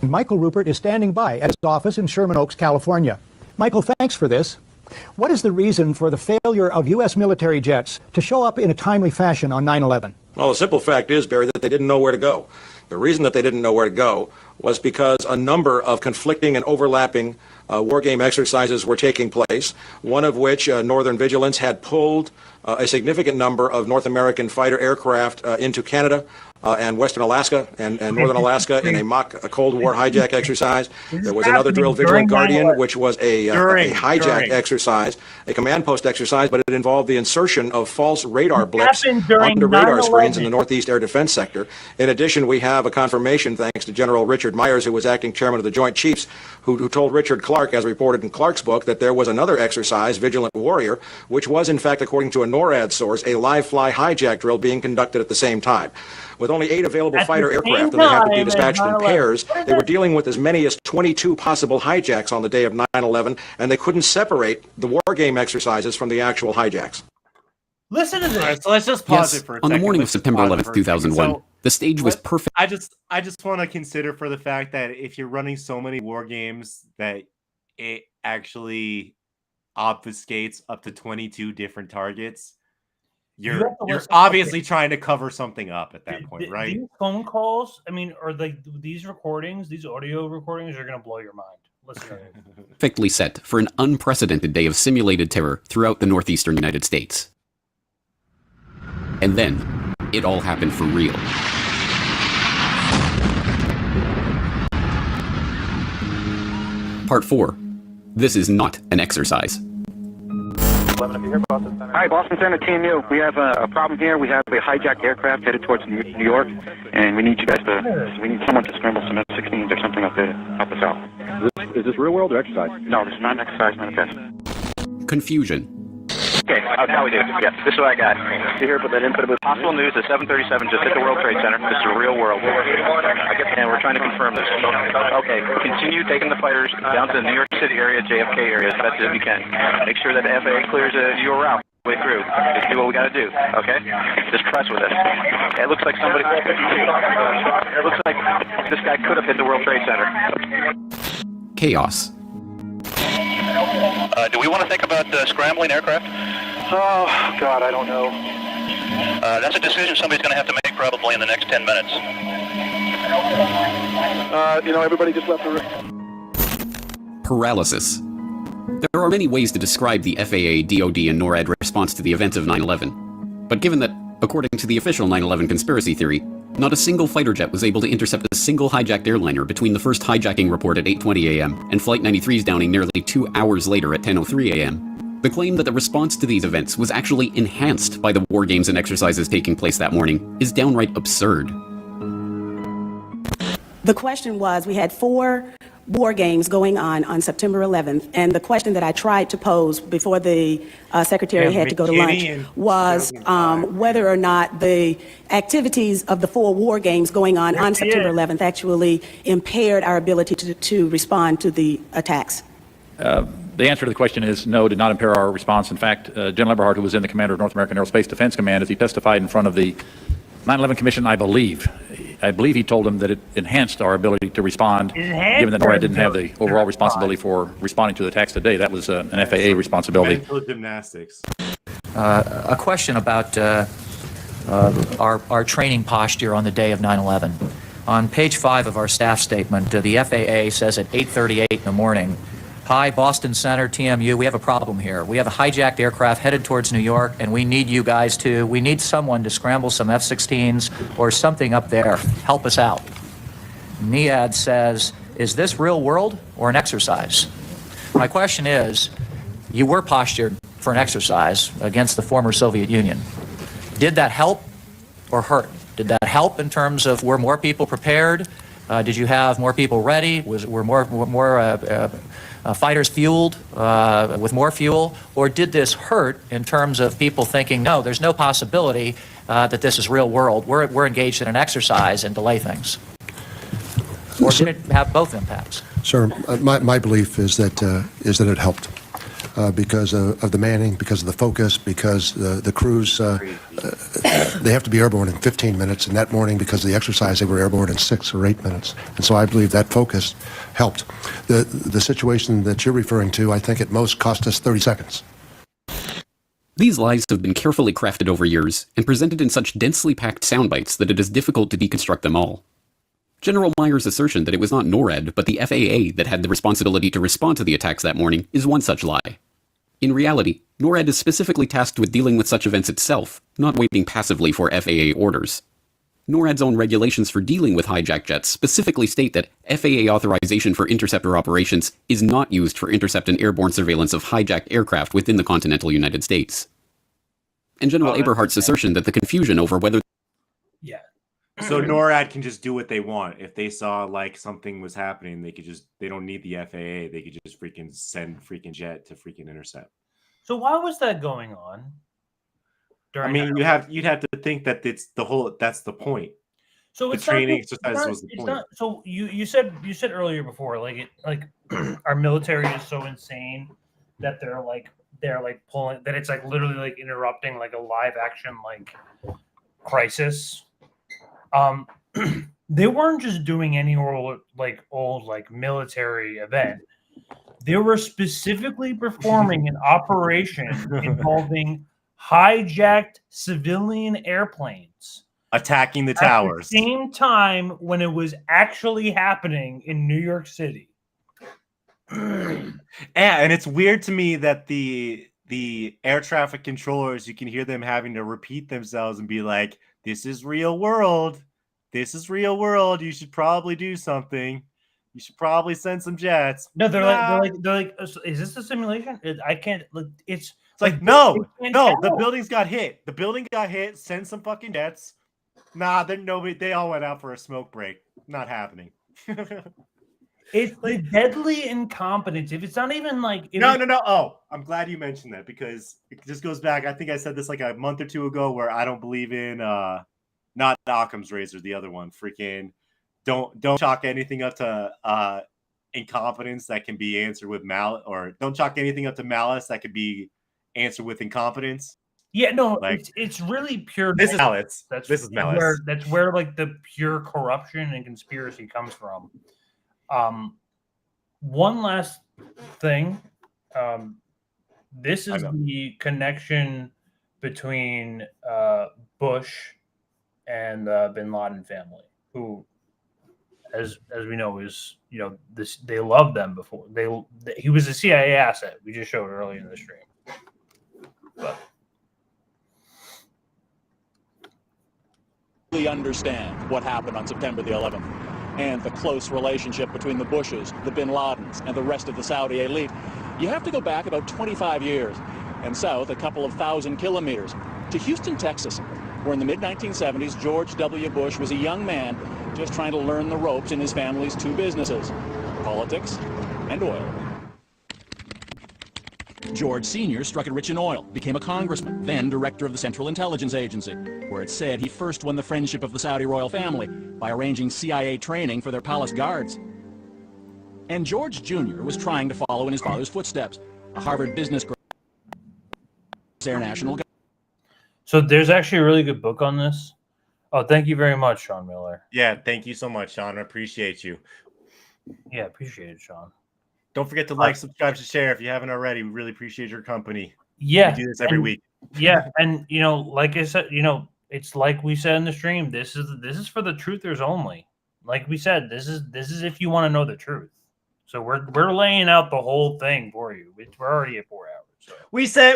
Michael Rupert is standing by at his office in Sherman Oaks, California. Michael, thanks for this. What is the reason for the failure of U.S. military jets to show up in a timely fashion on 9/11? Well, the simple fact is, Barry, that they didn't know where to go. The reason that they didn't know where to go was because a number of conflicting and overlapping war game exercises were taking place, one of which, Northern Vigilance, had pulled a significant number of North American fighter aircraft into Canada and Western Alaska and Northern Alaska in a mock Cold War hijack exercise. There was another drill, Vigilant Guardian, which was a hijack exercise, a command post exercise, but it involved the insertion of false radar blips onto radar screens in the Northeast Air Defense Sector. In addition, we have a confirmation, thanks to General Richard Myers, who was acting chairman of the Joint Chiefs, who told Richard Clark, as reported in Clark's book, that there was another exercise, Vigilant Warrior, which was, in fact, according to a NORAD source, a live-fly hijack drill being conducted at the same time. With only 8 available fighter aircraft and they had to be dispatched in pairs, they were dealing with as many as 22 possible hijacks on the day of 9/11, and they couldn't separate the war game exercises from the actual hijacks. Listen to this. All right, so let's just pause Yes, it for a on second. the morning of Let's just September pause it 11th, for a second. 2001, So, the stage was perfect. I just want to consider for the fact that if you're running so many war games that it actually obfuscates up to 22 different targets, you're obviously trying to cover something up at that point, right? These phone calls, or these recordings, these audio recordings are going to blow your mind. Listen to it. Perfectly set for an unprecedented day of simulated terror throughout the northeastern United States. And then, it all happened for real. Part 4. This is not an exercise. Hi, Boston Center, Team U. We have a problem here. We have a hijacked aircraft headed towards New York, and we need you guys we need someone to scramble some F-16s or something up there to help us out. Is this real world or exercise? No, this is not an exercise, not a test. Confusion. Okay, now we do. Yes, this is what I got. You hear about that input about possible news at 7:37 just hit the World Trade Center. This is a real world. And we're trying to confirm this. Okay, continue taking the fighters down to the New York City area, JFK area as best as you can. Make sure that the FAA clears you around way through. Just do what we got to do, okay? Just press with us. It looks like somebody... It looks like this guy could have hit the World Trade Center. Chaos. Do we want to think about scrambling aircraft? Oh, God, I don't know. That's a decision somebody's going to have to make probably in the next 10 minutes. Everybody just left the room. Paralysis. There are many ways to describe the FAA, DoD, and NORAD response to the events of 9/11. But given that, according to the official 9/11 conspiracy theory, not a single fighter jet was able to intercept a single hijacked airliner between the first hijacking report at 8:20 a.m. and Flight 93's downing nearly 2 hours later at 10:03 a.m. The claim that the response to these events was actually enhanced by the war games and exercises taking place that morning is downright absurd. The question was, we had 4 war games going on September 11th, and the question that I tried to pose before the secretary had to go to lunch was whether or not the activities of the 4 war games going on September 11th actually impaired our ability to respond to the attacks. The answer to the question is no, did not impair our response. In fact, General Eberhart, who was then the commander of North American Aerospace Defense Command, as he testified in front of the 9/11 Commission, I believe he told them that it enhanced our ability to respond, given that NORAD didn't have the overall responsibility for responding to the attacks today. That was an FAA responsibility. Mental gymnastics. A question about our training posture on the day of 9/11. On page 5 of our staff statement, the FAA says at 8:38 in the morning, "Hi, Boston Center, TMU, we have a problem here. We have a hijacked aircraft headed towards New York, and we need you guys we need someone to scramble some F-16s or something up there. Help us out." NIAD says, "Is this real world or an exercise?" My question is, you were postured for an exercise against the former Soviet Union. Did that help or hurt? Did that help in terms of were more people prepared? Did you have more people ready? Were more fighters fueled with more fuel? Or did this hurt in terms of people thinking, no, there's no possibility that this is real world. We're engaged in an exercise and delay things? Or did it have both impacts? Sir, my belief is that it helped. Because of the manning, because of the focus, because the crews, they have to be airborne in 15 minutes, and that morning, because of the exercise, they were airborne in 6 or 8 minutes. And so I believe that focus helped. The situation that you're referring to, I think at most cost us 30 seconds. These lies have been carefully crafted over years and presented in such densely packed sound bites that it is difficult to deconstruct them all. General Meyer's assertion that it was not NORAD but the FAA that had the responsibility to respond to the attacks that morning is one such lie. In reality, NORAD is specifically tasked with dealing with such events itself, not waiting passively for FAA orders. NORAD's own regulations for dealing with hijacked jets specifically state that FAA authorization for interceptor operations is not used for intercept and airborne surveillance of hijacked aircraft within the continental United States. And General Eberhart's assertion that the confusion over whether So NORAD can just do what they want. If they saw like something was happening, they don't need the FAA. They could just freaking send freaking jet to freaking intercept. So why was that going on? I mean, you'd have to think that that's the point. So the training exercise was the point. So you said earlier before, our military is so insane that they're pulling, that it's like literally like interrupting like a live action like crisis. They weren't just doing any old military event. They were specifically performing an operation involving hijacked civilian airplanes attacking the towers at the same time when it was actually happening in New York City. And it's weird to me that the air traffic controllers, you can hear them having to repeat themselves and be like, "This is real world. This is real world. You should probably do something. You should probably send some jets." No, they're like, is this a simulation? I can't. It's like no. The buildings got hit. The building got hit. Send some fucking jets. Nah, they all went out for a smoke break. Not happening. It's the deadly incompetence. If it's not even like no. Oh, I'm glad you mentioned that because it just goes back. I think I said this like a month or two ago, where I don't believe in not Occam's razor, the other one. Freaking don't chalk anything up to incompetence that can be answered with malice, or don't chalk anything up to malice that could be answered with incompetence. Yeah, no, it's really pure. This is malice. This is malice. That's where like the pure corruption and conspiracy comes from. One last thing. This is the connection between Bush and the Bin Laden family, who as we know, is this they loved them before. He was a CIA asset. We just showed earlier in the stream. But we understand what happened on September the 11th and the close relationship between the Bushes, the Bin Ladens, and the rest of the Saudi elite. You have to go back about 25 years and south a couple of thousand kilometers to Houston, Texas, where in the mid-1970s, George W. Bush was a young man just trying to learn the ropes in his family's two businesses, politics and oil. George Sr. struck it rich in oil, became a congressman, then director of the Central Intelligence Agency, where it's said he first won the friendship of the Saudi royal family by arranging CIA training for their palace guards. And George Jr. was trying to follow in his father's footsteps, a Harvard business graduate, Air National Guard. So there's actually a really good book on this. Oh, thank you very much, Sean Miller. Yeah, thank you so much, Sean. I appreciate you. Yeah, appreciate it, Sean. Don't forget to like, subscribe, to share if you haven't already. We really appreciate your company. Yeah, we do this every week. Yeah, and like I said, it's like we said in the stream. This is for the truthers only. Like we said, this is if you want to know the truth. So we're laying out the whole thing for you. We're already at 4 hours. So.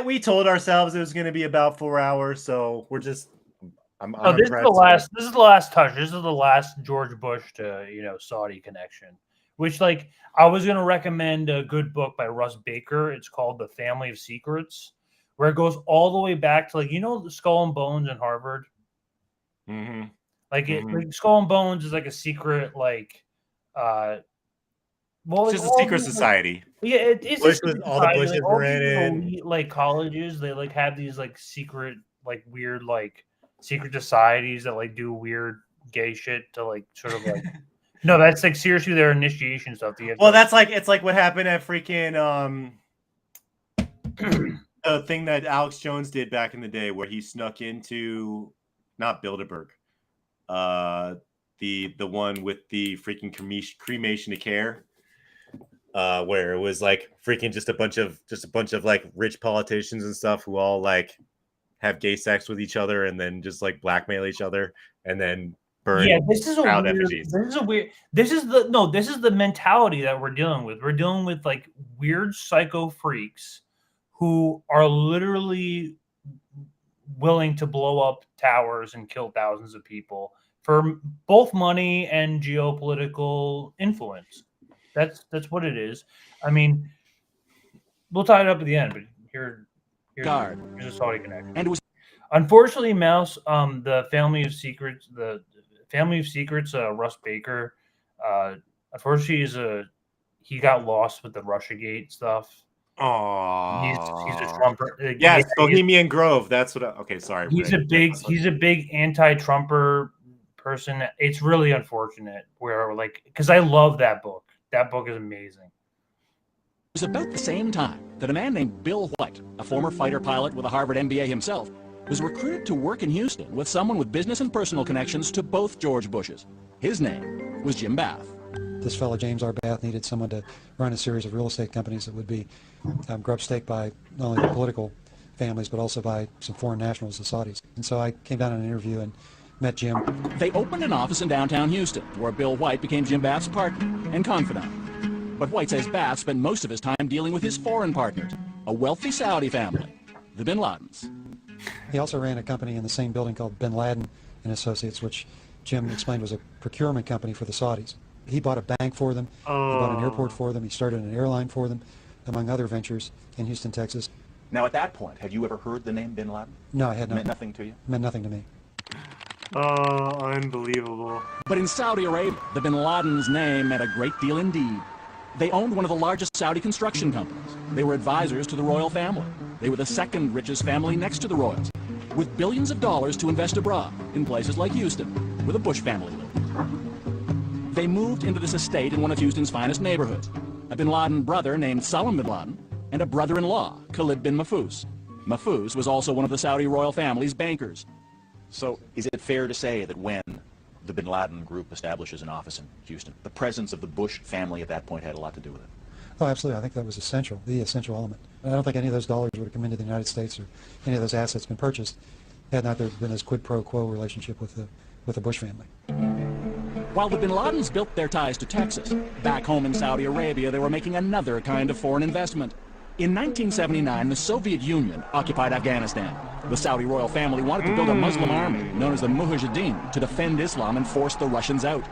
We told ourselves it was going to be about 4 hours, so we're just. This is the last. This is the last touch. This is the last George Bush to Saudi connection. Which, like, I was going to recommend a good book by Russ Baker. It's called The Family of Secrets, where it goes all the way back to, like, the Skull and Bones in Harvard. Mm-hmm. Like, like Skull and Bones is like a secret, like, it's just a secret society. Yeah, it is. All the Bushes were in it. Like colleges, they like have these like secret, like weird, like secret societies that like do weird gay shit to like sort of like. No, that's like seriously their initiation stuff. That's like it's like what happened at freaking a thing that Alex Jones did back in the day, where he snuck into not Bilderberg, the one with the freaking cremation to care, where it was like freaking just a bunch of like rich politicians and stuff who all like have gay sex with each other and then just like blackmail each other and then. This is the mentality that we're dealing with. We're dealing with like weird psycho freaks who are literally willing to blow up towers and kill thousands of people for both money and geopolitical influence. That's what it is. I mean, we'll tie it up at the end, but here's a Saudi connection. And it was unfortunately, Mouse, the Family of Secrets, Russ Baker, unfortunately he got lost with the Russiagate stuff. Oh, he's a Trumper. Yes, Bohemian Grove. That's what. Okay, sorry. He's a big anti-Trumper person. It's really unfortunate because I love that book. That book is amazing. It was about the same time that a man named Bill White, a former fighter pilot with a Harvard MBA himself, was recruited to work in Houston with someone with business and personal connections to both George Bushes. His name was Jim Bath. This fellow, James R. Bath, needed someone to run a series of real estate companies that would be grub-staked by not only the political families, but also by some foreign nationals, the Saudis. And so I came down on an interview and met Jim. They opened an office in downtown Houston, where Bill White became Jim Bath's partner and confidant. But White says Bath spent most of his time dealing with his foreign partners, a wealthy Saudi family, the Bin Ladens. He also ran a company in the same building called Bin Laden and Associates, which Jim explained was a procurement company for the Saudis. He bought a bank for them, he bought an airport for them, he started an airline for them, among other ventures in Houston, Texas. Now at that point, had you ever heard the name Bin Laden? No, I had not. Meant nothing to you? Meant nothing to me. Oh, unbelievable. But in Saudi Arabia, the Bin Laden's name meant a great deal indeed. They owned one of the largest Saudi construction companies. They were advisors to the royal family. They were the second richest family next to the royals, with billions of dollars to invest abroad in places like Houston, where the Bush family lived. They moved into this estate in one of Houston's finest neighborhoods. A Bin Laden brother named Salam Bin Laden, and a brother-in-law, Khalid bin Mahfouz. Mahfouz was also one of the Saudi royal family's bankers. So is it fair to say that when the Bin Laden group establishes an office in Houston, the presence of the Bush family at that point had a lot to do with it? Oh, absolutely. I think that was essential, the essential element. I don't think any of those dollars would have come into the United States or any of those assets been purchased had not there been this quid pro quo relationship with the Bush family. While the bin Ladens built their ties to Texas, back home in Saudi Arabia, they were making another kind of foreign investment. In 1979, the Soviet Union occupied Afghanistan. The Saudi royal family wanted to build a Muslim army known as the Mujahideen to defend Islam and force the Russians out.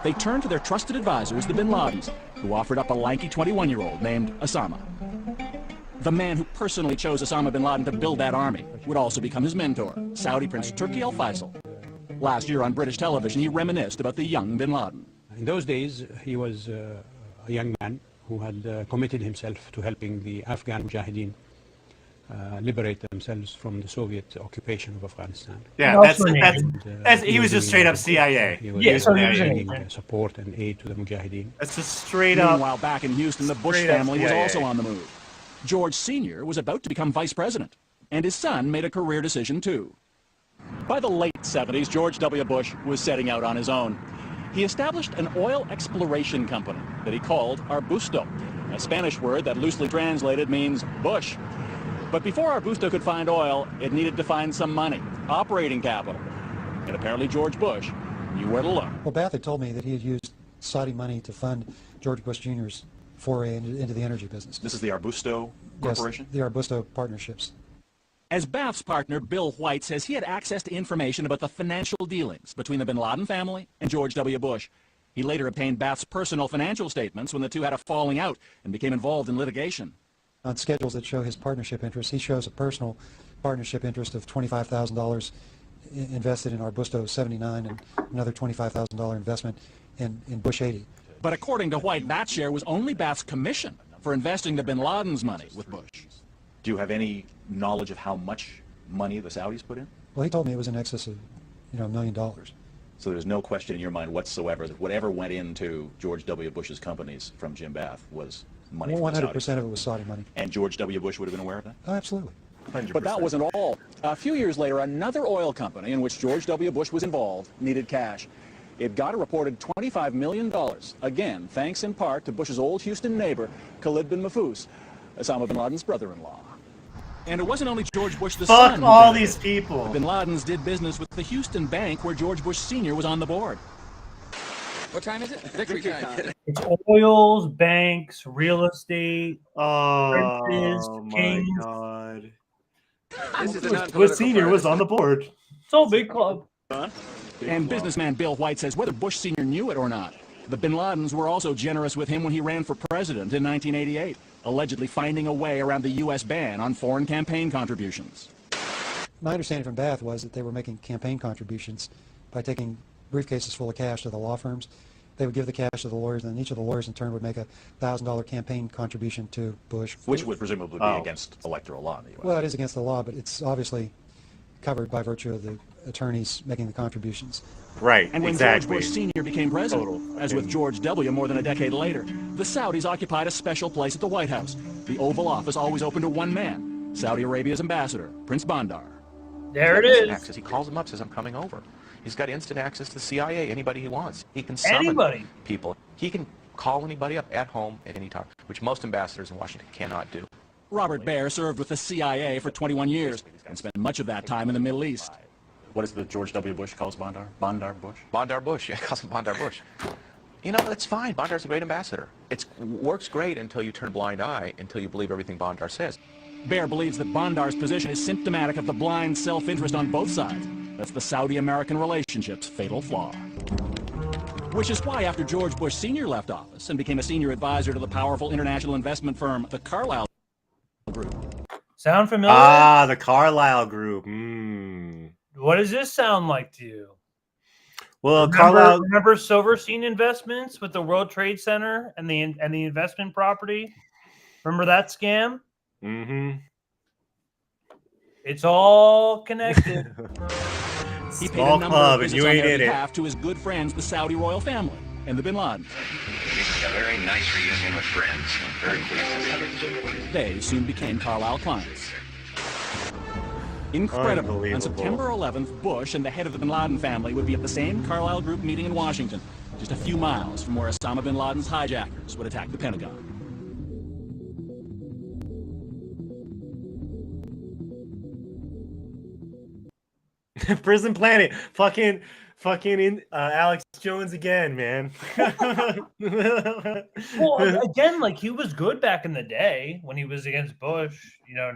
They turned to their trusted advisors, the bin Ladens, who offered up a lanky 21-year-old named Osama. The man who personally chose Osama bin Laden to build that army would also become his mentor, Saudi Prince Turki Al Faisal. Last year on British television, he reminisced about the young bin Laden. In those days, he was a young man who had committed himself to helping the Afghan Mujahideen liberate themselves from the Soviet occupation of Afghanistan. Yeah, that's he was just straight up CIA. He was giving support and aid to the Mujahideen. That's just straight up. Meanwhile, back in Houston, the Bush family was also on the move. George Sr. was about to become vice president, and his son made a career decision too. By the late 70s, George W. Bush was setting out on his own. He established an oil exploration company that he called Arbusto, a Spanish word that loosely translated means bush. But before Arbusto could find oil, it needed to find some money, operating capital. And apparently George Bush knew where to look. Well, Bath had told me that he had used Saudi money to fund George Bush Jr.'s foray into the energy business. This is the Arbusto Corporation? Yes, the Arbusto Partnerships. As Bath's partner, Bill White, says he had access to information about the financial dealings between the bin Laden family and George W. Bush. He later obtained Bath's personal financial statements when the two had a falling out and became involved in litigation. On schedules that show his partnership interest, he shows a personal partnership interest of $25,000 invested in Arbusto 79 and another $25,000 investment in Bush 80. But according to White, that share was only Bath's commission for investing the bin Laden's money with Bush. Do you have any knowledge of how much money the Saudis put in? Well, he told me it was in excess of, $1 million. So there's no question in your mind whatsoever that whatever went into George W. Bush's companies from Jim Bath was money from the 100% Saudis. of it was Saudi money. And George W. Bush would have been aware of that? Oh, absolutely. 100%. But that wasn't all. A few years later, another oil company in which George W. Bush was involved needed cash. It got a reported $25 million, again, thanks in part to Bush's old Houston neighbor, Khalid bin Mahfouz, Osama bin Laden's brother-in-law. And it wasn't only George Bush the son. Fuck all these people. The bin Ladens did business with the Houston bank where George Bush Sr. was on the board. What time is it? Victory time. It's oils, banks, real estate, princes, my kings. God. This is a Bush non-political Sr. was on the board. It's all big club. And businessman Bill White says whether Bush Sr. knew it or not, the bin Ladens were also generous with him when he ran for president in 1988, allegedly finding a way around the U.S. ban on foreign campaign contributions. My understanding from Bath was that they were making campaign contributions by taking briefcases full of cash to the law firms. They would give the cash to the lawyers, and each of the lawyers in turn would make a $1,000 campaign contribution to Bush. Which would presumably be against electoral law in the U.S. Well, it is against the law, but it's obviously covered by virtue of the attorneys making the contributions. Right, And when exactly. George Bush Sr. became president, as with George W. more than a decade later, the Saudis occupied a special place at the White House. The Oval Office always open to one man, Saudi Arabia's ambassador, Prince Bandar. There it Instant is. access. He calls them up, says, I'm coming over. He's got instant access to the CIA, anybody he wants. He can summon Anybody. people. He can call anybody up at home at any time, which most ambassadors in Washington cannot do. Robert Baer served with the CIA for 21 years and spent much of that time in the Middle East. What is the George W. Bush calls Bandar? Bandar Bush? Bandar Bush, yeah, calls him Bandar Bush. You know, that's fine. Bandar's a great ambassador. It works great until you turn a blind eye, until you believe everything Bandar says. Baer believes that Bandar's position is symptomatic of the blind self-interest on both sides. That's the Saudi-American relationship's fatal flaw. Which is why after George Bush Sr. left office and became a senior advisor to the powerful international investment firm, the Carlyle Group. Sound familiar? Ah, the Carlyle Group. What does this sound like to you? Well, Carlyle. Remember Silverstein Investments with the World Trade Center and the investment property? Remember that scam? Mm-hmm. It's all connected. He paid Small a number club, of and visits you on ain't their in it. behalf to his good friends, the Saudi royal family and the bin Laden. A very nice reunion with friends. Very pleased to see you. They soon became Carlyle clients. Incredible. On September 11th, Bush and the head of the bin Laden family would be at the same Carlyle Group meeting in Washington, just a few miles from where Osama bin Laden's hijackers would attack the Pentagon. Prison Planet. Fucking Fucking Alex Jones again, man. Well, again, like he was good back in the day when he was against Bush. Now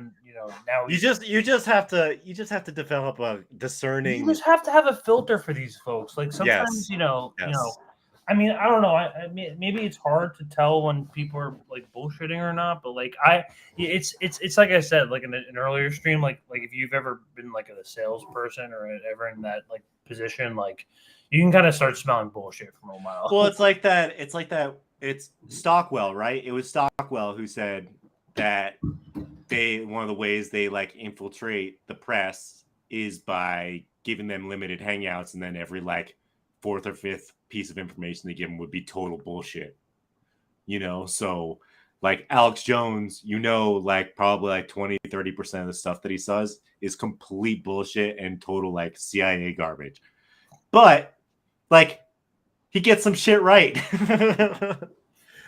you just have to develop a discerning. You just have to have a filter for these folks. Like sometimes, Yes. I mean, I don't know. Maybe it's hard to tell when people are like bullshitting or not. But like it's like I said, like in an earlier stream, like if you've ever been like a salesperson or ever in that like position, like you can kind of start smelling bullshit from a mile. Well, it's like that. It's Stockwell, right? It was Stockwell who said that one of the ways they like infiltrate the press is by giving them limited hangouts, and then every like fourth or fifth piece of information they give them would be total bullshit. So like Alex Jones, like probably like 20-30% of the stuff that he says is complete bullshit and total like CIA garbage. But like he gets some shit right.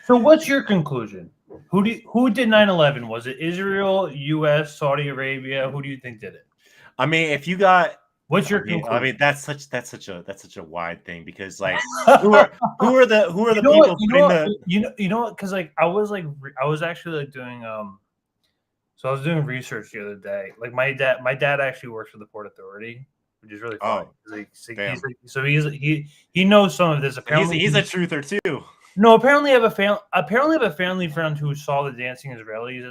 So what's your conclusion? Who did 9/11? Was it Israel, U.S., Saudi Arabia? Who do you think did it? I mean, if you got what's your conclusion? I mean, that's such a wide thing because like who are the people putting the because like I was actually like doing so I was doing research the other day. Like my dad actually works for the Port Authority, which is really funny. He knows some of this. Apparently, he's a truther too. No, apparently I have a family friend who saw the dancing Israelis,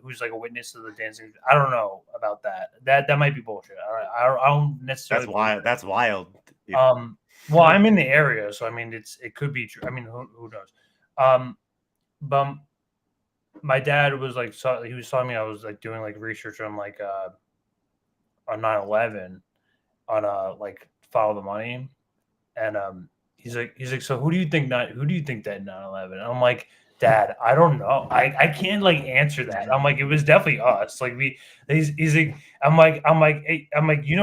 who's like a witness to the dancing. I don't know about that. That might be bullshit. I don't necessarily. That's wild. Well, I'm in the area, so I mean, it could be true. I mean, who knows? But my dad was like, he was telling me I was like doing like research on like on 9/11 on like Follow the Money, and he's like, so who do you think that 9/11? And I'm like, Dad, I don't know. I can't like answer that. I'm like, it was definitely us. Like he's like, I'm like, it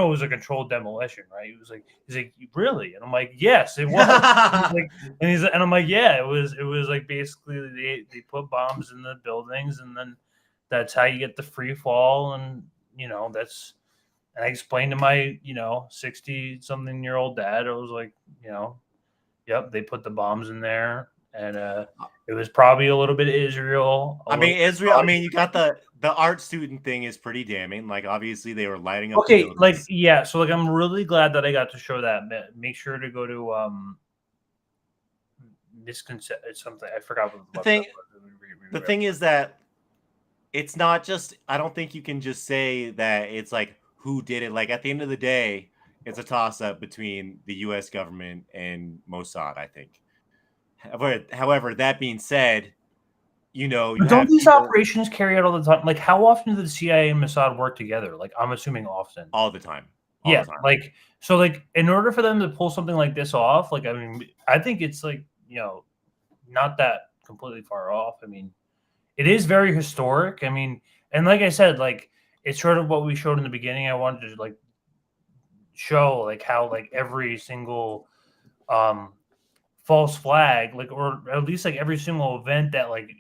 was a controlled demolition, right? He's like, really? And I'm like, yes, it was. And I'm like, yeah, it was like basically they put bombs in the buildings, and then that's how you get the free fall, and that's. And I explained to my 60-something-year-old dad, I was like, yep, they put the bombs in there, and it was probably a little bit of Israel. Israel. I mean, you got the art student thing is pretty damning. Like, obviously, they were lighting up. Okay, like so like I'm really glad that I got to show that. Make sure to go to something. I forgot what the thing. The thing is that it's not just. I don't think you can just say that it's like who did it. Like at the end of the day, it's a toss-up between the U.S. government and Mossad, I think. However, that being said, don't these operations carry out all the time? Like, how often do the CIA and Mossad work together? Like, I'm assuming often. All the time. Like, so, like, in order for them to pull something like this off, like, I mean, I think it's like, not that completely far off. I mean, it is very historic. I mean, and like I said, like, it's sort of what we showed in the beginning. I wanted to like show like how like every single false flag, like, or at least like every single event that like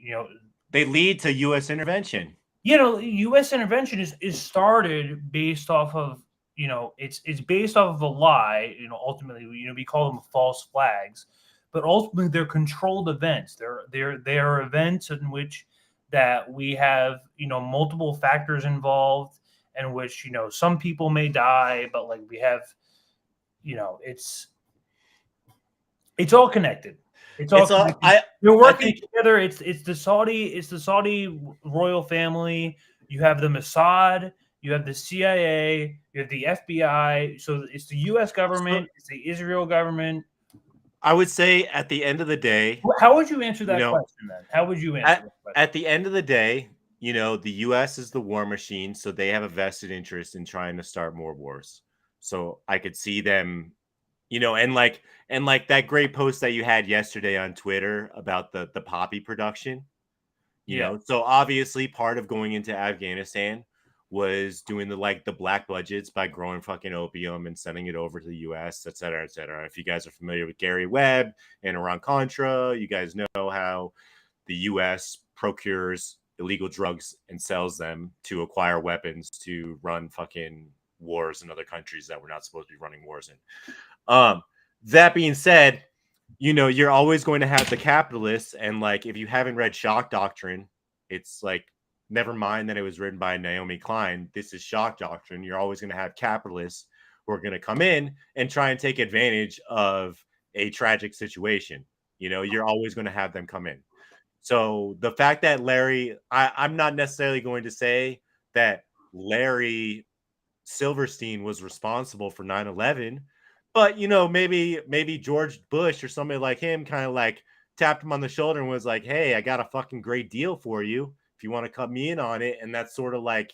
they lead to U.S. intervention. U.S. intervention is started based off of it's based off of a lie. Ultimately, we call them false flags, but ultimately they're controlled events. They're events in which that we have multiple factors involved, in which some people may die, but like we have it's all connected. It's all connected. You're working together. It's the Saudi royal family. You have the Mossad. You have the CIA. You have the FBI. So it's the U.S. government. It's the Israel government. I would say at the end of the day, how would you answer that question then? How would you answer that question? At the end of the day, the U.S. is the war machine, so they have a vested interest in trying to start more wars. So I could see them, and like that great post that you had yesterday on Twitter about the poppy production. So obviously part of going into Afghanistan was doing the black budgets by growing fucking opium and sending it over to the U.S., et cetera, et cetera. If you guys are familiar with Gary Webb and Iran-Contra, you guys know how the U.S. procures illegal drugs and sells them to acquire weapons to run fucking wars in other countries that we're not supposed to be running wars in. That being said, you know, you're always going to have the capitalists, and like if you haven't read Shock Doctrine, it's like, never mind that it was written by Naomi Klein. This is Shock Doctrine. You're always going to have capitalists who are going to come in and try and take advantage of a tragic situation. You know, you're always going to have them come in. So the fact that Larry, I'm not necessarily going to say that Larry Silverstein was responsible for 9/11, but you know, maybe George Bush or somebody like him kind of like tapped him on the shoulder and was like, hey, I got a fucking great deal for you if you want to cut me in on it. And that's sort of like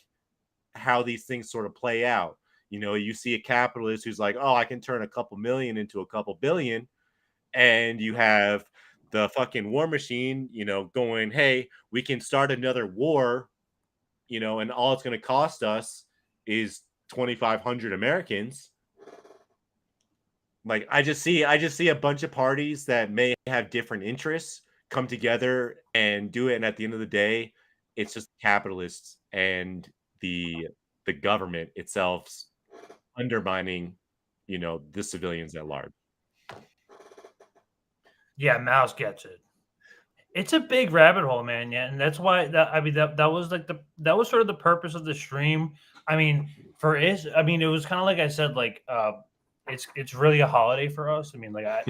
how these things sort of play out. You know, you see a capitalist who's like, oh, I can turn a couple million into a couple billion. And you have the fucking war machine, you know, going, hey, we can start another war, you know, and all it's going to cost us is 2,500 Americans. Like, I just see a bunch of parties that may have different interests come together and do it. And at the end of the day, it's just capitalists and the government itself's undermining, you know, the civilians at large. Yeah, Mouse gets it. It's a big rabbit hole, man. Yeah, and that's why that was like that was sort of the purpose of the stream. I mean, it was kind of like I said, like it's really a holiday for us. I mean, like I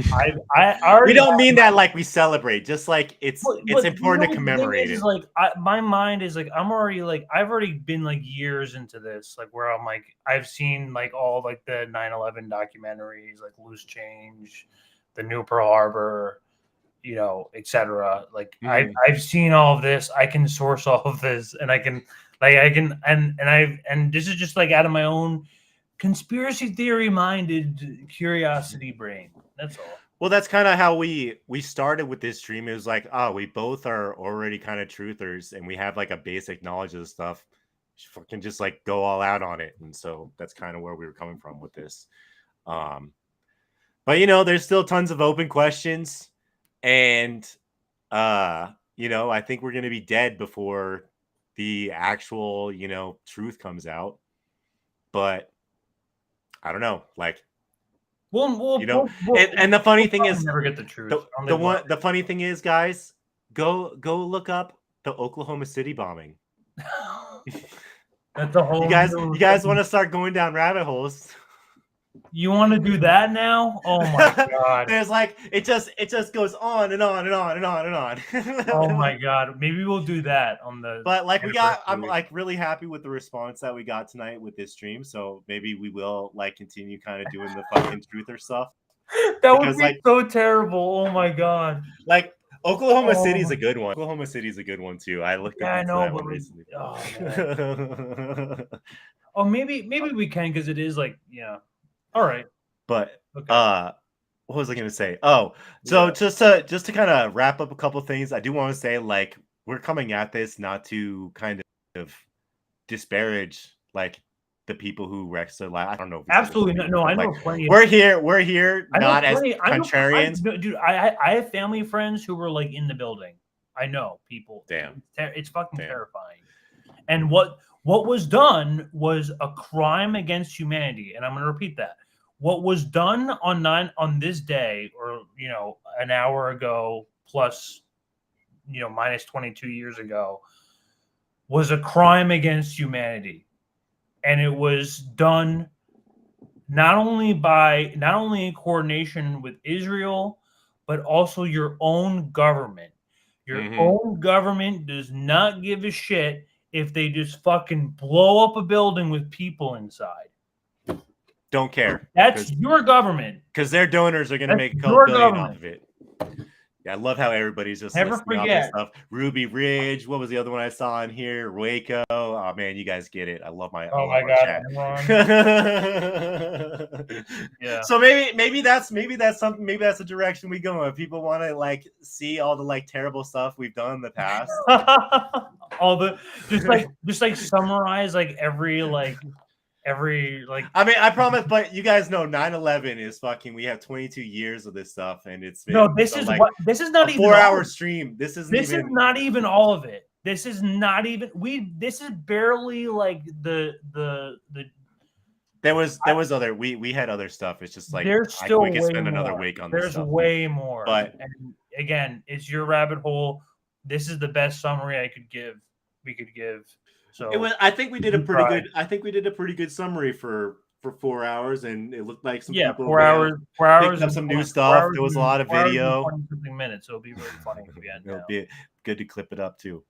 already, we don't mean that like we celebrate, just like it's important to commemorate it. Like my mind is like I've already been like years into this, like where I'm like I've seen like all like the 9/11 documentaries, like Loose Change, the New Pearl Harbor, you know, etc. Like I've seen all of this. I can source all of this, and and this is just like out of my own conspiracy theory minded curiosity brain. That's all. Well, that's kind of how we started with this stream. It was like, oh, we both are already kind of truthers, and we have like a basic knowledge of the stuff. Fucking just like go all out on it, and so that's kind of where we were coming from with this. But you know, there's still tons of open questions, and you know, I think we're gonna be dead before the actual, you know, truth comes out. But I don't know, like, you know, and the funny thing is, never get the truth. The funny thing is, guys, go look up the Oklahoma City bombing. That's a whole. You guys want to start going down rabbit holes? You want to do that now? Oh my god! There's like it just goes on and on and on and on and on. Oh my god! Maybe we'll do that on the. But like I'm like really happy with the response that we got tonight with this stream. So maybe we will like continue kind of doing the fucking truther stuff. That would be so terrible. Oh my god! Like Oklahoma City is a good one. Oklahoma City is a good one too. I looked up into that one recently. Oh, maybe we can, because it is like, yeah. All right. But what was I going to say? Oh, so just to kind of wrap up a couple of things, I do want to say, like, we're coming at this not to kind of disparage like the people who wrecked their life. I don't know. Absolutely not. No, I know plenty. We're here not as contrarians. Dude, I have family friends who were like in the building. I know people. Damn. It's fucking terrifying. And what was done was a crime against humanity. And I'm going to repeat that. What was done on this day, or, you know, an hour ago plus, you know, minus 22 years ago, was a crime against humanity. And it was done not only in coordination with Israel, but also your own government. Your own government does not give a shit if they just fucking blow up a building with people inside. Don't care. That's your government. Because their donors are going to make a couple billion off of it. Yeah, I love how everybody's just never forget stuff. Ruby Ridge. What was the other one I saw in here? Waco. Oh man, you guys get it. I love my. Oh my god. Yeah. So maybe that's something. Maybe that's the direction we go. If people want to like see all the like terrible stuff we've done in the past, all the just like summarize like every. I mean, I promise, but you guys know 9/11 is fucking. We have 22 years of this stuff, and it's been, this is not even 4-hour stream. This is not even all of it. This is not even this is barely like the There was other we had other stuff. It's just like there's still we could way spend another more. week on this There's stuff. way more. But and again, it's your rabbit hole. This is the best summary we could give. So I think we did a pretty good summary for 4 hours, and it looked like some people 4 hours. 4 hours. picked up some new stuff. There was a lot of video. 20-something minutes. So it'll be really funny at the end. It'll be good to clip it up too.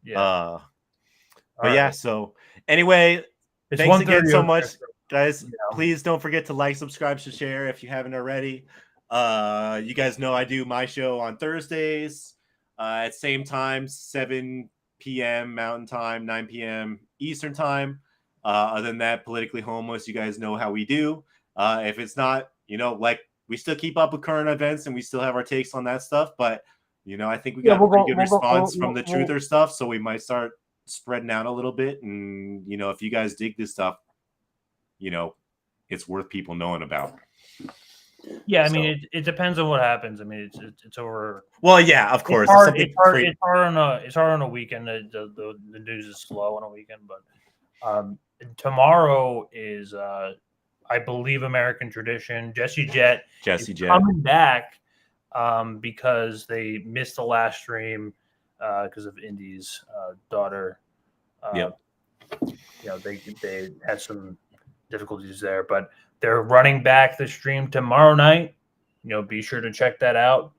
Yeah. But yeah. So anyway, It's thanks again 1:30 so over much, there, guys. Please don't forget to like, subscribe, and share if you haven't already. You guys know I do my show on Thursdays at same time, 7 p.m. Mountain Time, 9 p.m. Eastern Time. Other than that, Politically Homeless, you guys know how we do. If it's not, like we still keep up with current events and we still have our takes on that stuff. But, I think we got a pretty good response from the truther stuff. So we might start spreading out a little bit. And, if you guys dig this stuff, it's worth people knowing about. Yeah, I mean, it depends on what happens. I mean, it's over. Well, yeah, of course. It's hard on a weekend. The news is slow on a weekend, but tomorrow is, I believe, American Tradition. Jesse Jett coming back because they missed the last stream because of Indy's daughter. They had some difficulties there, but they're running back the stream tomorrow night. Be sure to check that out.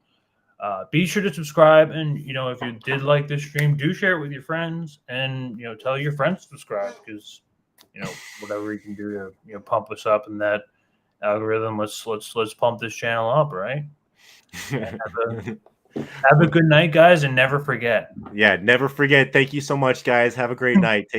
Be sure to subscribe, and if you did like this stream, do share it with your friends, and tell your friends to subscribe, because whatever you can do to pump us up in that algorithm. Let's pump this channel up, right? Have a good night, guys, and never forget. Yeah, never forget. Thank you so much, guys. Have a great night. Take